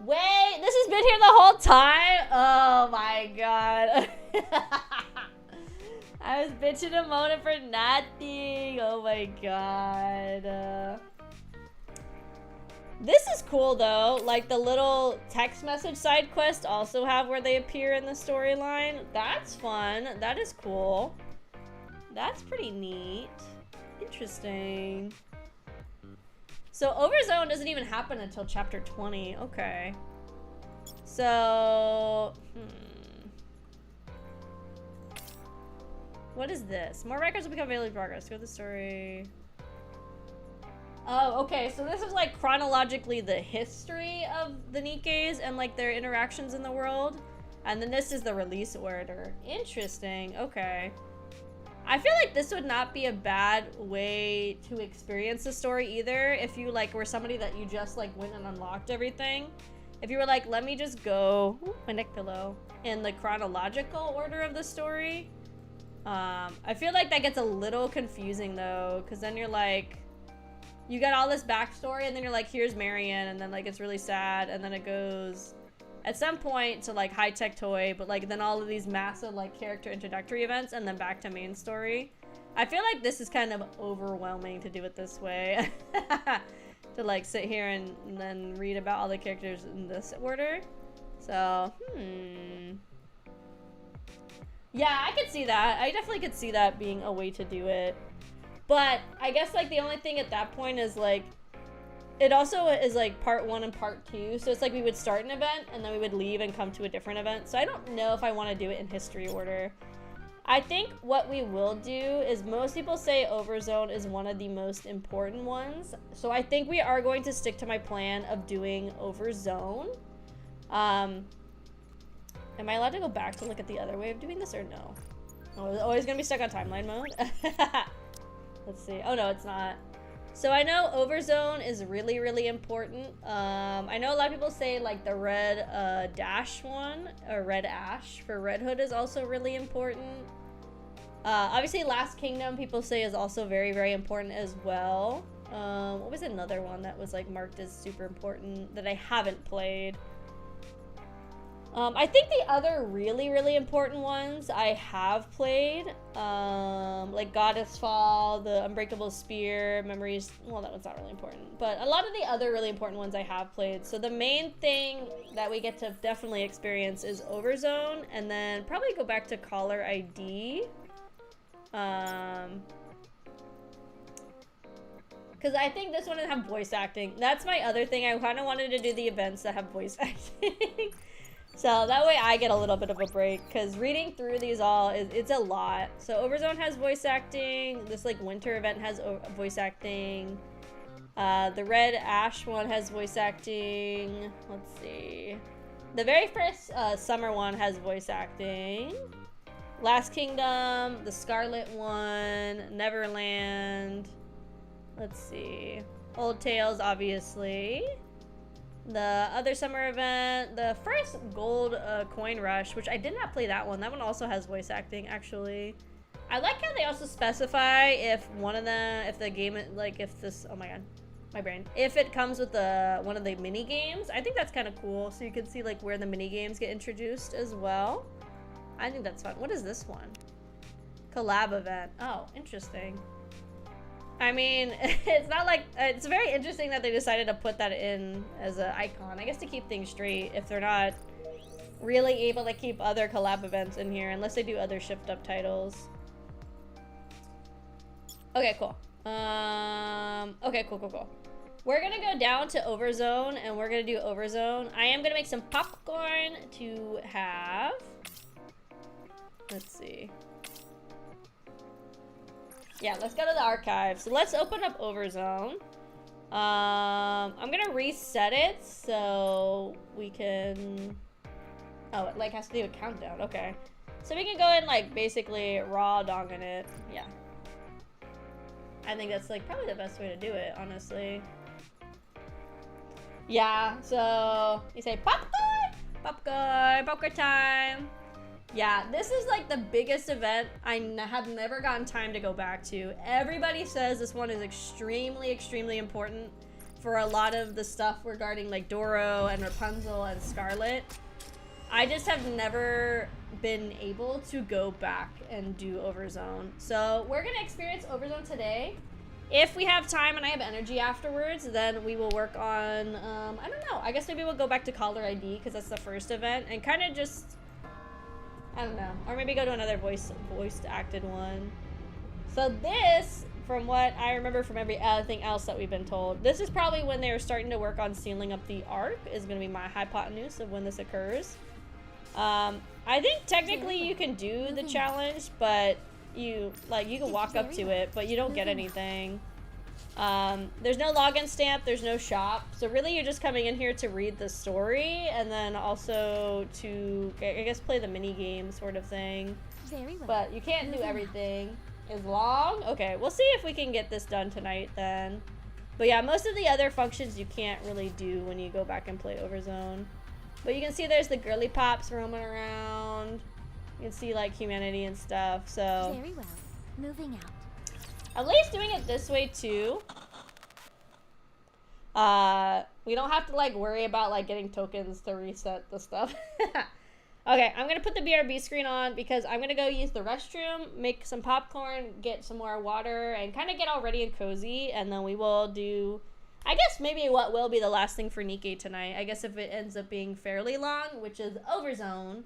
Speaker 1: Wait, this has been here the whole time? Oh my god. I was bitching and moaning for nothing. Oh my god. This is cool though. Like the little text message side quests also have where they appear in the storyline. That's fun. That is cool. That's pretty neat. Interesting. So Overzone doesn't even happen until chapter 20. Okay. So, what is this? More records will become available in progress. Go to the story. Oh, okay. So this is like chronologically the history of the NIKKEs and like their interactions in the world. And then this is the release order. Interesting. Okay. I feel like this would not be a bad way to experience the story either if you like were somebody that you just like went and unlocked everything. If you were like, let me just go, my neck pillow, in the chronological order of the story. I feel like that gets a little confusing though, because then you're like, you got all this backstory and then you're like, here's Marion, and then like it's really sad, and then it goes at some point to like High Tech Toy, but like then all of these massive like character introductory events and then back to main story. I feel like this is kind of overwhelming to do it this way. To like sit here and then read about all the characters in this order. So, yeah, I could see that. I definitely could see that being a way to do it. But I guess like the only thing at that point is like, it also is like part 1 and part 2. So it's like we would start an event and then we would leave and come to a different event. So I don't know if I want to do it in history order. I think what we will do is most people say Overzone is one of the most important ones. So I think we are going to stick to my plan of doing Overzone. Am I allowed to go back to look at the other way of doing this or no? Oh, is it always going to be stuck on timeline mode? Let's see. Oh no, it's not. So I know Overzone is really, really important. I know a lot of people say like the red dash one, or red ash for Red Hood is also really important. Obviously Last Kingdom people say is also very, very important as well. What was another one that was like marked as super important that I haven't played? I think the other really important ones I have played, like Goddess Fall, the Unbreakable Spear, Memories, well, that one's not really important, but a lot of the other really important ones I have played. So the main thing that we get to definitely experience is Overzone, and then probably go back to Caller ID. Because I think this one would have voice acting. That's my other thing. I kind of wanted to do the events that have voice acting. So that way I get a little bit of a break, because reading through these all, it's a lot. So Overzone has voice acting. This like winter event has voice acting. The Red Ash one has voice acting. Let's see. The very first summer one has voice acting. Last Kingdom, the Scarlet one, Neverland. Let's see. Old Tales, obviously. The other summer event, the first gold coin rush, which I did not play that one. That one also has voice acting, actually. I like how they also specify if one of them, if the game, like if this, oh my god, my brain. If it comes with one of the mini games, I think that's kind of cool. So you can see like where the mini games get introduced as well. I think that's fun. What is this one? Collab event. Oh, interesting. I mean, it's not like, it's very interesting that they decided to put that in as an icon. I guess to keep things straight if they're not really able to keep other collab events in here, unless they do other shift up titles. Okay, cool. Okay, cool. We're gonna go down to Overzone, and we're gonna do Overzone. I am gonna make some popcorn to have. Let's see. Yeah, let's go to the archive. So let's open up Overzone. I'm gonna reset it so we can... Oh, it like has to do a countdown. Okay. So we can go and like basically raw dong in it. Yeah. I think that's like probably the best way to do it, honestly. Yeah, so you say popcorn time. Yeah, this is like the biggest event I have never gotten time to go back to. Everybody says this one is extremely important for a lot of the stuff regarding like Doro and Rapunzel and Scarlet. I just have never been able to go back and do Overzone. So we're gonna experience Overzone today. If we have time and I have energy afterwards, then we will work on, I don't know, I guess maybe we'll go back to Caller ID because that's the first event and kind of just, I don't know. Or maybe go to another voiced acted one. So this, from what I remember from everything else that we've been told, this is probably when they were starting to work on sealing up the arc, is going to be my hypotenuse of when this occurs. I think technically you can do the challenge, but you can walk up to it, but you don't get anything. There's no login stamp, there's no shop, so really you're just coming in here to read the story and then also to, I guess, play the mini game sort of thing.
Speaker 2: Very well.
Speaker 1: But you can't do everything. Is long? Okay, we'll see if we can get this done tonight then. But yeah, most of the other functions you can't really do when you go back and play Overzone. But you can see there's the girly pops roaming around. You can see like humanity and stuff, so.
Speaker 2: Very well. Moving out.
Speaker 1: At least doing it this way too. We don't have to like worry about like getting tokens to reset the stuff. Okay, I'm gonna put the BRB screen on because I'm gonna go use the restroom, make some popcorn, get some more water, and kind of get all ready and cozy, and then we will do, I guess maybe what will be the last thing for NIKKE tonight. I guess if it ends up being fairly long, which is Overzone.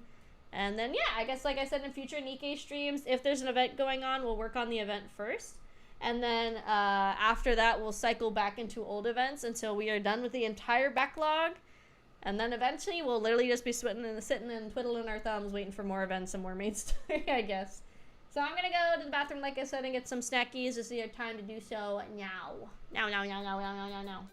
Speaker 1: And then yeah, I guess like I said in future NIKKE streams, if there's an event going on, we'll work on the event first. And then after that, we'll cycle back into old events until we are done with the entire backlog. And then eventually, we'll literally just be sitting and twiddling our thumbs, waiting for more events and more main story, I guess. So I'm gonna go to the bathroom, like I said, and get some snackies. This is your time to do so now. Now.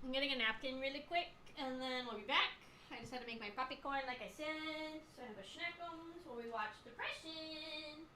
Speaker 1: I'm getting a napkin really quick, and then we'll be back. I just had to make my popcorn like I said, so I have a schnackums while we watch Depression.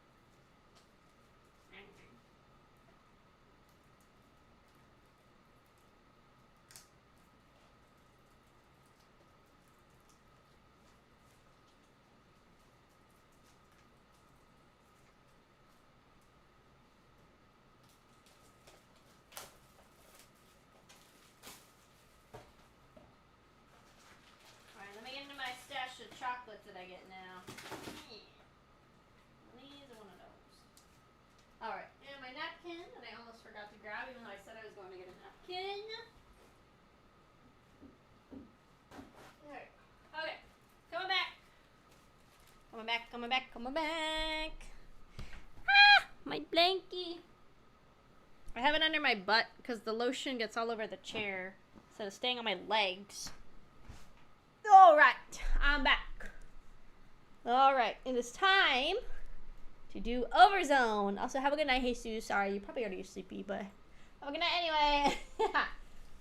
Speaker 1: Chocolates that I get now. Yeah. These are one of those. Alright, and my napkin that I almost forgot to grab, even though I said I was going to get a napkin. Alright. Okay. Coming back. Coming back, coming back, coming back. Ah! My blankie. I have it under my butt because the lotion gets all over the chair instead of staying on my legs. Alright, I'm back. Alright, it is time to do Overzone. Also, have a good night, Jesus. Sorry, you're probably already sleepy, but have a good night anyway.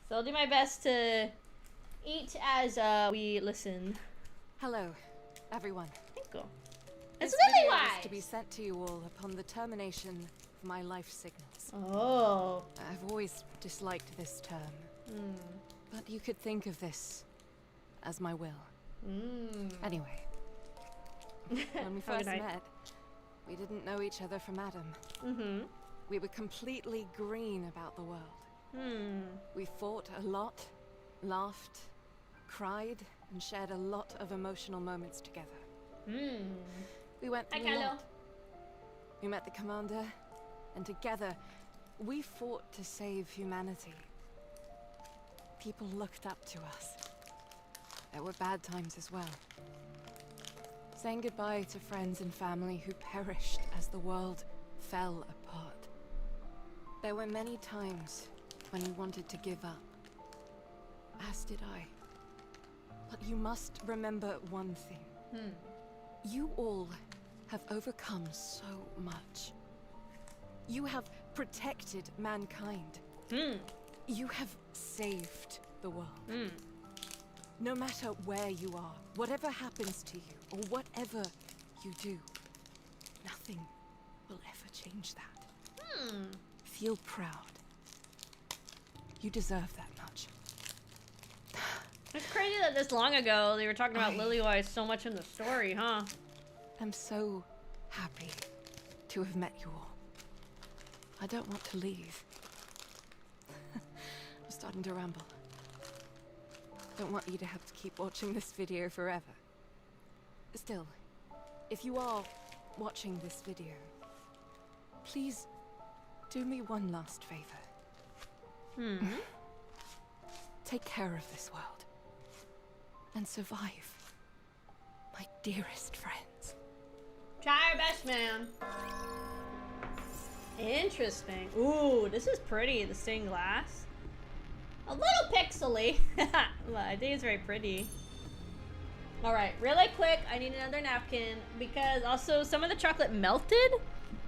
Speaker 1: So I'll do my best to eat as we listen.
Speaker 10: Hello, everyone.
Speaker 1: Thank you.
Speaker 10: This
Speaker 1: It's
Speaker 10: video
Speaker 1: Lily
Speaker 10: is to be sent to you all upon the termination of my life signals.
Speaker 1: Oh.
Speaker 10: I've always disliked this term, but you could think of this as my will. Anyway, when we first met, we didn't know each other from Adam. We were completely green about the world. We fought a lot, laughed, cried, and shared a lot of emotional moments together. We went through a lot. We met the commander, and together, we fought to save humanity. People looked up to us. There were bad times as well. Saying goodbye to friends and family who perished as the world fell apart. There were many times when we wanted to give up. As did I. But you must remember one thing. You all have overcome so much. You have protected mankind. You have saved the world. No matter where you are, whatever happens to you, or whatever you do, nothing will ever change that. Feel proud. You deserve that much.
Speaker 1: It's crazy that this long ago they were talking about Lily-wise so much in the story, huh?
Speaker 10: I'm so happy to have met you all. I don't want to leave. I'm starting to ramble. Don't want you to have to keep watching this video forever. Still, if you are watching this video, please do me one last favor. Take care of this world and survive, my dearest friends.
Speaker 1: Try our best, man. Interesting. Ooh, this is pretty, the stained glass. A little pixely. I think it's very pretty. Alright, really quick, I need another napkin because also some of the chocolate melted,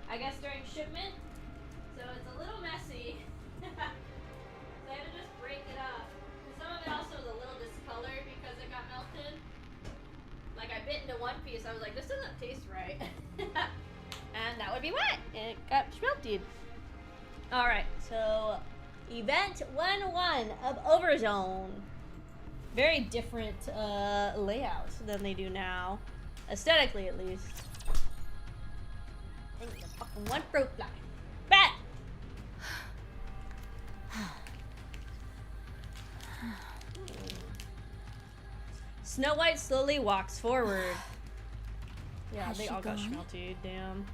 Speaker 1: I guess during shipment. So it's a little messy. So I had to just break it up. Some of it also is a little discolored because it got melted. Like I bit into one piece, I was like, this doesn't taste right. And that would be wet. It got melted. Alright, so Event 1-1 of Overzone. Very different layouts than they do now. Aesthetically, at least. I think the fucking one fruit fly. Bat! Snow White slowly walks forward. Yeah,
Speaker 7: Has
Speaker 1: they
Speaker 7: she
Speaker 1: all got
Speaker 7: gone?
Speaker 1: schmelted, damn.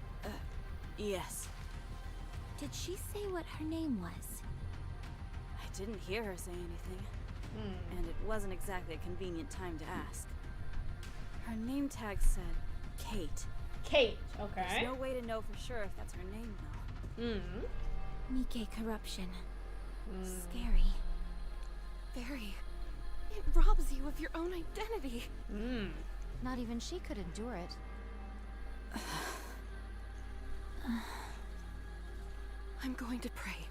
Speaker 7: Yes.
Speaker 2: Did she say what her name was?
Speaker 11: I didn't hear her say anything. And it wasn't exactly a convenient time to ask. Her name tag said Kate.
Speaker 1: Kate, okay.
Speaker 11: There's no way to know for sure if that's her name, though.
Speaker 2: NIKKE corruption. Scary.
Speaker 10: Very. It robs you of your own identity.
Speaker 9: Not even she could endure it.
Speaker 10: I'm going to pray.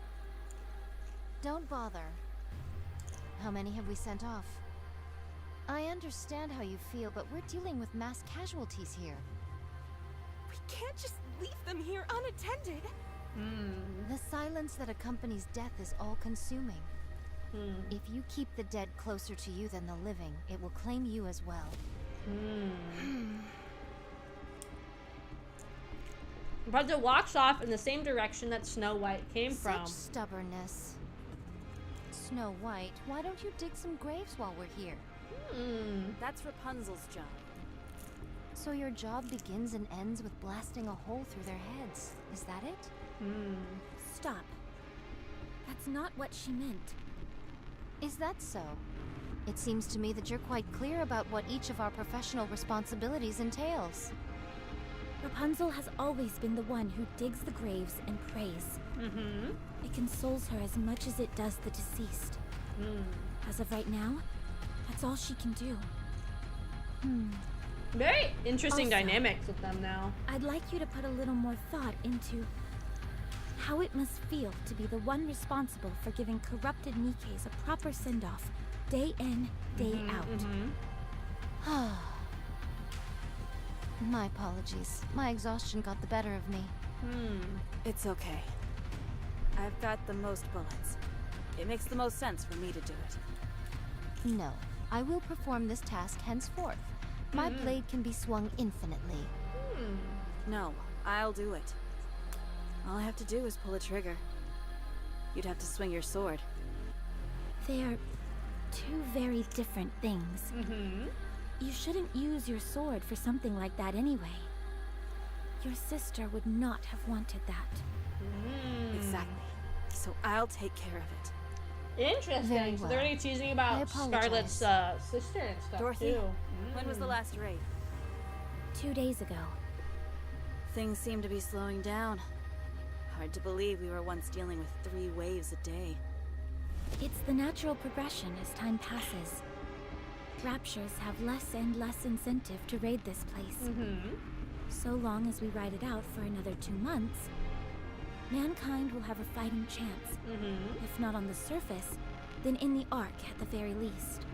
Speaker 9: Don't bother. How many have we sent off? I understand how you feel, but we're dealing with mass casualties here.
Speaker 3: We can't just leave them here unattended.
Speaker 9: The silence that accompanies death is all-consuming. If you keep the dead closer to you than the living, it will claim you as well.
Speaker 1: Brother walks off in the same direction that Snow White came from.
Speaker 9: Such stubbornness. Snow White, why don't you dig some graves while we're here?
Speaker 11: That's Rapunzel's job.
Speaker 9: So your job begins and ends with blasting a hole through their heads. Is that it?
Speaker 6: Stop. That's not what she meant.
Speaker 9: Is that so? It seems to me that you're quite clear about what each of our professional responsibilities entails.
Speaker 6: Rapunzel has always been the one who digs the graves and prays. It consoles her as much as it does the deceased. As of right now, that's all she can do.
Speaker 1: Very interesting
Speaker 6: Also,
Speaker 1: dynamics with them now.
Speaker 6: I'd like you to put a little more thought into how it must feel to be the one responsible for giving corrupted NIKKEs a proper send-off, day in, day out.
Speaker 9: My apologies. My exhaustion got the better of me.
Speaker 11: It's okay. I've got the most bullets. It makes the most sense for me to do it.
Speaker 9: No, I will perform this task henceforth. My blade can be swung infinitely.
Speaker 11: No, I'll do it. All I have to do is pull a trigger. You'd have to swing your sword.
Speaker 6: They're two very different things. You shouldn't use your sword for something like that anyway. Your sister would not have wanted that.
Speaker 11: Exactly. So I'll take care of it.
Speaker 1: Interesting.
Speaker 9: Very
Speaker 1: So they're
Speaker 9: well.
Speaker 1: already teasing
Speaker 9: I
Speaker 1: about
Speaker 9: apologize.
Speaker 1: Scarlet's sister and stuff
Speaker 11: Dorothy?
Speaker 1: too.
Speaker 11: When was the last raid?
Speaker 6: 2 days ago.
Speaker 11: Things seem to be slowing down. Hard to believe we were once dealing with 3 waves a day.
Speaker 6: It's the natural progression as time passes. Raptures have less and less incentive to raid this place. So long as we ride it out for another 2 months, mankind will have a fighting chance. If not on the surface, then in the Ark at the very least.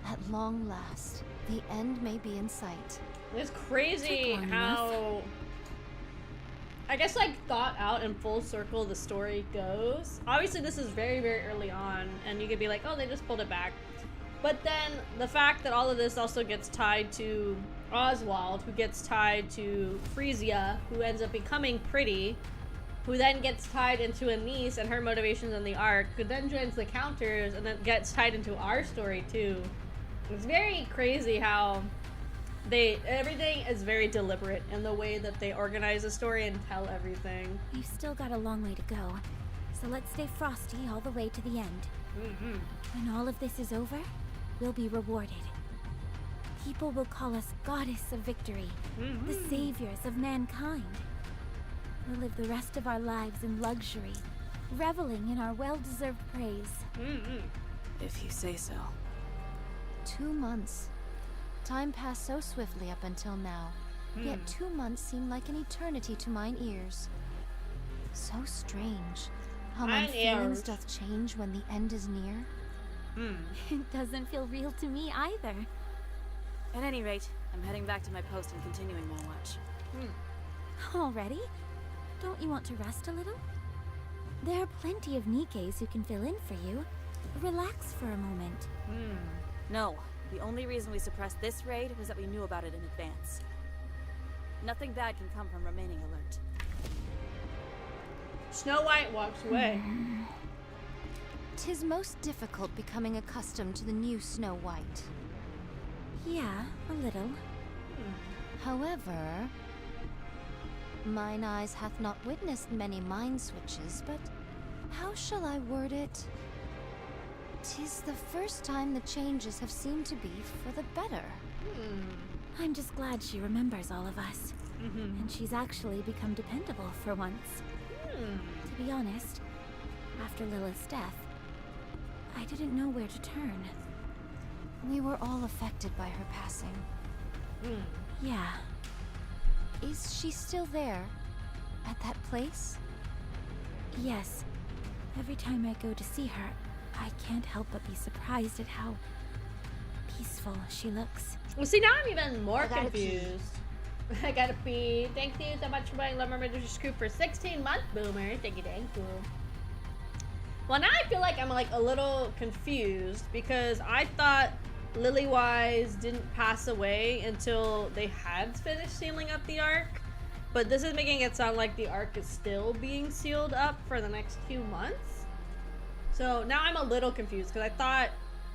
Speaker 9: At long last, the end may be in sight.
Speaker 1: It's crazy
Speaker 6: Took long
Speaker 1: how, I guess, like, thought out and full circle the story goes. Obviously, this is very, very early on, and you could be like, oh, they just pulled it back. But then the fact that all of this also gets tied to Oswald, who gets tied to Frisia, who ends up becoming Pretty, who then gets tied into Anise and her motivations in the Ark, who then joins the Counters and then gets tied into our story too. It's very crazy how everything is very deliberate in the way that they organize the story and tell everything.
Speaker 6: We've still got a long way to go, so let's stay frosty all the way to the end. When all of this is over, we'll be rewarded. People will call us Goddess of Victory, the saviors of mankind. We'll live the rest of our lives in luxury, reveling in our well-deserved praise.
Speaker 11: If you say so.
Speaker 9: 2 months. Time passed so swiftly up until now. Yet 2 months seem like an eternity to mine ears. So strange. How my
Speaker 1: Mine
Speaker 9: feelings
Speaker 1: ears.
Speaker 9: doth change when the end is near.
Speaker 6: It doesn't feel real to me either.
Speaker 11: At any rate, I'm heading back to my post and continuing my watch.
Speaker 6: Already? Don't you want to rest a little? There are plenty of NIKKEs who can fill in for you. Relax for a moment.
Speaker 11: No, the only reason we suppressed this raid was that we knew about it in advance. Nothing bad can come from remaining alert.
Speaker 1: Snow White walks away.
Speaker 9: 'Tis most difficult becoming accustomed to the new Snow White.
Speaker 6: Yeah, a little.
Speaker 9: However, mine eyes hath not witnessed many mind switches, but how shall I word it? 'Tis the first time the changes have seemed to be for the better.
Speaker 6: I'm just glad she remembers all of us. And she's actually become dependable for once. To be honest, after Lilith's death, I didn't know where to turn.
Speaker 9: We were all affected by her passing.
Speaker 6: Yeah,
Speaker 9: Is she still there? At that place?
Speaker 6: yes. Every time I go to see her, I can't help but be surprised at how peaceful she looks.
Speaker 1: Well, see, now I'm even more confused. I gotta pee. Thank you so much for playing Love Mermaid Crew for 16 months, Boomer. Thank you. Well, now I feel like I'm like a little confused because I thought Lilywise didn't pass away until they had finished sealing up the Ark. But this is making it sound like the Ark is still being sealed up for the next 2 months. So now I'm a little confused because I thought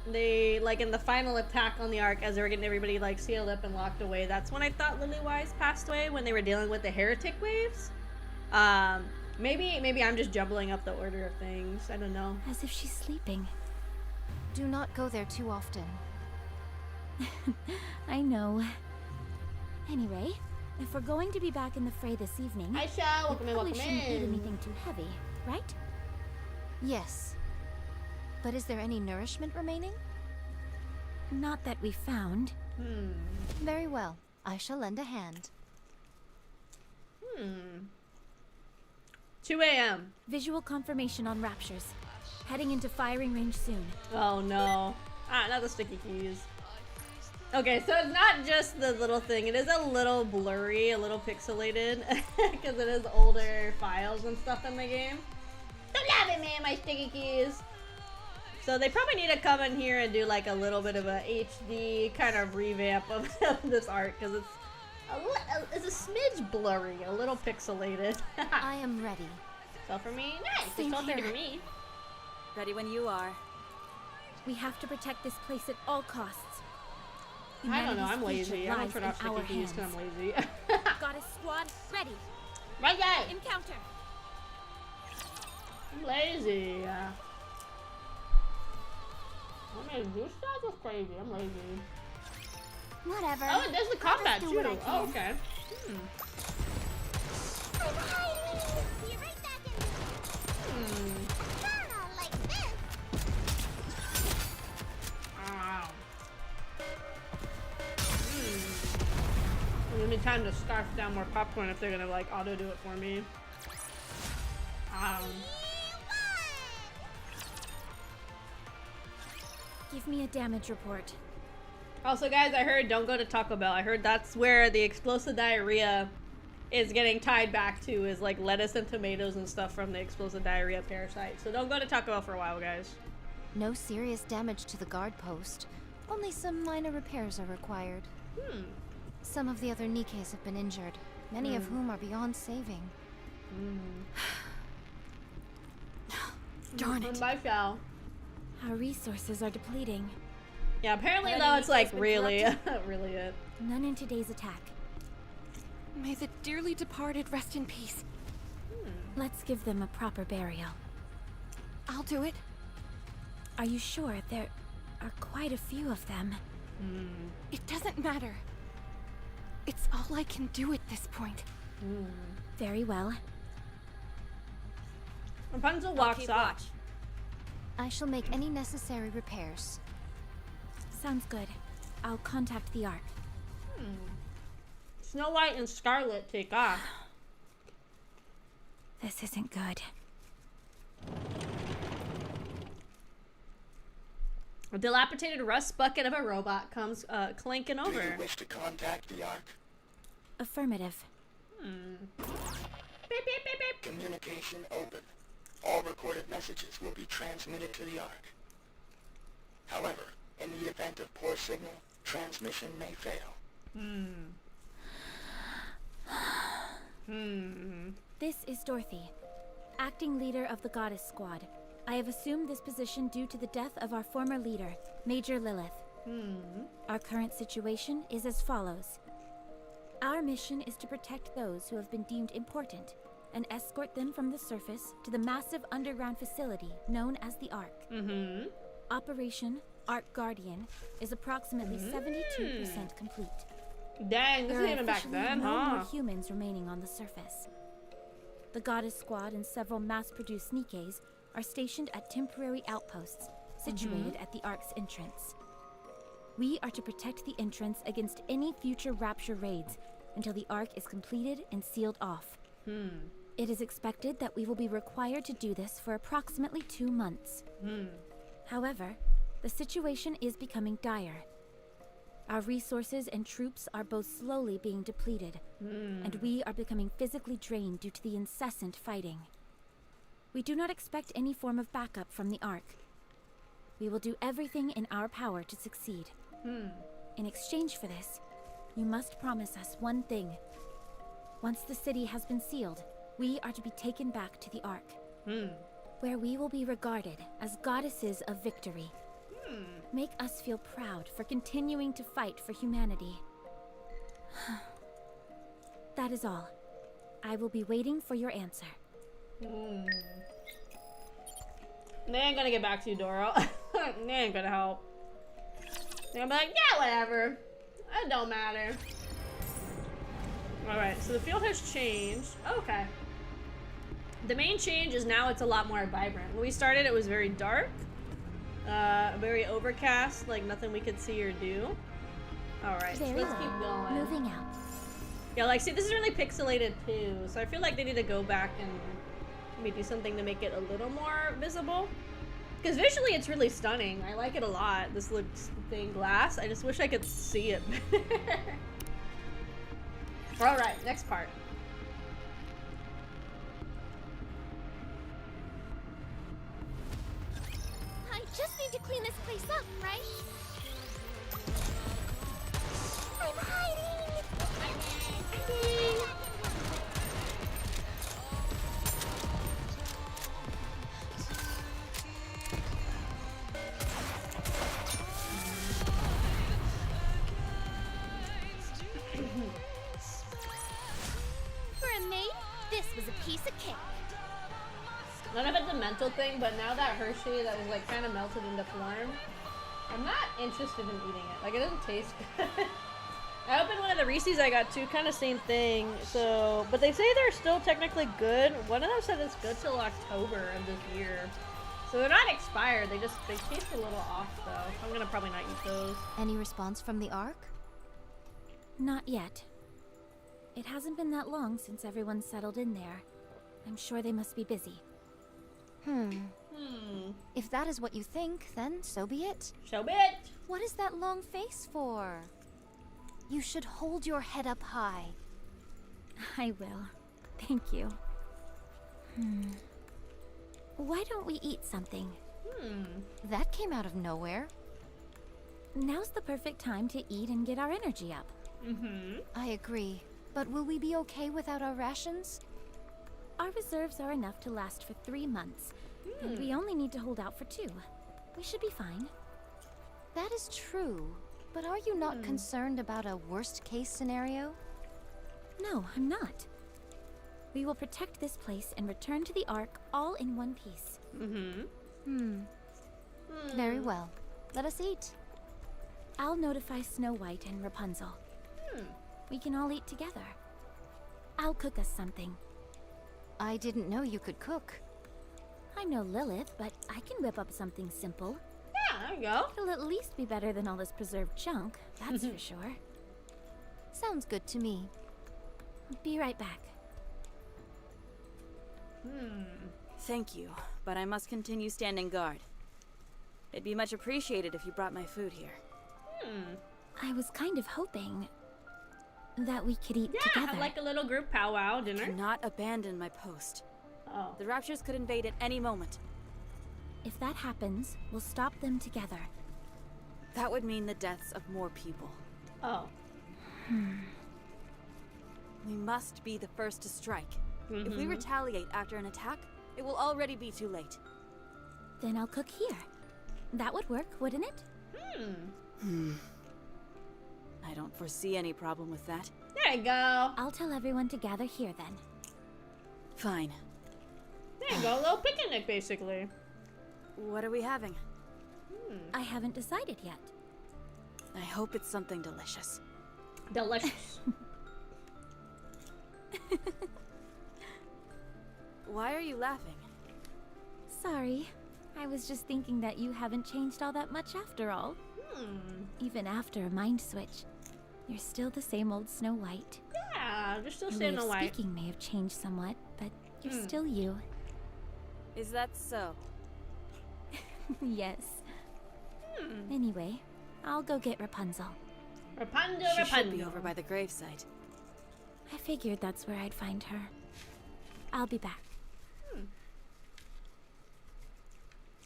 Speaker 1: they, like in the final attack on the Ark as they were getting everybody like sealed up and locked away, that's when I thought Lilywise passed away, when they were dealing with the heretic waves. Maybe I'm just jumbling up the order of things. I don't know.
Speaker 6: As if she's sleeping.
Speaker 4: Do not go there too often.
Speaker 6: I know. Anyway, if we're going to be back in the fray this evening,
Speaker 1: I shall. Welcome in,
Speaker 6: probably
Speaker 1: welcome
Speaker 6: shouldn't eat
Speaker 1: in.
Speaker 6: anything too heavy, right?
Speaker 4: Yes. But is there any nourishment remaining?
Speaker 6: Not that we found.
Speaker 4: Very well. I shall lend a hand.
Speaker 1: 2 a.m.
Speaker 6: Visual confirmation on raptures. Heading into firing range soon.
Speaker 1: Oh no. Ah, not the sticky keys. Okay, so it's not just the little thing. It is a little blurry, a little pixelated, because it is older files and stuff in the game. Don't laugh at me and my sticky keys. So they probably need to come in here and do like a little bit of a HD kind of revamp of this art, because it's a smidge blurry, a little pixelated.
Speaker 4: I am ready.
Speaker 1: So for me, nice.
Speaker 6: Same
Speaker 1: It's 12:30
Speaker 6: here.
Speaker 1: for me.
Speaker 11: Ready when you are.
Speaker 6: We have to protect this place at all costs.
Speaker 1: I don't know, I'm
Speaker 6: Humanity's
Speaker 1: lazy.
Speaker 6: future
Speaker 1: I don't
Speaker 6: lies
Speaker 1: turn
Speaker 6: in
Speaker 1: off sticky
Speaker 6: our
Speaker 1: keys because
Speaker 6: hands.
Speaker 1: I'm lazy.
Speaker 6: Goddess squad, ready.
Speaker 1: Right there.
Speaker 6: Encounter.
Speaker 1: I'm lazy. I mean, this stuff is crazy. I'm lazy.
Speaker 2: Whatever.
Speaker 1: Oh, and there's the combat
Speaker 2: do
Speaker 1: too.
Speaker 2: what I
Speaker 1: Oh,
Speaker 2: can.
Speaker 1: okay.
Speaker 2: You're right back in like this.
Speaker 1: Ow. Give me time to scarf down more popcorn if they're gonna like auto do it for me.
Speaker 6: Give me a damage report.
Speaker 1: Also, guys, I heard don't go to Taco Bell. I heard that's where the explosive diarrhea is getting tied back to, is like lettuce and tomatoes and stuff from the explosive diarrhea parasite. So don't go to Taco Bell for a while, guys.
Speaker 4: No serious damage to the guard post. Only some minor repairs are required. Some of the other NIKKEs have been injured, many of whom are beyond saving.
Speaker 6: Darn it.
Speaker 1: Bye, Shao.
Speaker 6: Our resources are depleting.
Speaker 1: Yeah, apparently
Speaker 11: Alrighty,
Speaker 1: though it's like
Speaker 11: been
Speaker 1: really, really it.
Speaker 6: None in today's attack.
Speaker 10: May the dearly departed rest in peace.
Speaker 6: Let's give them a proper burial.
Speaker 10: I'll do it.
Speaker 6: Are you sure? There are quite a few of them.
Speaker 10: It doesn't matter. It's all I can do at this point.
Speaker 6: Very well.
Speaker 1: Rapunzel walks
Speaker 11: keep
Speaker 1: off.
Speaker 11: watch.
Speaker 4: I shall make any necessary repairs.
Speaker 6: Sounds good. I'll contact the Ark.
Speaker 1: Snow White and Scarlet take off.
Speaker 6: This isn't good.
Speaker 1: A dilapidated rust bucket of a robot comes clanking over.
Speaker 12: Do you wish to contact the Ark?
Speaker 6: Affirmative.
Speaker 1: Beep, beep, beep, beep.
Speaker 12: Communication open. All recorded messages will be transmitted to the Ark. However, in the event of poor signal, transmission may fail.
Speaker 6: This is Dorothy, acting leader of the Goddess Squad. I have assumed this position due to the death of our former leader, Major Lilith. Our current situation is as follows. Our mission is to protect those who have been deemed important and escort them from the surface to the massive underground facility known as the Ark. Operation Ark Guardian is approximately 72% complete.
Speaker 1: Dang, this
Speaker 6: There
Speaker 1: is
Speaker 6: are
Speaker 1: even back
Speaker 6: officially
Speaker 1: then,
Speaker 6: no
Speaker 1: huh?
Speaker 6: more humans remaining on the surface. The Goddess Squad and several mass-produced NIKKEs are stationed at temporary outposts situated at the Ark's entrance. We are to protect the entrance against any future Rapture raids until the Ark is completed and sealed off. It is expected that we will be required to do this for approximately 2 months.
Speaker 3: However, the situation is becoming dire. Our resources and troops are both slowly being depleted, and we are becoming physically drained due to the incessant fighting. We do not expect any form of backup from the Ark. We will do everything in our power to succeed. In exchange for this, you must promise us one thing. Once the city has been sealed, we are to be taken back to the Ark, where we will be regarded as goddesses of victory. Make us feel proud for continuing to fight for humanity. That is all. I will be waiting for your answer.
Speaker 1: They ain't gonna get back to you, Doro. They ain't gonna help. They're gonna be like, yeah, whatever. It don't matter. Alright, so the field has changed. Okay. The main change is now it's a lot more vibrant. When we started, it was very dark. Very overcast, like nothing we could see or do. Alright, so let's keep going.
Speaker 3: Moving out.
Speaker 1: Yeah, like, see, this is really pixelated too, so I feel like they need to go back and maybe do something to make it a little more visible. Because visually, it's really stunning. I like it a lot, this looks stained glass. I just wish I could see it better. Alright, next part.
Speaker 2: I just need to clean this place up, right? I'm hiding! For a maid, this was a piece of cake.
Speaker 1: None of it's a mental thing, but now that Hershey that was like kind of melted into form, I'm not interested in eating it. Like, it doesn't taste good. I opened one of the Reese's I got too, kind of same thing. So, but they say they're still technically good. One of them said it's good till October of this year. So they're not expired. They taste a little off though. I'm gonna probably not eat those.
Speaker 9: Any response from the Ark?
Speaker 3: Not yet. It hasn't been that long since everyone's settled in there. I'm sure they must be busy.
Speaker 9: If that is what you think, then so be it.
Speaker 1: So be it.
Speaker 9: What is that long face for? You should hold your head up high.
Speaker 3: I will. Thank you. Why don't we eat something?
Speaker 9: That came out of nowhere.
Speaker 3: Now's the perfect time to eat and get our energy up.
Speaker 9: I agree. But will we be okay without our rations?
Speaker 3: Our reserves are enough to last for 3 months, and we only need to hold out for 2. We should be fine.
Speaker 9: That is true. But are you not concerned about a worst-case scenario?
Speaker 3: No, I'm not. We will protect this place and return to the Ark all in one piece.
Speaker 9: Very well. Let us eat.
Speaker 3: I'll notify Snow White and Rapunzel. We can all eat together. I'll cook us something.
Speaker 9: I didn't know you could cook.
Speaker 3: I'm no Lilith, but I can whip up something simple.
Speaker 1: Yeah, there you go.
Speaker 3: It'll at least be better than all this preserved junk, that's for sure.
Speaker 9: Sounds good to me.
Speaker 3: Be right back.
Speaker 11: Thank you, but I must continue standing guard. It'd be much appreciated if you brought my food here.
Speaker 3: I was kind of hoping that we could eat
Speaker 1: Yeah,
Speaker 3: together.
Speaker 1: like a little group powwow dinner.
Speaker 11: Do not abandon my post.
Speaker 1: Oh.
Speaker 11: The Raptures could invade at any moment.
Speaker 3: If that happens, we'll stop them together.
Speaker 11: That would mean the deaths of more people.
Speaker 1: Oh.
Speaker 11: We must be the first to strike. If we retaliate after an attack, it will already be too late.
Speaker 3: Then I'll cook here. That would work, wouldn't it?
Speaker 11: I don't foresee any problem with that.
Speaker 1: There you go.
Speaker 3: I'll tell everyone to gather here then.
Speaker 11: Fine.
Speaker 1: There you go, a little picnic basically.
Speaker 11: What are we having?
Speaker 3: I haven't decided yet.
Speaker 11: I hope it's something delicious.
Speaker 1: Delicious.
Speaker 11: Why are you laughing?
Speaker 3: Sorry. I was just thinking that you haven't changed all that much after all. Even after a mind switch, you're still the same old Snow White.
Speaker 1: Yeah, you're still
Speaker 3: Your
Speaker 1: staying
Speaker 3: way of
Speaker 1: white.
Speaker 3: speaking may have changed somewhat, but you're still you.
Speaker 11: Is that so?
Speaker 2: Yes. Anyway, I'll go get Rapunzel.
Speaker 1: Rapunzel,
Speaker 11: She
Speaker 1: Rapunzel.
Speaker 11: should be over by the gravesite.
Speaker 2: I figured that's where I'd find her. I'll be back.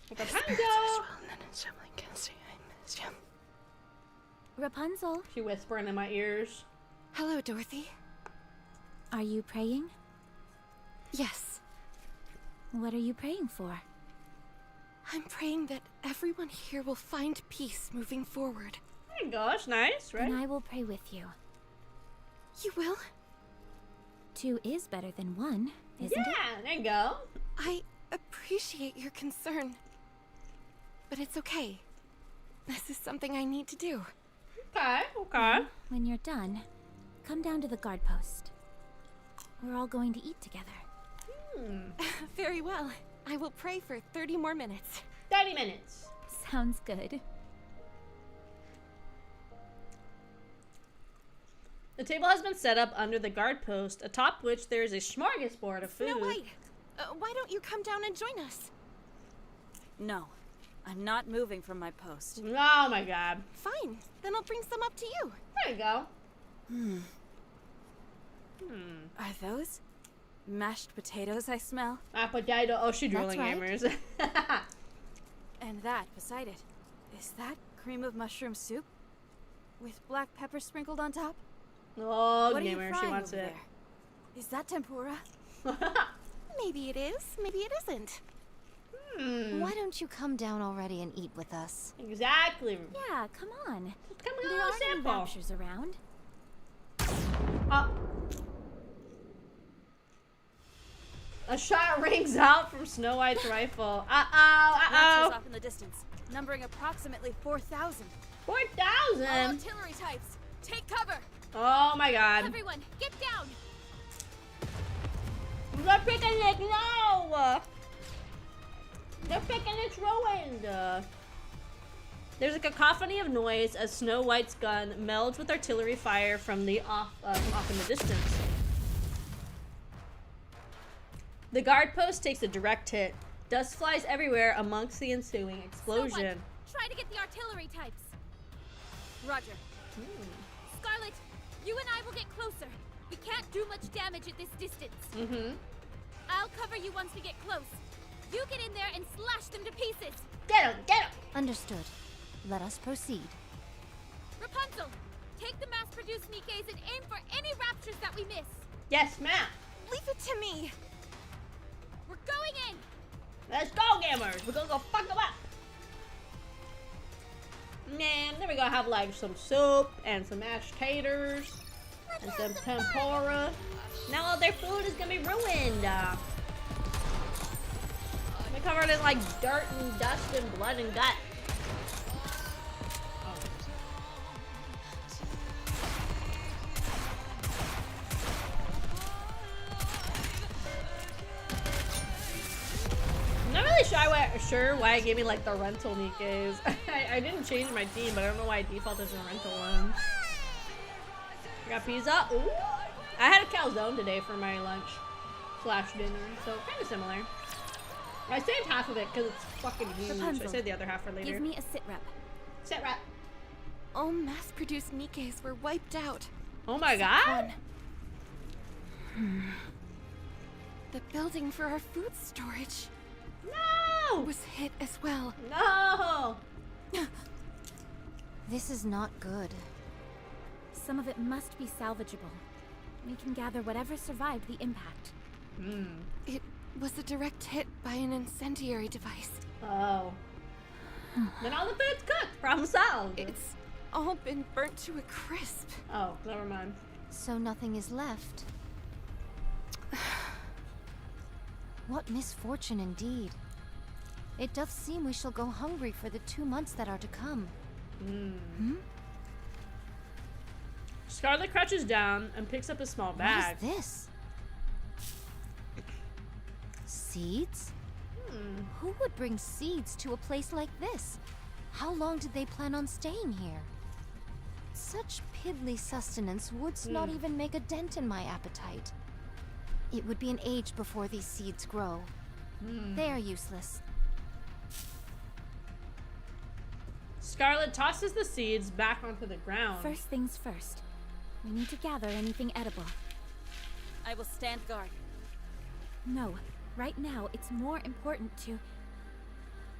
Speaker 1: Rapunzel.
Speaker 2: Rapunzel,
Speaker 1: She whispering in my ears.
Speaker 8: Hello, Dorothy.
Speaker 2: are you praying?
Speaker 8: Yes,
Speaker 2: What are you praying for?
Speaker 8: I'm praying that everyone here will find peace moving forward.
Speaker 1: There you go. That's nice, right?
Speaker 2: And I will pray with you.
Speaker 8: You will?
Speaker 2: 2 is better than 1, isn't it?
Speaker 1: Yeah, there you go.
Speaker 8: I appreciate your concern. But it's okay. This is something I need to do.
Speaker 1: Okay, okay.
Speaker 2: When you're done, come down to the guard post. We're all going to eat together.
Speaker 8: Very well. I will pray for 30 more minutes.
Speaker 1: 30 minutes.
Speaker 2: Sounds good.
Speaker 1: The table has been set up under the guard post, atop which there is a smorgasbord of food.
Speaker 8: Snow White, why don't you come down and join us?
Speaker 11: No, I'm not moving from my post.
Speaker 1: Oh my god.
Speaker 8: Fine, then I'll bring some up to you.
Speaker 1: There you go.
Speaker 11: Are those mashed potatoes I smell?
Speaker 1: Potato. Oshi drooling
Speaker 2: right.
Speaker 1: gamers.
Speaker 11: And that beside it. Is that cream of mushroom soup? With black pepper sprinkled on top?
Speaker 1: Oh,
Speaker 11: What are you
Speaker 1: gamer, she
Speaker 11: frying
Speaker 1: wants
Speaker 11: over
Speaker 1: it.
Speaker 11: there? Is that tempura?
Speaker 8: Maybe it is, maybe it isn't.
Speaker 9: Why don't you come down already and eat with us?
Speaker 1: Exactly.
Speaker 2: Yeah, come on.
Speaker 1: Come on,
Speaker 2: There aren't any
Speaker 1: sample.
Speaker 2: raptures around.
Speaker 1: A shot rings out from Snow White's rifle.
Speaker 11: Raptors off in the distance, numbering approximately 4,000.
Speaker 1: 4,000?
Speaker 3: Artillery types, take cover.
Speaker 1: Oh my god.
Speaker 3: Everyone, get down.
Speaker 1: The picnic, no! The picnic's ruined. There's a cacophony of noise as Snow White's gun melds with artillery fire from off in the distance. The guard post takes a direct hit. Dust flies everywhere amongst the ensuing explosion.
Speaker 3: Someone, try to get the artillery types. Roger. Scarlet, you and I will get closer. We can't do much damage at this distance. I'll cover you once we get close. You get in there and slash them to pieces.
Speaker 1: Get him! Get him!
Speaker 9: Understood. Let us proceed.
Speaker 3: Rapunzel, take the mass-produced NIKKEs and aim for any raptures that we miss.
Speaker 1: Yes, ma'am.
Speaker 8: Leave it to me.
Speaker 3: We're going in.
Speaker 1: Let's go, gamers. We're gonna go fuck them up. Man, then we're gonna have like some soup and some mashed taters and some tempura. Now all their food is gonna be ruined. They're covered in like dirt and dust and blood and gut. I'm not really sure why it gave me like the rental NIKKEs. I didn't change my team, but I don't know why I defaulted to the rental one. I got pizza. Ooh. I had a calzone today for my lunch / dinner, so kind of similar. I saved half of it because it's fucking huge.
Speaker 2: Rapunzel,
Speaker 1: I saved the other half for later.
Speaker 2: Give me a sit rep.
Speaker 1: Sit rep.
Speaker 8: All mass-produced NIKKEs were wiped out.
Speaker 1: Oh my god.
Speaker 8: The building for our food storage
Speaker 1: No!
Speaker 8: was hit as well.
Speaker 1: No!
Speaker 9: This is not good.
Speaker 2: Some of it must be salvageable. We can gather whatever survived the impact.
Speaker 8: It was a direct hit by an incendiary device.
Speaker 1: Oh. Then all the food's cooked. Problem solved.
Speaker 8: It's all been burnt to a crisp.
Speaker 1: Oh, never mind.
Speaker 9: So nothing is left. What misfortune indeed. It doth seem we shall go hungry for the 2 months that are to come.
Speaker 1: Scarlet crouches down and picks up a small bag.
Speaker 9: What is this? Seeds? Who would bring seeds to a place like this? How long did they plan on staying here? Such piddly sustenance would not even make a dent in my appetite. It would be an age before these seeds grow. They are useless.
Speaker 1: Scarlet tosses the seeds back onto the ground.
Speaker 6: First things first. We need to gather anything edible.
Speaker 11: I will stand guard.
Speaker 6: No, right now it's more important to...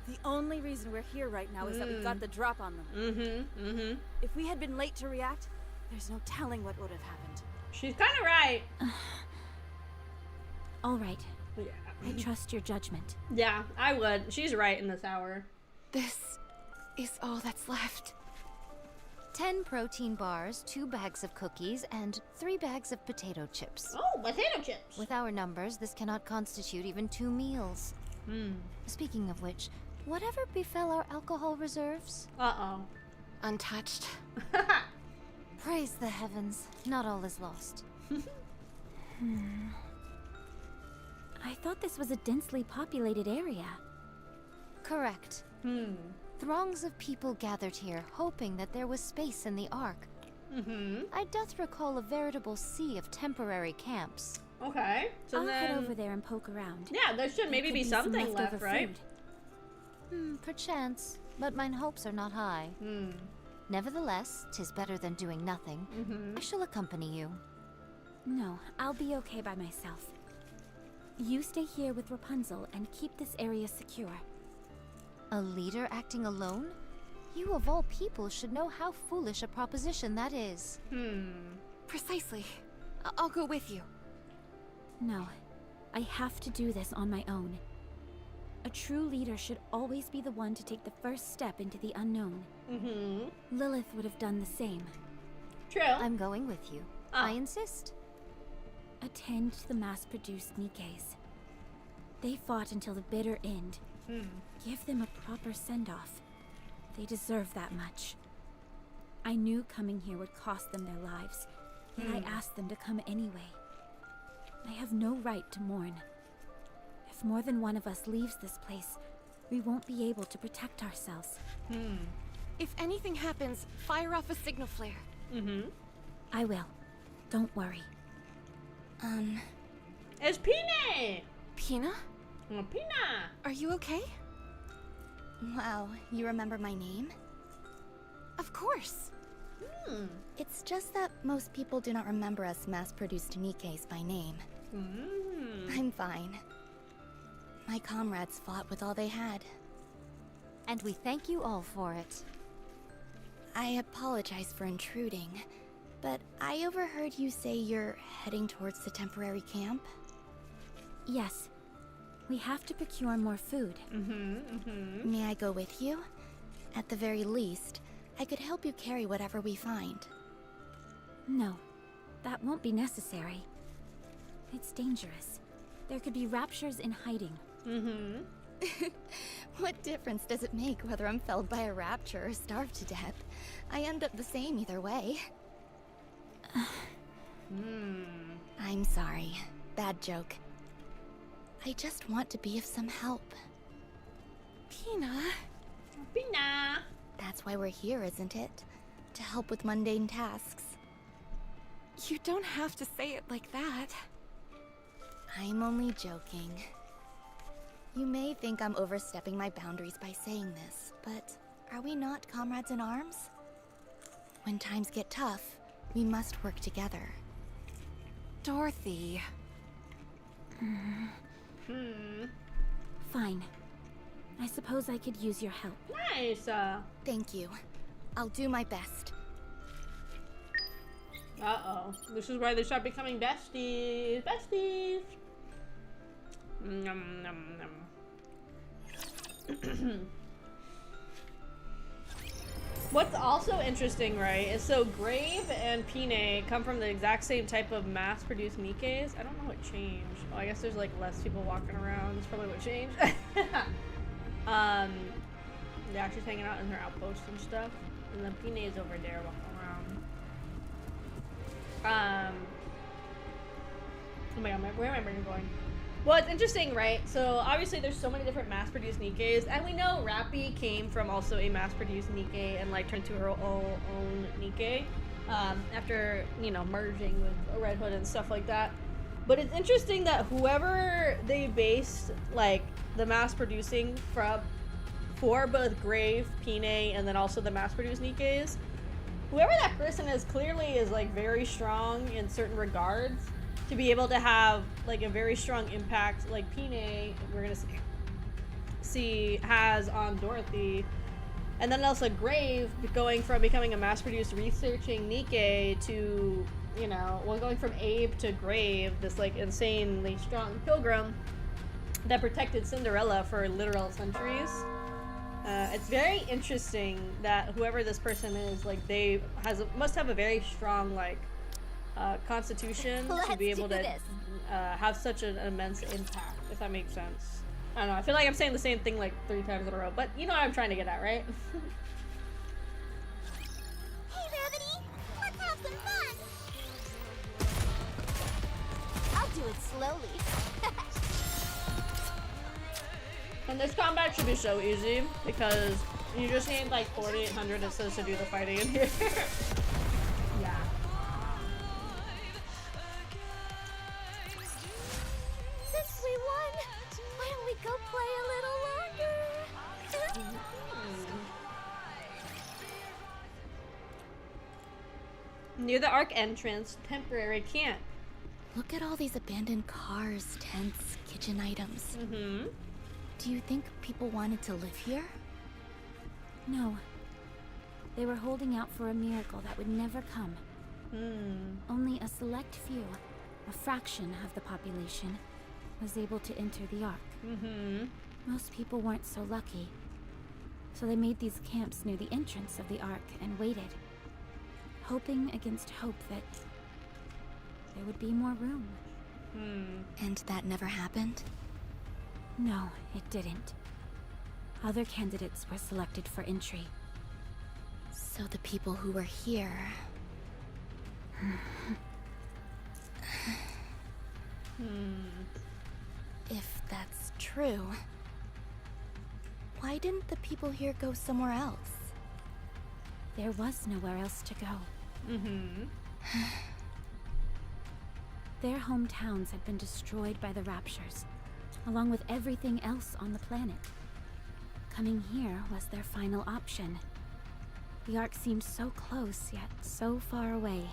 Speaker 11: The only reason we're here right now is that we got the drop on them. If we had been late to react, there's no telling what would have happened.
Speaker 1: She's kind of right.
Speaker 6: All right.
Speaker 1: Yeah.
Speaker 6: I trust your judgment.
Speaker 1: Yeah, I would. She's right in this hour.
Speaker 8: This is all that's left.
Speaker 3: 10 protein bars, 2 bags of cookies, and 3 bags of potato chips.
Speaker 1: Oh, potato chips!
Speaker 3: With our numbers, this cannot constitute even 2 meals. Speaking of which, whatever befell our alcohol reserves?
Speaker 1: Uh-oh.
Speaker 8: Untouched.
Speaker 3: Praise the heavens, not all is lost.
Speaker 6: I thought this was a densely populated area.
Speaker 3: Correct. Throngs of people gathered here, hoping that there was space in the Ark. I doth recall a veritable sea of temporary camps.
Speaker 1: Okay, so
Speaker 6: I'll
Speaker 1: then...
Speaker 6: head over there and poke around.
Speaker 1: Yeah, there should maybe be
Speaker 6: some
Speaker 1: something left,
Speaker 6: leftover
Speaker 1: right?
Speaker 6: food.
Speaker 3: Perchance, but mine hopes are not high. Nevertheless, 'tis better than doing nothing. I shall accompany you.
Speaker 6: No, I'll be okay by myself. You stay here with Rapunzel and keep this area secure.
Speaker 3: A leader acting alone? You of all people should know how foolish a proposition that is.
Speaker 8: Precisely. I'll go with you.
Speaker 6: No, I have to do this on my own. A true leader should always be the one to take the first step into the unknown. Lilith would have done the same.
Speaker 1: True.
Speaker 3: I'm going with you. I insist.
Speaker 6: Attend to the mass-produced Nikkes. They fought until the bitter end. Give them a proper send-off. They deserve that much. I knew coming here would cost them their lives, yet I asked them to come anyway. I have no right to mourn. If more than one of us leaves this place, we won't be able to protect ourselves.
Speaker 8: If anything happens, fire off a signal flare.
Speaker 6: I will. Don't worry.
Speaker 1: It's Peanut!
Speaker 8: Pina?
Speaker 1: Peanut!
Speaker 8: Are you okay?
Speaker 9: Wow, you remember my name?
Speaker 8: Of course.
Speaker 9: It's just that most people do not remember us mass-produced Nikkes by name. I'm fine. My comrades fought with all they had.
Speaker 3: And we thank you all for it.
Speaker 9: I apologize for intruding, but I overheard you say you're heading towards the temporary camp?
Speaker 6: Yes. We have to procure more food.
Speaker 9: May I go with you? At the very least, I could help you carry whatever we find.
Speaker 6: No, that won't be necessary. It's dangerous. There could be raptures in hiding.
Speaker 9: What difference does it make whether I'm felled by a rapture or starved to death? I end up the same either way. I'm sorry. Bad joke. I just want to be of some help.
Speaker 8: Pina?
Speaker 1: Peanut!
Speaker 9: That's why we're here, isn't it? To help with mundane tasks.
Speaker 8: You don't have to say it like that.
Speaker 9: I'm only joking. You may think I'm overstepping my boundaries by saying this, but are we not comrades in arms? When times get tough, we must work together.
Speaker 8: Dorothy.
Speaker 6: Fine. I suppose I could use your help.
Speaker 1: Nice!
Speaker 9: Thank you. I'll do my best.
Speaker 1: Uh-oh. This is why they start becoming besties. Besties! Nom, nom, nom. What's also interesting, right, is so Grave and Pine come from the exact same type of mass-produced Nikkes. I don't know what changed. Oh, I guess there's like less people walking around. That's probably what changed. Yeah, she's hanging out in her outpost and stuff. And then Pine is over there walking around. Oh my god, where am I going? Well, it's interesting, right? So obviously there's so many different mass-produced Nikkes, and we know Rappy came from also a mass-produced Nikke and like turned to her own Nikke after, you know, merging with Red Hood and stuff like that. But it's interesting that whoever they based like the mass-producing for both Grave, Pine, and then also the mass-produced NIKKEs, whoever that person is clearly is like very strong in certain regards to be able to have like a very strong impact like Pine, we're gonna see has on Dorothy. And then also Grave going from becoming a mass-produced researching NIKKE to, you know, well, going from Abe to Grave, this like insanely strong pilgrim that protected Cinderella for literal centuries. It's very interesting that whoever this person is, like, they must have a very strong like constitution to be able to have such an immense impact, if that makes sense. I don't know, I feel like I'm saying the same thing like 3 times in a row, but you know what I'm trying to get at, right?
Speaker 2: Hey, Rabbity! Let's have some fun! I'll do it slowly.
Speaker 1: And this combat should be so easy because you just need like 4,800 instances to do the fighting in here. Yeah.
Speaker 3: Since we won, why don't we go play a little longer?
Speaker 1: Near the Ark entrance, temporary camp.
Speaker 9: Look at all these abandoned cars, tents, kitchen items.
Speaker 1: Mm-hmm.
Speaker 9: Do you think people wanted to live here?
Speaker 6: No. They were holding out for a miracle that would never come. Only a select few, a fraction of the population, was able to enter the Ark. Most people weren't so lucky. So they made these camps near the entrance of the Ark and waited, hoping against hope that there would be more room.
Speaker 9: And that never happened?
Speaker 6: No, it didn't. Other candidates were selected for entry.
Speaker 9: So the people who were here... If that's true, why didn't the people here go somewhere else?
Speaker 6: There was nowhere else to go. Their hometowns had been destroyed by the Raptures, along with everything else on the planet. Coming here was their final option. The Ark seemed so close, yet so far away.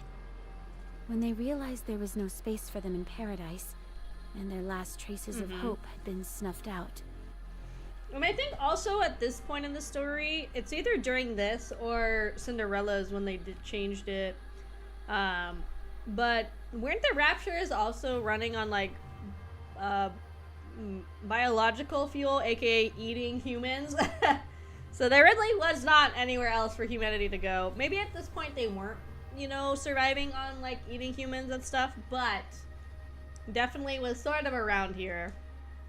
Speaker 6: When they realized there was no space for them in paradise, and their last traces of hope had been snuffed out.
Speaker 1: And I think also at this point in the story, it's either during this or Cinderella's when they changed it. But weren't the Raptures also running on like biological fuel, aka eating humans? So there really was not anywhere else for humanity to go. Maybe at this point they weren't, you know, surviving on like eating humans and stuff, but definitely was sort of around here.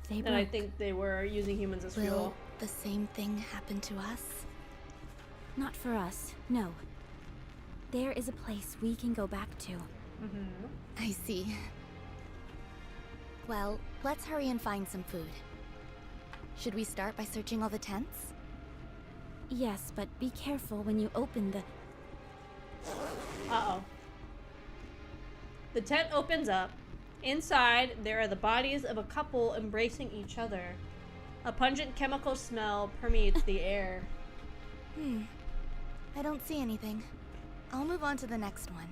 Speaker 1: And I think they were using humans as fuel.
Speaker 9: Will the same thing happen to us?
Speaker 6: Not for us, no. There is a place we can go back to.
Speaker 9: I see. Well, let's hurry and find some food. Should we start by searching all the tents?
Speaker 6: Yes, but be careful when you open the...
Speaker 1: Uh-oh. The tent opens up. Inside, there are the bodies of a couple embracing each other. A pungent chemical smell permeates the air.
Speaker 9: I don't see anything. I'll move on to the next one.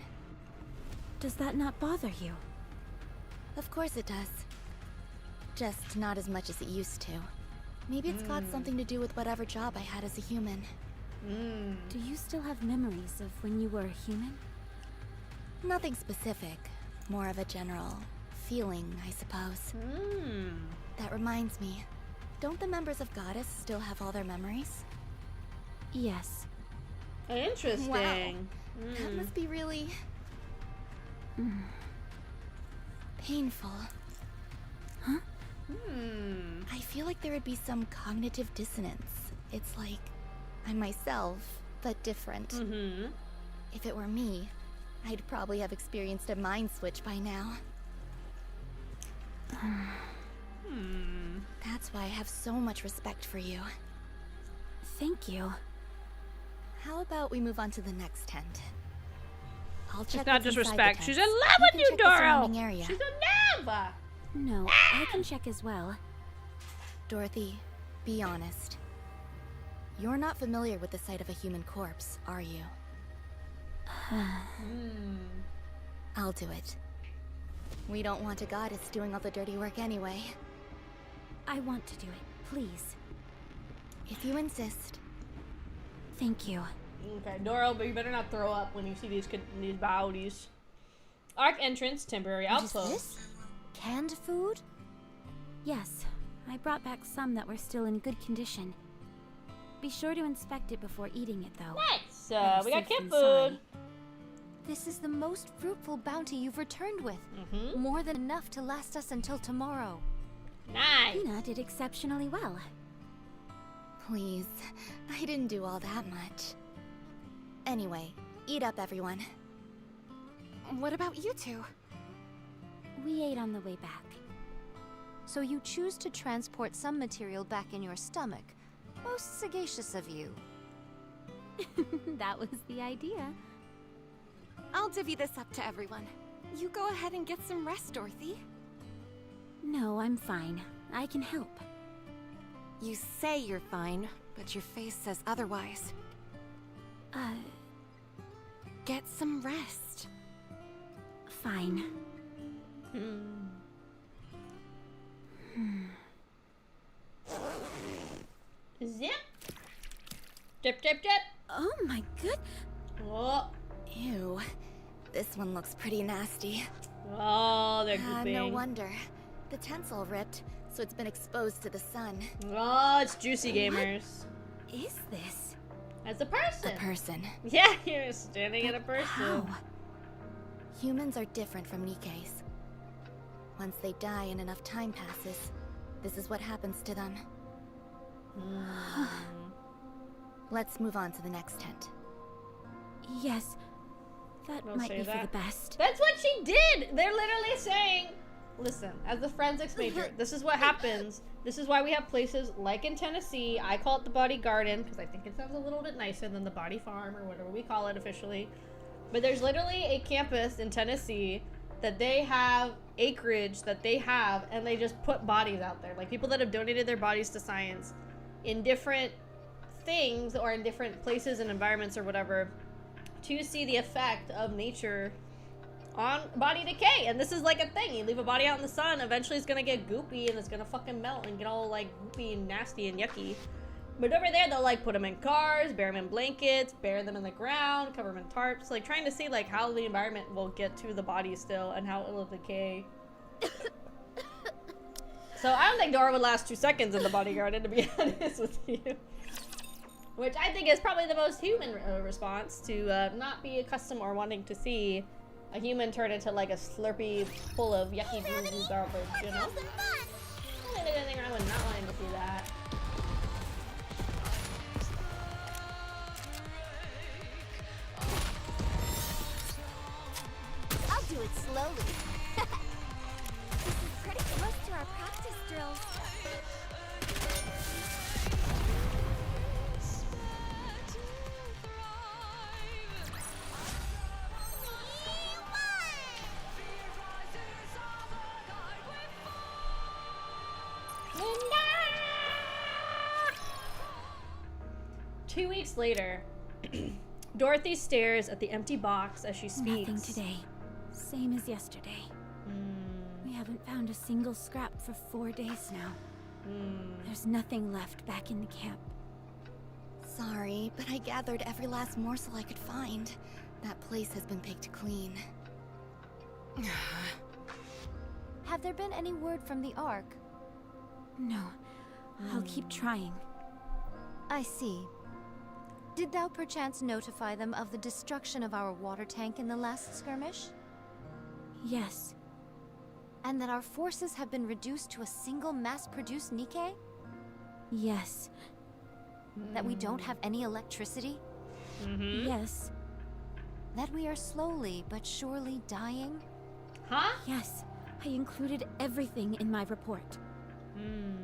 Speaker 6: Does that not bother you?
Speaker 9: Of course it does. Just not as much as it used to. Maybe it's got something to do with whatever job I had as a human.
Speaker 6: Do you still have memories of when you were a human?
Speaker 9: Nothing specific. More of a general feeling, I suppose. That reminds me. Don't the members of Goddess still have all their memories?
Speaker 6: Yes.
Speaker 1: Interesting.
Speaker 9: Wow. That must be really... painful.
Speaker 6: Huh?
Speaker 9: I feel like there would be some cognitive dissonance. It's like I'm myself, but different. If it were me, I'd probably have experienced a mind switch by now. That's why I have so much respect for you.
Speaker 6: Thank you.
Speaker 9: How about we move on to the next tent? I'll check
Speaker 1: It's not
Speaker 9: what's
Speaker 1: just
Speaker 9: inside the
Speaker 1: respect. She's in
Speaker 9: tents.
Speaker 1: love with you,
Speaker 9: check the
Speaker 1: Doro!
Speaker 9: surrounding area.
Speaker 1: She's in love!
Speaker 6: No, I can check as well.
Speaker 9: Dorothy, be honest. You're not familiar with the sight of a human corpse, are you? I'll do it. We don't want a goddess doing all the dirty work anyway.
Speaker 7: I want to do it, please.
Speaker 9: If you insist.
Speaker 7: Thank you.
Speaker 1: Okay, Doro, but you better not throw up when you see these bodies. Arc entrance, temporary outpost.
Speaker 6: What is this? Canned food?
Speaker 7: Yes, I brought back some that were still in good condition. Be sure to inspect it before eating it, though.
Speaker 1: Nice! We got camp food.
Speaker 6: This is the most fruitful bounty you've returned with. More than enough to last us until tomorrow.
Speaker 1: Nice!
Speaker 7: Hina did exceptionally well.
Speaker 9: Please, I didn't do all that much. Anyway, eat up, everyone.
Speaker 8: What about you two?
Speaker 7: We ate on the way back.
Speaker 6: So you choose to transport some material back in your stomach. Most sagacious of you.
Speaker 7: That was the idea.
Speaker 8: I'll divvy this up to everyone. You go ahead and get some rest, Dorothy.
Speaker 7: No, I'm fine. I can help.
Speaker 8: You say you're fine, but your face says otherwise. Get some rest.
Speaker 7: Fine.
Speaker 1: Zip! Dip, dip, dip!
Speaker 7: Oh my good.
Speaker 1: Oh.
Speaker 9: Ew. This one looks pretty nasty.
Speaker 1: Oh, they're gooping.
Speaker 9: No wonder. The tent's all ripped, so it's been exposed to the sun.
Speaker 1: Oh, it's juicy gamers.
Speaker 7: What is this?
Speaker 1: As a person.
Speaker 9: A person.
Speaker 1: Yeah, you're standing at a person.
Speaker 7: How?
Speaker 9: Humans are different from NIKKEs. Once they die and enough time passes, this is what happens to them. Let's move on to the next tent.
Speaker 7: Yes. That
Speaker 1: Don't
Speaker 7: might
Speaker 1: say
Speaker 7: be
Speaker 1: that.
Speaker 7: for the best.
Speaker 1: That's what she did! They're literally saying, listen, as the forensics major, this is what happens. This is why we have places like in Tennessee. I call it the Body Garden, because I think it sounds a little bit nicer than the Body Farm, or whatever we call it officially. But there's literally a campus in Tennessee that they have acreage that they have, and they just put bodies out there. Like people that have donated their bodies to science in different things, or in different places and environments or whatever, to see the effect of nature on body decay. And this is like a thing. You leave a body out in the sun, eventually it's gonna get goopy and it's gonna fucking melt and get all like goopy and nasty and yucky. But over there, they'll like put them in cars, bury them in blankets, bury them in the ground, cover them in tarps, like trying to see like how the environment will get to the body still and how it will decay. So I don't think Dora would last 2 seconds in the Body Garden, to be honest with you. Which I think is probably the most human response, to not be accustomed or wanting to see a human turn into like a Slurpee full of yucky boo-boo garbage, you know? I don't think there's anything wrong with not wanting to see that.
Speaker 6: I'll do it slowly. This is pretty close to our practice drills.
Speaker 1: Two weeks later, Dorothy stares at the empty box as she speaks.
Speaker 7: Nothing today. Same as yesterday. We haven't found a single scrap for 4 days now. There's nothing left back in the camp.
Speaker 9: Sorry, but I gathered every last morsel I could find. That place has been picked clean.
Speaker 6: Have there been any word from the Ark?
Speaker 7: No. I'll keep trying.
Speaker 6: I see. Did thou perchance notify them of the destruction of our water tank in the last skirmish?
Speaker 7: Yes.
Speaker 6: And that our forces have been reduced to a single mass-produced NIKKE?
Speaker 7: Yes.
Speaker 6: That we don't have any electricity?
Speaker 7: Yes.
Speaker 6: That we are slowly but surely dying?
Speaker 1: Huh?
Speaker 7: Yes. I included everything in my report.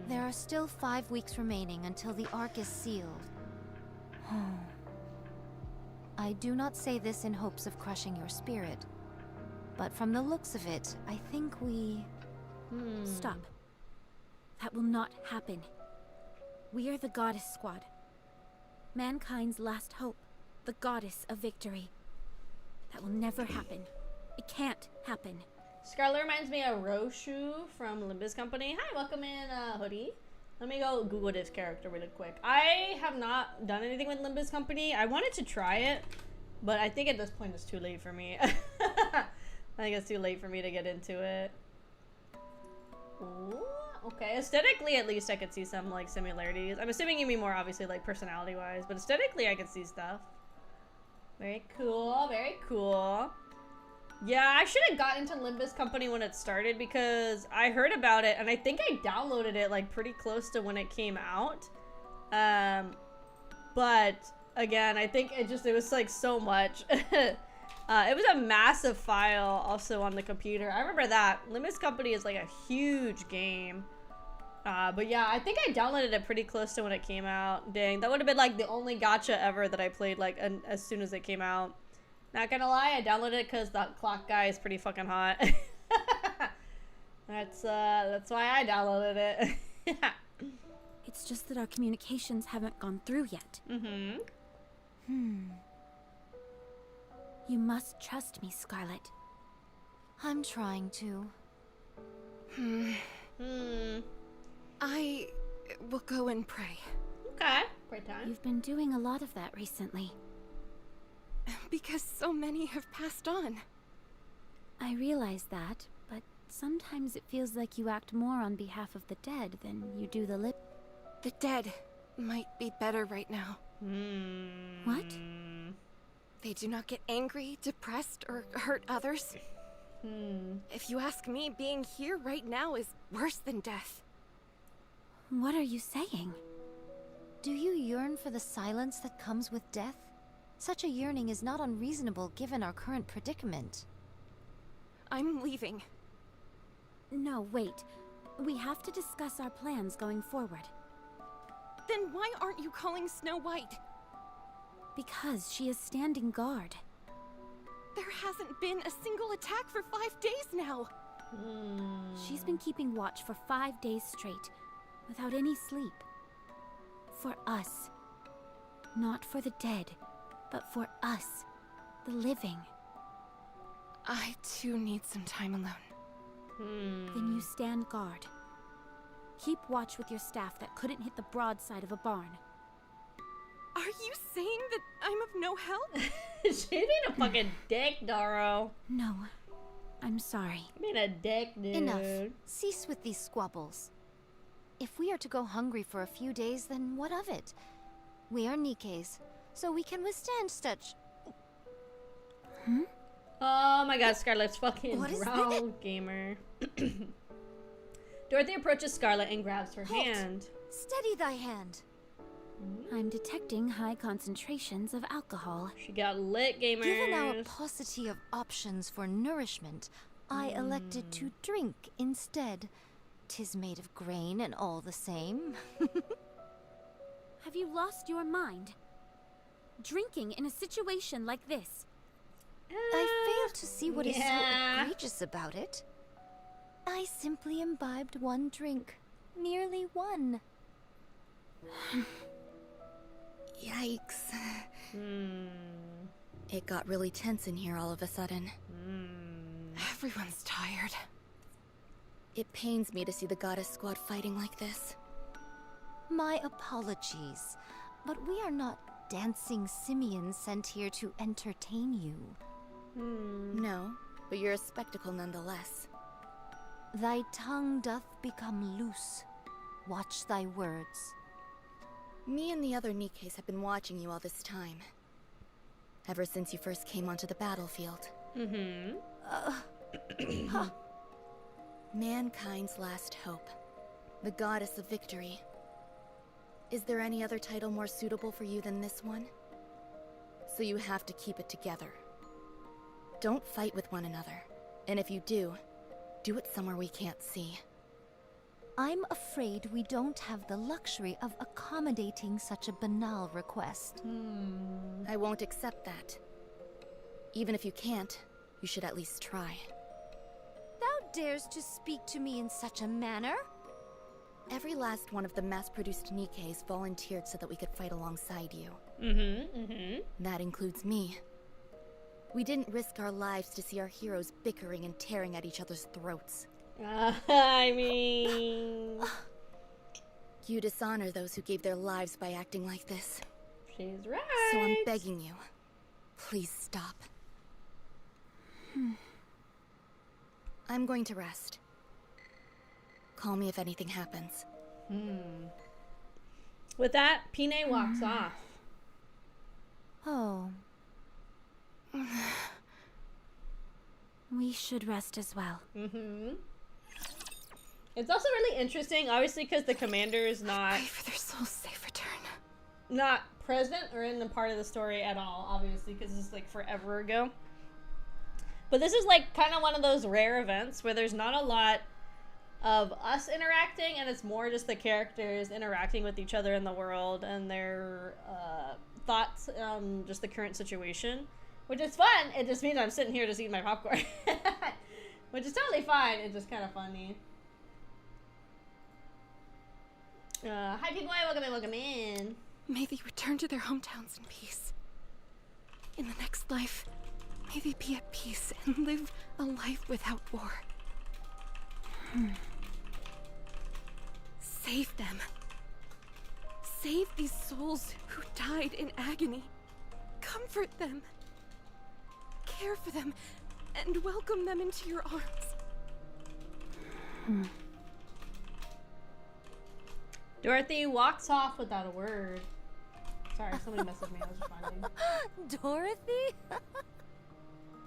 Speaker 6: There are still 5 weeks remaining until the Ark is sealed. I do not say this in hopes of crushing your spirit, but from the looks of it, I think we...
Speaker 7: Stop. That will not happen. We are the Goddess Squad. Mankind's last hope. The goddess of victory. That will never happen. It can't happen.
Speaker 1: Scarlet reminds me of Roshu from Limbus Company. Hi, welcome in, Hoodie. Let me go Google this character really quick. I have not done anything with Limbus Company. I wanted to try it, but I think at this point it's too late for me. I think it's too late for me to get into it. Ooh, okay, aesthetically at least I could see some like similarities. I'm assuming you mean more obviously like personality wise, but aesthetically I could see stuff. Very cool, very cool. Yeah, I should have got into Limbus Company when it started because I heard about it and I think I downloaded it like pretty close to when it came out. But again, I think it was like so much. It was a massive file also on the computer. I remember that. Limbus Company is like a huge game. But yeah, I think I downloaded it pretty close to when it came out. Dang, that would have been like the only gacha ever that I played like as soon as it came out. Not gonna lie, I downloaded it because the clock guy is pretty fucking hot. That's why I downloaded it.
Speaker 7: It's just that our communications haven't gone through yet. You must trust me, Scarlet.
Speaker 9: I'm trying to.
Speaker 10: I will go and pray.
Speaker 1: Okay, pray time.
Speaker 7: You've been doing a lot of that recently.
Speaker 10: Because so many have passed on.
Speaker 7: I realize that, but sometimes it feels like you act more on behalf of the dead than you do the living.
Speaker 10: The dead might be better right now.
Speaker 7: What?
Speaker 10: They do not get angry, depressed, or hurt others. If you ask me, being here right now is worse than death.
Speaker 7: What are you saying?
Speaker 9: Do you yearn for the silence that comes with death? Such a yearning is not unreasonable given our current predicament.
Speaker 10: I'm leaving.
Speaker 7: No, wait. We have to discuss our plans going forward.
Speaker 10: Then why aren't you calling Snow White?
Speaker 7: Because she is standing guard.
Speaker 10: There hasn't been a single attack for 5 days now.
Speaker 7: She's been keeping watch for 5 days straight, without any sleep. For us. Not for the dead, but for us, the living.
Speaker 10: I too need some time alone.
Speaker 7: Then you stand guard. Keep watch with your staff that couldn't hit the broadside of a barn.
Speaker 10: Are you saying that I'm of no help?
Speaker 1: She being a fucking dick, Daro.
Speaker 7: No, I'm sorry.
Speaker 1: Being a dick, dude.
Speaker 9: Enough. Cease with these squabbles. If we are to go hungry for a few days, then what of it? We are NIKKEs, so we can withstand such...
Speaker 1: Oh my god, Scarlet's fucking
Speaker 9: What is
Speaker 1: growl gamer. Dorothy approaches Scarlet and grabs her
Speaker 9: Halt.
Speaker 1: hand.
Speaker 9: Steady thy hand.
Speaker 7: I'm detecting high concentrations of alcohol.
Speaker 1: She got lit, gamers.
Speaker 9: Given our paucity of options for nourishment, I elected to drink instead. 'Tis made of grain and all the same.
Speaker 7: Have you lost your mind? Drinking in a situation like this.
Speaker 9: I fail to see what is so
Speaker 1: yeah.
Speaker 9: egregious about it. I simply imbibed one drink. Merely one.
Speaker 8: Yikes. It got really tense in here all of a sudden.
Speaker 10: Everyone's tired.
Speaker 8: It pains me to see the goddess squad fighting like this.
Speaker 9: My apologies, but we are not dancing simians sent here to entertain you.
Speaker 8: No, but you're a spectacle nonetheless.
Speaker 9: Thy tongue doth become loose. Watch thy words.
Speaker 8: Me and the other NIKKEs have been watching you all this time. Ever since you first came onto the battlefield. Mankind's last hope. The goddess of victory. Is there any other title more suitable for you than this one? So you have to keep it together. Don't fight with one another. And if you do it somewhere we can't see.
Speaker 9: I'm afraid we don't have the luxury of accommodating such a banal request.
Speaker 8: I won't accept that. Even if you can't, you should at least try.
Speaker 9: Thou dares to speak to me in such a manner?
Speaker 8: Every last one of the mass-produced NIKKEs volunteered so that we could fight alongside you.
Speaker 9: That includes me. We didn't risk our lives to see our heroes bickering and tearing at each other's throats.
Speaker 1: I mean...
Speaker 9: You dishonor those who gave their lives by acting like this.
Speaker 1: She's right.
Speaker 9: So I'm begging you, please stop. I'm going to rest. Call me if anything happens.
Speaker 1: With that, Pine walks off.
Speaker 7: Oh. We should rest as well.
Speaker 1: It's also really interesting, obviously, because the commander is not...
Speaker 8: Pray for their soul's safe return.
Speaker 1: Not present or in the part of the story at all, obviously, because this is like forever ago. But this is like kind of one of those rare events where there's not a lot of us interacting, and it's more just the characters interacting with each other in the world and their thoughts on just the current situation, which is fun. It just means I'm sitting here just eating my popcorn, which is totally fine. It's just kind of funny. Hi people, welcome in.
Speaker 8: May they return to their hometowns in peace. In the next life, may they be at peace and live a life without war. Save them. Save these souls who died in agony. Comfort them. Care for them and welcome them into your arms.
Speaker 1: Dorothy walks off without a word. Sorry, somebody messaged me. I was responding.
Speaker 6: Dorothy?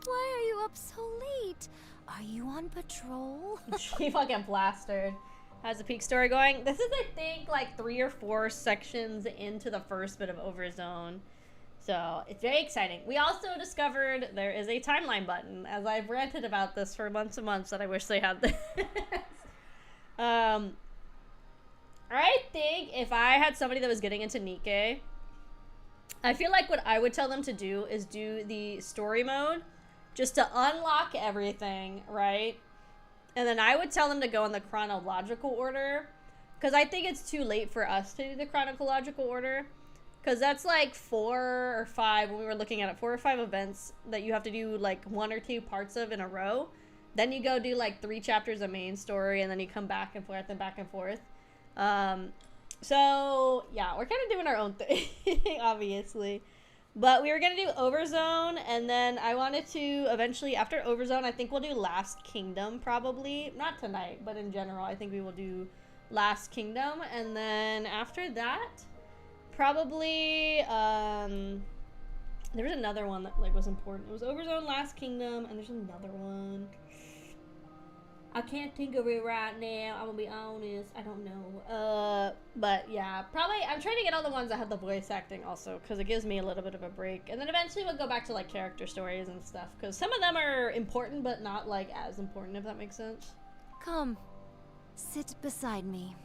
Speaker 6: Why are you up so late? Are you on patrol?
Speaker 1: She fucking plastered. How's the peak story going? This is, I think, like 3 or 4 sections into the first bit of Overzone. So, it's very exciting. We also discovered there is a timeline button, as I've ranted about this for months and months, that I wish they had this. I think if I had somebody that was getting into NIKKE, I feel like what I would tell them to do is do the story mode just to unlock everything, right? And then I would tell them to go in the chronological order, because I think it's too late for us to do the chronological order, because that's like 4 or 5, when we were looking at it, 4 or 5 events that you have to do like 1 or 2 parts of in a row. Then you go do like 3 chapters of main story, and then you come back and forth and back and forth. So yeah, we're kind of doing our own thing, obviously. But we were going to do Overzone, and then I wanted to eventually, after Overzone, I think we'll do Last Kingdom, probably. Not tonight, but in general, I think we will do Last Kingdom. And then after that, probably, there was another one that, like, was important. It was Overzone, Last Kingdom, and there's another one. I can't think of it right now. I'm gonna be honest. I don't know. But yeah, probably I'm trying to get all the ones that have the voice acting also, because it gives me a little bit of a break. And then eventually we'll go back to like character stories and stuff, because some of them are important, but not like as important, if that makes sense.
Speaker 6: Come, sit beside me.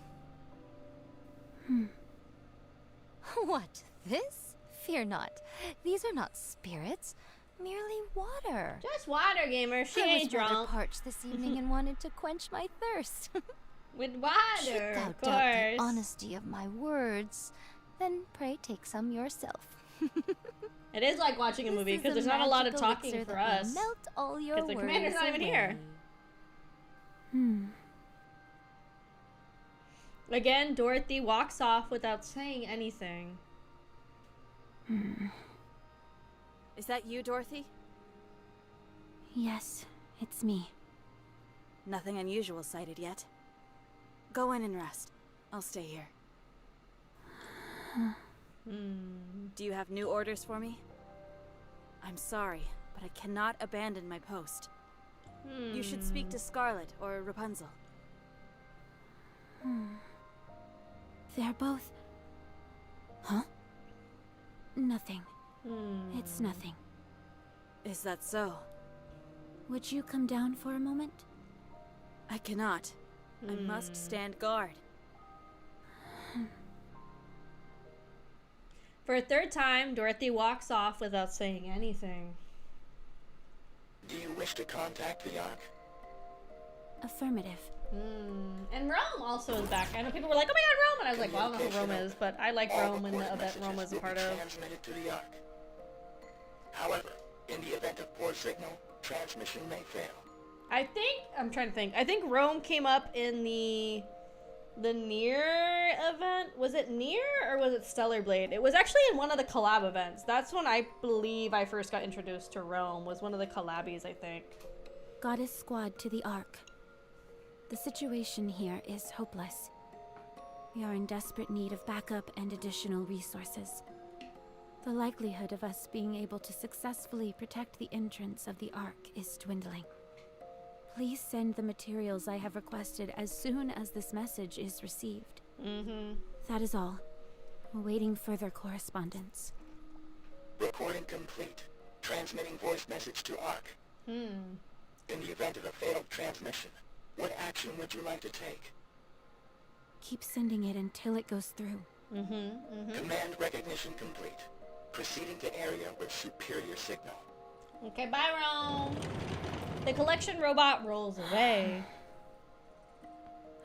Speaker 6: What? This? Fear not. These are not spirits. Merely water.
Speaker 1: Just water, gamer. She ain't drunk.
Speaker 6: I was rather parched this evening and wanted to quench my thirst.
Speaker 1: With water,
Speaker 6: Should thou
Speaker 1: of
Speaker 6: doubt the
Speaker 1: course.
Speaker 6: honesty of my words, then pray take some yourself.
Speaker 1: It is like watching a movie, because there's not a lot of talking for us.
Speaker 6: Melt all your
Speaker 1: Because the commander's not even here. Again, Dorothy walks off without saying anything.
Speaker 11: Is that you, Dorothy?
Speaker 7: Yes, it's me.
Speaker 11: Nothing unusual sighted yet. Go in and rest. I'll stay here. Do you have new orders for me? I'm sorry, but I cannot abandon my post. You should speak to Scarlet or Rapunzel.
Speaker 7: They're both...
Speaker 11: Huh?
Speaker 7: Nothing. It's nothing.
Speaker 11: Is that so?
Speaker 7: Would you come down for a moment?
Speaker 11: I cannot. I must stand guard.
Speaker 1: For a third time, Dorothy walks off without saying anything.
Speaker 12: Do you wish to contact the Ark?
Speaker 6: Affirmative.
Speaker 1: And Rome also is back. I know people were like, oh my god, Rome! And I was like, well, I don't know who Rome is, but I like Rome and the event Rome was a part of.
Speaker 12: Transmitted to the Ark. However, in the event of poor signal, transmission may fail.
Speaker 1: I'm trying to think. I think Rome came up in the Nier event. Was it Nier or was it Stellar Blade? It was actually in one of the collab events. That's when I believe I first got introduced to Rome, was one of the collabs, I think.
Speaker 6: Goddess Squad to the Ark. The situation here is hopeless. We are in desperate need of backup and additional resources. The likelihood of us being able to successfully protect the entrance of the Ark is dwindling. Please send the materials I have requested as soon as this message is received. That is all. Awaiting further correspondence.
Speaker 12: Recording complete. Transmitting voice message to Ark. In the event of a failed transmission, what action would you like to take?
Speaker 6: Keep sending it until it goes through.
Speaker 12: Command recognition complete. Proceeding to area with superior signal.
Speaker 1: Okay, bye, Rome. The collection robot rolls away.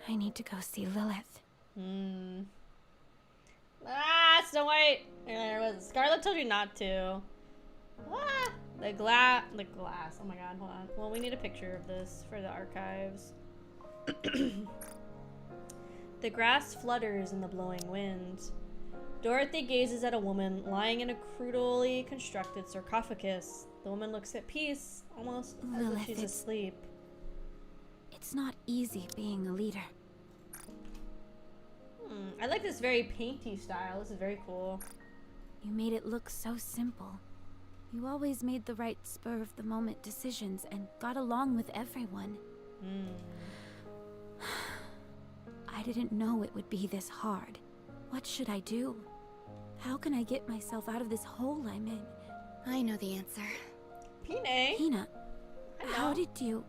Speaker 6: I need to go see Lilith.
Speaker 1: Ah, Snow White. Scarlet told you not to. Ah, the glass. Oh my god, hold on. Well, we need a picture of this for the archives. The grass flutters in the blowing wind. Dorothy gazes at a woman lying in a crudely constructed sarcophagus. The woman looks at peace, almost as if she's asleep.
Speaker 6: It's not easy being a leader.
Speaker 1: I like this very painty style. This is very cool.
Speaker 6: You made it look so simple. You always made the right spur-of-the-moment decisions and got along with everyone. I didn't know it would be this hard. What should I do? How can I get myself out of this hole I'm in?
Speaker 9: I know the answer.
Speaker 1: Pine?
Speaker 6: Hina, how did you...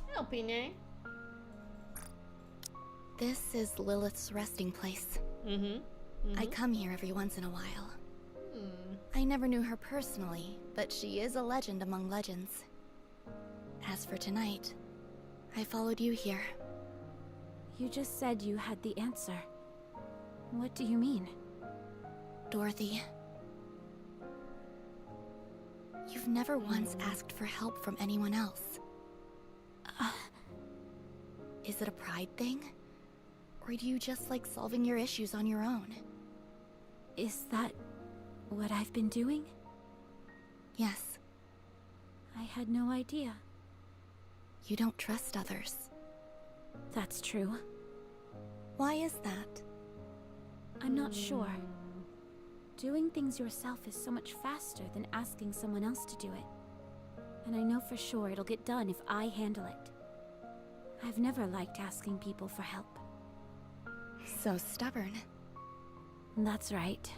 Speaker 1: Hello, Pine.
Speaker 9: This is Lilith's resting place. I come here every once in a while. I never knew her personally, but she is a legend among legends. As for tonight, I followed you here.
Speaker 6: You just said you had the answer. What do you mean?
Speaker 9: Dorothy, you've never once asked for help from anyone else. Is it a pride thing? Or do you just like solving your issues on your own?
Speaker 6: Is that what I've been doing?
Speaker 9: Yes.
Speaker 6: I had no idea.
Speaker 9: You don't trust others.
Speaker 6: That's true.
Speaker 9: Why is that?
Speaker 6: I'm not sure. Doing things yourself is so much faster than asking someone else to do it. And I know for sure it'll get done if I handle it. I've never liked asking people for help.
Speaker 9: So stubborn.
Speaker 6: That's right.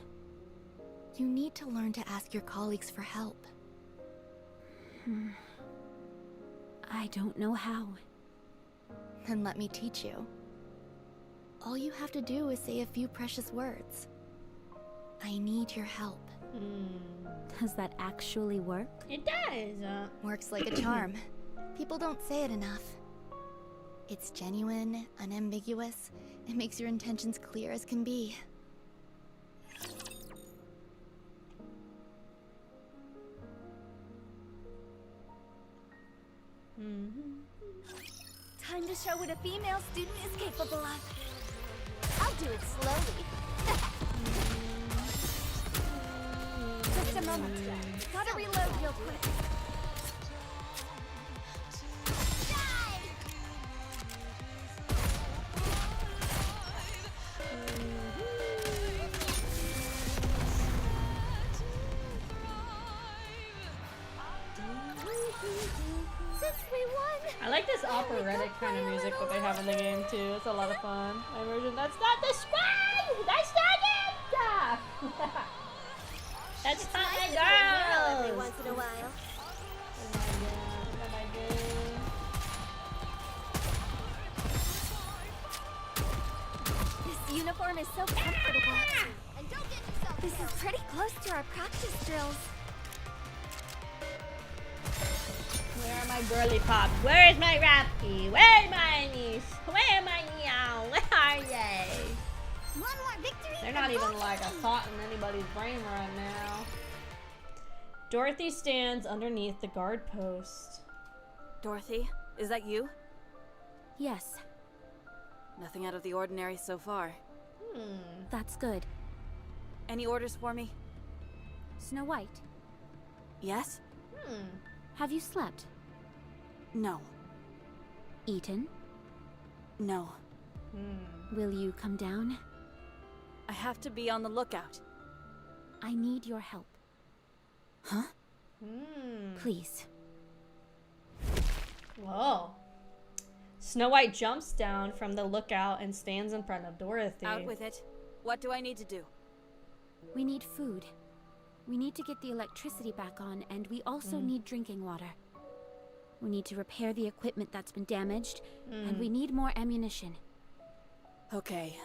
Speaker 9: You need to learn to ask your colleagues for help.
Speaker 6: I don't know how.
Speaker 9: Then let me teach you. All you have to do is say a few precious words. I need your help.
Speaker 6: Does that actually work?
Speaker 1: It does.
Speaker 9: Works like a charm. People don't say it enough. It's genuine, unambiguous. It makes your intentions clear as can be.
Speaker 3: Time to show what a female student is capable of. I'll do it slowly. Just a moment. Gotta reload real quick.
Speaker 1: I like this operatic kind of music that they have in the game too. It's a lot of fun. My version. That's not the squad. That's not it. That's not my girl.
Speaker 3: Every once in a while. This uniform is so comfortable. And don't get yourself. This is pretty close to our practice drills.
Speaker 1: Where are my my girly pops? Where's my Rapki? Where's my niece? Where my meow? Where are they?
Speaker 2: One more victory.
Speaker 1: They're not even like a thought in anybody's brain right now. Dorothy stands underneath the guard post.
Speaker 11: Dorothy, is that you?
Speaker 6: Yes,
Speaker 11: Nothing out of the ordinary so far.
Speaker 6: that's good.
Speaker 11: Any orders for me?
Speaker 6: Snow White,
Speaker 11: Yes?
Speaker 6: have you slept?
Speaker 11: No.
Speaker 6: Eaten?
Speaker 11: No.
Speaker 6: Will you come down?
Speaker 11: I have to be on the lookout.
Speaker 6: I need your help.
Speaker 11: Huh?
Speaker 6: Please.
Speaker 1: Whoa. Snow White jumps down from the lookout and stands in front of Dorothy.
Speaker 11: Out with it. What do I need to do?
Speaker 6: We need food. We need to get the electricity back on, and we also need drinking water. We need to repair the equipment that's been damaged, and we need more ammunition.
Speaker 11: Okay,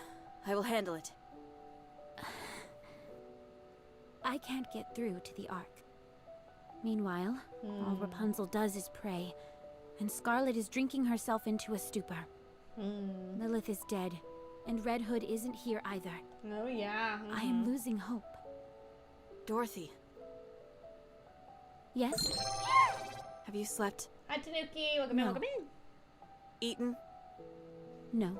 Speaker 11: I will handle it.
Speaker 6: I can't get through to the Ark. Meanwhile, all Rapunzel does is pray, and Scarlet is drinking herself into a stupor. Lilith is dead, and Red Hood isn't here either.
Speaker 1: Oh yeah.
Speaker 6: I am losing hope.
Speaker 11: Dorothy,
Speaker 6: Yes?
Speaker 11: have you slept?
Speaker 1: Hi Tanuki, welcome in,
Speaker 6: No.
Speaker 1: welcome in.
Speaker 11: Eaten?
Speaker 6: No.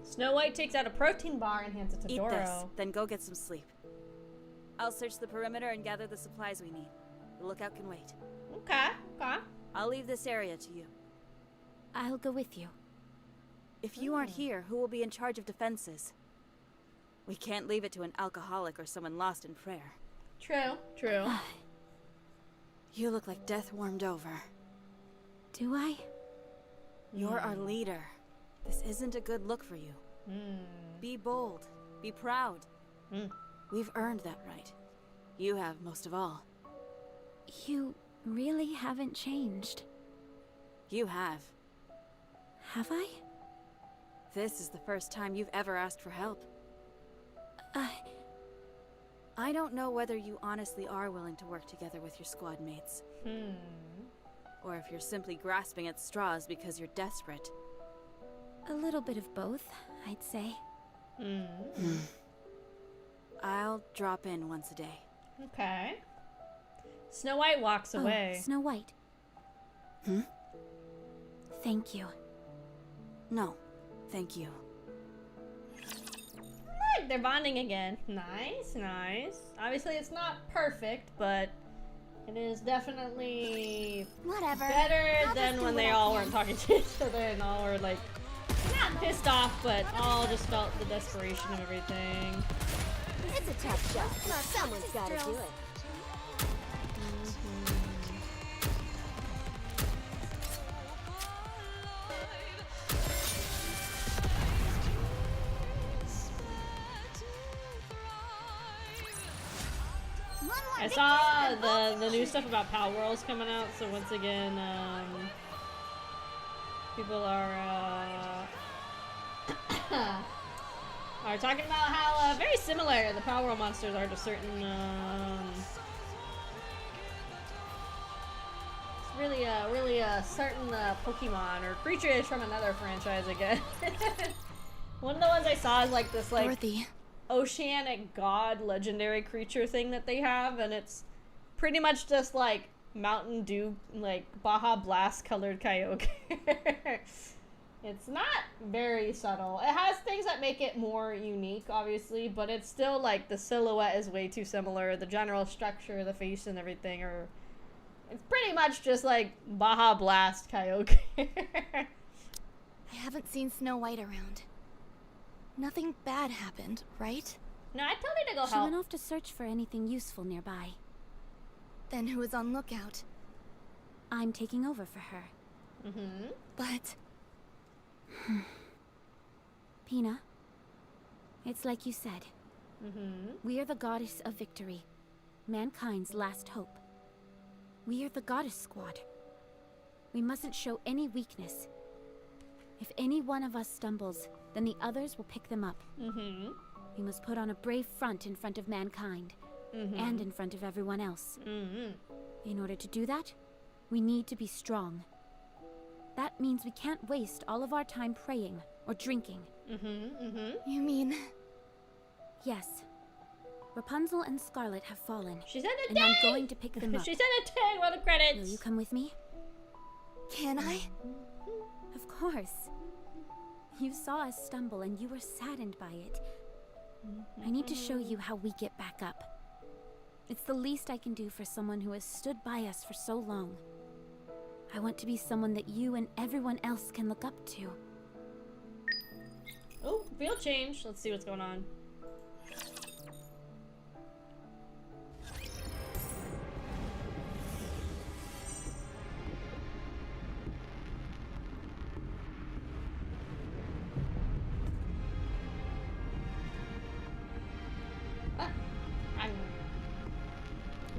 Speaker 1: Snow White takes out a protein bar and hands it to
Speaker 11: Eat
Speaker 1: Doro.
Speaker 11: this, then go get some sleep. I'll search the perimeter and gather the supplies we need. The lookout can wait.
Speaker 1: Okay, okay.
Speaker 11: I'll leave this area to you.
Speaker 6: I'll go with you.
Speaker 11: If you aren't here, who will be in charge of defenses? We can't leave it to an alcoholic or someone lost in prayer.
Speaker 1: True, true.
Speaker 11: You look like death warmed over.
Speaker 6: Do I?
Speaker 11: You're our leader. This isn't a good look for you. Be bold. Be proud. We've earned that right. You have most of all.
Speaker 6: You really haven't changed.
Speaker 11: You have.
Speaker 6: Have I?
Speaker 11: This is the first time you've ever asked for help. I don't know whether you honestly are willing to work together with your squad mates. Or if you're simply grasping at straws because you're desperate.
Speaker 6: A little bit of both, I'd say.
Speaker 11: I'll drop in once a day.
Speaker 1: Okay. Snow White walks away.
Speaker 6: Snow White. Thank you.
Speaker 11: No, thank you.
Speaker 1: Look, they're bonding again. Nice, nice. Obviously, it's not perfect, but it is definitely
Speaker 2: Whatever.
Speaker 1: better
Speaker 2: I'll
Speaker 1: than
Speaker 2: just do
Speaker 1: when
Speaker 2: what
Speaker 1: they
Speaker 2: I
Speaker 1: all
Speaker 2: can.
Speaker 1: weren't talking to each other and all were like not pissed off, but all just felt the desperation of everything.
Speaker 3: It's a tough job. Someone's gotta do it.
Speaker 1: I saw the new stuff about Power Worlds coming out, so once again, people are talking about how very similar the Power World monsters are to certain it's really certain Pokemon or creatures from another franchise again. One of the ones I saw is like this
Speaker 6: Dorothy.
Speaker 1: oceanic god legendary creature thing that they have, and it's pretty much just like Mountain Dew, like Baja Blast colored Kyogre. It's not very subtle. It has things that make it more unique, obviously, but it's still like the silhouette is way too similar. The general structure, the face and everything are, it's pretty much just like Baja Blast Kyogre.
Speaker 13: I haven't seen Snow White around. Nothing bad happened, right?
Speaker 1: No, I told her to go
Speaker 6: She
Speaker 1: help.
Speaker 6: went off to search for anything useful nearby.
Speaker 13: Then who was on lookout?
Speaker 6: I'm taking over for her.
Speaker 13: But
Speaker 6: Pina, it's like you said. We are the goddess of victory, mankind's last hope. We are the goddess squad. We mustn't show any weakness. If any one of us stumbles, then the others will pick them up. We must put on a brave front in front of mankind, and in front of everyone else.
Speaker 14: In order to do that, we need to be strong. That means we can't waste all of our time praying or drinking.
Speaker 13: You mean...
Speaker 14: Yes. Rapunzel and Scarlet have fallen.
Speaker 1: She said a
Speaker 14: and
Speaker 1: day!
Speaker 14: I'm going to pick them up.
Speaker 1: She said a day! Roll the credits!
Speaker 14: Will you come with me?
Speaker 13: Can I?
Speaker 14: Of course. You saw us stumble and you were saddened by it. I need to show you how we get back up. It's the least I can do for someone who has stood by us for so long. I want to be someone that you and everyone else can look up to.
Speaker 1: Oh, field change. Let's see what's going on.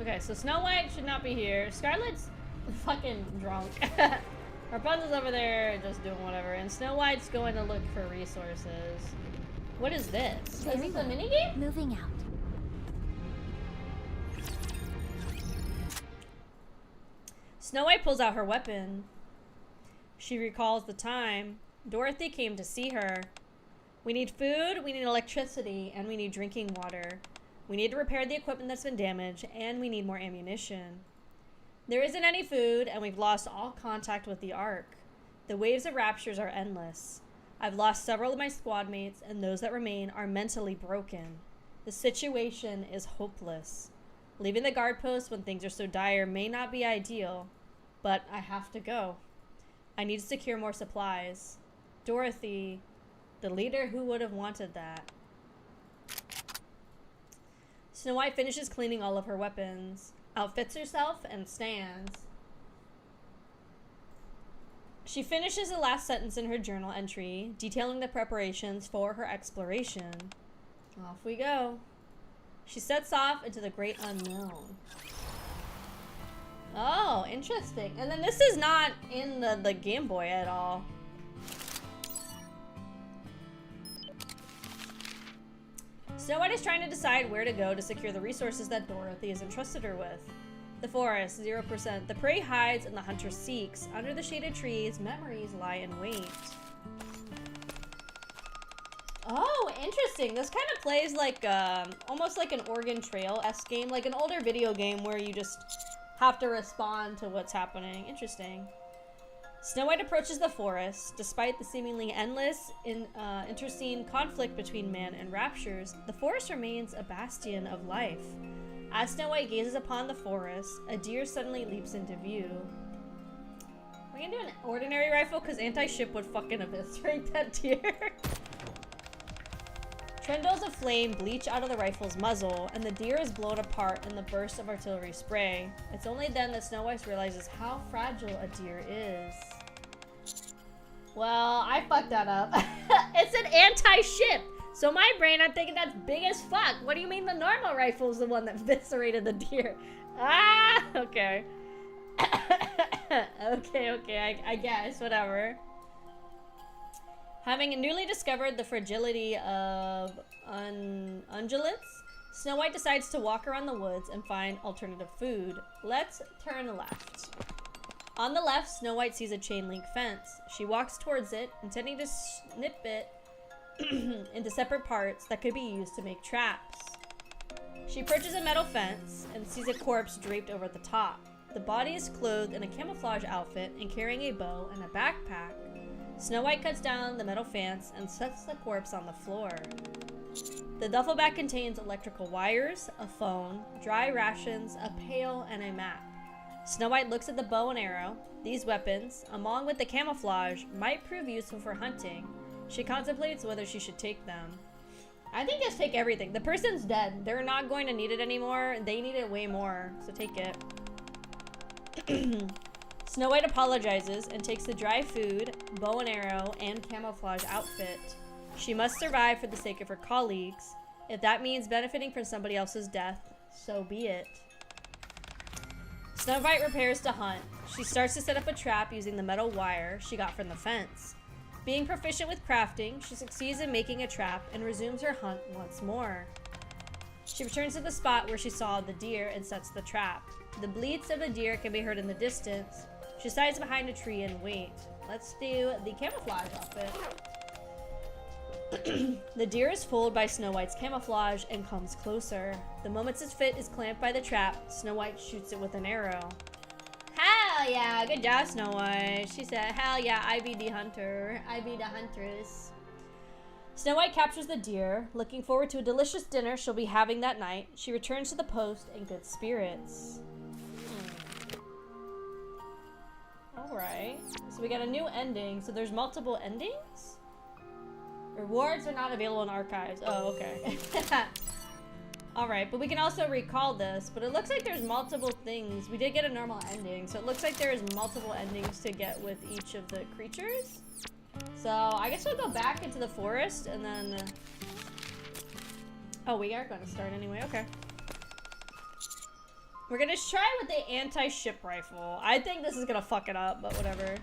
Speaker 1: Okay, so Snow White should not be here. Scarlet's fucking drunk. Rapunzel's over there just doing whatever, and Snow White's going to look for resources. What is this? Is this a minigame?
Speaker 14: Moving out.
Speaker 1: Snow White pulls out her weapon. She recalls the time. Dorothy came to see her. We need food, we need electricity, and we need drinking water. We need to repair the equipment that's been damaged, and we need more ammunition. There isn't any food, and we've lost all contact with the Ark. The waves of raptures are endless. I've lost several of my squad mates, and those that remain are mentally broken. The situation is hopeless. Leaving the guard post when things are so dire may not be ideal, but I have to go. I need to secure more supplies. Dorothy, the leader who would have wanted that. Snow White finishes cleaning all of her weapons, outfits herself, and stands. She finishes the last sentence in her journal entry, detailing the preparations for her exploration. Off we go. She sets off into the great unknown. Oh, interesting. And then this is not in the Game Boy at all. Snow White is trying to decide where to go to secure the resources that Dorothy has entrusted her with. The forest, 0%. The prey hides and the hunter seeks. Under the shaded trees, memories lie in wait. Oh, interesting. This kind of plays like, almost like an Oregon Trail-esque game, like an older video game where you just have to respond to what's happening. Interesting. Snow White approaches the forest. Despite the seemingly endless, interscene conflict between man and raptures, the forest remains a bastion of life. As Snow White gazes upon the forest, a deer suddenly leaps into view. We're gonna do an ordinary rifle because anti-ship would fucking eviscerate that deer. Trindles of flame bleach out of the rifle's muzzle, and the deer is blown apart in the burst of artillery spray. It's only then that Snow White realizes how fragile a deer is. Well, I fucked that up. It's an anti-ship! So my brain, I'm thinking that's big as fuck. What do you mean the normal rifle is the one that eviscerated the deer? Ah, okay. okay, I guess, whatever. Having newly discovered the fragility of ungulates, Snow White decides to walk around the woods and find alternative food. Let's turn left. On the left, Snow White sees a chain link fence. She walks towards it, intending to snip it into separate parts that could be used to make traps. She approaches a metal fence and sees a corpse draped over the top. The body is clothed in a camouflage outfit and carrying a bow and a backpack. Snow White cuts down the metal fence and sets the corpse on the floor. The duffel bag contains electrical wires, a phone, dry rations, a pail, and a map. Snow White looks at the bow and arrow. These weapons, along with the camouflage, might prove useful for hunting. She contemplates whether she should take them. I think just take everything. The person's dead. They're not going to need it anymore. They need it way more, so take it. Snow White apologizes and takes the dry food, bow and arrow, and camouflage outfit. She must survive for the sake of her colleagues. If that means benefiting from somebody else's death, so be it. Snow White prepares to hunt. She starts to set up a trap using the metal wire she got from the fence. Being proficient with crafting, she succeeds in making a trap and resumes her hunt once more. She returns to the spot where she saw the deer and sets the trap. The bleats of the deer can be heard in the distance. She hides behind a tree and waits. Let's do the camouflage outfit. The deer is fooled by Snow White's camouflage and comes closer. The moment its fit is clamped by the trap, Snow White shoots it with an arrow. Hell yeah, good job, Snow White. She said, hell yeah, I be the hunter. I be the huntress. Snow White captures the deer. Looking forward to a delicious dinner she'll be having that night, she returns to the post in good spirits. Alright, so we got a new ending. So there's multiple endings? Rewards are not available in archives. Oh, okay. Alright, but we can also recall this, but it looks like there's multiple things. We did get a normal ending, so it looks like there's multiple endings to get with each of the creatures. So I guess we'll go back into the forest and then... Oh, we are going to start anyway. Okay. We're going to try with the anti-ship rifle. I think this is going to fuck it up, but whatever.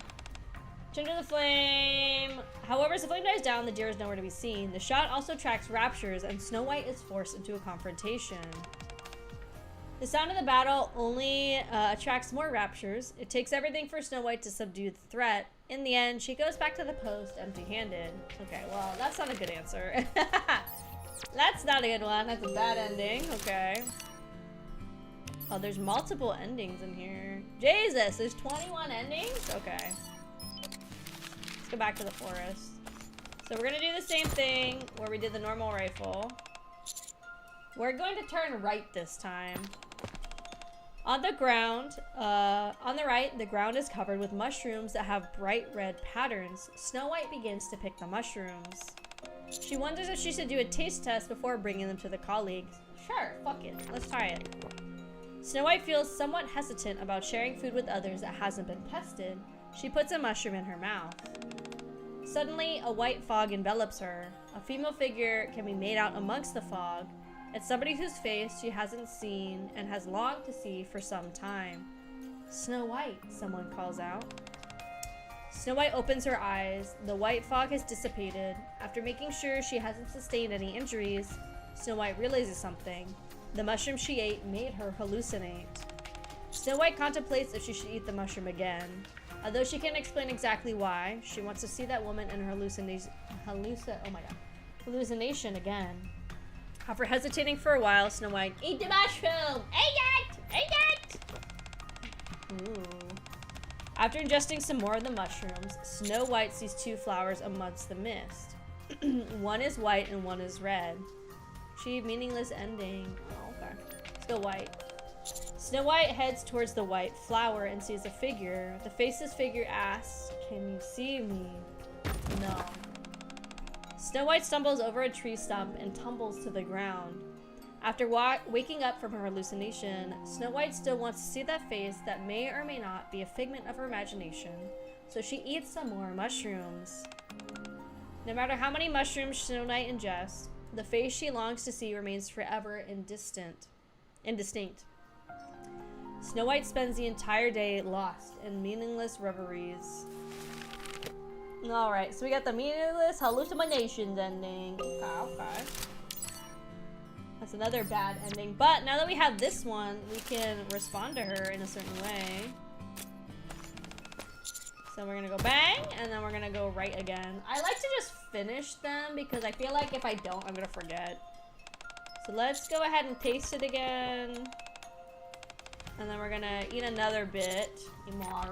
Speaker 1: Turn to the flame. However, as the flame dies down, the deer is nowhere to be seen. The shot also attracts raptures, and Snow White is forced into a confrontation. The sound of the battle only attracts more raptures. It takes everything for Snow White to subdue the threat. In the end, she goes back to the post empty-handed. Okay, well, that's not a good answer. That's not a good one. That's a bad ending. Okay. Oh, there's multiple endings in here. Jesus, there's 21 endings? Okay. Let's go back to the forest. So we're gonna do the same thing where we did the normal rifle. We're going to turn right this time. On the ground, on the right, the ground is covered with mushrooms that have bright red patterns. Snow White begins to pick the mushrooms. She wonders if she should do a taste test before bringing them to the colleagues. Sure, fuck it. Let's try it. Snow White feels somewhat hesitant about sharing food with others that hasn't been tested. She puts a mushroom in her mouth. Suddenly, a white fog envelops her. A female figure can be made out amongst the fog. It's somebody whose face she hasn't seen and has longed to see for some time. Snow White, someone calls out. Snow White opens her eyes. The white fog has dissipated. After making sure she hasn't sustained any injuries, Snow White realizes something. The mushroom she ate made her hallucinate. Snow White contemplates if she should eat the mushroom again. Although she can't explain exactly why, she wants to see that woman in her hallucination again. After hesitating for a while, Snow White, eat the mushroom! Eat it! Eat it! Ooh. After ingesting some more of the mushrooms, Snow White sees two flowers amongst the mist. One is white and one is red. Achieve meaningless ending. Oh, okay. Let's go white. Snow White heads towards the white flower and sees a figure. The faceless figure asks, "Can you see me?" No. Snow White stumbles over a tree stump and tumbles to the ground. After waking up from her hallucination, Snow White still wants to see that face that may or may not be a figment of her imagination, so she eats some more mushrooms. No matter how many mushrooms Snow White ingests, the face she longs to see remains forever indistinct. Snow White spends the entire day lost in meaningless reveries. Alright, so we got the meaningless hallucinations ending. Okay. That's another bad ending. But now that we have this one, we can respond to her in a certain way. So we're gonna go bang, and then we're gonna go right again. I like to just finish them because I feel like if I don't, I'm gonna forget. So let's go ahead and taste it again. And then we're gonna eat another bit. More.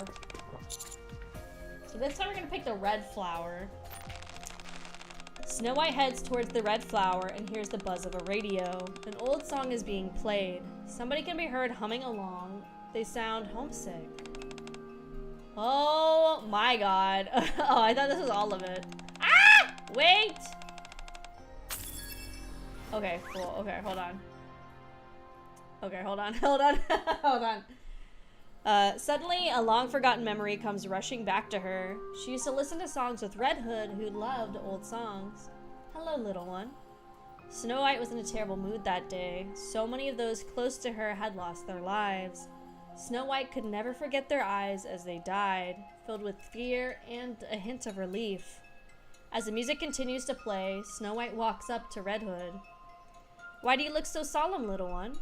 Speaker 1: So this time we're gonna pick the red flower. Snow White heads towards the red flower and hears the buzz of a radio. An old song is being played. Somebody can be heard humming along. They sound homesick. Oh my god. Oh, I thought this was all of it. Ah! Wait! Okay, cool. Okay, hold on. Okay, hold on. Hold on. Suddenly, a long-forgotten memory comes rushing back to her. She used to listen to songs with Red Hood, who loved old songs. Hello, little one. Snow White was in a terrible mood that day. So many of those close to her had lost their lives. Snow White could never forget their eyes as they died, filled with fear and a hint of relief. As the music continues to play, Snow White walks up to Red Hood. Why do you look so solemn, little one?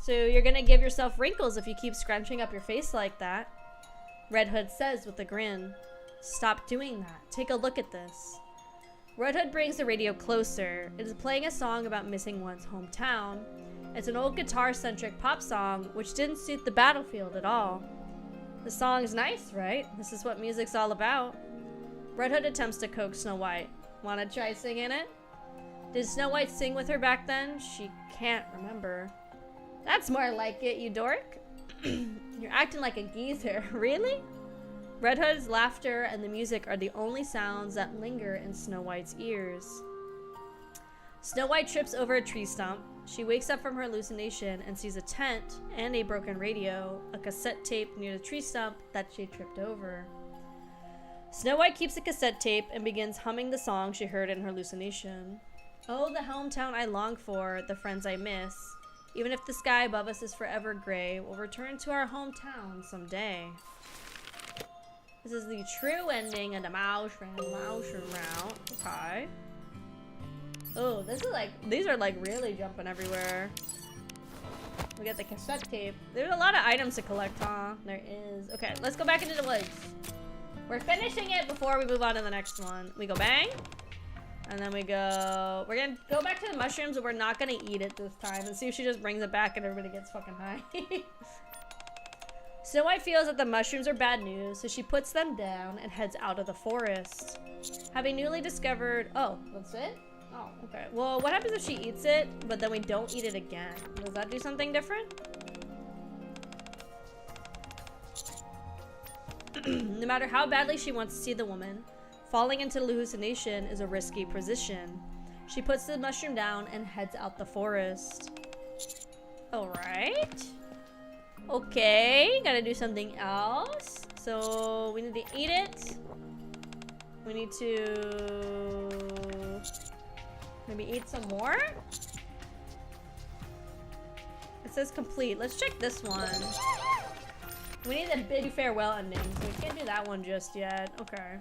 Speaker 1: So you're gonna give yourself wrinkles if you keep scrunching up your face like that. Red Hood says with a grin. Stop doing that. Take a look at this. Red Hood brings the radio closer. It is playing a song about missing one's hometown. It's an old guitar-centric pop song, which didn't suit the battlefield at all. The song's nice, right? This is what music's all about. Red Hood attempts to coax Snow White. Wanna try singing it? Did Snow White sing with her back then? She can't remember. That's more like it, you dork. You're acting like a geezer. Really? Red Hood's laughter and the music are the only sounds that linger in Snow White's ears. Snow White trips over a tree stump. She wakes up from her hallucination and sees a tent and a broken radio, a cassette tape near the tree stump that she tripped over. Snow White keeps the cassette tape and begins humming the song she heard in her hallucination. Oh, the hometown I long for, the friends I miss. Even if the sky above us is forever gray, we'll return to our hometown someday. This is the true ending of the mouse round. Okay. Oh, this is like, these are like really jumping everywhere. We got the cassette tape. There's a lot of items to collect, huh? There is. Okay, let's go back into the woods. We're finishing it before we move on to the next one. We go bang. And then we go, we're gonna go back to the mushrooms, but we're not gonna eat it this time and see if she just brings it back and everybody gets fucking high. Snow White feels that the mushrooms are bad news, so she puts them down and heads out of the forest. Having newly discovered, oh, that's it? Oh, okay. Well, what happens if she eats it, but then we don't eat it again? Does that do something different? No matter how badly she wants to see the woman, falling into hallucination is a risky position. She puts the mushroom down and heads out the forest. Alright. Okay, gotta do something else. So, we need to eat it. We need to maybe eat some more. It says complete. Let's check this one. We need a big farewell ending, so we can't do that one just yet. Okay.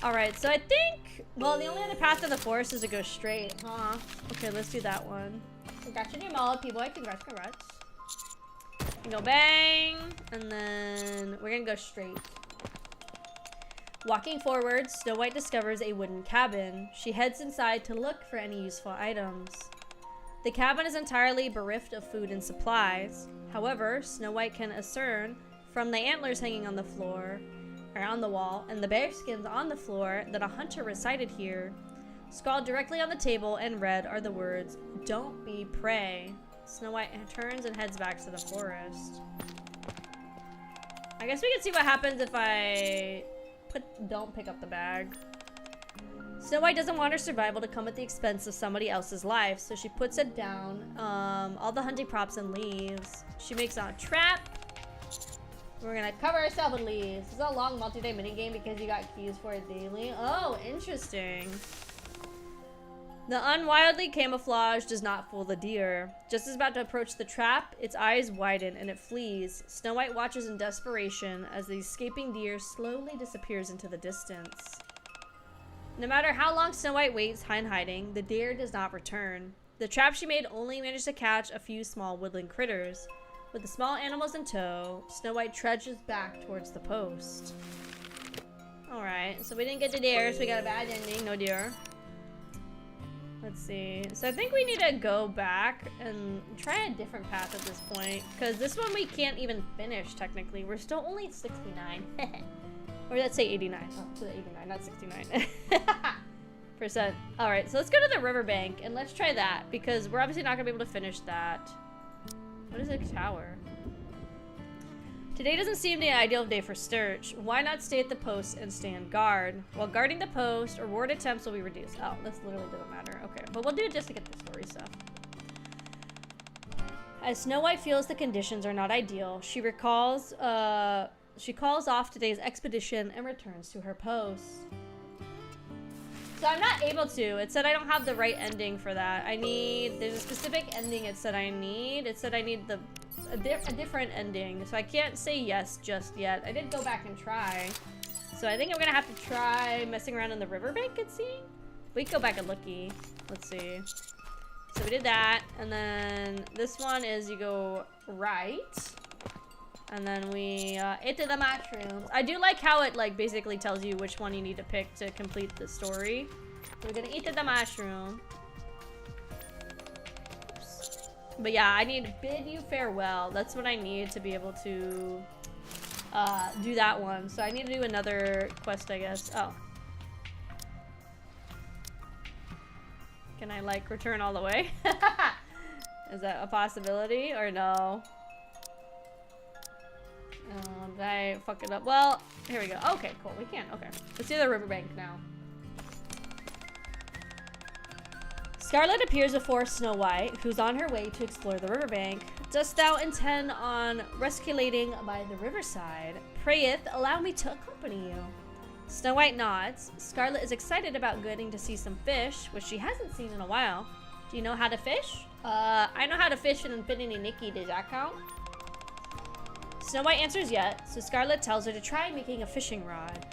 Speaker 1: Alright, so I think, well, the only other path in the forest is to go straight, huh? Okay, let's do that one. Congrats on your mullet, people. Congrats, congrats. And go bang, and then we're gonna go straight. Walking forward, Snow White discovers a wooden cabin. She heads inside to look for any useful items. The cabin is entirely bereft of food and supplies. However, Snow White can discern from the antlers hanging on the floor, or on the wall, and the bear skins on the floor that a hunter resided here. Scrawled directly on the table in red are the words, "Don't be prey." Snow White turns and heads back to the forest. I guess we can see what happens if I don't pick up the bag. Snow White doesn't want her survival to come at the expense of somebody else's life, so she puts it down, all the hunting props and leaves. She makes a trap. We're gonna cover ourselves with leaves. This is a long multi-day minigame because you got keys for it daily. Oh, interesting. The unwildly camouflage does not fool the deer. Just as about to approach the trap, its eyes widen and it flees. Snow White watches in desperation as the escaping deer slowly disappears into the distance. No matter how long Snow White waits in hiding, the deer does not return. The trap she made only managed to catch a few small woodland critters. With the small animals in tow, Snow White trudges back towards the post. Alright, so we didn't get the deer, so we got a bad ending, no deer. Let's see. So I think we need to go back and try a different path at this point, because this one we can't even finish, technically. We're still only at 69. Or let's say 89. Oh, so 89, not 69. %. Alright, so let's go to the riverbank, and let's try that, because we're obviously not going to be able to finish that. What is a tower? Today doesn't seem the ideal day for search. Why not stay at the post and stand guard? While guarding the post, reward attempts will be reduced. Oh, this literally doesn't matter. Okay, but we'll do it just to get the story stuff. As Snow White feels the conditions are not ideal, she calls off today's expedition and returns to her post. So I'm not able to. It said I don't have the right ending for that. There's a specific ending it said I need. It said I need a different ending. So I can't say yes just yet. I did go back and try. So I think I'm gonna have to try messing around in the riverbank and see. We can go back and looky. Let's see. So we did that, and then this one is you go right, and then we ate the mushrooms. I do like how it like basically tells you which one you need to pick to complete the story. So we're gonna eat the mushroom. Oops. But yeah, I need to bid you farewell. That's what I need to be able to do that one. So I need to do another quest, I guess. Oh. Can I like return all the way? Is that a possibility or no? Did I fuck it up? Well, here we go. Okay, cool. We can. Okay. Let's do the riverbank now. Scarlet appears before Snow White, who's on her way to explore the riverbank. Dost thou intend on resculating by the riverside? Prayeth, allow me to accompany you. Snow White nods. Scarlet is excited about getting to see some fish, which she hasn't seen in a while. Do you know how to fish? I know how to fish in Infinity Nikki. Does that count? Snow White answers yes, so Scarlet tells her to try making a fishing rod.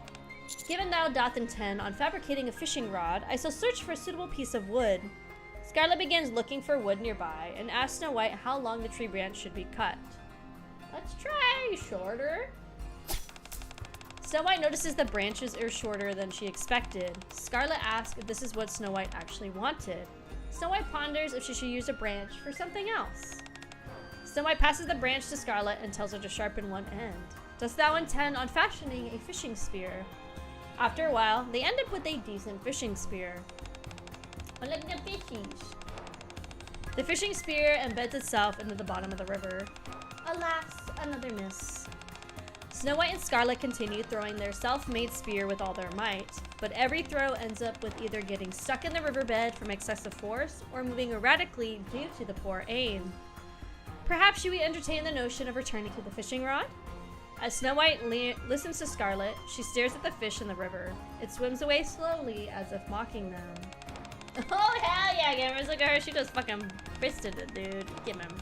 Speaker 1: Given thou doth intend on fabricating a fishing rod, I shall search for a suitable piece of wood. Scarlet begins looking for wood nearby and asks Snow White how long the tree branch should be cut. Let's try shorter. Snow White notices the branches are shorter than she expected. Scarlet asks if this is what Snow White actually wanted. Snow White ponders if she should use a branch for something else. Snow White passes the branch to Scarlet and tells her to sharpen one end. Dost thou intend on fashioning a fishing spear? After a while, they end up with a decent fishing spear. I like the fishies. The fishing spear embeds itself into the bottom of the river. Alas, another miss. Snow White and Scarlet continue throwing their self-made spear with all their might, but every throw ends up with either getting stuck in the riverbed from excessive force or moving erratically due to the poor aim. Perhaps should we entertain the notion of returning to the fishing rod? As Snow White listens to Scarlet, she stares at the fish in the river. It swims away slowly as if mocking them. Oh hell yeah, gamers, look at her, she just fucking fisted it, dude. Get him.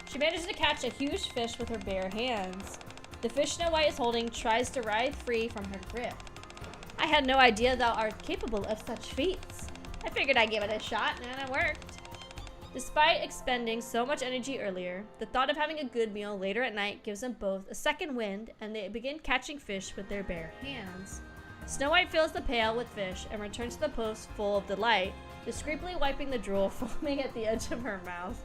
Speaker 1: She manages to catch a huge fish with her bare hands. The fish Snow White is holding tries to writhe free from her grip. I had no idea thou art capable of such feats. I figured I'd give it a shot, and it worked. Despite expending so much energy earlier, the thought of having a good meal later at night gives them both a second wind, and they begin catching fish with their bare hands. Snow White fills the pail with fish and returns to the post full of delight, discreetly wiping the drool foaming at the edge of her mouth.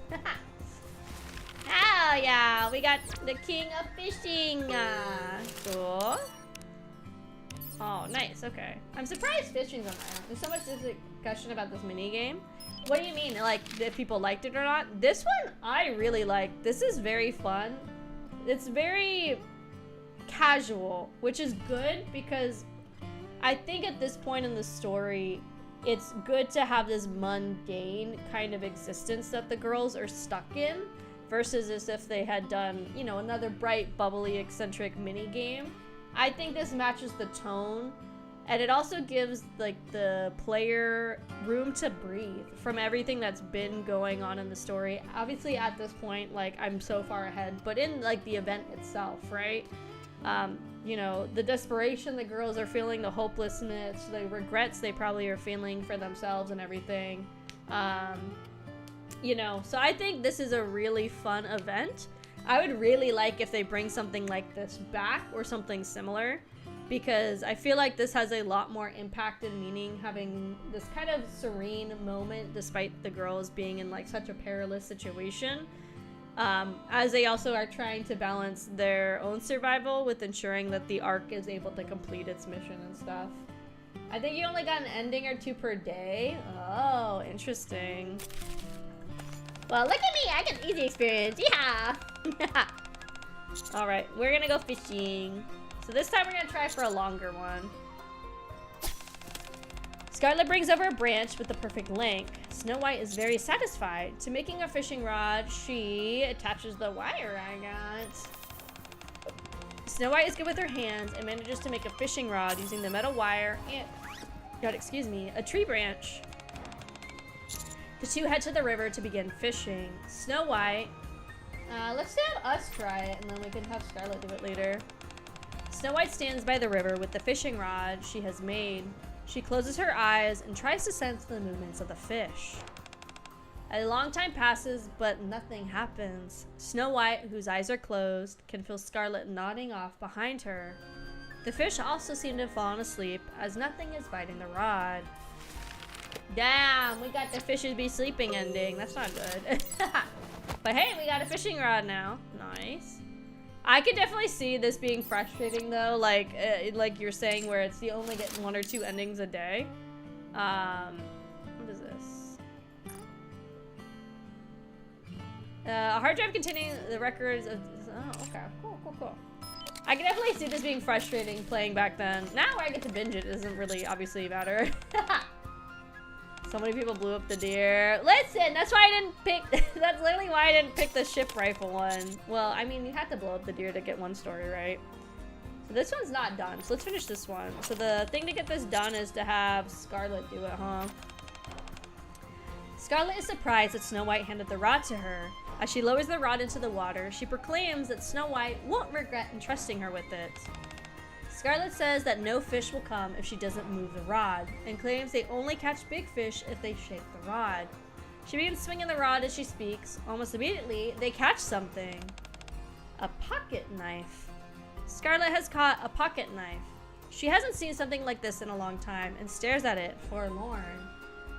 Speaker 1: Hell yeah, we got the king of fishing. Cool. Oh, nice, okay. I'm surprised fishing's on there. There's so much discussion about this mini game. What do you mean, like, if people liked it or not? This one, I really like. This is very fun. It's very casual, which is good because I think at this point in the story, it's good to have this mundane kind of existence that the girls are stuck in versus as if they had done, you know, another bright, bubbly, eccentric mini game. I think this matches the tone. And it also gives, like, the player room to breathe from everything that's been going on in the story. Obviously, at this point, like, I'm so far ahead. But in, like, the event itself, right? You know, the desperation the girls are feeling, the hopelessness, the regrets they probably are feeling for themselves and everything. You know, so I think this is a really fun event. I would really like if they bring something like this back or something similar. Because I feel like this has a lot more impact and meaning, having this kind of serene moment despite the girls being in like such a perilous situation, as they also are trying to balance their own survival with ensuring that the arc is able to complete its mission and stuff. I think you only got an ending or 2 per day. Oh, interesting. Well, look at me, I get easy experience. Yeah. All right, we're gonna go fishing. So this time we're gonna try for a longer one. Scarlet brings over a branch with the perfect length. Snow White is very satisfied. To making a fishing rod, she attaches the wire I got. Snow White is good with her hands and manages to make a fishing rod using the metal wire and, a tree branch. The two head to the river to begin fishing. Snow White, let's have us try it and then we can have Scarlet do it later. Snow White stands by the river with the fishing rod she has made. She closes her eyes and tries to sense the movements of the fish. A long time passes, but nothing happens. Snow White, whose eyes are closed, can feel Scarlet nodding off behind her. The fish also seem to have fallen asleep, as nothing is biting the rod. Damn, we got the fishes be sleeping ending. That's not good. But hey, we got a fishing rod now. Nice. I could definitely see this being frustrating though, like you're saying, where it's you only get 1 or 2 endings a day. What is this? A hard drive containing the records of. Oh, okay, cool. I can definitely see this being frustrating playing back then. Now where I get to binge it doesn't really obviously matter. So many people blew up the deer. Listen, that's why I didn't pick. That's literally why I didn't pick the ship rifle one. Well, I mean, you had to blow up the deer to get one story, right? So this one's not done. So let's finish this one. So the thing to get this done is to have Scarlet do it, huh? Scarlet is surprised that Snow White handed the rod to her. As she lowers the rod into the water, she proclaims that Snow White won't regret entrusting her with it. Scarlet says that no fish will come if she doesn't move the rod, and claims they only catch big fish if they shake the rod. She begins swinging the rod as she speaks. Almost immediately, they catch something. A pocket knife. Scarlet has caught a pocket knife. She hasn't seen something like this in a long time and stares at it, forlorn.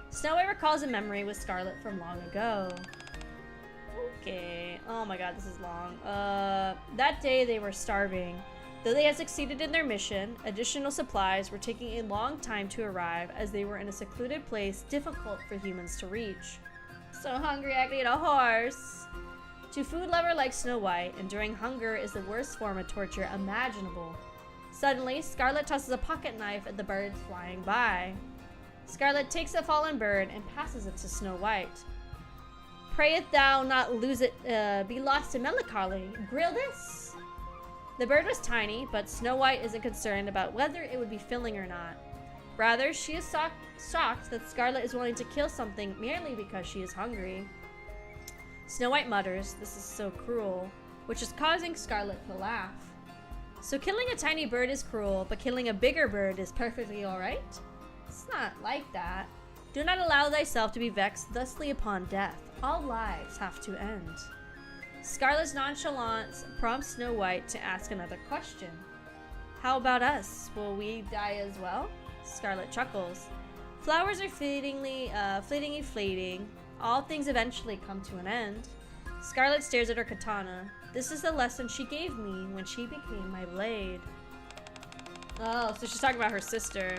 Speaker 1: Snow White recalls a memory with Scarlet from long ago. Okay. Oh my god, this is long. That day they were starving. Though they had succeeded in their mission, additional supplies were taking a long time to arrive as they were in a secluded place difficult for humans to reach. So hungry I could eat a horse. To food lover like Snow White, enduring hunger is the worst form of torture imaginable. Suddenly, Scarlet tosses a pocket knife at the birds flying by. Scarlet takes a fallen bird and passes it to Snow White. Prayeth thou not lose it, be lost in melancholy. Grill this. The bird was tiny, but Snow White isn't concerned about whether it would be filling or not. Rather, she is shocked that Scarlet is willing to kill something merely because she is hungry. Snow White mutters, "This is so cruel," which is causing Scarlet to laugh. So killing a tiny bird is cruel, but killing a bigger bird is perfectly alright? It's not like that. Do not allow thyself to be vexed thusly upon death. All lives have to end. Scarlet's nonchalance prompts Snow White to ask another question. How about us? Will we die as well? Scarlet chuckles. Flowers are fleetingly fading. All things eventually come to an end. Scarlet stares at her katana. This is the lesson she gave me when she became my blade. Oh, so she's talking about her sister.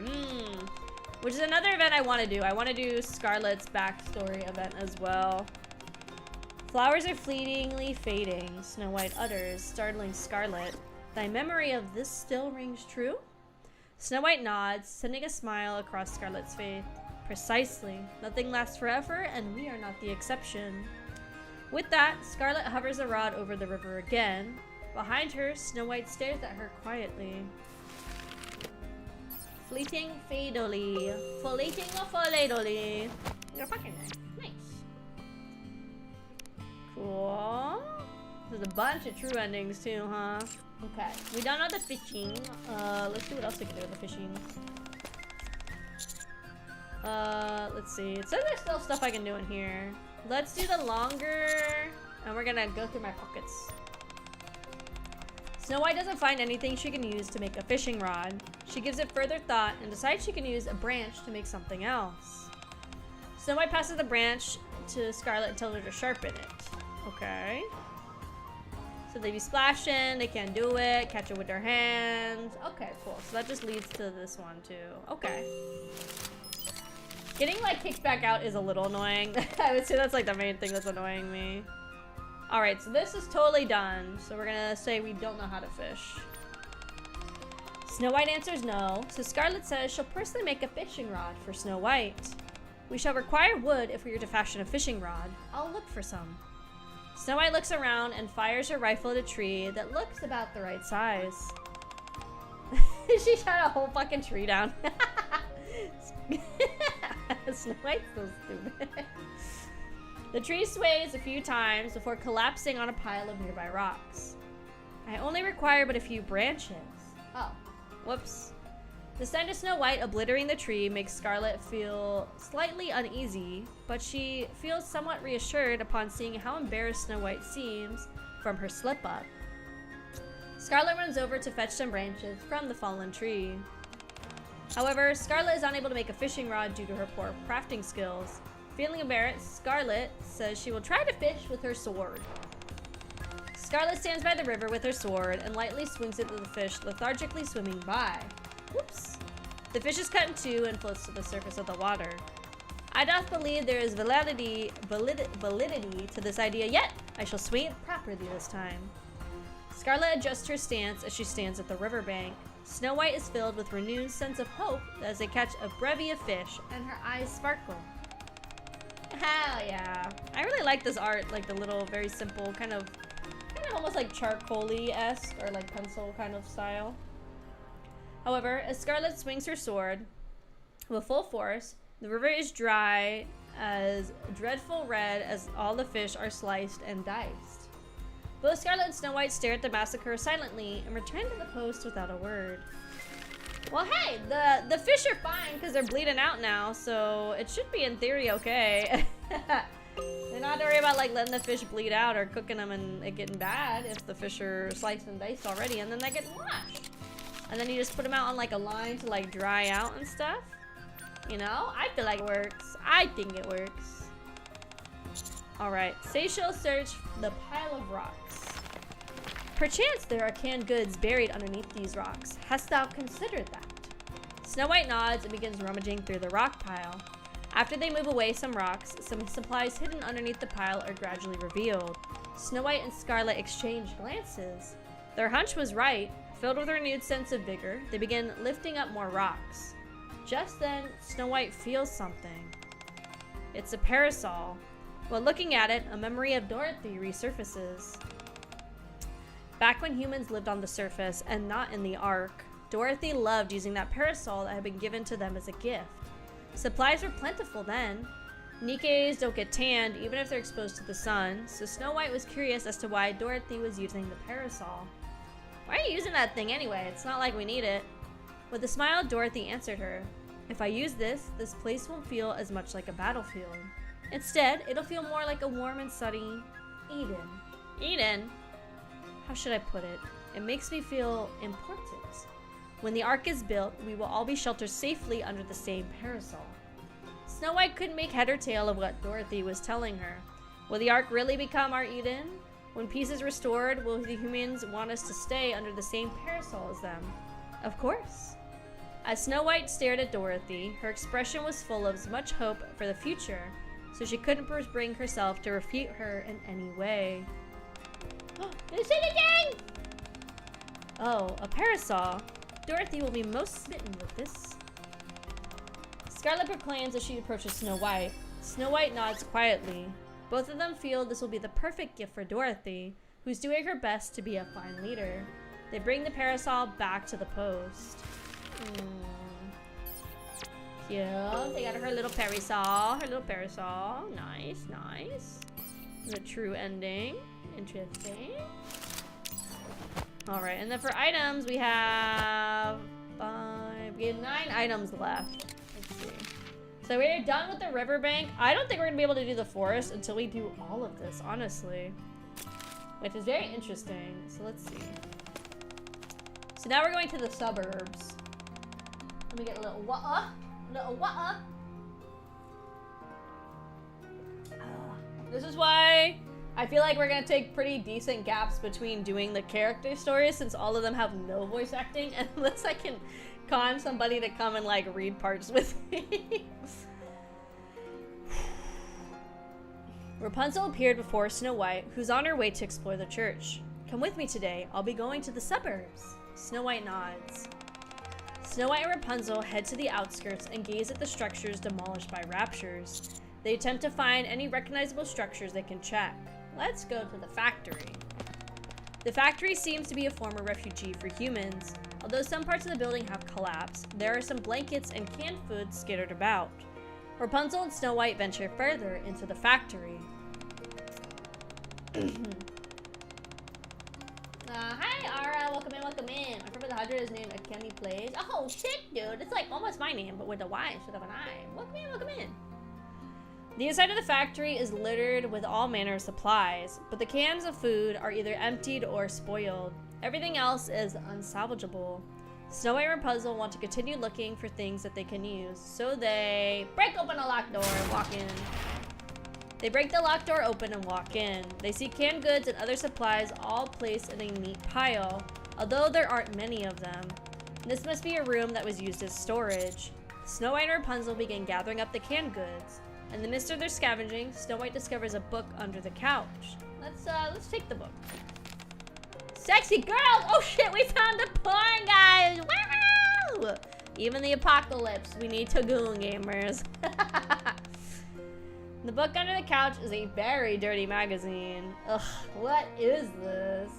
Speaker 1: Which is another event I want to do. I want to do Scarlet's backstory event as well. Flowers are fleetingly fading, Snow White utters, startling Scarlet. Thy memory of this still rings true? Snow White nods, sending a smile across Scarlet's face. Precisely. Nothing lasts forever, and we are not the exception. With that, Scarlet hovers a rod over the river again. Behind her, Snow White stares at her quietly. Fleeting fadily. Fleeting fadily. Your pocket knife. Nice. Cool. There's a bunch of true endings too, huh? Okay. We don't know the fishing. Let's see what else we can do with the fishing. Let's see. It says there's still stuff I can do in here. Let's do the longer, and we're gonna go through my pockets. Snow White doesn't find anything she can use to make a fishing rod. She gives it further thought and decides she can use a branch to make something else. Snow White passes the branch to Scarlet and tells her to sharpen it. Okay. So they be splashing, they can't do it, catch it with their hands. Okay, cool. So that just leads to this one too. Okay. Getting like kicked back out is a little annoying. I would say that's like the main thing that's annoying me. Alright, so this is totally done. So we're gonna say we don't know how to fish. Snow White answers no, so Scarlet says she'll personally make a fishing rod for Snow White. We shall require wood if we are to fashion a fishing rod. I'll look for some. Snow White looks around and fires her rifle at a tree that looks about the right size. She shot a whole fucking tree down. Snow White's so stupid. The tree sways a few times before collapsing on a pile of nearby rocks. I only require but a few branches. Oh, whoops. The sight of Snow White obliterating the tree makes Scarlet feel slightly uneasy, but she feels somewhat reassured upon seeing how embarrassed Snow White seems from her slip-up. Scarlet runs over to fetch some branches from the fallen tree. However, Scarlet is unable to make a fishing rod due to her poor crafting skills. Feeling embarrassed, Scarlet says she will try to fish with her sword. Scarlet stands by the river with her sword and lightly swings it at the fish lethargically swimming by. Whoops. The fish is cut in two and floats to the surface of the water. I doth believe there is validity to this idea, yet I shall swing it properly this time. Scarlet adjusts her stance as she stands at the riverbank. Snow White is filled with renewed sense of hope as they catch a bevy of fish, and her eyes sparkle. Hell yeah. I really like this art, like the little, very simple, kind of almost like charcoal-y-esque, or like pencil kind of style. However, as Scarlet swings her sword with full force, the river is dry as dreadful red as all the fish are sliced and diced. Both Scarlet and Snow White stare at the massacre silently and return to the post without a word. Well, hey, the fish are fine because they're bleeding out now, so it should be in theory okay. They're not to worry about like letting the fish bleed out or cooking them and it getting bad if the fish are sliced and diced already, and then they get washed. And then you just put them out on like a line to like dry out and stuff. You know, I feel like it works. I think it works. All right, Seishel search the pile of rocks. Perchance there are canned goods buried underneath these rocks. Hast thou considered that? Snow White nods and begins rummaging through the rock pile. After they move away some rocks, some supplies hidden underneath the pile are gradually revealed. Snow White and Scarlet exchange glances. Their hunch was right. Filled with a renewed sense of vigor, they begin lifting up more rocks. Just then, Snow White feels something. It's a parasol. While looking at it, a memory of Dorothy resurfaces. Back when humans lived on the surface and not in the Ark, Dorothy loved using that parasol that had been given to them as a gift. Supplies were plentiful then. NIKKEs don't get tanned even if they're exposed to the sun, so Snow White was curious as to why Dorothy was using the parasol. Why are you using that thing anyway? It's not like we need it. With a smile, Dorothy answered her. If I use this place won't feel as much like a battlefield. Instead, it'll feel more like a warm and sunny Eden. Eden? How should I put it? It makes me feel important. When the Ark is built, we will all be sheltered safely under the same parasol. Snow White couldn't make head or tail of what Dorothy was telling her. Will the Ark really become our Eden? When peace is restored, will the humans want us to stay under the same parasol as them? Of course. As Snow White stared at Dorothy, her expression was full of as much hope for the future, so she couldn't bring herself to refute her in any way. Is it again? Oh, a parasol. Dorothy will be most smitten with this. Scarlet proclaims as she approaches Snow White. Snow White nods quietly. Both of them feel this will be the perfect gift for Dorothy, who's doing her best to be a fine leader. They bring the parasol back to the post. Yeah, they got her little parasol. Her little parasol. Nice, nice. The true ending. Interesting. Alright, and then for items, we have 9 items left. Let's see. So we're done with the riverbank. I don't think we're gonna be able to do the forest until we do all of this, honestly. Which is very interesting. So let's see. So now we're going to the suburbs. Let me get a little This is why I feel like we're gonna take pretty decent gaps between doing the character stories, since all of them have no voice acting, unless I can con somebody to come and like read parts with me. Rapunzel appeared before Snow White, who's on her way to explore the church. Come with me today, I'll be going to the suburbs. Snow White nods. Snow White and Rapunzel head to the outskirts and gaze at the structures demolished by raptures. They attempt to find any recognizable structures they can check. Let's go to the factory. The factory seems to be a former refugee for humans. Although some parts of the building have collapsed, there are some blankets and canned foods scattered about. Rapunzel and Snow White venture further into the factory. Hi, Ara. Welcome in, welcome in. I'm from with 100 is named Akemi Plays. Oh shit, dude. It's like almost my name, but with a Y instead of an I. Welcome in, welcome in. The inside of the factory is littered with all manner of supplies, but the cans of food are either emptied or spoiled. Everything else is unsalvageable. Snow White and Rapunzel want to continue looking for things that they can use, so they break open a locked door and walk in. They break the locked door open and walk in. They see canned goods and other supplies all placed in a neat pile, although there aren't many of them. This must be a room that was used as storage. Snow White and Rapunzel begin gathering up the canned goods. In the midst of their scavenging, Snow White discovers a book under the couch. Let's take the book. Sexy girls! Oh shit, we found the porn, guys! Wow! Even the apocalypse, we need Tagoon gamers. The book under the couch is a very dirty magazine. Ugh, what is this?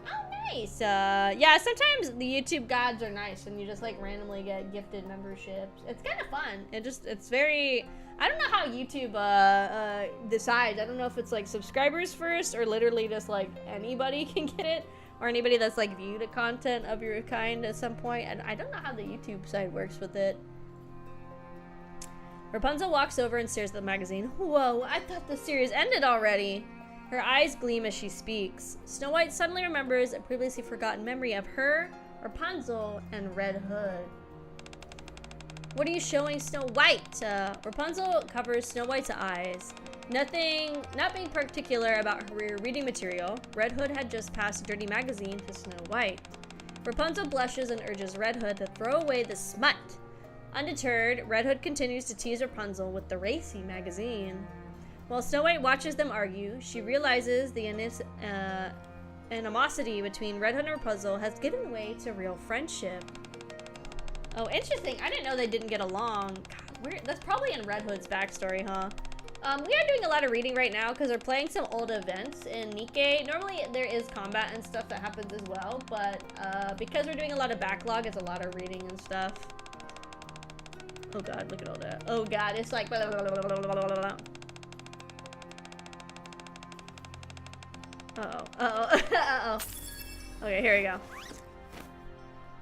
Speaker 1: Oh, nice. Yeah, sometimes the YouTube gods are nice and you just like randomly get gifted memberships. It's kind of fun. It's very, I don't know how YouTube decides. I don't know if it's like subscribers first or literally just like anybody can get it or anybody that's like viewed a content of your kind at some point. And I don't know how the YouTube side works with it. Rapunzel walks over and stares at the magazine. Whoa, I thought the series ended already. Her eyes gleam as she speaks. Snow White suddenly remembers a previously forgotten memory of her, Rapunzel, and Red Hood. What are you showing Snow White? Rapunzel covers Snow White's eyes. Not being particular about her reading material, Red Hood had just passed a dirty magazine to Snow White. Rapunzel blushes and urges Red Hood to throw away the smut. Undeterred, Red Hood continues to tease Rapunzel with the racy magazine. While Snow White watches them argue, she realizes the animosity between Red Hood and Rapunzel has given way to real friendship. Oh, interesting. I didn't know they didn't get along. God, that's probably in Red Hood's backstory, huh? We are doing a lot of reading right now because we're playing some old events in NIKKE. Normally there is combat and stuff that happens as well, but because we're doing a lot of backlog, it's a lot of reading and stuff. Oh god, look at all that. Oh god, it's like blah, blah, blah, blah, blah, blah, blah. Uh-oh. Okay, here we go.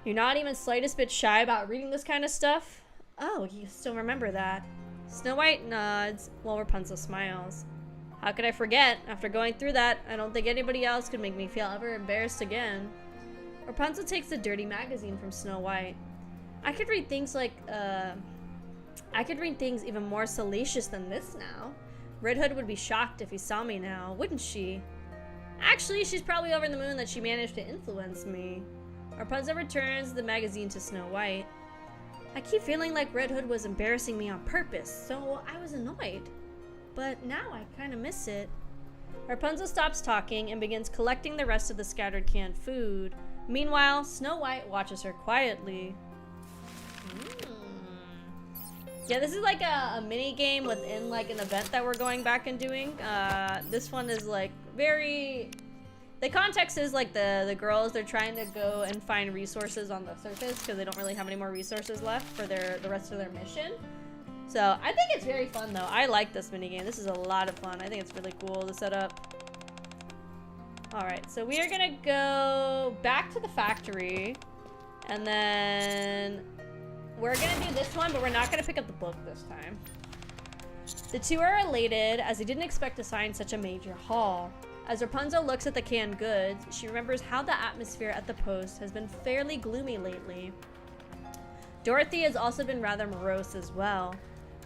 Speaker 1: You're not even slightest bit shy about reading this kind of stuff? Oh, you still remember that. Snow White nods while Rapunzel smiles. How could I forget? After going through that, I don't think anybody else could make me feel ever embarrassed again. Rapunzel takes the dirty magazine from Snow White. I could read things even more salacious than this now. Red Hood would be shocked if he saw me now, wouldn't she? Actually, she's probably over the moon that she managed to influence me. Rapunzel returns the magazine to Snow White. I keep feeling like Red Hood was embarrassing me on purpose, so I was annoyed. But now I kind of miss it. Rapunzel stops talking and begins collecting the rest of the scattered canned food. Meanwhile, Snow White watches her quietly. Yeah, this is like a mini game within like an event that we're going back and doing. This one is like very... The context is like the girls, they're trying to go and find resources on the surface because they don't really have any more resources left for the rest of their mission. So I think it's very fun though. I like this mini game. This is a lot of fun. I think it's really cool to set up. Alright, so we are gonna go back to the factory and then we're gonna do this one, but we're not gonna pick up the book this time. The two are elated as they didn't expect to find such a major haul. As Rapunzel looks at the canned goods, she remembers how the atmosphere at the post has been fairly gloomy lately. Dorothy has also been rather morose as well.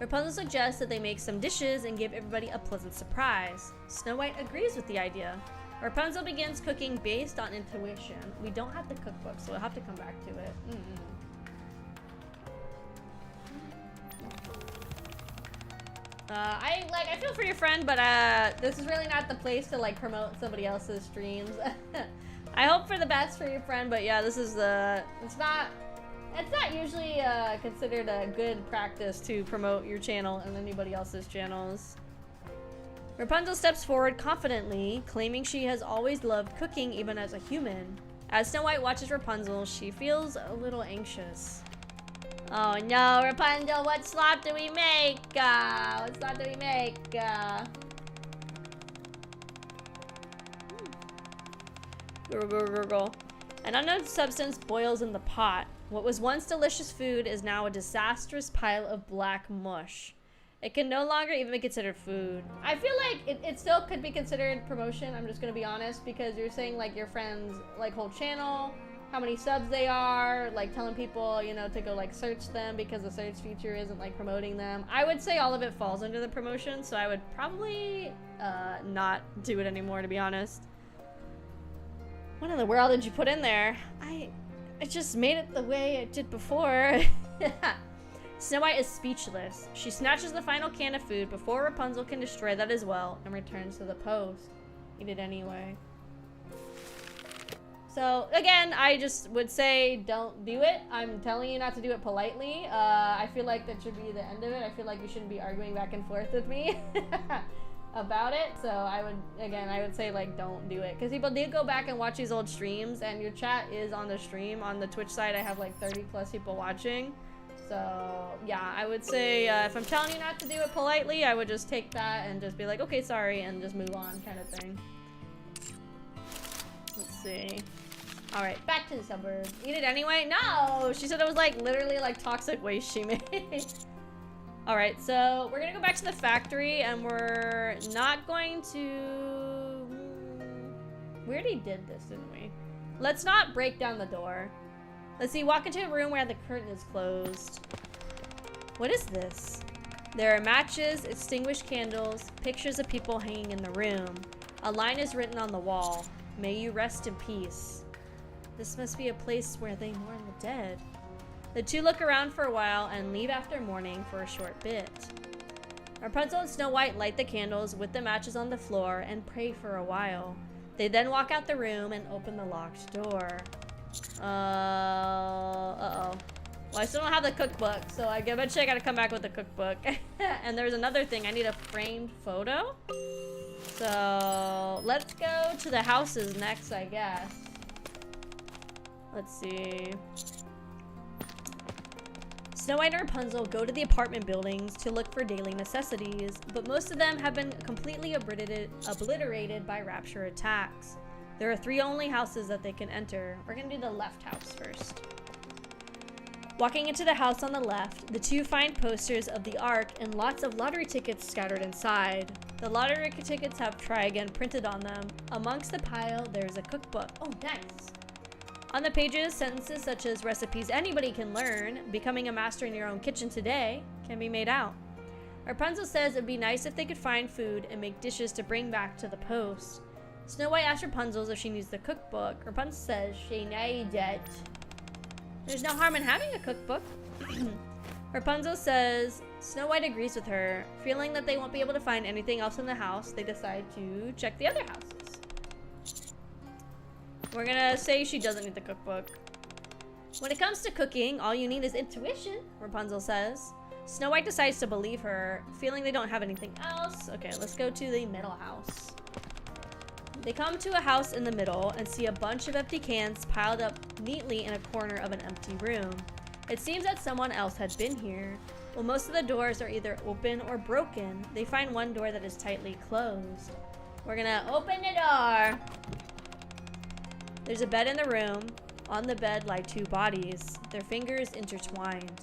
Speaker 1: Rapunzel suggests that they make some dishes and give everybody a pleasant surprise. Snow White agrees with the idea. Rapunzel begins cooking based on intuition. We don't have the cookbook, so we'll have to come back to it. I feel for your friend, but this is really not the place to like promote somebody else's streams. I hope for the best for your friend, but yeah, this is it's not usually considered a good practice to promote your channel and anybody else's channels. Rapunzel steps forward confidently, claiming she has always loved cooking even as a human. As Snow White watches Rapunzel, she feels a little anxious. Oh no, Rapunzel, what slop do we make? What slop do we make? Gurgle. An unknown substance boils in the pot. What was once delicious food is now a disastrous pile of black mush. It can no longer even be considered food. I feel like it still could be considered promotion, I'm just gonna be honest, because you're saying like your friends like whole channel, how many subs they are, like telling people, you know, to go like search them because the search feature isn't like promoting them. I would say all of it falls under the promotion, so I would probably not do it anymore, to be honest. What in the world did you put in there? I just made it the way it did before. Snow White is speechless. She snatches the final can of food before Rapunzel can destroy that as well and returns to the post. Eat it anyway. So, again, I just would say don't do it. I'm telling you not to do it politely. I feel like that should be the end of it. I feel like you shouldn't be arguing back and forth with me about it. So I would say like don't do it. Because people do go back and watch these old streams and your chat is on the stream. On the Twitch side, I have like 30 plus people watching. So, yeah, I would say if I'm telling you not to do it politely, I would just take that and just be like, okay, sorry, and just move on kind of thing. Let's see. Alright, back to the suburbs. Eat it anyway? No! She said it was like literally like toxic waste she made. Alright, so we're gonna go back to the factory and we're not going to... We already did this, didn't we? Let's not break down the door. Let's see, walk into a room where the curtain is closed. What is this? There are matches, extinguished candles, pictures of people hanging in the room. A line is written on the wall. May you rest in peace. This must be a place where they mourn the dead. The two look around for a while and leave after mourning for a short bit. Rapunzel and Snow White light the candles with the matches on the floor and pray for a while. They then walk out the room and open the locked door. Uh-oh. Well, I still don't have the cookbook, so I bet you I gotta come back with the cookbook. And there's another thing. I need a framed photo. So, let's go to the houses next, I guess. Let's see. Snow White and Rapunzel go to the apartment buildings to look for daily necessities, but most of them have been completely obliterated by rapture attacks. There are 3 only houses that they can enter. We're gonna do the left house first. Walking into the house on the left, the two find posters of the Ark and lots of lottery tickets scattered inside. The lottery tickets have "Try Again" printed on them. Amongst the pile, there's a cookbook. Oh, nice. On the pages, sentences such as "recipes anybody can learn," "becoming a master in your own kitchen today," can be made out. Rapunzel says it'd be nice if they could find food and make dishes to bring back to the post. Snow White asks Rapunzel if she needs the cookbook. Rapunzel says she needs it. There's no harm in having a cookbook. Rapunzel says Snow White agrees with her. Feeling that they won't be able to find anything else in the house, they decide to check the other houses. We're gonna say she doesn't need the cookbook. When it comes to cooking, all you need is intuition, Rapunzel says. Snow White decides to believe her, feeling they don't have anything else. Okay, let's go to the middle house. They come to a house in the middle and see a bunch of empty cans piled up neatly in a corner of an empty room. It seems that someone else had been here. While most of the doors are either open or broken, they find one door that is tightly closed. We're gonna open the door. There's a bed in the room. On the bed lie 2 bodies, their fingers intertwined.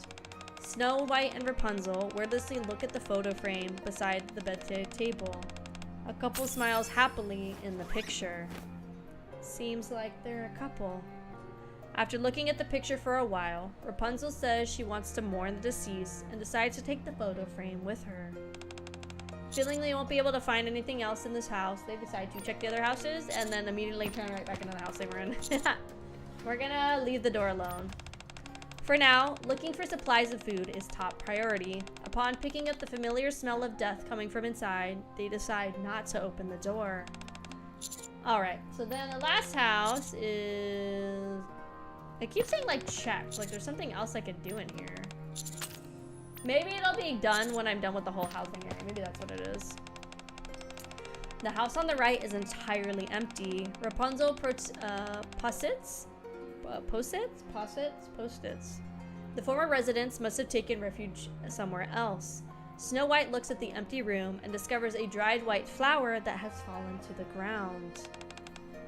Speaker 1: Snow White and Rapunzel wordlessly look at the photo frame beside the bed table. A couple smiles happily in the picture. Seems like they're a couple. After looking at the picture for a while, Rapunzel says she wants to mourn the deceased and decides to take the photo frame with her. Feeling they won't be able to find anything else in this house, they decide to check the other houses and then immediately turn right back into the house they were in. We're gonna leave the door alone. For now, looking for supplies of food is top priority. Upon picking up the familiar smell of death coming from inside, they decide not to open the door. Alright, so then the last house is... I keep saying like check, like there's something else I could do in here. Maybe it'll be done when I'm done with the whole housing area. Maybe that's what it is. The house on the right is entirely empty. Rapunzel posits. The former residents must have taken refuge somewhere else. Snow White looks at the empty room and discovers a dried white flower that has fallen to the ground.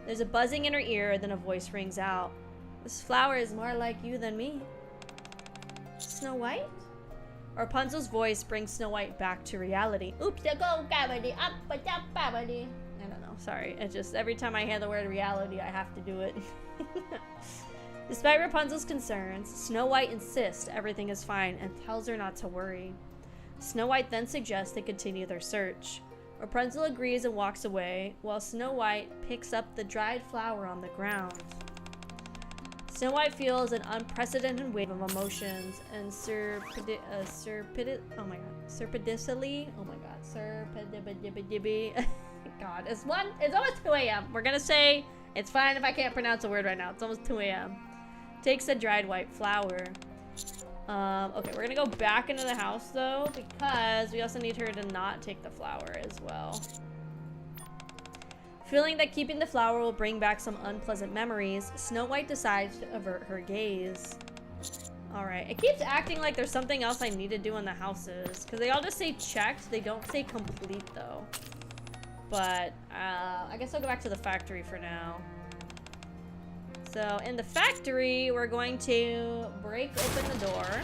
Speaker 1: There's a buzzing in her ear, then a voice rings out. This flower is more like you than me. Snow White? Rapunzel's voice brings Snow White back to reality. Oops, go gravity, up, gravity. I don't know, sorry. It just, every time I hear the word reality, I have to do it. Despite Rapunzel's concerns, Snow White insists everything is fine and tells her not to worry. Snow White then suggests they continue their search. Rapunzel agrees and walks away, while Snow White picks up the dried flower on the ground. Snow White feels an unprecedented wave of emotions and surreptitiously, God, it's almost 2 a.m. We're gonna say, it's fine if I can't pronounce a word right now. It's almost 2 a.m. Takes the dried white flower. Okay, we're gonna go back into the house though, because we also need her to not take the flower as well. Feeling that keeping the flower will bring back some unpleasant memories, Snow White decides to avert her gaze. Alright, it keeps acting like there's something else I need to do in the houses, because they all just say checked, they don't say complete though. But, I guess I'll go back to the factory for now. So, in the factory, we're going to break open the door.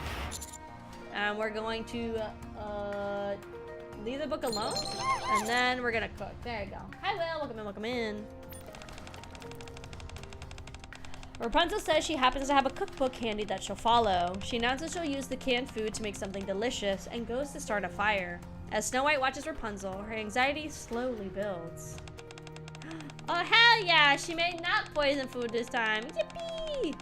Speaker 1: And we're going to, leave the book alone. And then we're gonna cook. There you go. Hi, Will. Welcome in, welcome in. Rapunzel says she happens to have a cookbook handy that she'll follow. She announces she'll use the canned food to make something delicious and goes to start a fire. As Snow White watches Rapunzel, her anxiety slowly builds. Oh, hell yeah! She made not poison food this time. Yippee!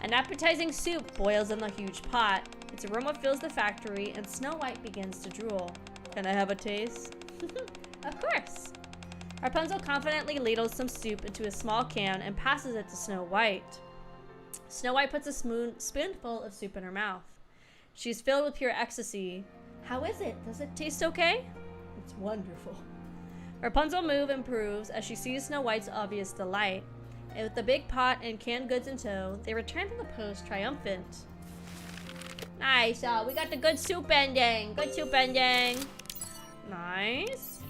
Speaker 1: An appetizing soup boils in the huge pot. Its aroma fills the factory, and Snow White begins to drool. Can I have a taste? Of course! Rapunzel confidently ladles some soup into a small can and passes it to Snow White. Snow White puts a spoonful of soup in her mouth. She's filled with pure ecstasy. How is it? Does it taste okay? It's wonderful. Rapunzel's mood improves as she sees Snow White's obvious delight. And with the big pot and canned goods in tow, they return to the post triumphant. Nice, we got the good soup ending. Good soup ending. Nice.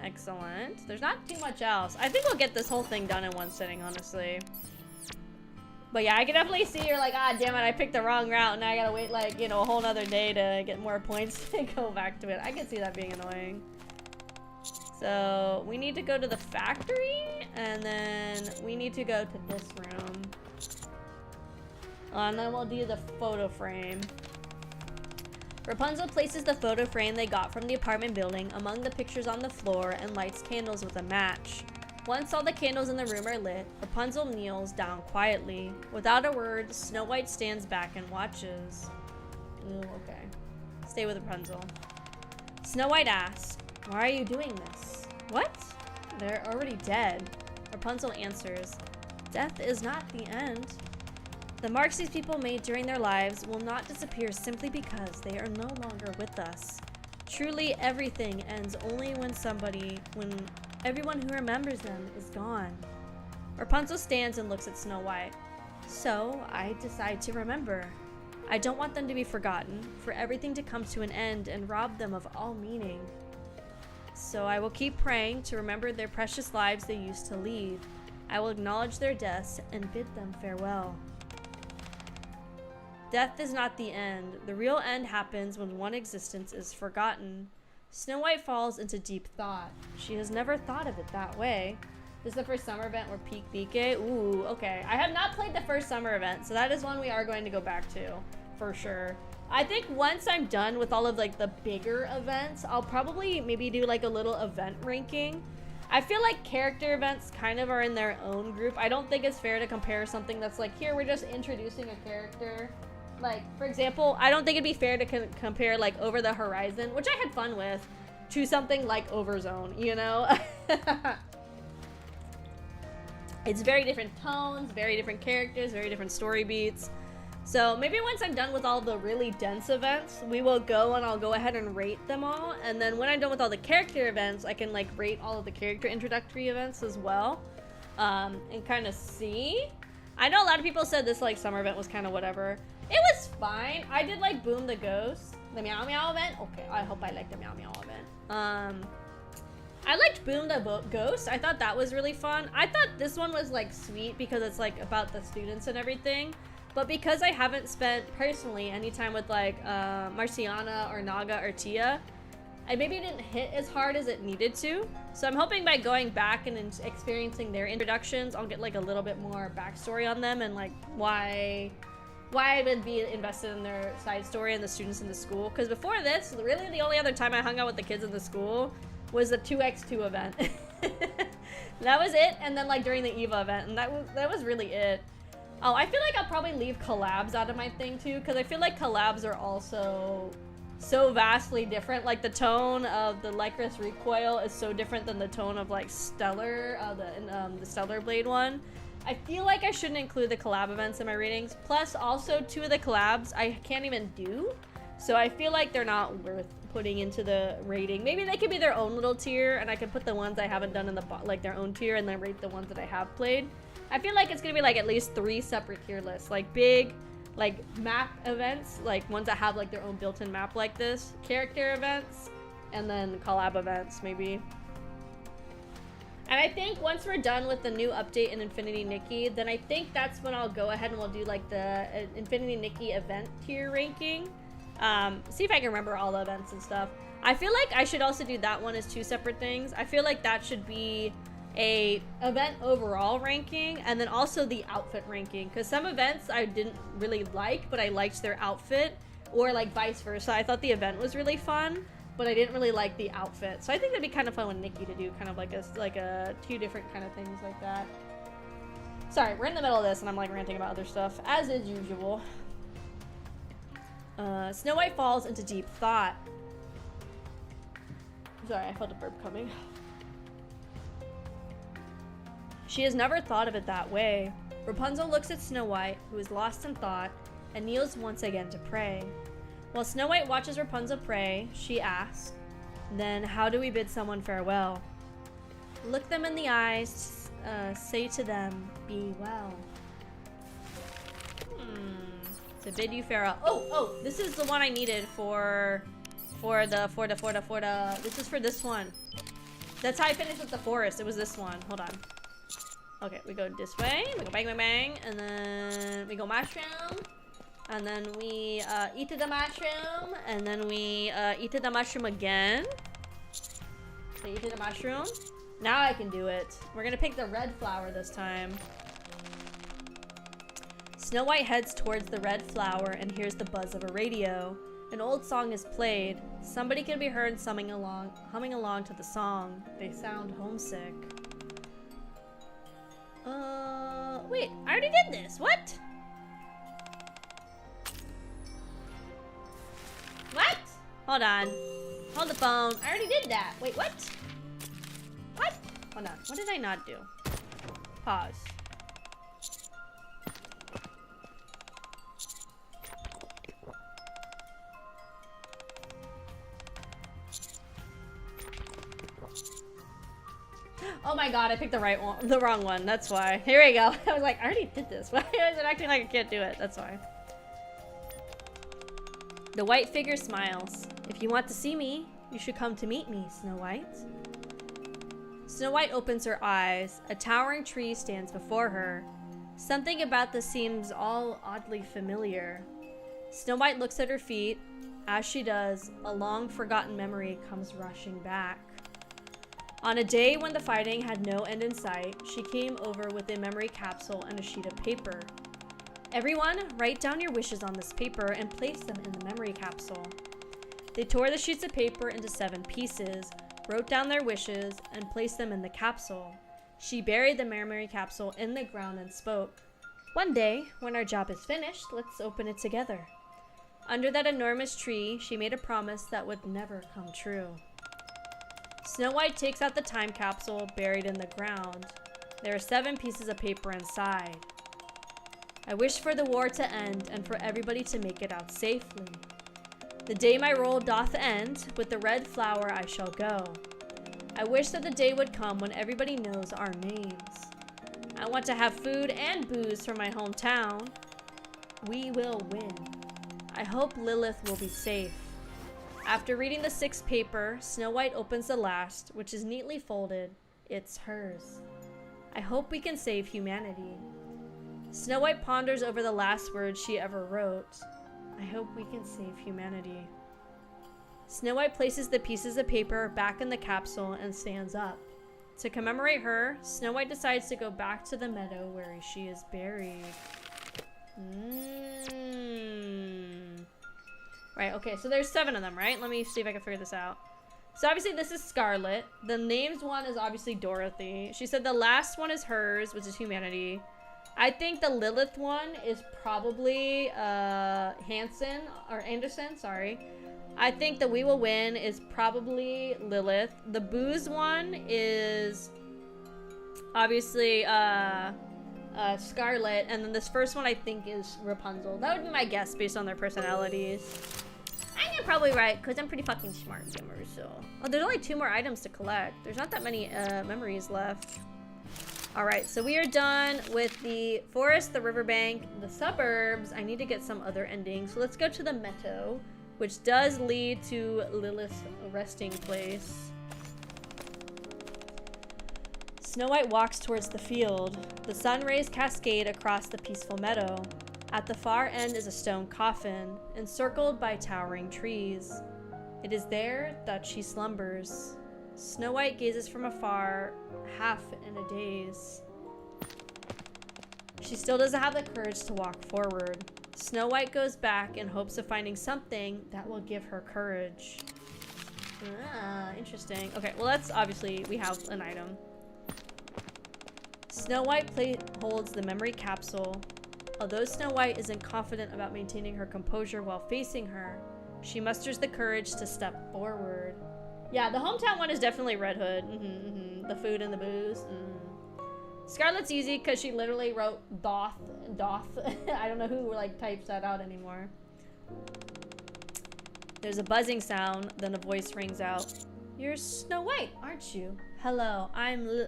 Speaker 1: Excellent. There's not too much else. I think we'll get this whole thing done in one sitting, honestly. But yeah, I can definitely see you're like, ah, damn it, I picked the wrong route and I gotta wait like, you know, a whole nother day to get more points to go back to it. I can see that being annoying. So, we need to go to the factory and then we need to go to this room. And then we'll do the photo frame. Rapunzel places the photo frame they got from the apartment building among the pictures on the floor and lights candles with a match. Once all the candles in the room are lit, Rapunzel kneels down quietly. Without a word, Snow White stands back and watches. Ooh, okay. Stay with Rapunzel. Snow White asks, "Why are you doing this?" "What? They're already dead." Rapunzel answers, "Death is not the end. The marks these people made during their lives will not disappear simply because they are no longer with us. Truly, everything ends only when everyone who remembers them is gone." Rapunzel stands and looks at Snow White. "So, I decide to remember. I don't want them to be forgotten, for everything to come to an end and rob them of all meaning. So I will keep praying to remember their precious lives they used to lead. I will acknowledge their deaths and bid them farewell." Death is not the end. The real end happens when one existence is forgotten. Snow White falls into deep thought. She has never thought of it that way. This is the first summer event where Peak BK. Ooh, okay. I have not played the first summer event, so that is one we are going to go back to, for sure. I think once I'm done with all of like the bigger events, I'll probably maybe do like a little event ranking. I feel like character events kind of are in their own group. I don't think it's fair to compare something that's like, here, we're just introducing a character. Like, for example, I don't think it'd be fair to compare, like, Over the Horizon, which I had fun with, to something like Overzone, you know? It's very different tones, very different characters, very different story beats. So maybe once I'm done with all the really dense events, we will go and I'll go ahead and rate them all. And then when I'm done with all the character events, I can, like, rate all of the character introductory events as well. And kind of see. I know a lot of people said this, like, summer event was kind of whatever. It was fine. I did like Boom the Ghost, the Meow Meow event. Okay, I hope I like the Meow Meow event. I liked Boom the Ghost. I thought that was really fun. I thought this one was like sweet because it's like about the students and everything. But because I haven't spent personally any time with like Marciana or Naga or Tia, I maybe didn't hit as hard as it needed to. So I'm hoping by going back and experiencing their introductions, I'll get like a little bit more backstory on them and like why I would be invested in their side story and the students in the school. Because before this, really the only other time I hung out with the kids in the school was the 2x2 event. That was it, and then like during the EVA event, and that was really it. Oh, I feel like I'll probably leave collabs out of my thing too, because I feel like collabs are also so vastly different. Like the tone of the Lycris Recoil is so different than the tone of like Stellar, the Stellar Blade one. I feel like I shouldn't include the collab events in my ratings. Plus, also 2 of the collabs I can't even do, so I feel like they're not worth putting into the rating. Maybe they could be their own little tier, and I can put the ones I haven't done in the like their own tier, and then rate the ones that I have played. I feel like it's gonna be like at least 3 separate tier lists, like big, like map events, like ones that have like their own built-in map like this, character events, and then collab events maybe. And I think once we're done with the new update in Infinity Nikki, then I think that's when I'll go ahead and we'll do like the Infinity Nikki event tier ranking. See if I can remember all the events and stuff. I feel like I should also do that one as 2 separate things. I feel like that should be a event overall ranking and then also the outfit ranking, because some events I didn't really like, but I liked their outfit, or like vice versa. I thought the event was really fun, but I didn't really like the outfit. So I think that'd be kind of fun with Nikki to do kind of like a 2 different kind of things like that. Sorry, we're in the middle of this and I'm like ranting about other stuff, as is usual. Snow White falls into deep thought. Sorry, I felt a burp coming. She has never thought of it that way. Rapunzel looks at Snow White, who is lost in thought, and kneels once again to pray. While Snow White watches Rapunzel pray, she asks, "Then how do we bid someone farewell?" Look them in the eyes, say to them, "Be well." To bid you farewell. Oh, this is the one I needed for the, this is for this one. That's how I finished with the forest. It was this one. Hold on. Okay, we go this way. We go bang, bang, bang. And then we go mushroom. And then we eat the mushroom. And then we eat the mushroom again. So eat the mushroom. Now I can do it. We're gonna pick the red flower this time. Snow White heads towards the red flower and hears the buzz of a radio. An old song is played. Somebody can be heard humming along to the song. They sound homesick. Wait, I already did this. What? What? Hold on. Hold the phone. I already did that. Wait, what? What? Hold on. What did I not do? Pause. Oh my god, I picked the wrong one. That's why. Here we go. I was like, I already did this. Why is it acting like I can't do it? That's why. The white figure smiles. If you want to see me, you should come to meet me, Snow White. Snow White opens her eyes. A towering tree stands before her. Something about this seems all oddly familiar. Snow White looks at her feet. As she does, a long-forgotten memory comes rushing back. On a day when the fighting had no end in sight, she came over with a memory capsule and a sheet of paper. Everyone, write down your wishes on this paper and place them in the memory capsule. They tore the sheets of paper into 7 pieces, wrote down their wishes, and placed them in the capsule. She buried the memory capsule in the ground and spoke. One day, when our job is finished, let's open it together. Under that enormous tree, she made a promise that would never come true. Snow White takes out the time capsule buried in the ground. There are 7 pieces of paper inside. I wish for the war to end and for everybody to make it out safely. The day my role doth end, with the red flower I shall go. I wish that the day would come when everybody knows our names. I want to have food and booze from my hometown. We will win. I hope Lilith will be safe. After reading the 6th paper, Snow White opens the last, which is neatly folded. It's hers. I hope we can save humanity. Snow White ponders over the last words she ever wrote. I hope we can save humanity. Snow White places the pieces of paper back in the capsule and stands up. To commemorate her, Snow White decides to go back to the meadow where she is buried. Right, okay, so there's 7 of them, right? Let me see if I can figure this out. So obviously this is Scarlet. The named one is obviously Dorothy. She said the last one is hers, which is humanity. I think the Lilith one is probably Hanson, or Anderson, sorry. I think the We Will Win is probably Lilith. The Booze one is obviously Scarlet, and then this first one I think is Rapunzel. That would be my guess based on their personalities. I'm probably right, because I'm pretty fucking smart, gamer, so... Oh, there's only 2 more items to collect. There's not that many memories left. Alright, so we are done with the forest, the riverbank, the suburbs. I need to get some other endings. So let's go to the meadow, which does lead to Lilith's resting place. Snow White walks towards the field. The sun rays cascade across the peaceful meadow. At the far end is a stone coffin, encircled by towering trees. It is there that she slumbers. Snow White gazes from afar, half in a daze. She still doesn't have the courage to walk forward. Snow White goes back in hopes of finding something that will give her courage. Ah, interesting. Okay, well that's obviously, we have an item. Snow White holds the memory capsule. Although Snow White isn't confident about maintaining her composure while facing her, she musters the courage to step forward. Yeah, the hometown one is definitely Red Hood. The food and the booze. Scarlet's easy because she literally wrote doth. I don't know who like types that out anymore. There's a buzzing sound, then a voice rings out. You're Snow White, aren't you? Hello, I'm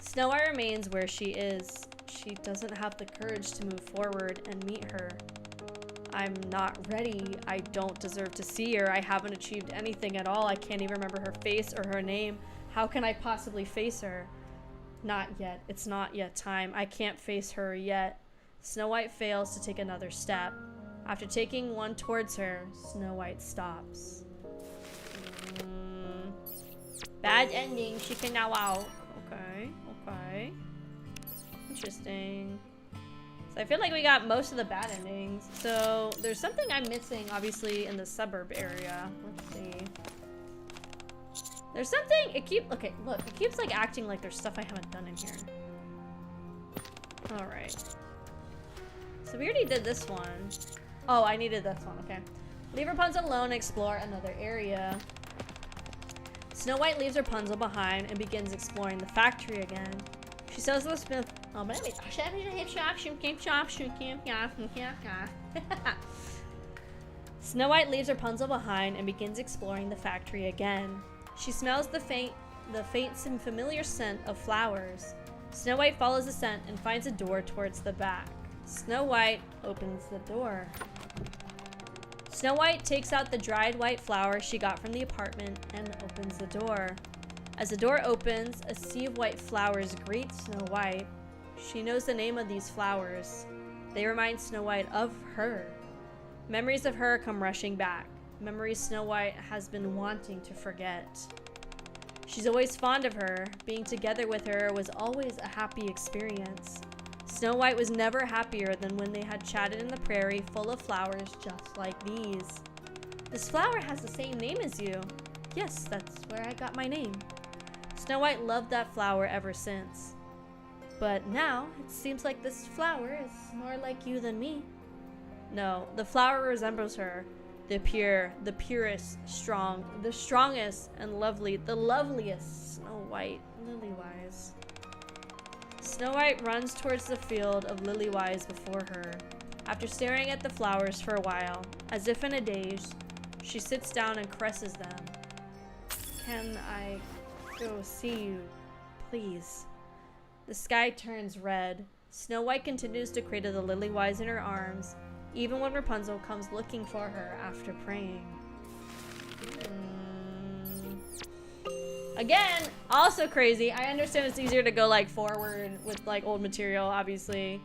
Speaker 1: Snow White remains where she is. She doesn't have the courage to move forward and meet her. I'm not ready. I don't deserve to see her. I haven't achieved anything at all. I can't even remember her face or her name. How can I possibly face her? Not yet. It's not yet time. I can't face her yet. Snow White fails to take another step. After taking one towards her, Snow White stops. Bad ending. She can now out. Okay. Okay. Interesting. So I feel like we got most of the bad endings. So there's something I'm missing, obviously, in the suburb area. Let's see. There's something. Okay, look. It keeps like acting like there's stuff I haven't done in here. All right. So we already did this one. Oh, I needed this one. Okay. Leave Rapunzel alone and explore another area. Snow White leaves Rapunzel behind and begins exploring the factory again. She sells the Smith. Oh, but Snow White leaves Rapunzel behind and begins exploring the factory again. She smells the faint and familiar scent of flowers. Snow White follows the scent and finds a door towards the back. Snow White opens the door. Snow White takes out the dried white flowers she got from the apartment and opens the door. As the door opens, a sea of white flowers greets Snow White. She knows the name of these flowers. They remind Snow White of her. Memories of her come rushing back. Memories Snow White has been wanting to forget. She's always fond of her. Being together with her was always a happy experience. Snow White was never happier than when they had chatted in the prairie full of flowers just like these. This flower has the same name as you. Yes, that's where I got my name. Snow White loved that flower ever since. But now, it seems like this flower is more like you than me. No, the flower resembles her. The pure, the purest, strong, the strongest, and lovely, the loveliest Snow White, Lily-wise. Snow White runs towards the field of lily-wise before her. After staring at the flowers for a while, as if in a daze, she sits down and caresses them. Can I go see you, please? The sky turns red. Snow White continues to cradle the lily-wise in her arms, even when Rapunzel comes looking for her after praying. Again, also crazy. I understand it's easier to go like forward with like old material, obviously.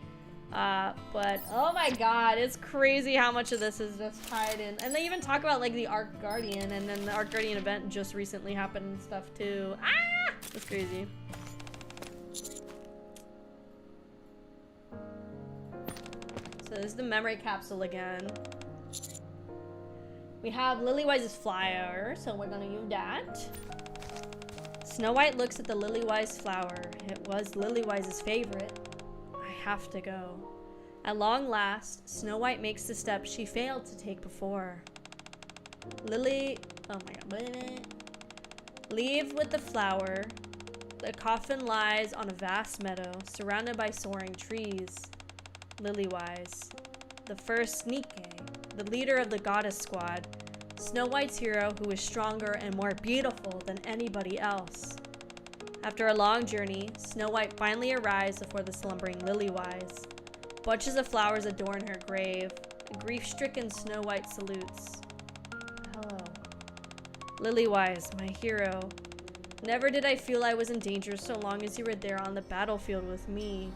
Speaker 1: But oh my god, it's crazy how much of this is just tied in. And they even talk about like the Arc Guardian, and then the Arc Guardian event just recently happened and stuff too. Ah! That's crazy. So this is the memory capsule again. We have Lilywise's flower, so we're gonna use that. Snow White looks at the Lilywise flower. It was Lilywise's favorite. I have to go. At long last, Snow White makes the step she failed to take before. Oh my god. Leave with the flower. The coffin lies on a vast meadow, surrounded by soaring trees. Lilywise, the first NIKKE, the leader of the goddess squad, Snow White's hero who is stronger and more beautiful than anybody else. After a long journey, Snow White finally arrives before the slumbering Lilywise. Bunches of flowers adorn her grave. A grief-stricken Snow White salutes. Hello. Lilywise, my hero. Never did I feel I was in danger so long as you were there on the battlefield with me.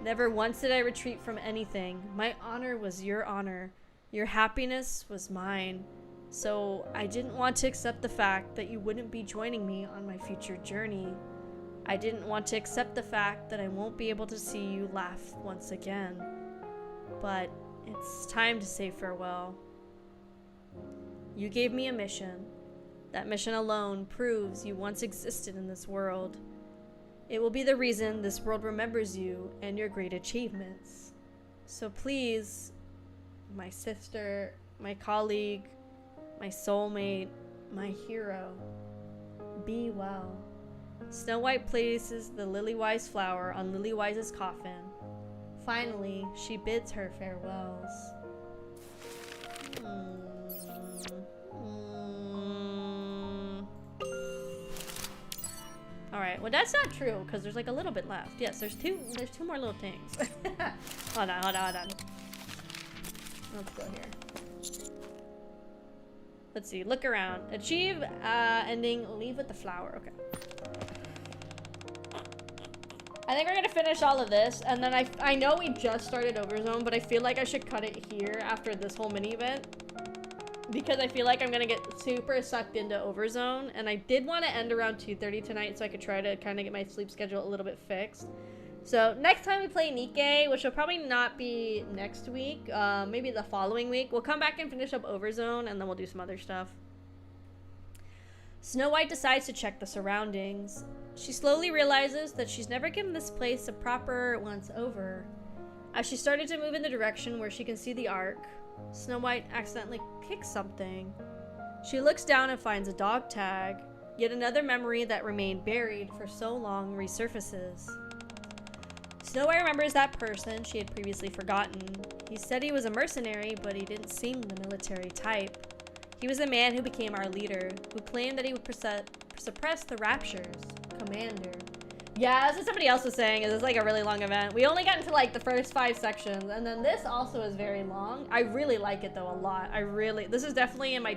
Speaker 1: Never once did I retreat from anything. My honor was your honor. Your happiness was mine. So I didn't want to accept the fact that you wouldn't be joining me on my future journey. I didn't want to accept the fact that I won't be able to see you laugh once again. But it's time to say farewell. You gave me a mission. That mission alone proves you once existed in this world. It will be the reason this world remembers you and your great achievements. So please, my sister, my colleague, my soulmate, my hero, be well. Snow White places the Lilywise flower on Lilywise's coffin. Finally, she bids her farewells. Alright, well that's not true, because there's like a little bit left. Yes, there's two more little things. Hold on. Let's go here. Let's see, look around. Achieve ending, leave with the flower. Okay. I think we're gonna finish all of this, and then I know we just started Overzone, but I feel like I should cut it here after this whole mini event, because I feel like I'm gonna get super sucked into Overzone, and I did want to end around 2:30 tonight so I could try to kind of get my sleep schedule a little bit fixed. So next time we play NIKKE, which will probably not be next week, maybe the following week, we'll come back and finish up Overzone, and then we'll do some other stuff. Snow White decides to check the surroundings. She slowly realizes that she's never given this place a proper once-over. As she started to move in the direction where she can see the Ark, Snow White accidentally kicks something. She looks down and finds a dog tag. Yet another memory that remained buried for so long resurfaces. Snow White remembers that person she had previously forgotten. He said he was a mercenary, but he didn't seem the military type. He was the man who became our leader, who claimed that he would suppress the raptures. Commander. Yeah, that's what somebody else was saying, is it's like a really long event. We only got into like the first 5 sections, and then this also is very long. I really like it though a lot. This is definitely in my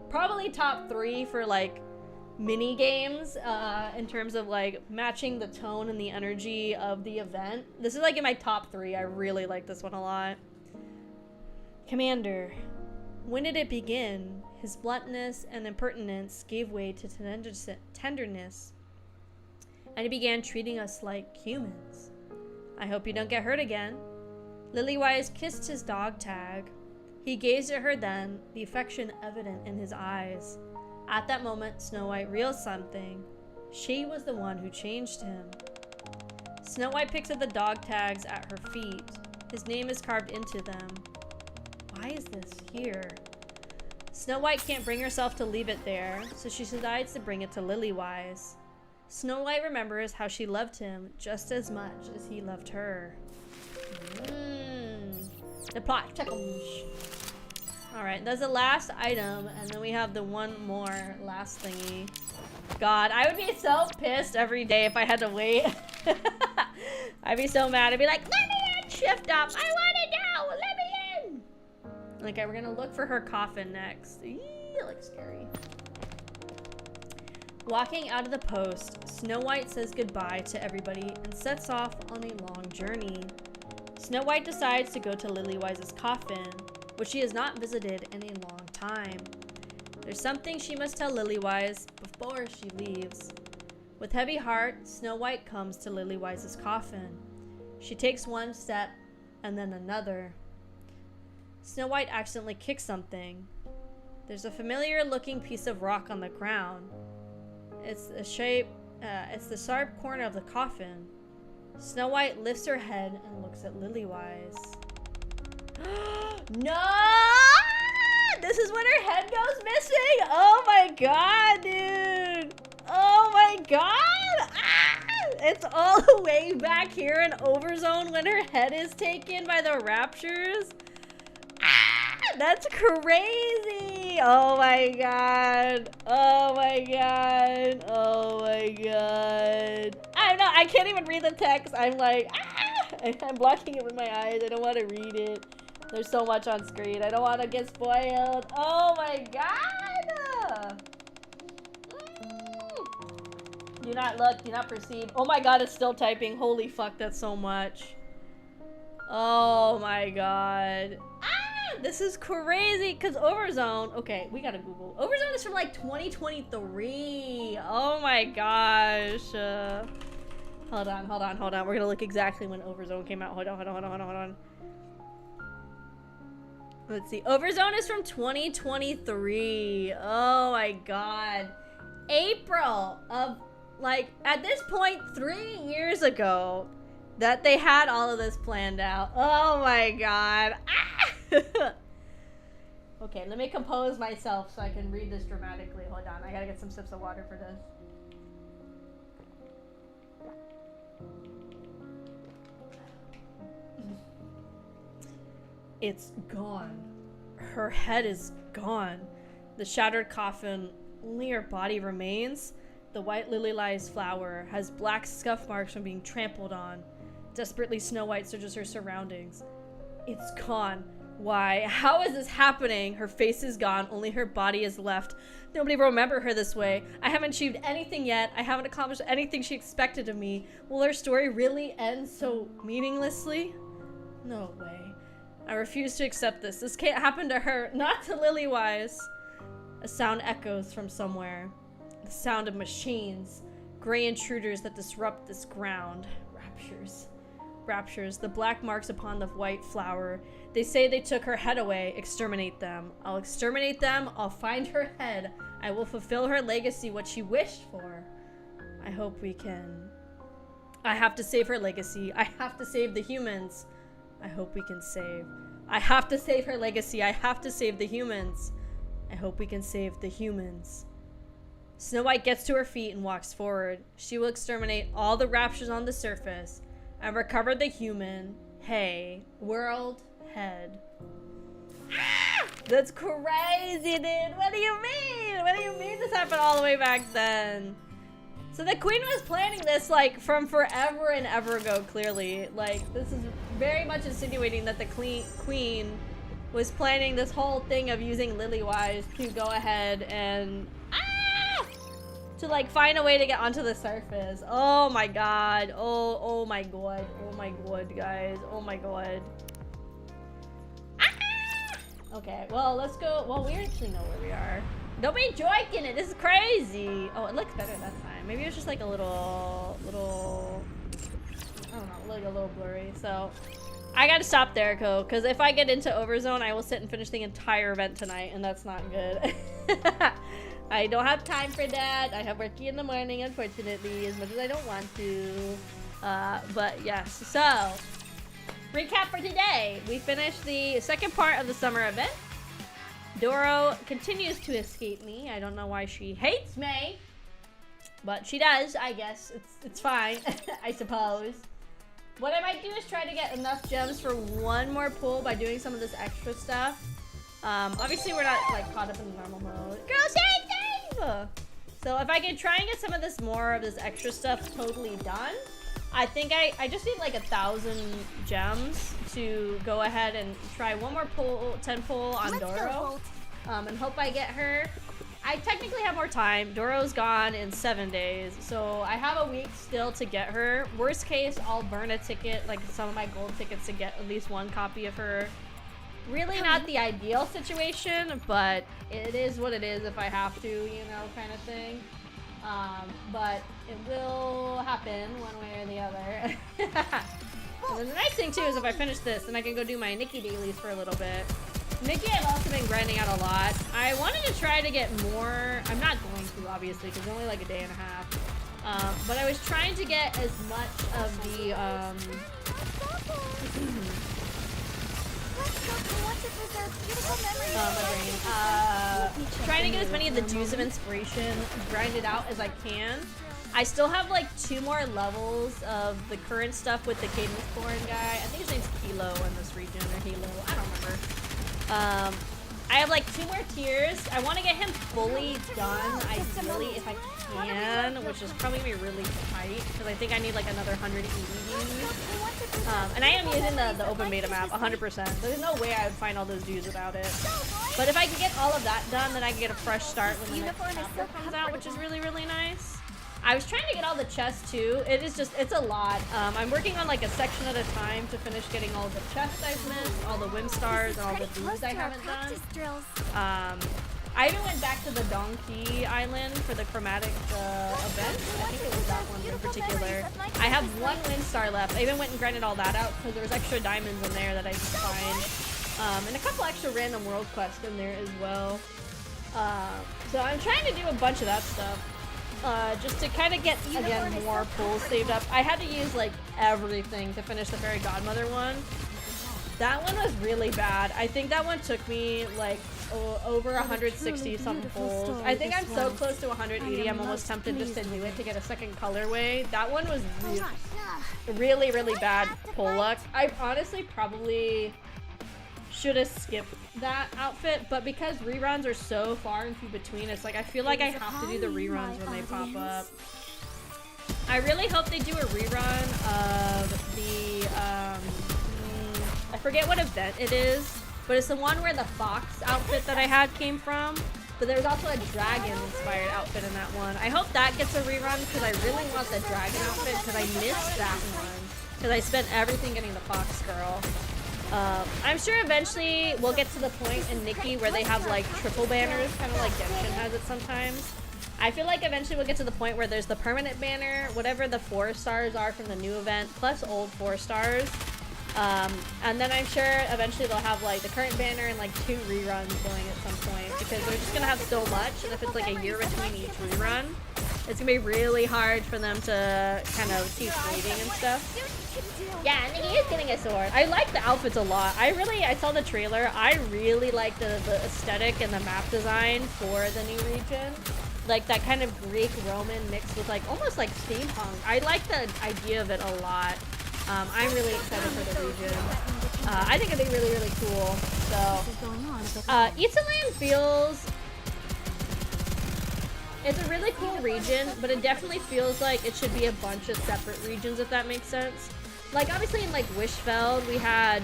Speaker 1: probably top 3 for like mini games, in terms of like matching the tone and the energy of the event. This is like in my top 3. I really like this one a lot. Commander. When did it begin? His bluntness and impertinence gave way to tenderness, and he began treating us like humans. I hope you don't get hurt again. Lilywise kissed his dog tag. He gazed at her then, the affection evident in his eyes. At that moment, Snow White realized something. She was the one who changed him. Snow White picks up the dog tags at her feet. His name is carved into them. Why is this here? Snow White can't bring herself to leave it there, so she decides to bring it to Lilywise. Snow White remembers how she loved him just as much as he loved her. The plot thickens. Alright, that's the last item, and then we have the one more last thingy. God, I would be so pissed every day if I had to wait. I'd be so mad. I'd be like, let me in, shift up. I want to go. Let me in. Okay, we're gonna look for her coffin next. Eee, it looks scary. Walking out of the post, Snow White says goodbye to everybody and sets off on a long journey. Snow White decides to go to Lilywise's coffin, which she has not visited in a long time. There's something she must tell Lilywise before she leaves. With heavy heart, Snow White comes to Lilywise's coffin. She takes one step and then another. Snow White accidentally kicks something. There's a familiar looking piece of rock on the ground. It's the sharp corner of the coffin. Snow White lifts her head and looks at Lilywise. No! This is when her head goes missing! Oh my god, dude! Oh my god! Ah! It's all the way back here in Overzone when her head is taken by the Raptures. Ah! That's crazy! Oh my god. Oh my god. Oh my god. I don't know, I can't even read the text. I'm like, ah! I'm blocking it with my eyes. I don't want to read it. There's so much on screen. I don't want to get spoiled. Oh my god! Do not look, do not perceive. Oh my god, it's still typing. Holy fuck, that's so much. Oh my god. Ah! This is crazy, because Overzone... Okay, we gotta Google. Overzone is from like 2023. Oh my gosh. Hold on. We're gonna look exactly when Overzone came out. Hold on. Let's see. Overzone is from 2023. Oh my god. April of, like, at this point, 3 years ago that they had all of this planned out. Oh my god. Ah! Okay, let me compose myself so I can read this dramatically. Hold on. I gotta get some sips of water for this. It's gone. Her head is gone. The shattered coffin, only her body remains. The white lily-lies flower has black scuff marks from being trampled on. Desperately, Snow White searches her surroundings. It's gone. Why? How is this happening? Her face is gone, only her body is left. Nobody will remember her this way. I haven't achieved anything yet. I haven't accomplished anything she expected of me. Will her story really end so meaninglessly? No way. I refuse to accept this. This can't happen to her. Not to Lilywise. A sound echoes from somewhere. The sound of machines. Gray intruders that disrupt this ground. Raptures. The black marks upon the white flower. They say they took her head away. Exterminate them. I'll exterminate them. I'll find her head. I will fulfill her legacy, what she wished for. I hope we can. I have to save her legacy. I have to save the humans. I hope we can save. I have to save her legacy. I have to save the humans. I hope we can save the humans. Snow White gets to her feet and walks forward. She will exterminate all the Raptures on the surface and recover the human, world head. Ah! That's crazy, dude. What do you mean? What do you mean this happened all the way back then? So the queen was planning this, like, from forever and ever ago, clearly. Like, this is very much insinuating that the queen was planning this whole thing of using Lilywise to go ahead and... to, like, find a way to get onto the surface. Oh my god. Oh my god. Oh my god, guys. Oh my god. Okay, well, let's go. Well, we actually know where we are. Don't be joking it. This is crazy. Oh, it looks better that time. Maybe it was just like a little, I don't know, like a little blurry. So I gotta stop there, because if I get into Overzone, I will sit and finish the entire event tonight, and that's not good. I don't have time for that. I have working in the morning, unfortunately, as much as I don't want to. But yes, so recap for today. We finished the second part of the summer event. Doro continues to escape me. I don't know why she hates me, but she does, I guess. It's fine, I suppose. What I might do is try to get enough gems for one more pull by doing some of this extra stuff. Obviously we're not, like, caught up in normal mode. Girl, save! So if I can try and get some of this extra stuff totally done, I think I just need like 1,000 gems to go ahead and try one more pull, 10 pull on Doro. And hope I get her. I technically have more time. Doro's gone in 7 days, so I have a week still to get her. Worst case, I'll burn a ticket, like some of my gold tickets, to get at least one copy of her. Really not the ideal situation, but it is what it is if I have to, you know, kind of thing. But it will happen one way or the other. And then the nice thing too is if I finish this, then I can go do my NIKKE dailies for a little bit. NIKKE, I've also been grinding out a lot. I wanted to try to get more. I'm not going to, obviously, because it's only like a day and a half. But I was trying to get as much of the trying to get as many of the dues of inspiration grinded out as I can. I still have like 2 more levels of the current stuff with the Cadence Foreign guy. I think his name's Kilo in this region, or Halo, I don't remember. I have like 2 more tiers. I want to get him fully done, ideally, if I can, which is probably gonna be really tight, because I think I need like another 180 dues. And I am using the open beta map 100%. There's no way I would find all those dues without it. But if I can get all of that done, then I can get a fresh start when the next chapter comes out, which is really, really nice. I was trying to get all the chests too. It is just, it's a lot. I'm working on like a section at a time to finish getting all the chests I've missed, all the win stars, and all the dues I haven't done. I even went back to the Donkey Island for the chromatic event. I think it was that one in particular. I have 1 win star left. I even went and grinded all that out because there was extra diamonds in there that I could find. And a couple extra random world quests in there as well. So I'm trying to do a bunch of that stuff. Just to kind of get, again, more pulls saved up. I had to use, like, everything to finish the Fairy Godmother one. That one was really bad. I think that one took me, like, over 160 something pulls. I think I'm so close to 180, I'm almost tempted just to do it to get a second colorway. That one was really, really bad pull luck. I honestly probably should have skipped that outfit, but because reruns are so far and few between, it's like I feel like I have to do the reruns when they pop up. I really hope they do a rerun of the I forget what event it is, but it's the one where the fox outfit that I had came from, but there was also a dragon inspired outfit in that one. I hope that gets a rerun because I really want the dragon outfit because I missed that one because I spent everything getting the fox girl. I'm sure eventually we'll get to the point in NIKKE where they have like triple banners, kind of like Genshin has it sometimes. I feel like eventually we'll get to the point where there's the permanent banner, whatever the 4 stars are from the new event, plus old 4 stars. And then I'm sure eventually they'll have like the current banner and like 2 reruns going at some point because they're just gonna have so much, and if it's like a year between each rerun, it's gonna be really hard for them to kind of keep waiting and stuff. Yeah, NIKKE is getting a sword. I like the outfits a lot. I saw the trailer. I really like the aesthetic and the map design for the new region. Like that kind of Greek Roman mixed with like almost like steampunk. I like the idea of it a lot. I'm really excited for the region. I think it'd be really, really cool. So, Italand feels... It's a really cool region, but it definitely feels like it should be a bunch of separate regions, if that makes sense. Like, obviously in, like, Wishfeld, we had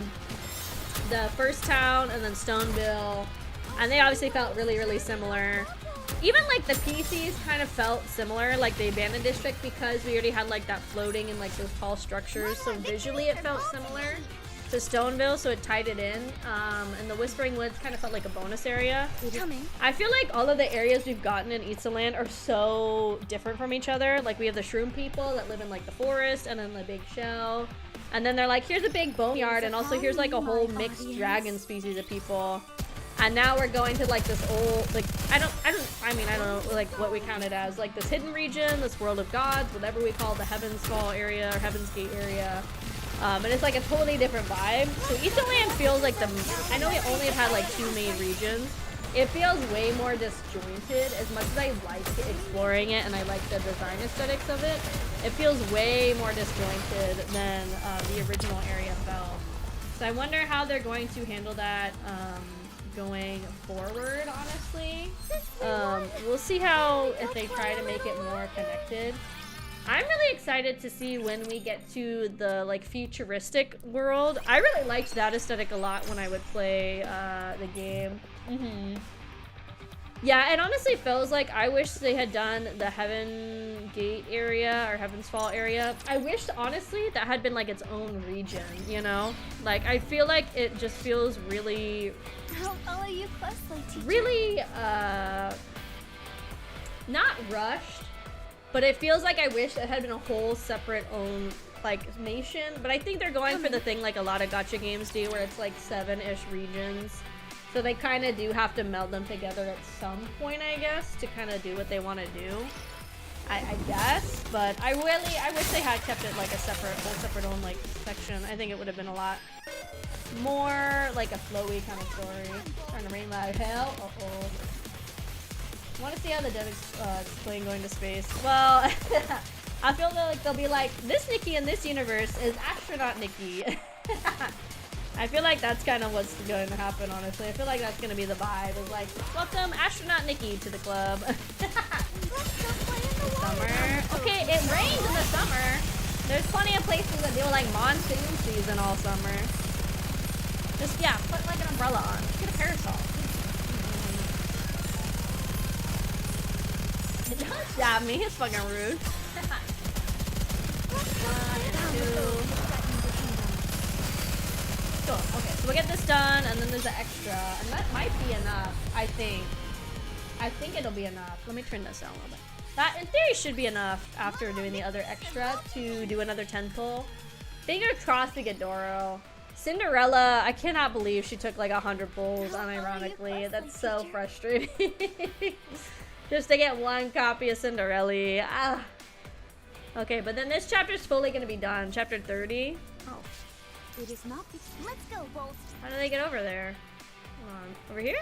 Speaker 1: the first town and then Stoneville, and they obviously felt really, really similar. Even, like, the PCs kind of felt similar, like the abandoned district, because we already had, like, that floating and, like, those tall structures, so visually it felt similar to Stoneville, so it tied it in. And the Whispering Woods kind of felt like a bonus area. I feel like all of the areas we've gotten in Italand are so different from each other. Like, we have the shroom people that live in, like, the forest, and then the big shell. And then they're like, here's a big boneyard, and also here's, like, a whole mixed dragon species of people. And now we're going to, like, this old, like, I don't know, like, what we count it as. Like, this hidden region, this world of gods, whatever we call the Heaven's Fall area, or Heaven's Gate area. And it's like a totally different vibe. So Italand feels like I know we only have had like 2 main regions. It feels way more disjointed. As much as I like exploring it and I like the design aesthetics of it, it feels way more disjointed than the original area felt. So I wonder how they're going to handle that going forward, honestly. We'll see how, if they try to make it more connected. I'm really excited to see when we get to the like futuristic world. I really liked that aesthetic a lot when I would play the game. Yeah, it honestly feels like I wish they had done the Heaven Gate area or Heaven's Fall area. I wish, honestly, that had been like its own region, you know? Like, I feel like it just feels really...
Speaker 2: I'll follow you closely, teacher.
Speaker 1: Really, not rushed, but it feels like I wish it had been a whole separate own, like, nation. But I think they're going for the thing like a lot of gacha games do, where it's like 7-ish regions. So they kind of do have to meld them together at some point, I guess, to kind of do what they want to do. I guess, but I wish they had kept it like a whole separate own like section. I think it would have been a lot more like a flowy kind of story. Trying to rain like hell. Uh-oh. Want to see how the dev explain going to space. Well, I feel like they'll be like, this Nikki in this universe is astronaut Nikki. I feel like that's kind of what's going to happen, honestly. I feel like that's going to be the vibe. It's like, welcome astronaut Nikki to the club. Summer. Okay, it rains in the summer. There's plenty of places that do like monsoon season all summer. Just, yeah, put like an umbrella on. Get a parasol. Don't stab me, it's fucking rude. 1, 2. Cool. Okay, so we'll get this done, and then there's an extra, and that might be enough, I think. I think it'll be enough. Let me turn this down a little bit. That, in theory, should be enough after doing the other extra to do another 10 pull. Finger crossed to get Doro. Cinderella, I cannot believe she took like 100 pulls, unironically. That's so frustrating. Just to get one copy of Cinderella. Ah. Okay, but then this chapter's fully gonna be done. Chapter 30. Oh.
Speaker 2: It is not. Let's go, Bolt.
Speaker 1: How do they get over there? Hold on. Over here?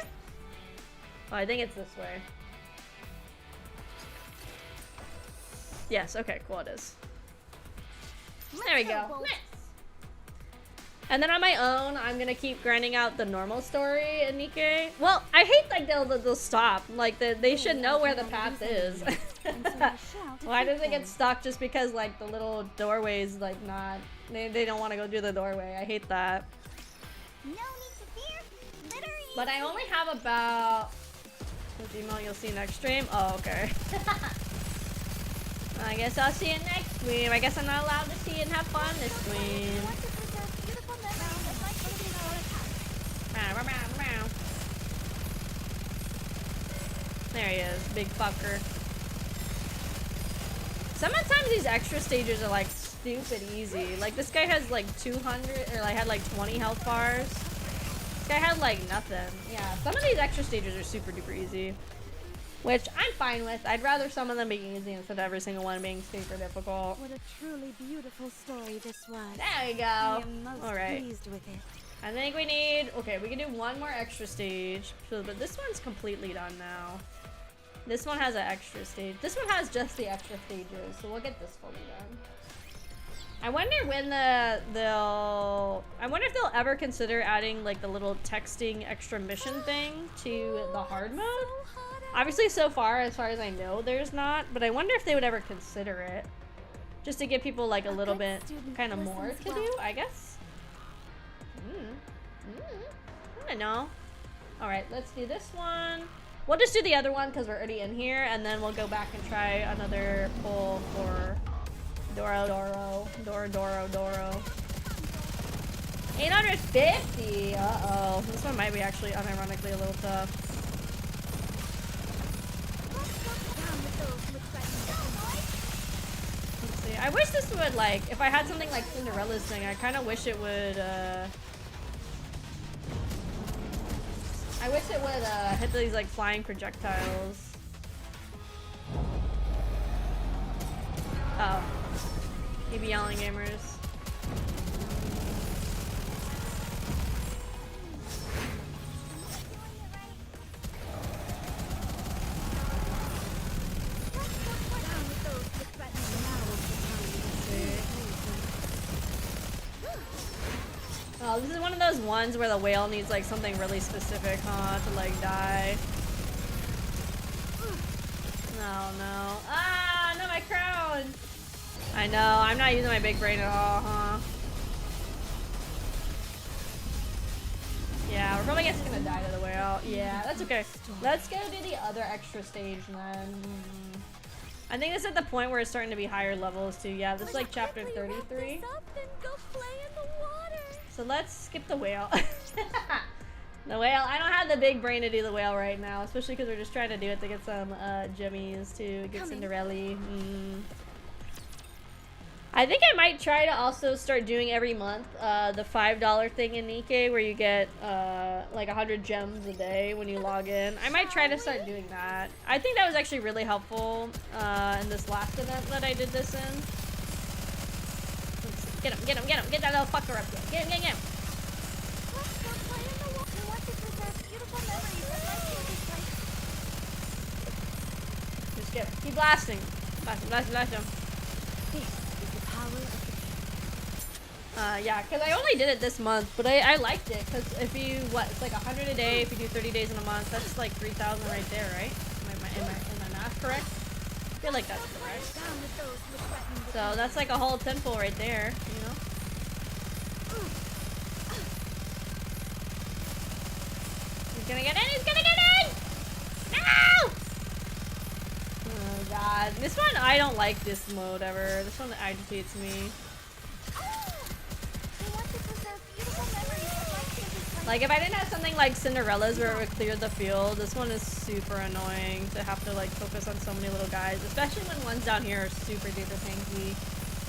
Speaker 1: Oh, I think it's this way. Yes, okay, cool, it is. There we go. Nice. And then on my own, I'm gonna keep grinding out the normal story in NIKKE. Well, I hate like they'll stop. Like they should know where the path is. Why does it get stuck just because like the little doorway's like not? They don't want to go do the doorway. I hate that.
Speaker 2: No need to fear. Littering.
Speaker 1: But I only have about. Email you'll see next stream. Oh, okay. I guess I'll see you next stream. I guess I'm not allowed to see it and have fun this stream. There he is, big fucker. Sometimes these extra stages are like stupid easy. Like this guy has like 200 or like had like 20 health bars. This guy had like nothing. Yeah, some of these extra stages are super duper easy, which I'm fine with. I'd rather some of them be easy instead of every single one being super difficult.
Speaker 7: What a truly beautiful story this was.
Speaker 1: There we go.
Speaker 7: I am most
Speaker 1: all right.
Speaker 7: pleased with it.
Speaker 1: I think we need, okay, we can do one more extra stage, but this one's completely done now. This one has an extra stage. This one has just the extra stages, so we'll get this fully done. I wonder when I wonder if they'll ever consider adding like the little texting extra mission thing to the hard mode. Obviously so far as I know, there's not, but I wonder if they would ever consider it. Just to give people like a little bit kind of more to do, I guess. I don't know. Alright, let's do this one. We'll just do the other one because we're already in here, and then we'll go back and try another pull for Doro. 850! Uh-oh. This one might be actually unironically a little tough. Let's see. I wish this would, like, if I had something like Cinderella's thing, I kind of wish it would, I wish it would hit these like flying projectiles. Oh. Keep yelling, gamers. Oh, this is one of those ones where the whale needs like something really specific, huh, to like die. No. Ah, not my crown! I know, I'm not using my big brain at all, huh? Yeah, we're probably just gonna die to the whale. Yeah, that's okay. Let's go do the other extra stage then. I think this is at the point where it's starting to be higher levels too. Yeah, this is like chapter 33. So let's skip the whale. The whale, I don't have the big brain to do the whale right now, especially because we're just trying to do it to get some jimmies to get Cinderella. I think I might try to also start doing every month the $5 thing in NIKKE where you get like 100 gems a day when you log in. I might try to start doing that. I think that was actually really helpful in this last event that I did this in. Get him, get him, get him, get that little fucker up there. Get him, get him, get him. Just get him. Keep blasting. Blast him, blast him, blast him. Yeah, because I only did it this month, but I liked it, because if you, it's like 100 a day, if you do 30 days in a month, that's like 3,000 right there, right? Am my math correct? I feel like that's correct. So that's like a whole temple right there, you know? He's gonna get in, he's gonna get in! No! Oh god, this one, I don't like this mode ever. This one agitates me. Like, if I didn't have something like Cinderella's where it would clear the field, this one is super annoying to have to, like, focus on so many little guys. Especially when ones down here are super duper tanky.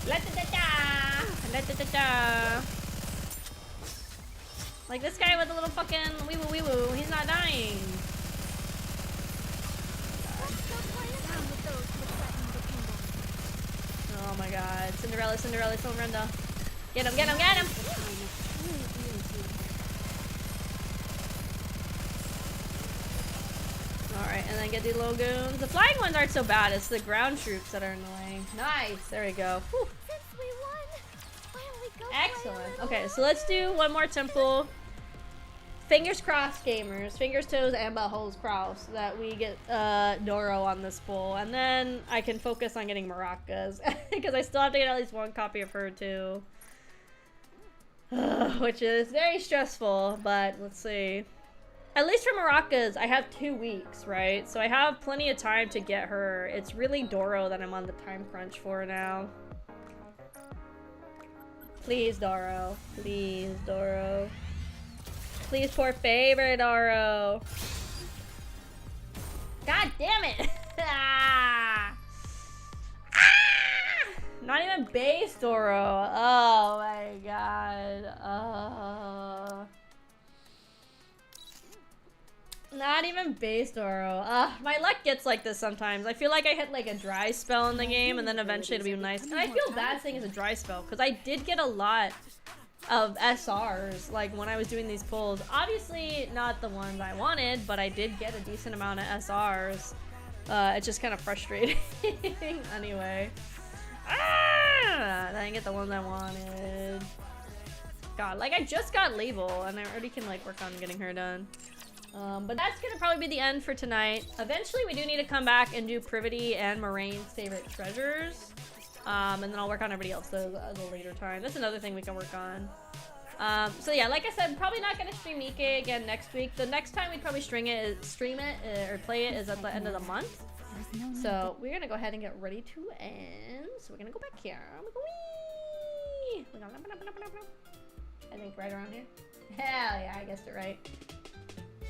Speaker 1: La-da-da-da! La-da-da-da! Like, this guy with the little fucking wee-woo-wee-woo, he's not dying. Oh my god. Cinderella, Cinderella, Cinderella. Get him, get him, get him! Alright, and then get the little goons. The flying ones aren't so bad, it's the ground troops that are annoying. Nice! There we go. Whew. Excellent. Okay, so let's do one more temple. Fingers crossed, gamers. Fingers, toes, and buttholes crossed so that we get Doro on this bowl. And then I can focus on getting maracas. Because I still have to get at least one copy of her too. Which is very stressful, but let's see. At least for maracas, I have 2 weeks, right? So I have plenty of time to get her. It's really Doro that I'm on the time crunch for now. Please, Doro. Please, Doro. Please, poor favor, Doro. God damn it! Ah! Ah! Not even base Doro. Oh my god. Not even base Doro. My luck gets like this sometimes. I feel like I hit like a dry spell in the game and then eventually it'll be nice. And I feel bad saying it's a dry spell because I did get a lot of SRs like when I was doing these pulls. Obviously not the ones I wanted, but I did get a decent amount of SRs. It's just kind of frustrating. Anyway. I didn't get the ones I wanted. God, like I just got label and I already can like work on getting her done. But that's gonna probably be the end for tonight. Eventually we do need to come back and do Privity and Moraine's favorite treasures. And then I'll work on everybody else at a later time. That's another thing we can work on. So yeah, like I said, probably not gonna stream NIKKE again next week. The next time we'd probably stream it or play it is at the end of the month. So we're gonna go ahead and get ready to end. So we're gonna go back here. Whee! I think right around here. Hell yeah, I guessed it right.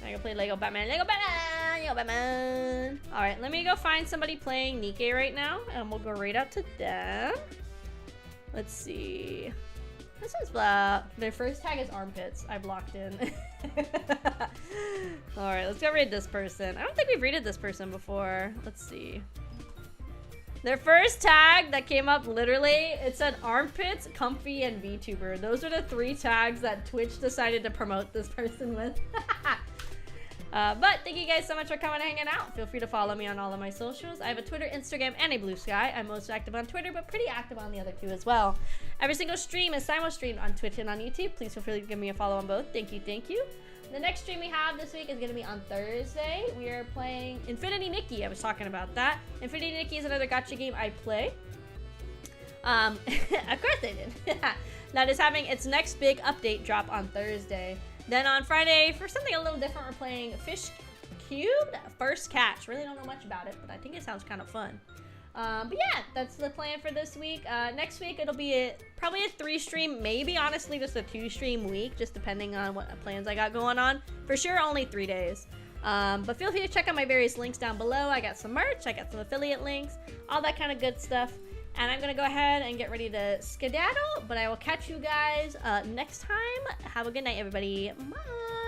Speaker 1: I go play Lego Batman. Lego Batman! Lego Batman! Alright, let me go find somebody playing NIKKE right now, and we'll go right out to them. Let's see. This one's their first tag is armpits. I've locked in. Alright, let's go raid this person. I don't think we've raided this person before. Let's see. Their first tag that came up, literally, it said armpits, comfy, and VTuber. Those are the 3 tags that Twitch decided to promote this person with. But thank you guys so much for coming and hanging out. Feel free to follow me on all of my socials. I have a Twitter, Instagram, and a Blue Sky. I'm most active on Twitter, but pretty active on the other 2 as well. Every single stream is simul-streamed on Twitch and on YouTube. Please feel free to give me a follow on both. Thank you, thank you. The next stream we have this week is going to be on Thursday. We are playing Infinity NIKKE. I was talking about that. Infinity NIKKE is another gacha game I play. Of course they did. That is having its next big update drop on Thursday. Then on Friday, for something a little different, we're playing Fish Cubed First Catch. Really don't know much about it, but I think it sounds kind of fun. But yeah, that's the plan for this week. Next week, it'll be probably a 3-stream, maybe honestly just a 2-stream week, just depending on what plans I got going on. For sure, only 3 days. But feel free to check out my various links down below. I got some merch, I got some affiliate links, all that kind of good stuff. And I'm gonna go ahead and get ready to skedaddle, but I will catch you guys next time. Have a good night, everybody. Bye!